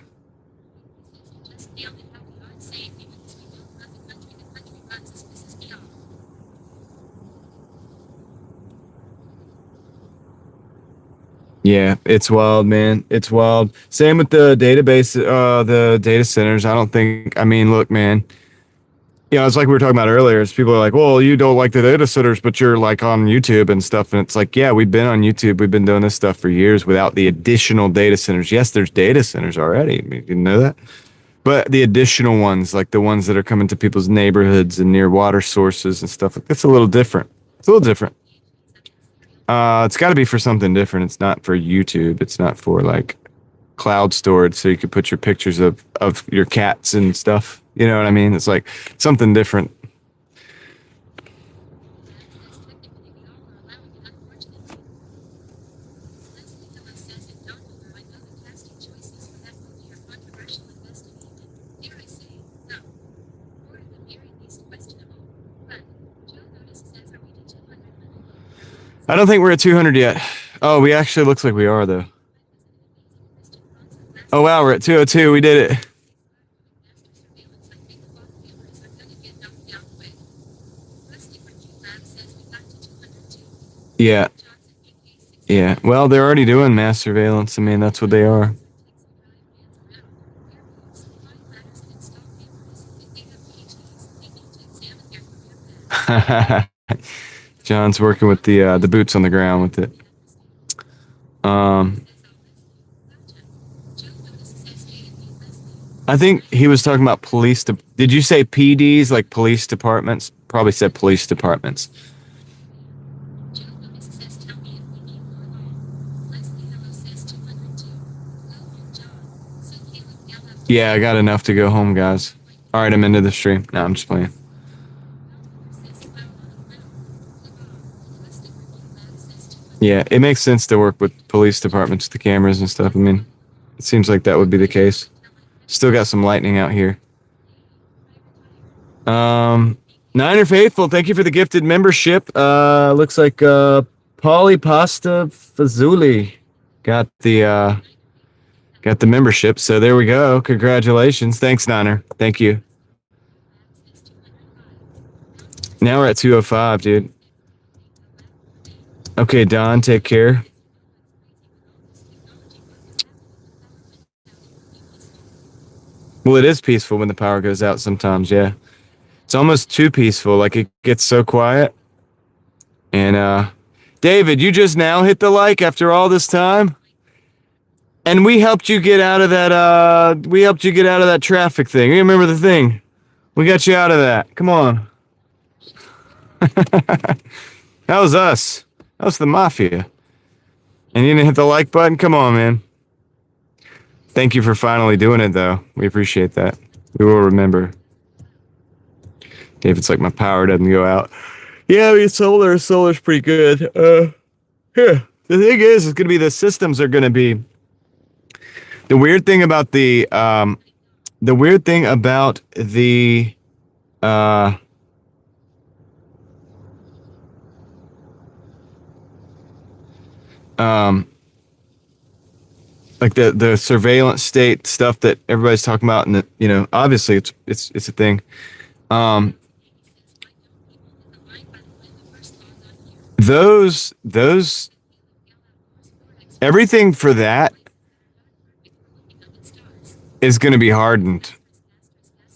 Yeah, it's wild, man. It's wild. Same with the database, the data centers. I mean, look, man. It's like we were talking about earlier. Is people are like, well, you don't like the data centers, but you're like on YouTube and stuff. And it's like, yeah, we've been on YouTube. We've been doing this stuff for years without the additional data centers. Yes, there's data centers already. I mean, you didn't know that? But the additional ones, like the ones that are coming to people's neighborhoods and near water sources and stuff, that's a little different. It's a little different. It's got to be for something different. It's not for YouTube. It's not for like cloud storage, so you could put your pictures of your cats and stuff. You know what I mean? It's like something different. I don't think we're at 200 yet. Oh, we actually looks like we are though. Oh wow, we're at 202. We did it. Yeah. Yeah. Well, they're already doing mass surveillance. I mean, that's what they are. John's working with the boots on the ground with it. Um, I think he was talking about police. Did you say PDs, like police departments? Probably said police departments. Yeah, I got enough to go home, guys. All right, I'm into the stream. No, I'm just playing. Yeah, it makes sense to work with police departments, with the cameras and stuff. I mean, it seems like that would be the case. Still got some lightning out here. Niner Faithful, thank you for the gifted membership. Looks like Polypasta Fazuli got the membership. So there we go. Congratulations. Thanks, Niner. Thank you. Now we're at 205, dude. Okay, Don, take care. Well, it is peaceful when the power goes out sometimes, yeah. It's almost too peaceful. Like it gets so quiet. And David, you just now hit the like after all this time? And we helped you get out of that traffic thing. You remember the thing? We got you out of that. Come on. That was us. That was the mafia. And you didn't hit the like button? Come on, man. Thank you for finally doing it, though. We appreciate that. We will remember. David's like, my power doesn't go out. Yeah, I mean, solar's pretty good. Yeah. The thing is, it's going to be the systems are going to be... The weird thing about the like the surveillance state stuff that everybody's talking about, and obviously it's a thing. Those everything for that is going to be hardened.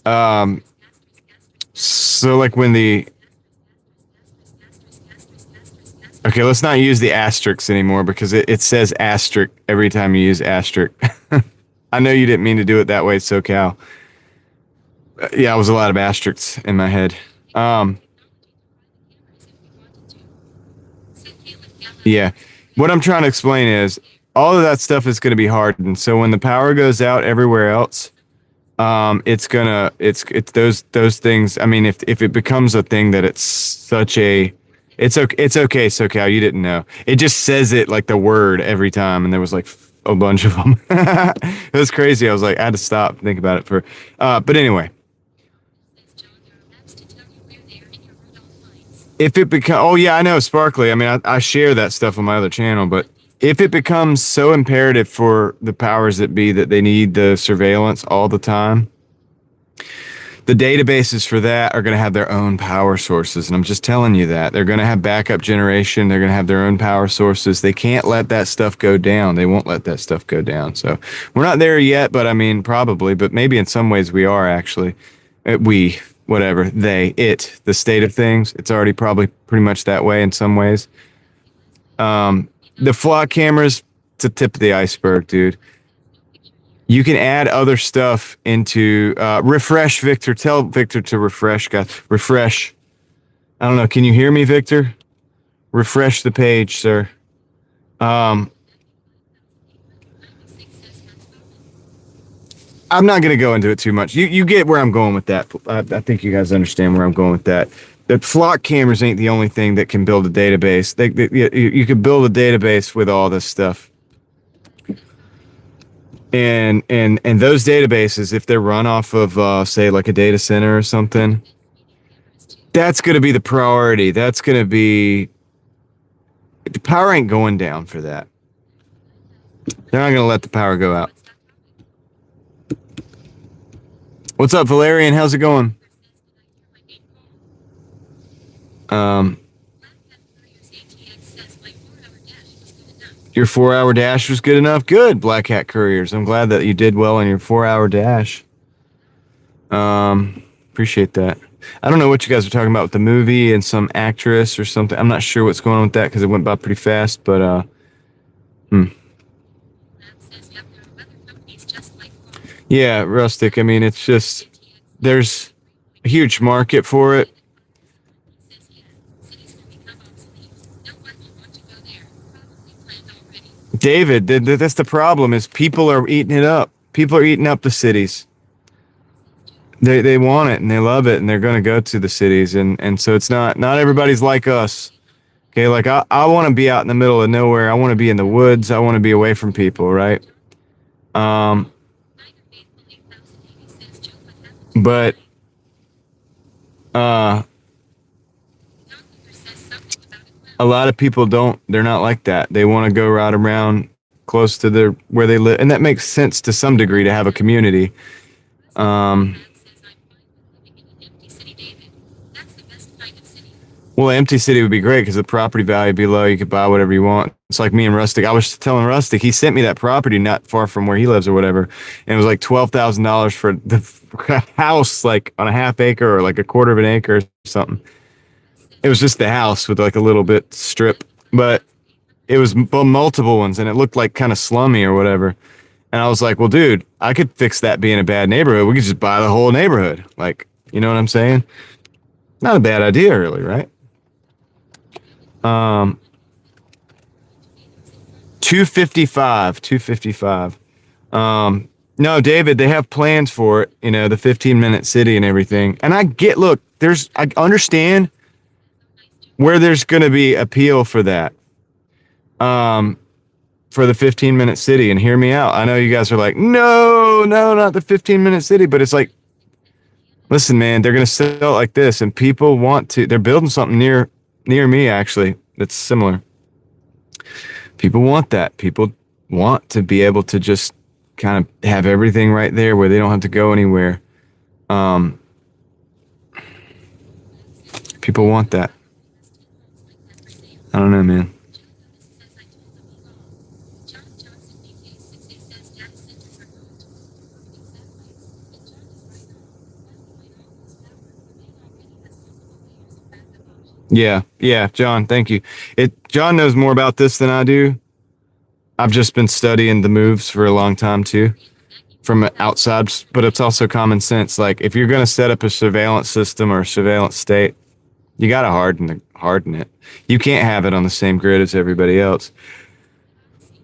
Um, so like when the okay, let's not use the asterisks anymore because it says asterisk every time you use asterisk. I know you didn't mean to do it that way, SoCal. Yeah, it was a lot of asterisks in my head. Yeah. What I'm trying to explain is all of that stuff is going to be hardened. So when the power goes out everywhere else, it's those things. I mean, if it becomes a thing that it's such a, it's okay, SoCal, you didn't know. It just says it like the word every time, and there was like a bunch of them. It was crazy. I was like, I had to stop and think about it for, but anyway. If it becomes, oh yeah, I know, Sparkly. I mean, I share that stuff on my other channel, but if it becomes so imperative for the powers that be that they need the surveillance all the time, the databases for that are going to have their own power sources. And I'm just telling you that. They're going to have backup generation. They're going to have their own power sources. They can't let that stuff go down. They won't let that stuff go down. So we're not there yet, but I mean, probably, but maybe in some ways we are actually. Whatever, the state of things. It's already probably pretty much that way in some ways. The flock cameras, it's a tip of the iceberg, dude. You can add other stuff into refresh, Victor. Tell Victor to refresh, guys. Refresh. I don't know. Can you hear me, Victor? Refresh the page, sir. I'm not going to go into it too much. You get where I'm going with that. I think you guys understand where I'm going with that. The flock cameras ain't the only thing that can build a database. You could build a database with all this stuff. And those databases, if they're run off of, say, like a data center or something, that's going to be the priority. That's going to be... The power ain't going down for that. They're not going to let the power go out. What's up, Valerian? How's it going? Your 4-hour dash was good enough? Good, Black Hat Couriers. I'm glad that you did well on your 4-hour dash. Appreciate that. I don't know what you guys are talking about with the movie and some actress or something. I'm not sure what's going on with that because it went by pretty fast, but yeah, Rustic. I mean, it's just there's a huge market for it. David, that's the problem is people are eating it up. People are eating up the cities. They want it and they love it and they're going to go to the cities. And so it's not everybody's like us. Okay. Like I want to be out in the middle of nowhere. I want to be in the woods. I want to be away from people. Right. But a lot of people they're not like that. They want to go right around close to where they live. And that makes sense to some degree to have a community. Well, empty city would be great because the property value would be low. You could buy whatever you want. It's like me and Rustic. I was telling Rustic, he sent me that property not far from where he lives or whatever. And it was like $12,000 for the house, like on a half acre or like a quarter of an acre or something. It was just the house with like a little bit strip, but it was multiple ones and it looked like kind of slummy or whatever. And I was like, well, dude, I could fix that being a bad neighborhood. We could just buy the whole neighborhood. Like, you know what I'm saying? Not a bad idea, really, right? 255. No, David, they have plans for it, you know, the 15-minute city and everything. And I understand where there's going to be appeal for that. For the 15-minute city, and hear me out. I know you guys are like, no, not the 15-minute city, but it's like, listen, man, they're going to sell it like this and people they're building something near me actually. That's similar. People want that. People want to be able to just kind of have everything right there where they don't have to go anywhere. People want that. I don't know, man. Yeah, John, thank you. John knows more about this than I do. I've just been studying the moves for a long time too, from outside, but it's also common sense. Like if you're going to set up a surveillance system or a surveillance state, you got to harden it. You can't have it on the same grid as everybody else.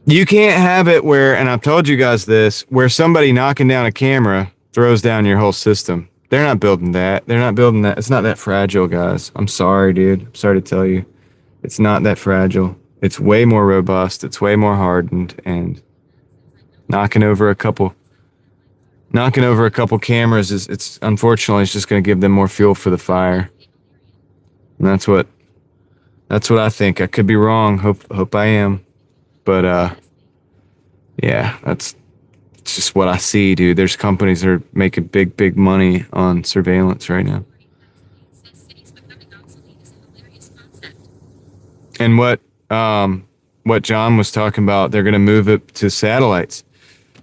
You can't have it where, and I've told you guys this, where somebody knocking down a camera throws down your whole system. They're not building that. They're not building that. It's not that fragile, guys. I'm sorry, dude. I'm sorry to tell you. It's not that fragile. It's way more robust. It's way more hardened, and knocking over a couple cameras it's unfortunately it's just going to give them more fuel for the fire. And that's what I think. I could be wrong. Hope I am. But yeah, it's just what I see, dude. There's companies that are making big money on surveillance right now. And what John was talking about, they're going to move it to satellites.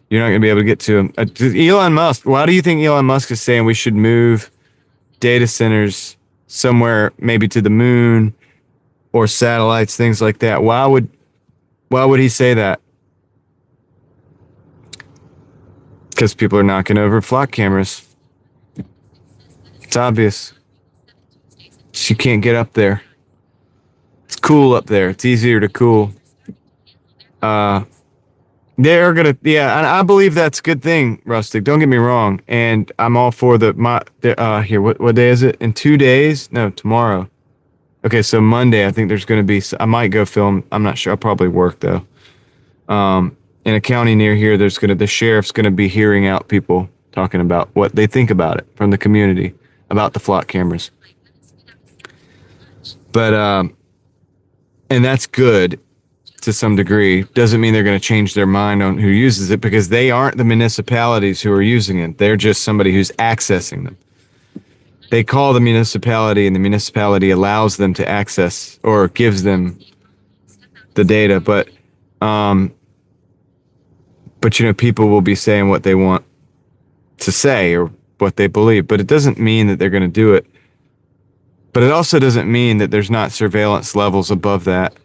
You're not going to be able to get to them. Elon Musk, why do you think Elon Musk is saying we should move data centers somewhere, maybe to the moon or satellites, things like that? Why would he say that? Because people are knocking over flock cameras. It's obvious. You can't get up there. It's cool up there. It's easier to cool. They're gonna, yeah, and I believe that's a good thing, Rustic. Don't get me wrong. And I'm all for here. What day is it? In 2 days? No, tomorrow. Okay, so Monday, I think there's going to be, I might go film. I'm not sure. I'll probably work though. In a county near here, the sheriff's going to be hearing out people talking about what they think about it from the community about the flock cameras. But, and that's good to some degree. Doesn't mean they're going to change their mind on who uses it, because they aren't the municipalities who are using it. They're just somebody who's accessing them. They call the municipality, and the municipality allows them to access or gives them the data. But people will be saying what they want to say or what they believe. But it doesn't mean that they're going to do it. But it also doesn't mean that there's not surveillance levels above that.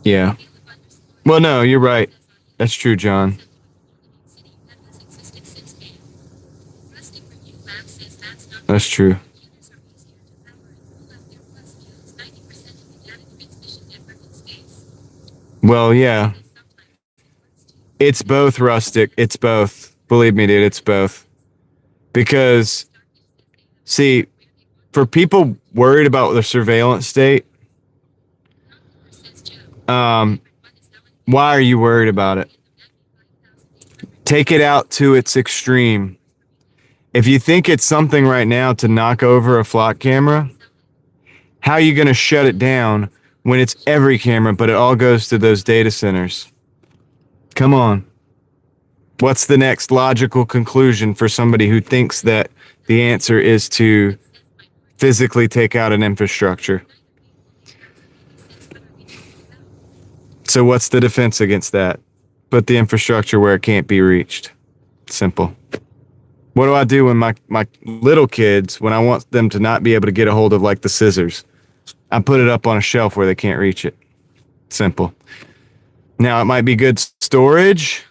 Yeah. Well, no, you're right. That's true, John. That's true. Well, yeah. It's both, Rustic. It's both. Believe me, dude, it's both. Because, see, for people worried about the surveillance state, why are you worried about it? Take it out to its extreme. If you think it's something right now to knock over a flock camera, how are you going to shut it down when it's every camera, but it all goes to those data centers? Come on. What's the next logical conclusion for somebody who thinks that the answer is to physically take out an infrastructure? So what's the defense against that? Put the infrastructure where it can't be reached. Simple. What do I do when my little kids, when I want them to not be able to get a hold of like the scissors? I put it up on a shelf where they can't reach it. Simple. Now, it might be good storage.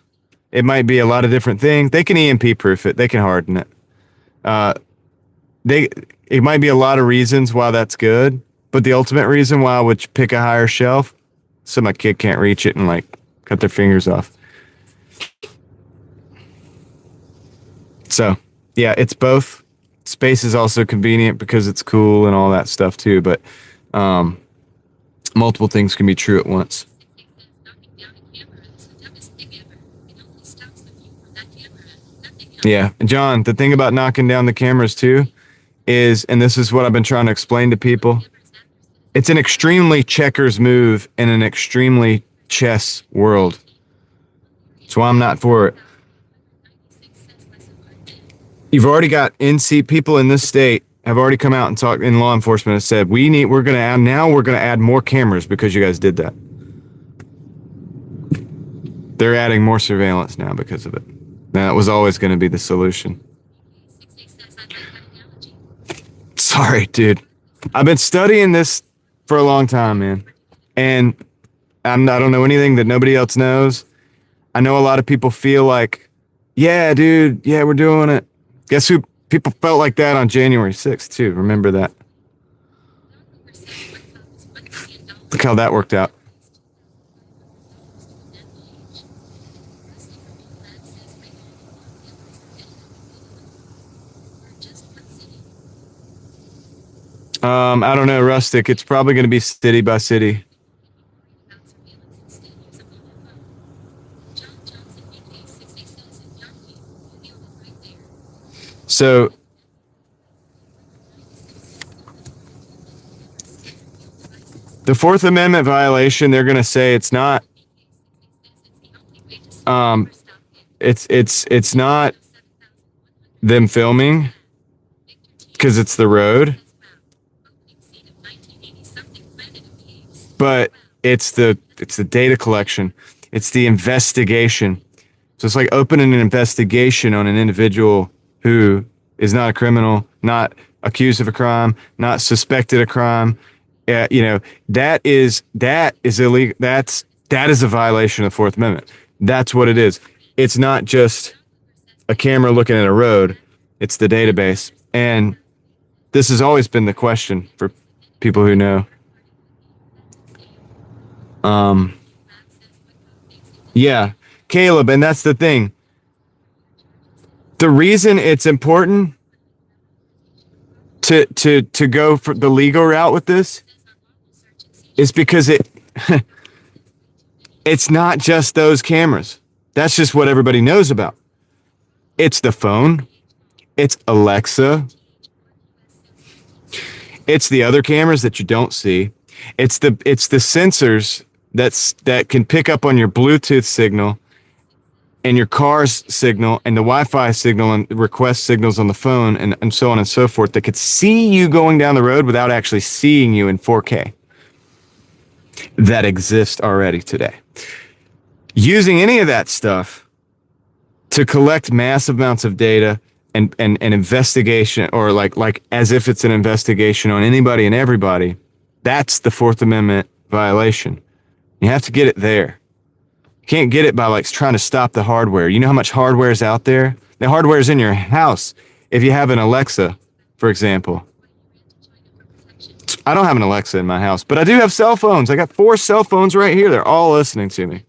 It might be a lot of different things. They can EMP proof it. They can harden it. It might be a lot of reasons why that's good, but the ultimate reason why I would pick a higher shelf, so my kid can't reach it and like cut their fingers off. So, yeah, it's both. Space is also convenient because it's cool and all that stuff too, but multiple things can be true at once. Yeah, John, the thing about knocking down the cameras too is, and this is what I've been trying to explain to people, it's an extremely checkers move in an extremely chess world. That's why I'm not for it. You've already got people in this state have already come out and talked in law enforcement and said, we're going to add more cameras because you guys did that. They're adding more surveillance now because of it. That was always going to be the solution. Sorry, dude. I've been studying this for a long time, man. And I don't know anything that nobody else knows. I know a lot of people feel like, yeah, dude, yeah, we're doing it. Guess who? People felt like that on January 6th, too. Remember that. Look how that worked out. I don't know, Rustic. It's probably going to be city by city. So the Fourth Amendment violation, they're going to say it's not. It's not them filming because it's the road. But it's the data collection. It's the investigation. So it's like opening an investigation on an individual who is not a criminal, not accused of a crime, not suspected of crime. That is illegal. That is a violation of the Fourth Amendment. That's what it is. It's not just a camera looking at a road. It's the database. And this has always been the question for people who know. Yeah, Caleb, and that's the thing. The reason it's important to go for the legal route with this is because it's not just those cameras. That's just what everybody knows about. It's the phone. It's Alexa. It's the other cameras that you don't see. It's the sensors that can pick up on your Bluetooth signal and your car's signal and the Wi-Fi signal and request signals on the phone and so on and so forth that could see you going down the road without actually seeing you in 4K. That exist already today. Using any of that stuff to collect massive amounts of data and investigation, or like as if it's an investigation on anybody and everybody, that's the Fourth Amendment violation. You have to get it there. You can't get it by like trying to stop the hardware. You know how much hardware is out there? The hardware is in your house. If you have an Alexa, for example. I don't have an Alexa in my house, but I do have cell phones. I got 4 cell phones right here. They're all listening to me.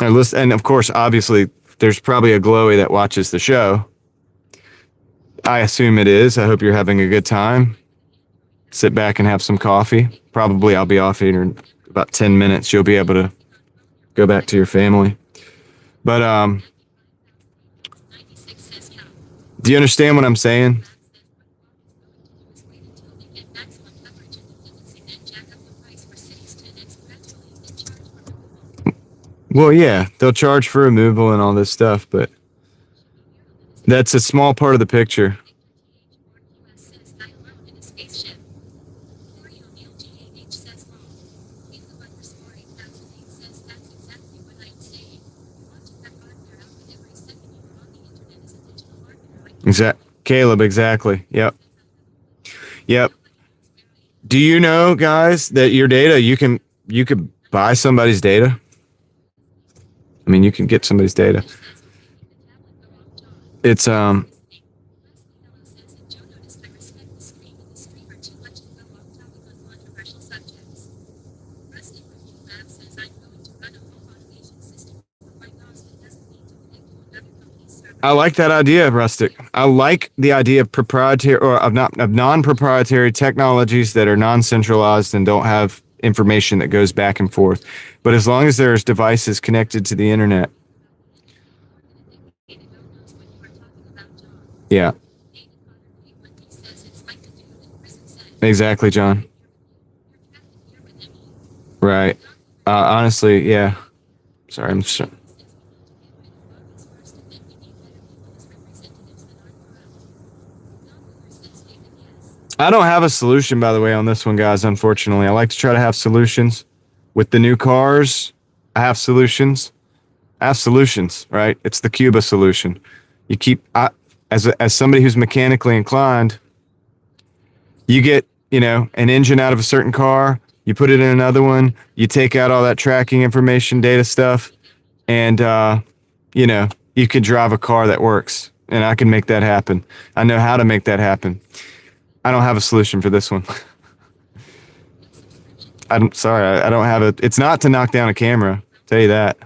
And of course, obviously, there's probably a glowy that watches the show. I assume it is. I hope you're having a good time. Sit back and have some coffee. Probably I'll be off here in about 10 minutes. You'll be able to go back to your family. But do you understand what I'm saying? Well, yeah, they'll charge for removal and all this stuff, but that's a small part of the picture. Caleb, exactly. Yep. Do you know, guys, that your data, you could buy somebody's data? I mean, you can get somebody's data. It's I like that idea, Rustic. I like the idea of proprietary or of non-proprietary technologies that are non-centralized and don't have information that goes back and forth. But as long as there's devices connected to the internet. Yeah. Exactly, John. Right. Honestly, yeah. Sorry, I'm just... I don't have a solution, by the way, on this one, guys, unfortunately. I like to try to have solutions with the new cars. I have solutions. I have solutions, right? It's the Cuba solution. You keep, as somebody who's mechanically inclined, you get, an engine out of a certain car, you put it in another one, you take out all that tracking information, data stuff, and, you could drive a car that works. And I can make that happen. I know how to make that happen. I don't have a solution for this one. Sorry, I don't have it. It's not to knock down a camera. I'll tell you that.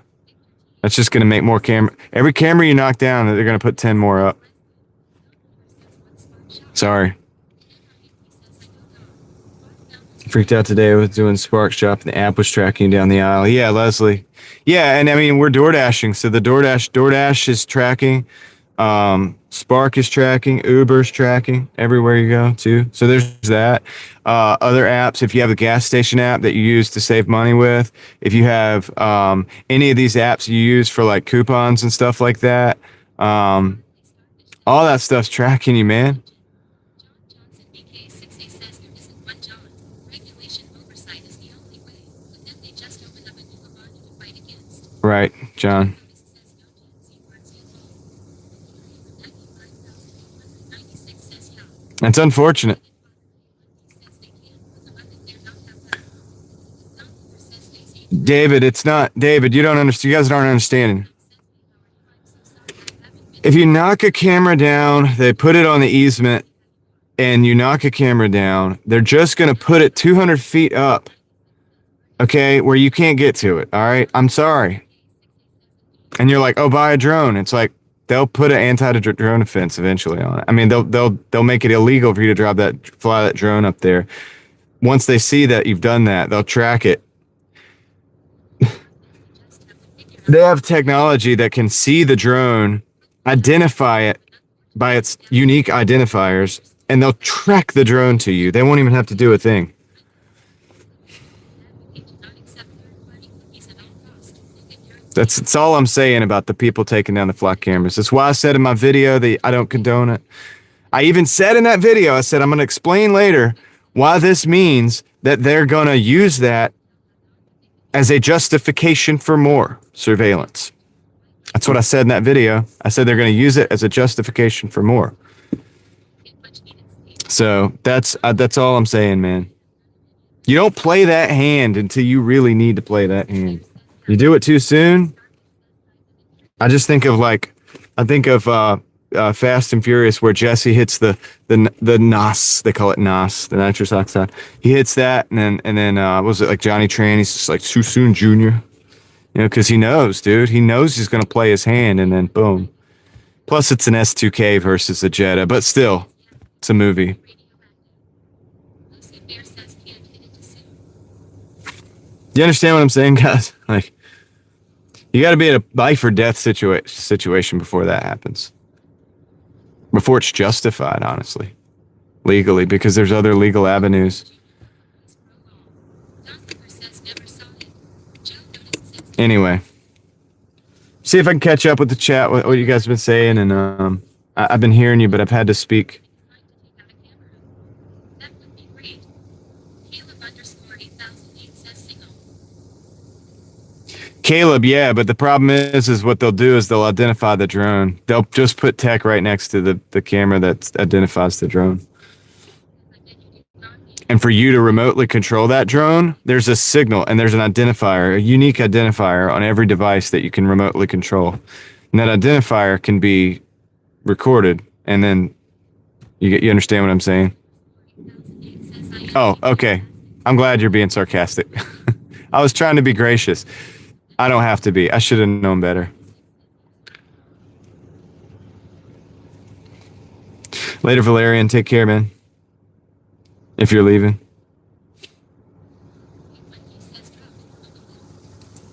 That's just going to make more camera. Every camera you knock down, they're going to put 10 more up. Sorry. Freaked out today. I was doing Spark Shop and the app was tracking down the aisle. Yeah, Leslie. Yeah, and I mean, we're Doordashing. So the Doordash is tracking. Spark is tracking. Uber's tracking everywhere you go too. So there's that. Other apps, if you have a gas station app that you use to save money with, if you have any of these apps you use for like coupons and stuff like that, all that stuff's tracking you, man. Right, John. It's unfortunate. David, it's not. David, you don't understand. You guys aren't understanding. If you knock a camera down, they put it on the easement, and you knock a camera down, they're just going to put it 200 feet up, okay, where you can't get to it, all right? I'm sorry. And you're like, oh, buy a drone. It's like, they'll put an anti-drone offense eventually on it. I mean, they'll make it illegal for you to fly that drone up there. Once they see that you've done that, they'll track it. They have technology that can see the drone, identify it by its unique identifiers, and they'll track the drone to you. They won't even have to do a thing. That's all I'm saying about the people taking down the flock cameras. That's why I said in my video that I don't condone it. I even said in that video, I said, I'm going to explain later why this means that they're going to use that as a justification for more surveillance. That's what I said in that video. I said they're going to use it as a justification for more. So that's all I'm saying, man. You don't play that hand until you really need to play that hand. You do it too soon. I just think of Fast and Furious, where Jesse hits the NOS. They call it NOS, the nitrous oxide. He hits that, and then was it like Johnny Tran? He's just like too soon, Junior. Because he knows, dude. He knows he's gonna play his hand, and then boom. Plus, it's an S2K versus a Jetta, but still, it's a movie. Do you understand what I'm saying, guys? Like, you got to be in a life or death situation before that happens. Before it's justified, honestly, legally, because there's other legal avenues. Anyway, see if I can catch up with the chat, what you guys have been saying, and I've been hearing you, but I've had to speak. Caleb, yeah, but the problem is what they'll do is they'll identify the drone. They'll just put tech right next to the camera that identifies the drone. And for you to remotely control that drone, there's a signal and there's an identifier, a unique identifier on every device that you can remotely control. And that identifier can be recorded, and then you understand what I'm saying? Oh, okay. I'm glad you're being sarcastic. I was trying to be gracious. I don't have to be. I should have known better. Later, Valerian. Take care, man. If you're leaving.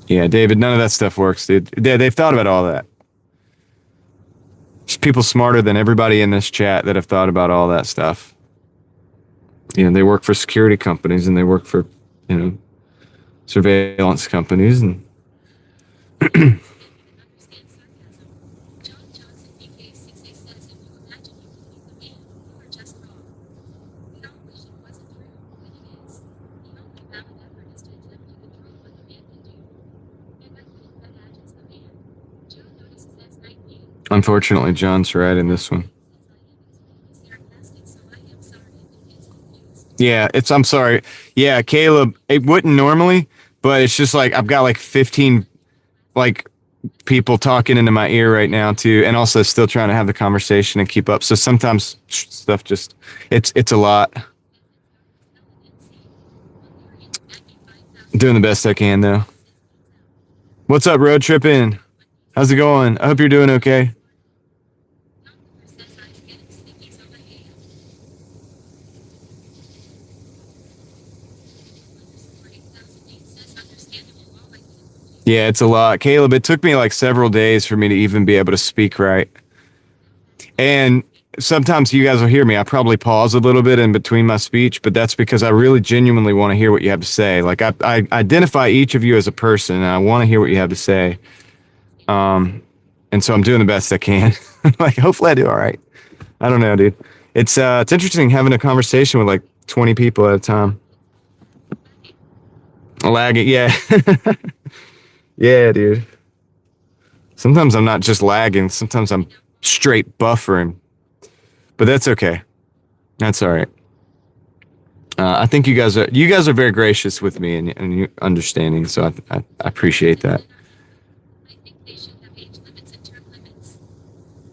Yeah, David, none of that stuff works, dude. They've thought about all that. There's people smarter than everybody in this chat that have thought about all that stuff. They work for security companies, and they work for, surveillance companies, and Unfortunately, John's right in this one. Yeah, I'm sorry. Yeah, Caleb, it wouldn't normally, but it's just like I've got like 15 like people talking into my ear right now too, and also still trying to have the conversation and keep up. So sometimes stuff just it's a lot. Doing the best I can though. What's up, road tripping? How's it going? I hope you're doing okay. Yeah, it's a lot. Caleb, it took me like several days for me to even be able to speak right. And sometimes you guys will hear me. I probably pause a little bit in between my speech, but that's because I really genuinely want to hear what you have to say. Like I identify each of you as a person and I want to hear what you have to say. And so I'm doing the best I can. Like hopefully I do all right. I don't know, dude. It's interesting having a conversation with like 20 people at a time. Lagging, yeah. Yeah, dude. Sometimes I'm not just lagging. Sometimes I'm straight buffering. But that's okay. That's all right. I think you guys are very gracious with me and you understanding. So I appreciate that.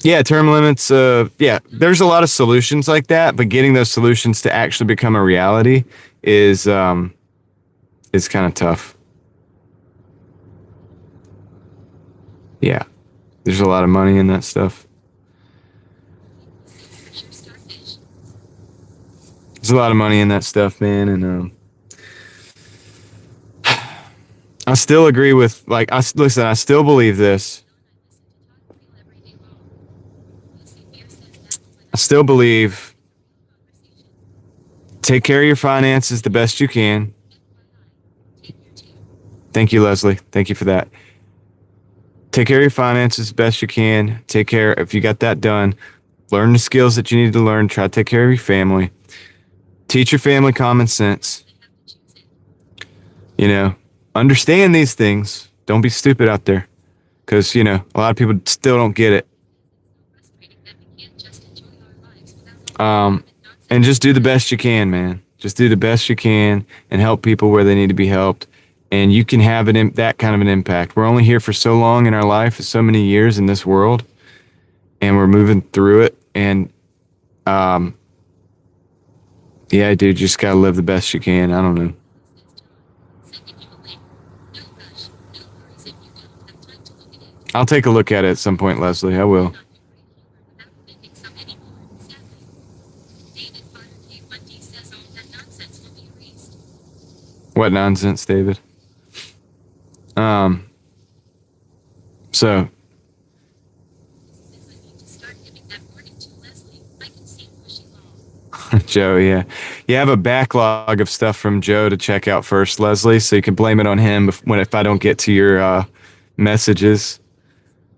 Yeah, term limits. Yeah, there's a lot of solutions like that, but getting those solutions to actually become a reality is kind of tough. Yeah, there's a lot of money in that stuff. There's a lot of money in that stuff, man, and I still agree with listen. I still believe this. I still believe take care of your finances the best you can. Thank you, Leslie. Thank you for that. Take care of your finances the best you can. Take care, if you got that done, learn the skills that you need to learn. Try to take care of your family. Teach your family common sense. You know, understand these things. Don't be stupid out there. Because, you know, a lot of people still don't get it. And just do the best you can, man. Just do the best you can and help people where they need to be helped. And you can have that kind of an impact. We're only here for so long in our life, so many years in this world, and we're moving through it. And yeah, dude, you just gotta live the best you can. I don't know. I'll take a look at it at some point, Leslie. I will. What nonsense, David? So Joe, yeah. You have a backlog of stuff from Joe to check out first, Leslie, so you can blame it on him if I don't get to your messages.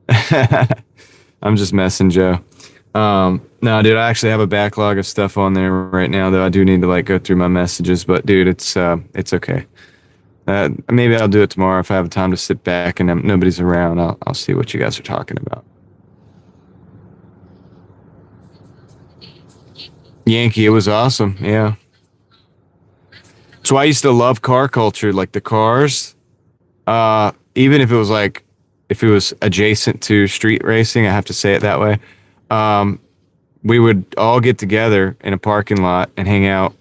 I'm just messing, Joe. No, dude, I actually have a backlog of stuff on there right now, though I do need to like go through my messages, but dude, it's okay. Maybe I'll do it tomorrow if I have time to sit back and nobody's around. I'll see what you guys are talking about. Yankee, it was awesome. Yeah. So I used to love car culture, like the cars. Even if it was adjacent to street racing, I have to say it that way. We would all get together in a parking lot and hang out.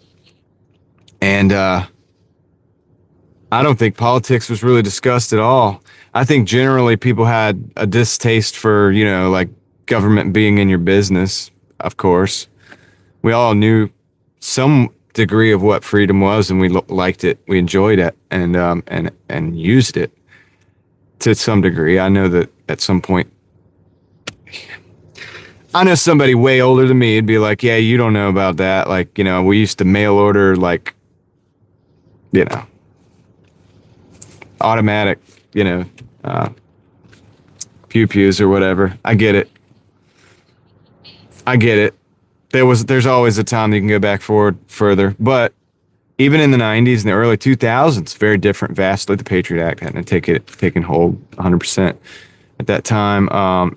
And I don't think politics was really discussed at all. I think generally people had a distaste for, you know, like government being in your business, of course. We all knew some degree of what freedom was, and we liked it. We enjoyed it and used it to some degree. I know that at some point, I know somebody way older than me would be like, yeah, you don't know about that. Like, you know, we used to mail order, like, you know, automatic, you know, pew-pews or whatever. I get it. There's always a time you can go back further, but even in the 90s and the early 2000s, very different, vastly. The Patriot Act hadn't taken hold 100% at that time,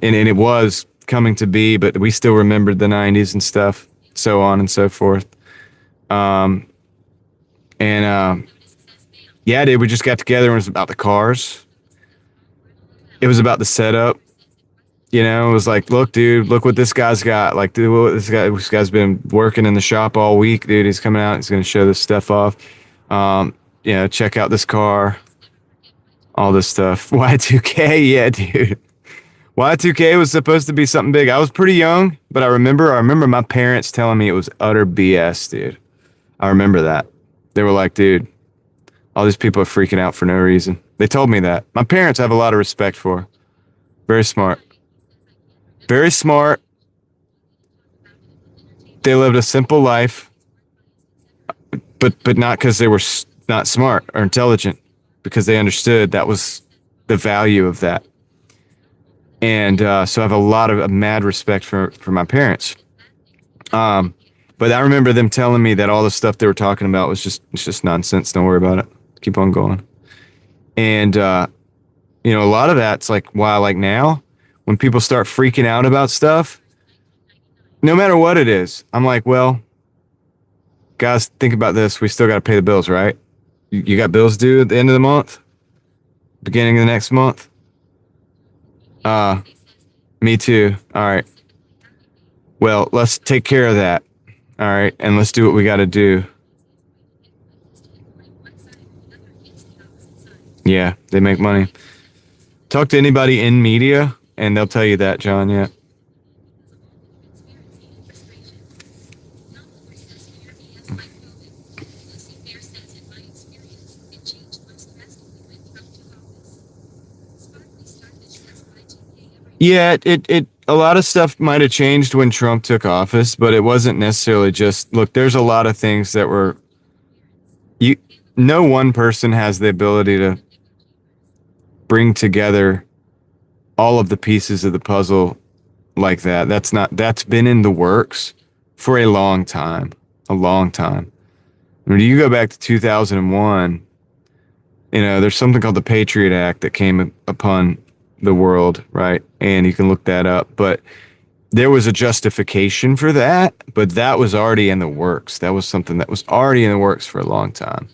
and it was coming to be, but we still remembered the 90s and stuff, so on and so forth. Yeah, dude, we just got together and it was about the cars. It was about the setup. You know, it was like, look, dude, look what this guy's got. Like, dude, what this guy's been working in the shop all week, dude. He's coming out. He's going to show this stuff off. You know, check out this car. All this stuff. Y2K, yeah, dude. Y2K was supposed to be something big. I was pretty young, but I remember my parents telling me it was utter BS, dude. I remember that. They were like, dude, all these people are freaking out for no reason. They told me that. My parents I have a lot of respect for. Very smart. Very smart. They lived a simple life, but not because they were not smart or intelligent, because they understood that was the value of that. And so I have a mad respect for my parents. But I remember them telling me that all the stuff they were talking about was just nonsense. Don't worry about it. Keep on going. And you know, a lot of that's like why, like now, when people start freaking out about stuff, no matter what it is, I'm like, well, guys, think about this. We still got to pay the bills, right? You got bills due at the end of the month, beginning of the next month. Me too. All right. Well, let's take care of that. All right. And let's do what we got to do. Yeah, they make money. Talk to anybody in media and they'll tell you that, John. Yeah. Yeah, it a lot of stuff might have changed when Trump took office, but it wasn't necessarily just, look, there's a lot of things that were, no one person has the ability to bring together all of the pieces of the puzzle like that. That's been in the works for a long time. A long time. When you go back to 2001, you know, there's something called the Patriot Act that came upon the world, right? And you can look that up. But there was a justification for that, but that was already in the works. That was something that was already in the works for a long time.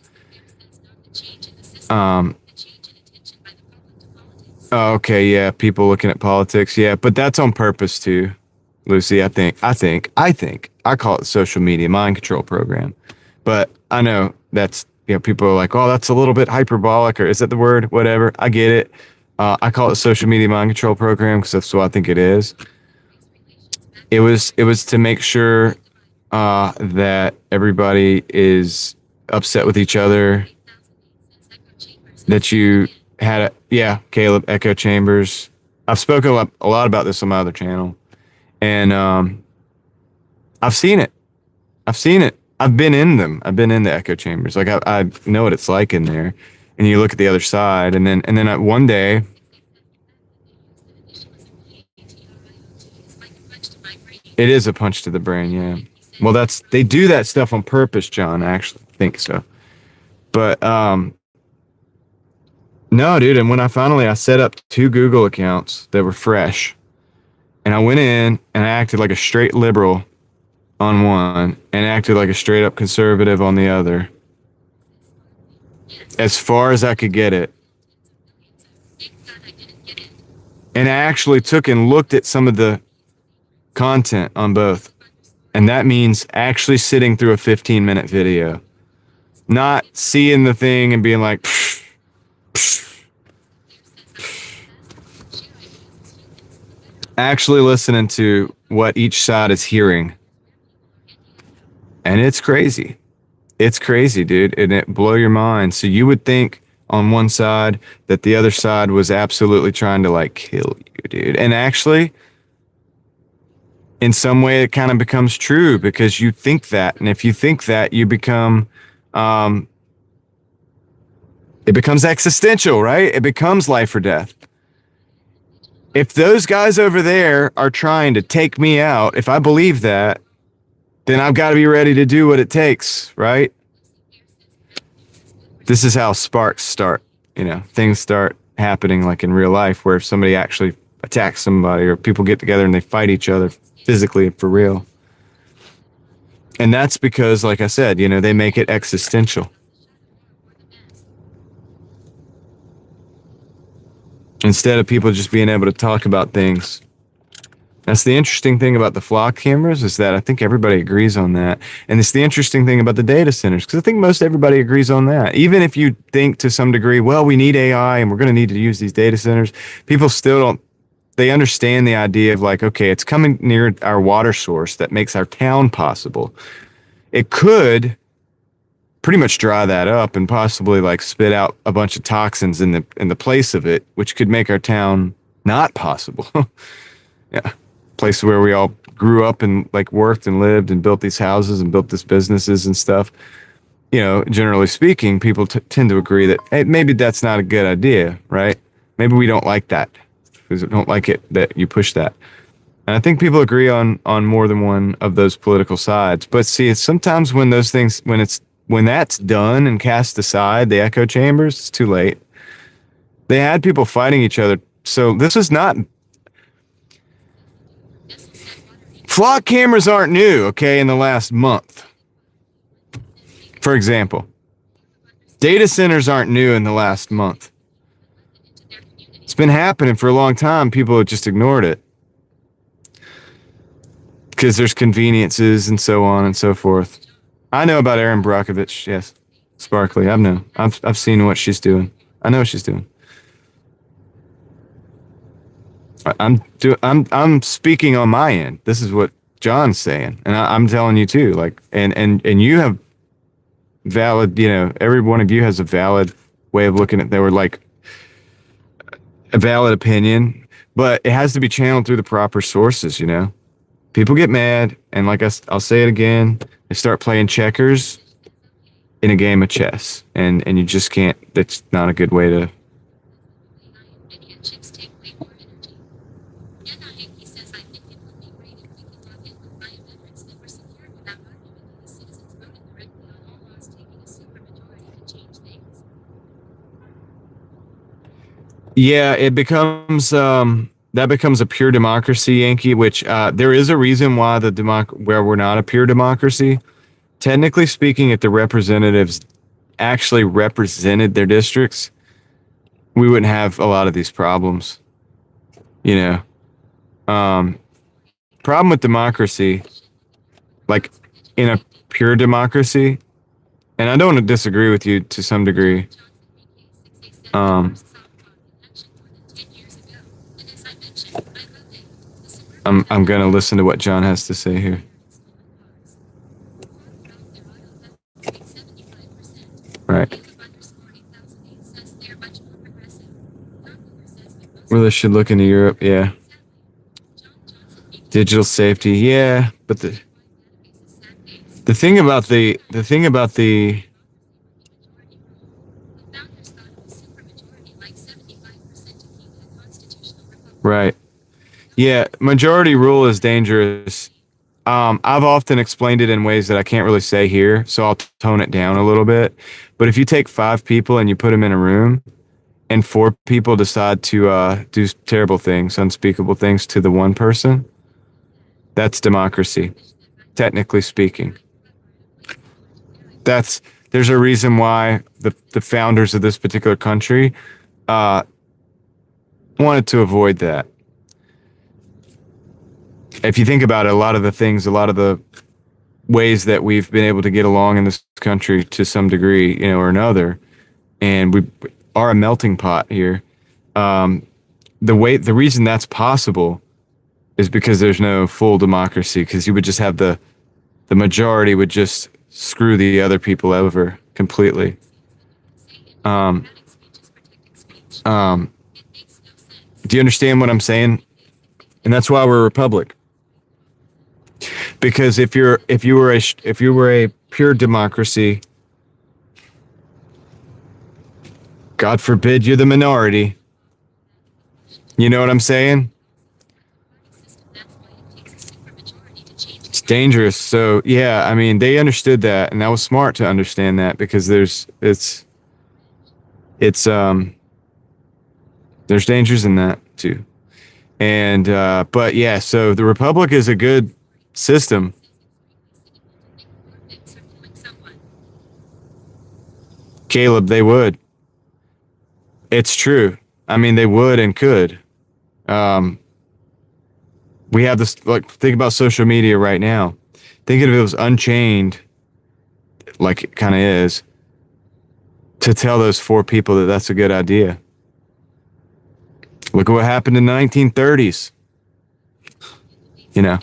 Oh, okay, yeah, people looking at politics, yeah, but that's on purpose too, Lucy. I think. I call it social media mind control program, but I know that's, you know, people are like, oh, that's a little bit hyperbolic, or is that the word? Whatever, I get it. I call it social media mind control program because that's what I think it is. It was to make sure that everybody is upset with each other, that you had Caleb, echo chambers. I've spoken a lot about this on my other channel, and I've seen it. I've been in them. I've been in the echo chambers. Like I know what it's like in there. And you look at the other side, and then one day, it is a punch to the brain. Yeah. Well, they do that stuff on purpose, John. I actually think so. But no, dude. And when I set up 2 Google accounts that were fresh, and I went in and I acted like a straight liberal on one, and acted like a straight up conservative on the other. As far as I could get it. And I actually took and looked at some of the content on both. And that means actually sitting through a 15-minute video. Not seeing the thing and being like, psh, psh, psh. Actually listening to what each side is hearing. And it's crazy. It's crazy, dude, and it blow your mind. So you would think on one side that the other side was absolutely trying to like kill you, dude. And actually, in some way, it kind of becomes true because you think that. And if you think that, you become, it becomes existential, right? It becomes life or death. If those guys over there are trying to take me out, if I believe that, then I've got to be ready to do what it takes, right? This is how sparks start, you know, things start happening like in real life, where if somebody actually attack somebody, or people get together and they fight each other physically for real. And that's because, like I said, they make it existential. Instead of people just being able to talk about things. That's the interesting thing about the flock cameras, is that I think everybody agrees on that. And it's the interesting thing about the data centers, because I think most everybody agrees on that. Even if you think to some degree, well, we need AI and we're going to need to use these data centers, people still don't, they understand the idea of like, okay, it's coming near our water source that makes our town possible. It could pretty much dry that up and possibly like spit out a bunch of toxins in the place of it, which could make our town not possible. Yeah. Place where we all grew up and like worked and lived and built these houses and built these businesses and stuff. Generally speaking, people tend to agree that, hey, maybe that's not a good idea, right? Maybe we don't like that, because we don't like it that you push that. And I think people agree on more than one of those political sides. But see, it's sometimes when those things, when that's done and cast aside, the echo chambers, it's too late. They had people fighting each other. So this is not. Flock cameras aren't new, okay, in the last month. For example, data centers aren't new in the last month. It's been happening for a long time. People have just ignored it because there's conveniences and so on and so forth. I know about Erin Brockovich, yes. Sparkly, I've seen what she's doing. I know what she's doing. I'm speaking on my end. This is what John's saying, and I'm telling you too. Like, and you have valid. Every one of you has a valid way of looking at. They were like a valid opinion, but it has to be channeled through the proper sources. People get mad, and like I'll say it again. They start playing checkers in a game of chess, and you just can't. That's not a good way to. Yeah, it becomes that becomes a pure democracy, Yankee. Which there is a reason why where we're not a pure democracy. Technically speaking, if the representatives actually represented their districts, we wouldn't have a lot of these problems. Problem with democracy, like in a pure democracy, and I don't disagree with you to some degree. I'm going to listen to what John has to say here. Right. Well, they should look into Europe, yeah. Digital safety, yeah, but the thing about the right. Yeah, majority rule is dangerous. I've often explained it in ways that I can't really say here, so I'll tone it down a little bit. But if you take 5 people and you put them in a room, and 4 people decide to do terrible things, unspeakable things to the one person, that's democracy, technically speaking. There's a reason why the founders of this particular country wanted to avoid that. If you think about it, a lot of the ways that we've been able to get along in this country to some degree, or another, and we are a melting pot here. The reason that's possible is because there's no full democracy, because you would just have the majority would just screw the other people over completely. Do you understand what I'm saying? And that's why we're a republic. Because if you were a pure democracy, God forbid you're the minority. You know what I'm saying? It's dangerous. So yeah, I mean, they understood that, and that was smart to understand that, because there's dangers in that too. And but yeah, so the republic is a good system. Caleb, they would. It's true. I mean, they would and could. Um, we have this, like, think about social media right now. Think if it was unchained, like it kind of is, to tell those 4 people that that's a good idea. Look at what happened in the 1930s. You know,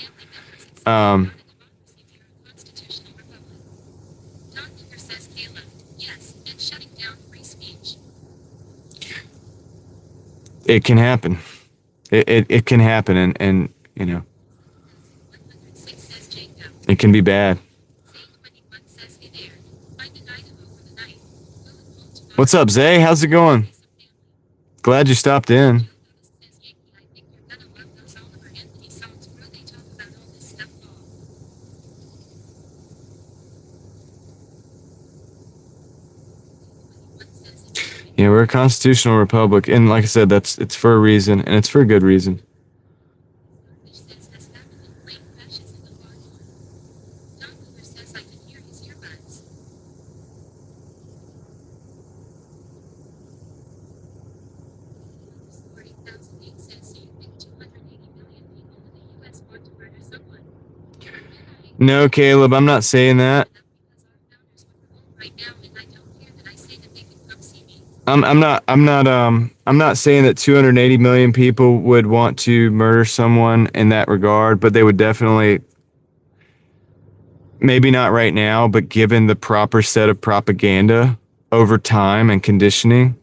it can happen. It can happen, and you know, it can be bad. What's up, Zay? How's it going? Glad you stopped in. Yeah, we're a constitutional republic, and like I said, it's for a reason, and it's for a good reason. No, Caleb, I'm not saying that. I'm not saying that 280 million people would want to murder someone in that regard, but they would definitely, maybe not right now, but given the proper set of propaganda over time and conditioning,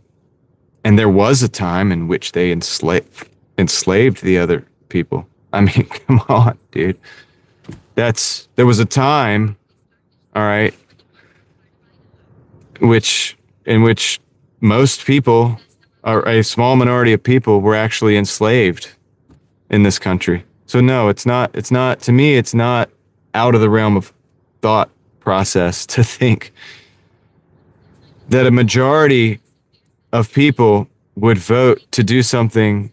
and there was a time in which they enslaved the other people. I mean, come on, dude. There was a time, all right, in which most people, or a small minority of people, were actually enslaved in this country. So no, it's not, to me, it's not out of the realm of thought process to think that a majority of people would vote to do something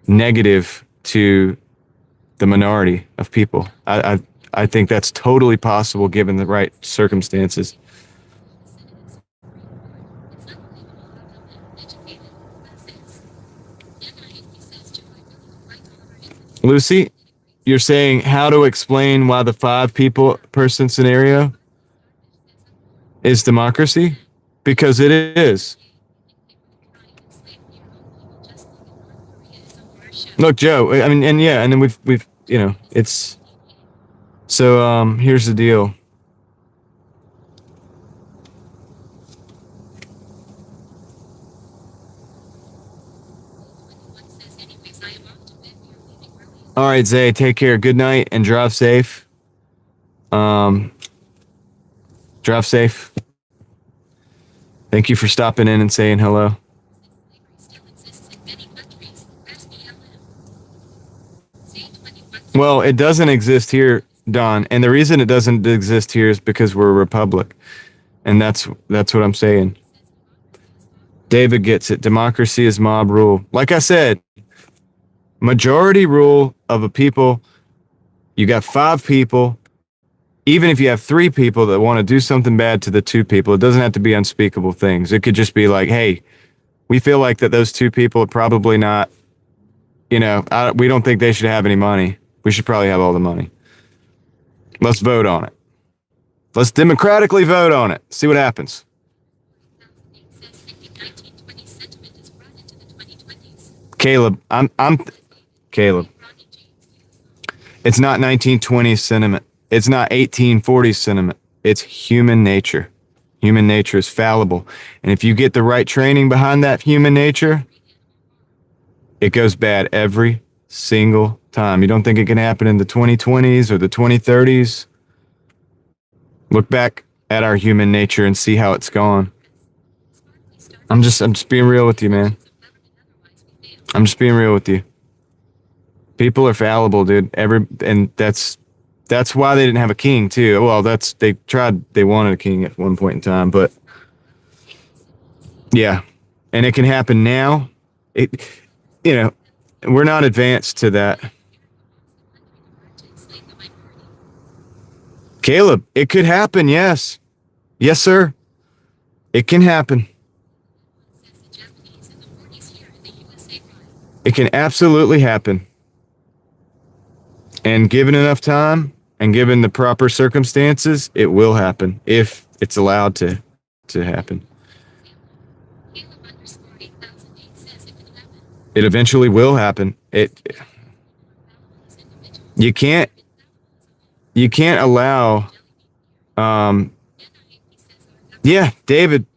negative to the minority of people. I think that's totally possible given the right circumstances. Lucy, you're saying how to explain why the 5 people person scenario is democracy? Because it is. Look, Joe, I mean, and yeah, and then we've you know, it's so here's the deal. All right, Zay, take care. Good night and drive safe. Drive safe. Thank you for stopping in and saying hello. Well, it doesn't exist here, Don, and the reason it doesn't exist here is because we're a republic, and that's what I'm saying. David gets it. Democracy is mob rule. Like I said, majority rule of a people. You got 5 people. Even if you have 3 people that want to do something bad to the 2 people, it doesn't have to be unspeakable things. It could just be like, hey, we feel like that those 2 people are probably not, you know, we don't think they should have any money. We should probably have all the money. Let's vote on it. Let's democratically vote on it. See what happens. Caleb, Caleb. It's not 1920s sentiment. It's not 1840s sentiment. It's human nature. Human nature is fallible. And if you get the right training behind that human nature, it goes bad every single time. You don't think it can happen in the 2020s or the 2030s? Look back at our human nature and see how it's gone. I'm just being real with you, man. I'm just being real with you. People are fallible, dude. And that's why they didn't have a king too. Well, they wanted a king at one point in time, but yeah. And it can happen now. You know, we're not advanced to that. Caleb, it could happen, yes. Yes, sir. It can happen. It can absolutely happen. And given enough time and given the proper circumstances, it will happen if it's allowed to happen. It eventually will happen. You can't allow yeah, David,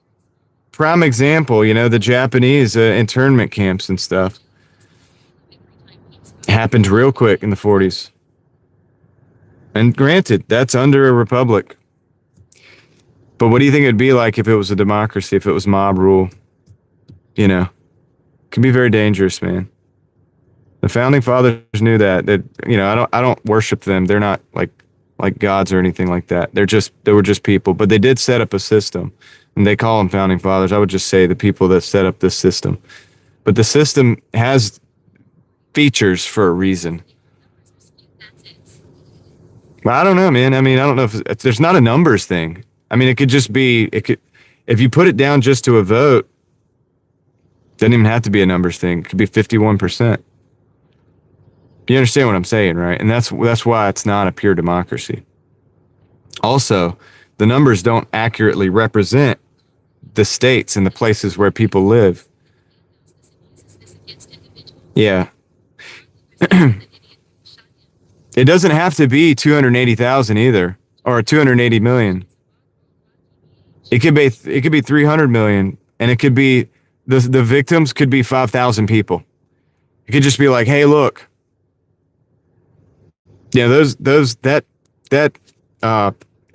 prime example, the Japanese internment camps and stuff happened real quick in the 40s. And granted, that's under a republic. But what do you think it'd be like if it was a democracy, if it was mob rule? It can be very dangerous, man. The founding fathers knew that I don't worship them. They're not like gods or anything like that. They were just people, but they did set up a system, and they call them founding fathers. I would just say the people that set up this system. But the system has features for a reason. Well, I don't know, man. I mean, I don't know if there's not a numbers thing. I mean, it could just be, if you put it down just to a vote, doesn't even have to be a numbers thing. It could be 51%. You understand what I'm saying, right? And that's why it's not a pure democracy. Also, the numbers don't accurately represent the states and the places where people live. Yeah. It doesn't have to be 280,000 either, or 280 million. It could be 300 million, and it could be the victims could be 5,000 people. It could just be like, hey, look, that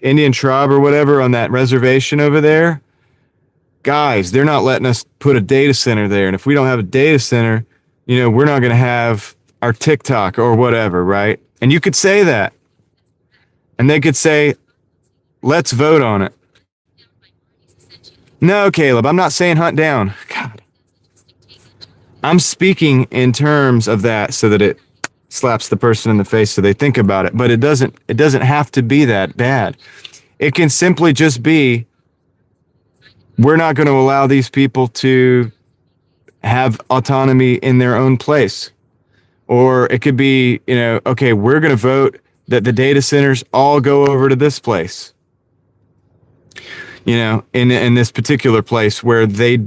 Indian tribe or whatever on that reservation over there, guys, they're not letting us put a data center there, and if we don't have a data center, we're not going to have our TikTok or whatever, right? And you could say that, and they could say, let's vote on it. No, Caleb, I'm not saying hunt down. God. I'm speaking in terms of that so that it slaps the person in the face so they think about it. But it doesn't have to be that bad. It can simply just be, we're not going to allow these people to have autonomy in their own place. Or it could be, okay, we're going to vote that the data centers all go over to this place. In this particular place where they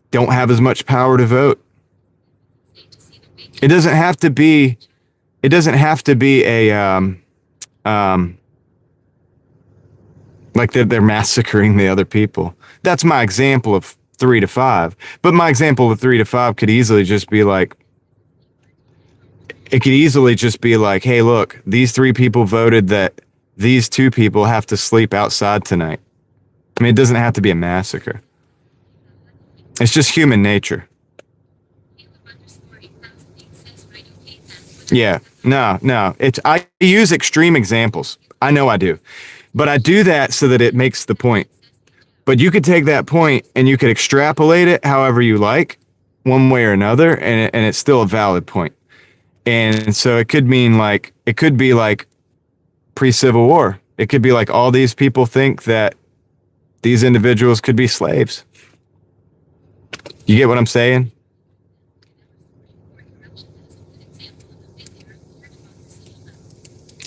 don't have as much power to vote. It doesn't have to be a like they're massacring the other people. That's my example of 3 to 5. But my example of 3 to 5 could easily just be like, hey, look, these 3 people voted that these 2 people have to sleep outside tonight. I mean, it doesn't have to be a massacre. It's just human nature. Yeah, no. I use extreme examples. I know I do. But I do that so that it makes the point. But you could take that point and you could extrapolate it however you like, one way or another, and it's still a valid point. And so it could be like pre-Civil War. It could be like all these people think that these individuals could be slaves. You get what I'm saying?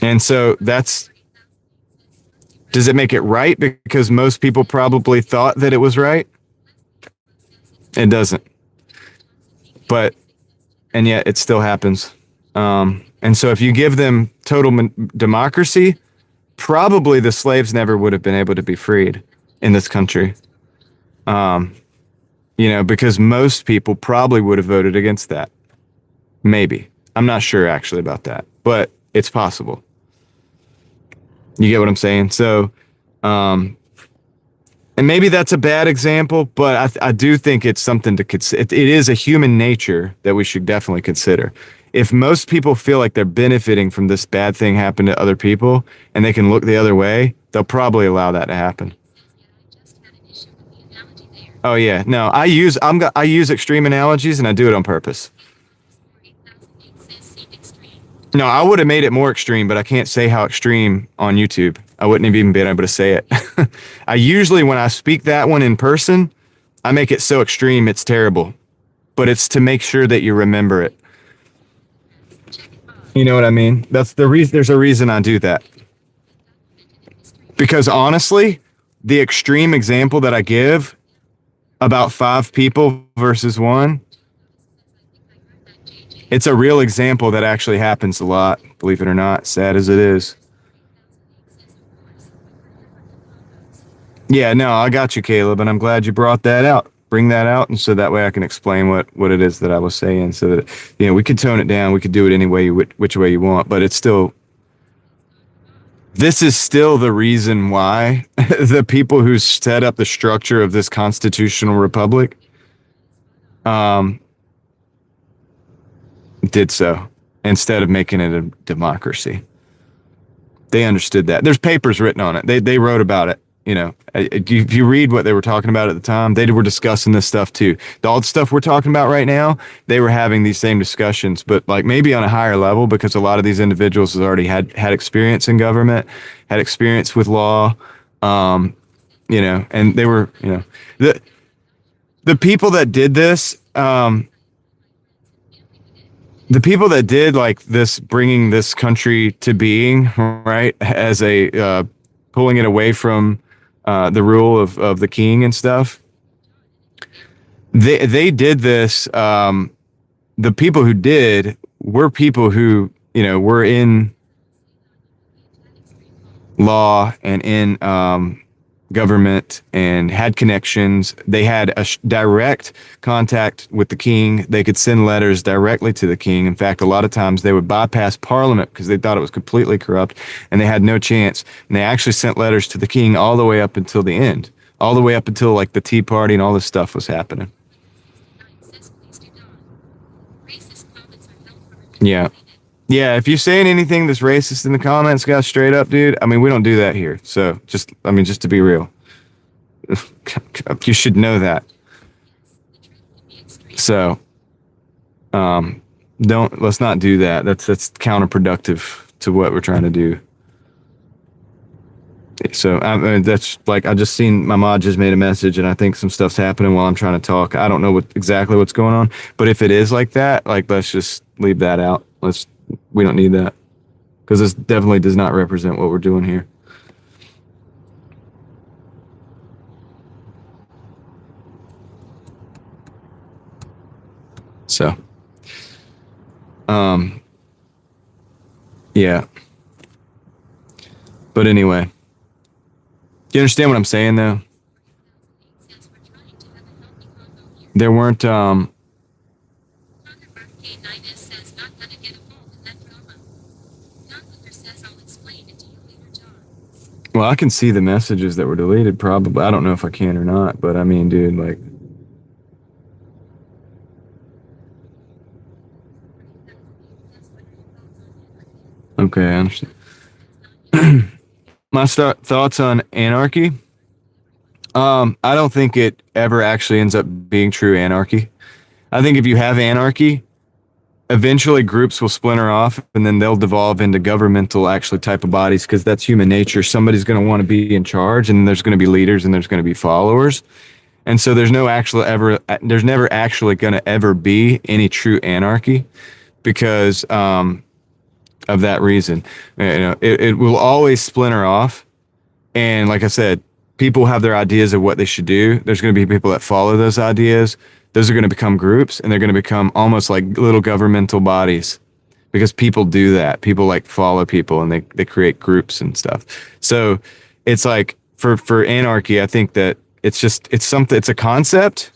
And so does it make it right because most people probably thought that it was right? It doesn't. And yet it still happens. And so if you give them total democracy, probably the slaves never would have been able to be freed in this country. Because most people probably would have voted against that. Maybe. I'm not sure actually about that, but it's possible. You get what I'm saying? So, and maybe that's a bad example, but I do think it's something to consider. It is a human nature that we should definitely consider. If most people feel like they're benefiting from this bad thing happening to other people and they can look the other way, they'll probably allow that to happen. Oh yeah, no, I use extreme analogies and I do it on purpose. No, I would have made it more extreme, but I can't say how extreme on YouTube. I wouldn't have even been able to say it. I usually, when I speak that one in person, I make it so extreme it's terrible. But it's to make sure that you remember it. You know what I mean? That's the reason. There's a reason I do that. Because honestly, the extreme example that I give about 5 people versus 1, it's a real example that actually happens a lot, believe it or not, sad as it is. Yeah, no, I got you, Caleb, and I'm glad you brought that out. Bring that out, and so that way I can explain what it is that I was saying, so that, you know, we could tone it down, we could do it any way, which way you want, but it's still, this is still the reason why the people who set up the structure of this constitutional republic did so instead of making it a democracy. They understood that. There's papers written on it. They wrote about it. You know, if you read what they were talking about at the time, they were discussing this stuff too. All the stuff we're talking about right now, they were having these same discussions, but like maybe on a higher level, because a lot of these individuals has already had experience in government, had experience with law, you know, and they were, you know, the people that did this, the people that did like this, bringing this country to being, right, as a pulling it away from the rule of the king and stuff. They did this. The people who did were people who, you know, were in law and in government and had connections. They had a direct contact with the king. They could send letters directly to the king. In fact, a lot of times they would bypass parliament because they thought it was completely corrupt and they had no chance. And they actually sent letters to the king all the way up until the end, all the way up until like the Tea Party and all this stuff was happening. Yeah. Yeah, if you're saying anything that's racist in the comments, guys, straight up, dude, I mean, we don't do that here. So just to be real, you should know that. So, let's not do that. That's counterproductive to what we're trying to do. So I mean, that's like, I just seen my mod just made a message and I think some stuff's happening while I'm trying to talk. I don't know exactly what's going on, but if it is like that, like, let's just leave that out. We don't need that because this definitely does not represent what we're doing here. So, yeah. But anyway, do you understand what I'm saying though? There weren't, well, I can see the messages that were deleted probably. I don't know if I can or not, but I mean, dude, like, okay, I understand. My thoughts on anarchy. I don't think it ever actually ends up being true anarchy. I think if you have anarchy, eventually groups will splinter off and then they'll devolve into governmental actually type of bodies because that's human nature. Somebody's going to want to be in charge and there's going to be leaders and there's going to be followers. And so there's never actually going to ever be any true anarchy because of that reason. You know, it will always splinter off. And like I said, people have their ideas of what they should do. There's going to be people that follow those ideas. Those are going to become groups and they're going to become almost like little governmental bodies because people do that. People like follow people and they create groups and stuff. So it's like for anarchy, I think that it's a concept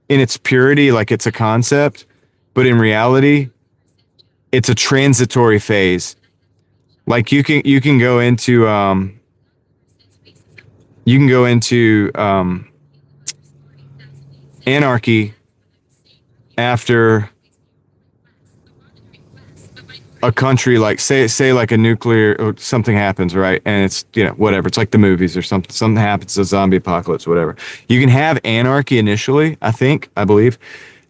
in its purity. Like it's a concept, but in reality, it's a transitory phase. Like you can go into anarchy after a country, like say like a nuclear or something happens, right? And it's, you know, whatever. It's like the movies or something happens, a zombie apocalypse, whatever. You can have anarchy initially, I believe.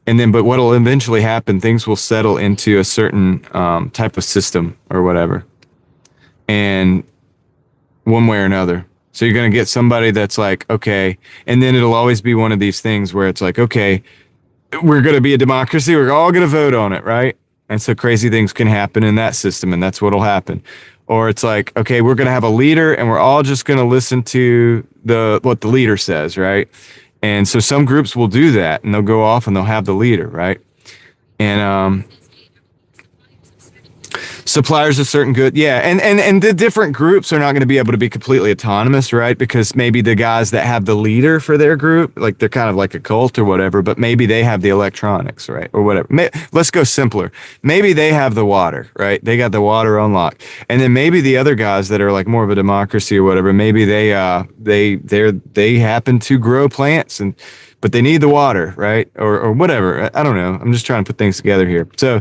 And then, but what'll eventually happen, things will settle into a certain type of system or whatever. And one way or another. So you're going to get somebody that's like, okay, and then it'll always be one of these things where it's like, okay, we're going to be a democracy. We're all going to vote on it, right? And so crazy things can happen in that system, and that's what'll happen. Or it's like, okay, we're going to have a leader, and we're all just going to listen to what the leader says, right? And so some groups will do that, and they'll go off and they'll have the leader, right? And suppliers of certain good, yeah, and the different groups are not going to be able to be completely autonomous, right? Because maybe the guys that have the leader for their group, like they're kind of like a cult or whatever, but maybe they have the electronics, right, or whatever. Let's go simpler. Maybe they have the water, right? They got the water on lock, and then maybe the other guys that are like more of a democracy or whatever, maybe they happen to grow plants but they need the water, right, or whatever. I don't know. I'm just trying to put things together here. So.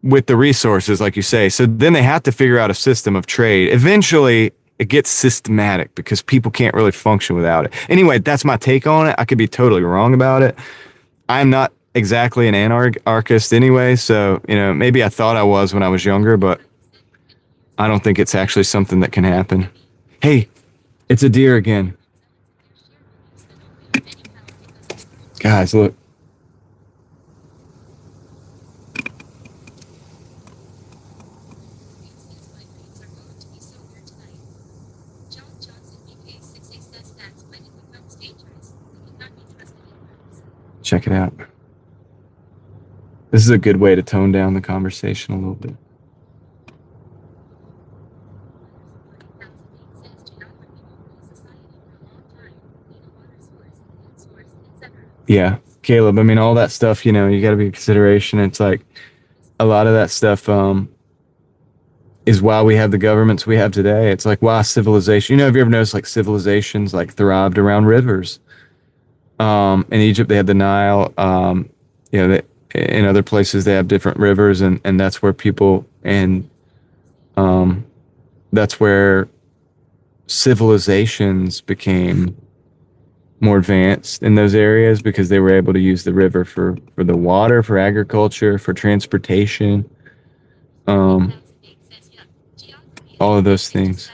With the resources, like you say. So then they have to figure out a system of trade. Eventually, it gets systematic because people can't really function without it. Anyway, that's my take on it. I could be totally wrong about it. I'm not exactly an anarchist anyway, so, maybe I thought I was when I was younger, but I don't think it's actually something that can happen. Hey, it's a deer again. Guys, look. Check it out. This is a good way to tone down the conversation a little bit. Yeah, Caleb, I mean, all that stuff, you got to be in consideration. It's like a lot of that stuff is why we have the governments we have today. It's like why civilization, have you ever noticed like civilizations like thrived around rivers? In Egypt, they had the Nile. In other places, they have different rivers, and that's where people, and that's where civilizations became more advanced in those areas because they were able to use the river for the water, for agriculture, for transportation, all of those things.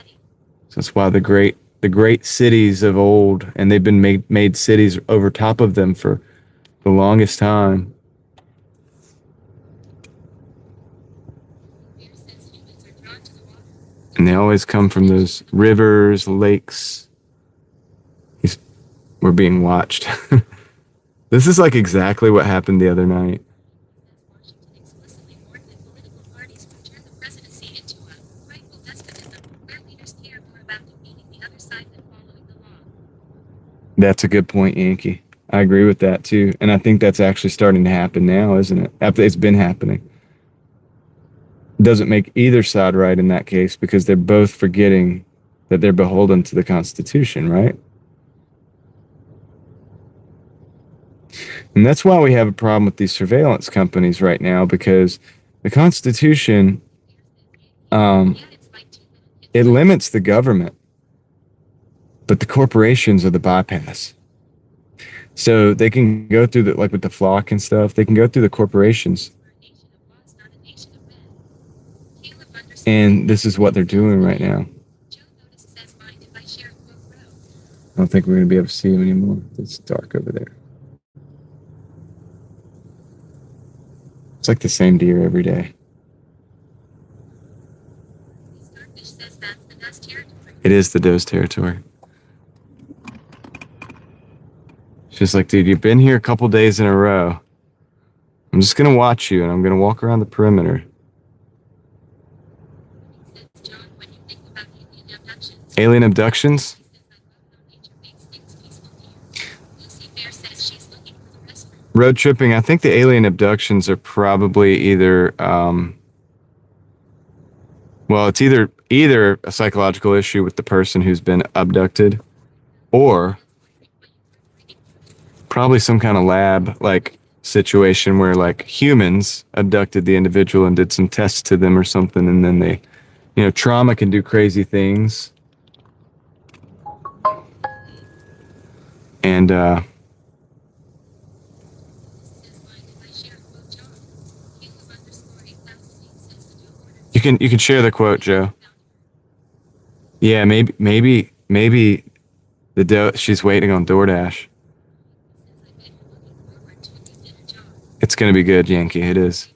So that's why the great cities of old, and they've been made cities over top of them for the longest time. And they always come from those rivers, lakes. We're being watched. This is like exactly what happened the other night. That's a good point, Yankee. I agree with that too. And I think that's actually starting to happen now, isn't it? After it's been happening. Doesn't make either side right in that case because they're both forgetting that they're beholden to the Constitution, right? And that's why we have a problem with these surveillance companies right now, because the Constitution, it limits the government, but the corporations are the bypass. So they can go through like with the flock and stuff, they can go through the corporations. And this is what they're doing right now. I don't think we're going to be able to see them anymore. It's dark over there. It's like the same deer every day. It is the doe's territory. It's just like, dude, you've been here a couple days in a row. I'm just going to watch you, and I'm going to walk around the perimeter. Alien abductions? Road tripping, I think the alien abductions are probably either, it's either a psychological issue with the person who's been abducted, or probably some kind of lab like situation where like humans abducted the individual and did some tests to them or something, and then they, trauma can do crazy things. And you can share the quote, Joe. Yeah, maybe she's waiting on Doordash. It's gonna be good, Yankee. It is.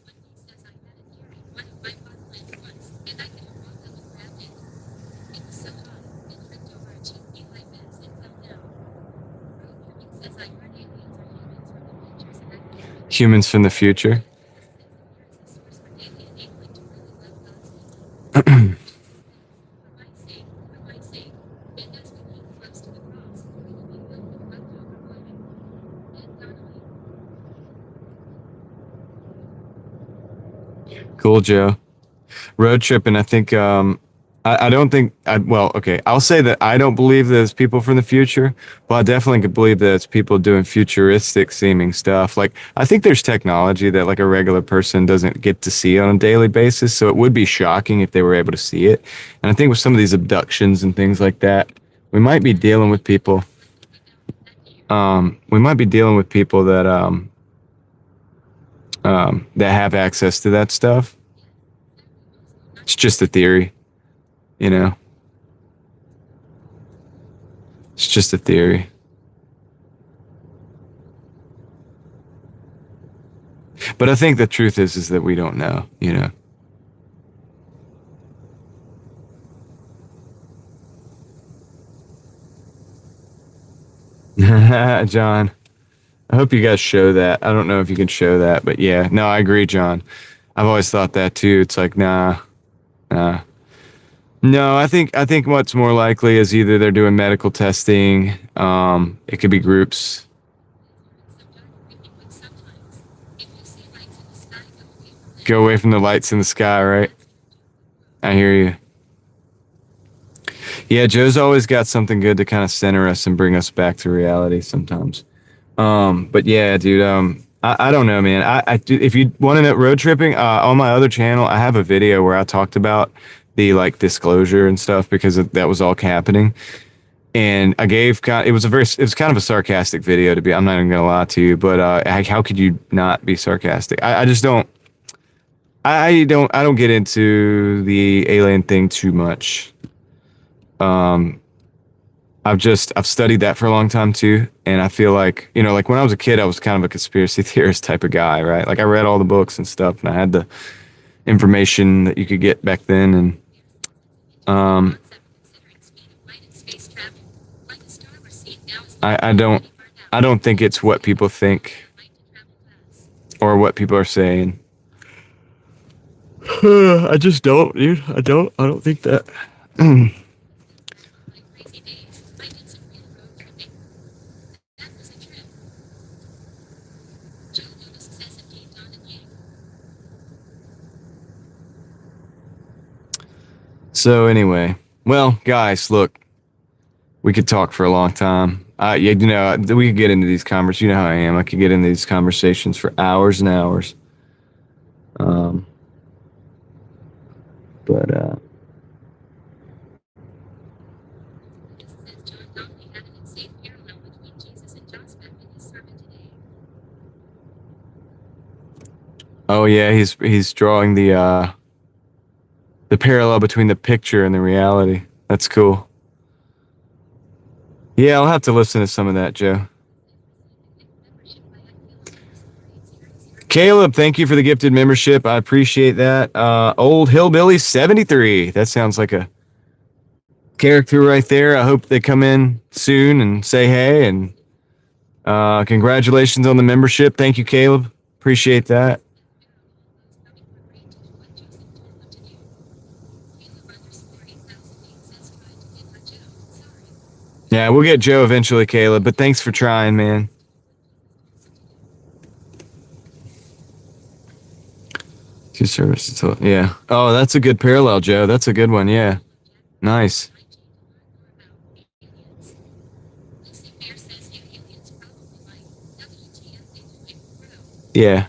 Humans from the future. Cool, Joe. Road tripping. I think. I don't think. Well, okay. I'll say that I don't believe that it's people from the future, but I definitely could believe that it's people doing futuristic seeming stuff. Like I think there's technology that like a regular person doesn't get to see on a daily basis. So it would be shocking if they were able to see it. And I think with some of these abductions and things like that, we might be dealing with people. We might be dealing with people that have access to that stuff. It's just a theory, you know. It's just a theory. But I think the truth is that we don't know, you know. John, I hope you guys show that. I don't know if you can show that, but yeah, no, I agree, John. I've always thought that too. It's like, nah. No, I think what's more likely is either they're doing medical testing. It could be groups. Go away from the lights in the sky, right? I hear you. Yeah, Joe's always got something good to kind of center us and bring us back to reality sometimes. But yeah, dude, I don't know, man. If you want to know road tripping, on my other channel, I have a video where I talked about the like disclosure and stuff because that was all happening. And I gave it was kind of a sarcastic video to be. I'm not even gonna lie to you, but how could you not be sarcastic? I just don't. I don't get into the alien thing too much. I've studied that for a long time too, and I feel like, you know, like when I was a kid, I was kind of a conspiracy theorist type of guy, right? Like I read all the books and stuff, and I had the information that you could get back then, and I don't think it's what people think or what people are saying. I just don't, dude. I don't think that. So anyway, well, guys, look, we could talk for a long time. Yeah, you know, we could get into these conversations. You know how I am. I could get into these conversations for hours and hours. But oh yeah, he's drawing the parallel between the picture and the reality. That's cool. Yeah, I'll have to listen to some of that, Joe. Caleb, thank you for the gifted membership. I appreciate that. Old Hillbilly 73. That sounds like a character right there. I hope they come in soon and say hey, and congratulations on the membership. Thank you, Caleb. Appreciate that. Yeah, we'll get Joe eventually, Caleb, but thanks for trying, man. Two services. Yeah. Oh, that's a good parallel, Joe. That's a good one. Yeah. Nice. Yeah.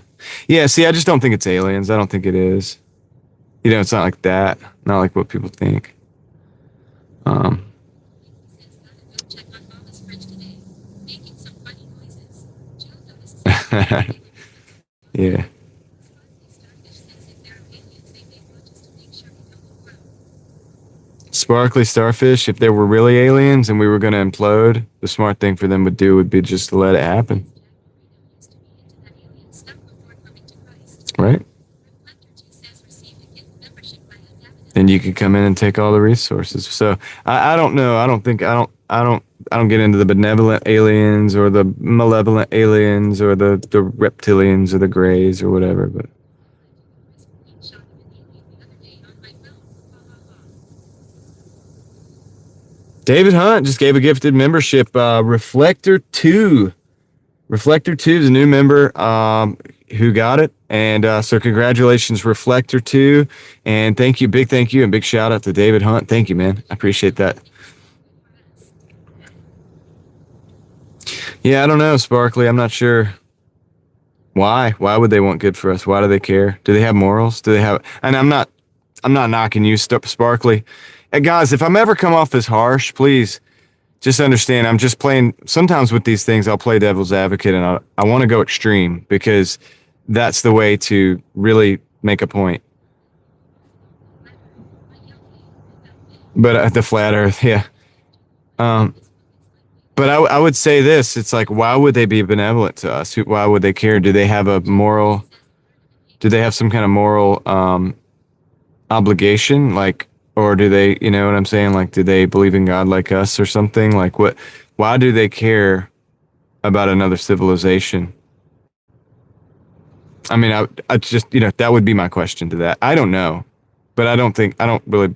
Yeah, see, I just don't think it's aliens. I don't think it is. You know, it's not like that. Not like what people think. Yeah. sparkly starfish, if there were really aliens and we were going to implode, the smart thing for them would be just to let it happen. Right? And you could come in and take all the resources. So I don't know. I don't get into the benevolent aliens or the malevolent aliens or the reptilians or the grays or whatever, but David Hunt just gave a gifted membership. Reflector 2. Reflector 2 is a new member who got it. And so congratulations, Reflector 2. And thank you, and big shout out to David Hunt. Thank you, man. I appreciate that. Yeah, I don't know, Sparkly. I'm not sure. Why? Why would they want good for us? Why do they care? Do they have morals? Do they have... And I'm not knocking you, Sparkly. And guys, if I'm ever come off as harsh, please just understand I'm just playing. Sometimes with these things, I'll play devil's advocate, and I want to go extreme because that's the way to really make a point. But the flat earth, yeah. But I would say this, it's like, why would they be benevolent to us? Why would they care? Do they have a moral, do they have some kind of moral obligation? Like, or do they, you know what I'm saying? Like, do they believe in God like us or something? Like what, why do they care about another civilization? I mean, I just, you know, that would be my question to that. I don't know, but I don't really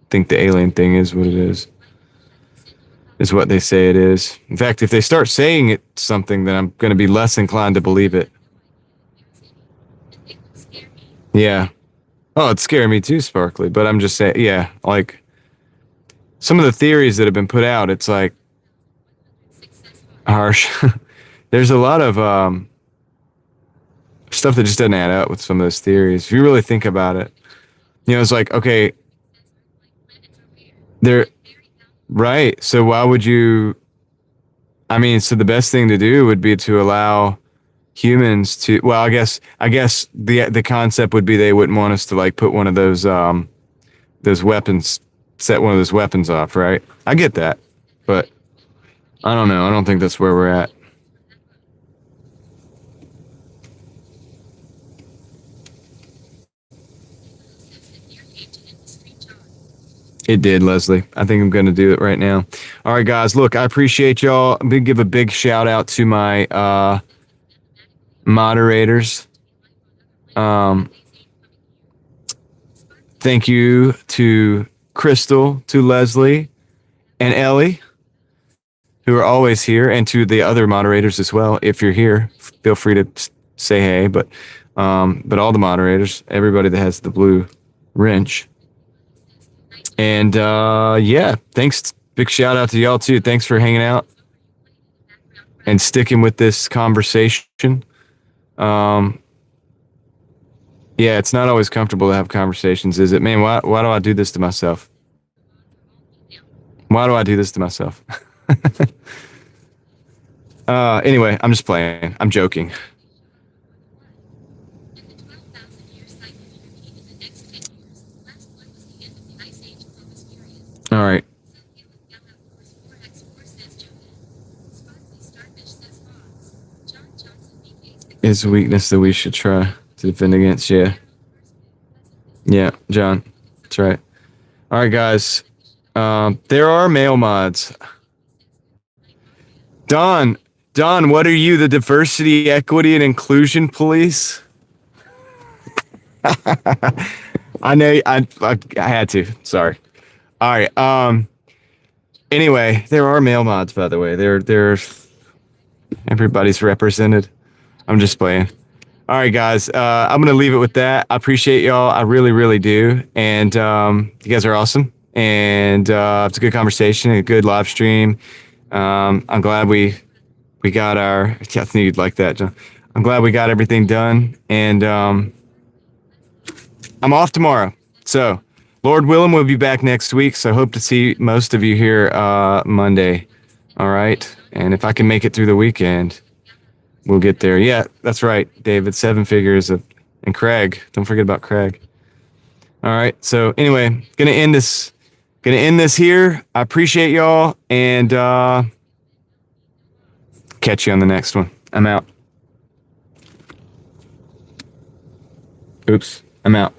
think the alien thing is what it is what they say it is. In fact, if they start saying it's something, then I'm going to be less inclined to believe it. Yeah. Oh, it's scaring me too, Sparkly, but I'm just saying, yeah, like some of the theories that have been put out, it's like harsh. There's a lot of stuff that just doesn't add up with some of those theories. If you really think about it, you know, it's like, okay, they're right. So why would you, I mean, so the best thing to do would be to allow humans to, well, I guess the concept would be they wouldn't want us to like put one of those weapons, set one of those weapons off, right? I get that, but I don't know. I don't think that's where we're at. It did, Leslie. I think I'm going to do it right now. All right, guys. Look, I appreciate y'all. I'm going to give a big shout out to my moderators. Thank you to Crystal, to Leslie, and Ellie, who are always here, and to the other moderators as well. If you're here, feel free to say hey. But all the moderators, everybody that has the blue wrench. And yeah, thanks. Big shout out to y'all too. Thanks for hanging out and sticking with this conversation. Yeah, it's not always comfortable to have conversations, is it? Man, why do I do this to myself? Why do I do this to myself? Anyway, I'm just playing. I'm joking. All right. Is a weakness that we should try to defend against. Yeah. Yeah, John. That's right. All right, guys. There are male mods. Don, what are you, the diversity, equity, and inclusion police? I know. I had to. Sorry. All right. Anyway, there are male mods, by the way. Everybody's represented. I'm just playing. All right, guys. I'm gonna leave it with that. I appreciate y'all. I really, really do. And you guys are awesome. And it's a good conversation, a good live stream. I'm glad we got our. I knew you'd like that, John. I'm glad we got everything done. And I'm off tomorrow. So. Lord willing, we'll be back next week, so hope to see most of you here Monday. All right? And if I can make it through the weekend, we'll get there. Yeah, that's right, David. 7 figures. And Craig. Don't forget about Craig. All right. So anyway, going to end this Gonna end this here. I appreciate y'all, and catch you on the next one. I'm out. Oops, I'm out.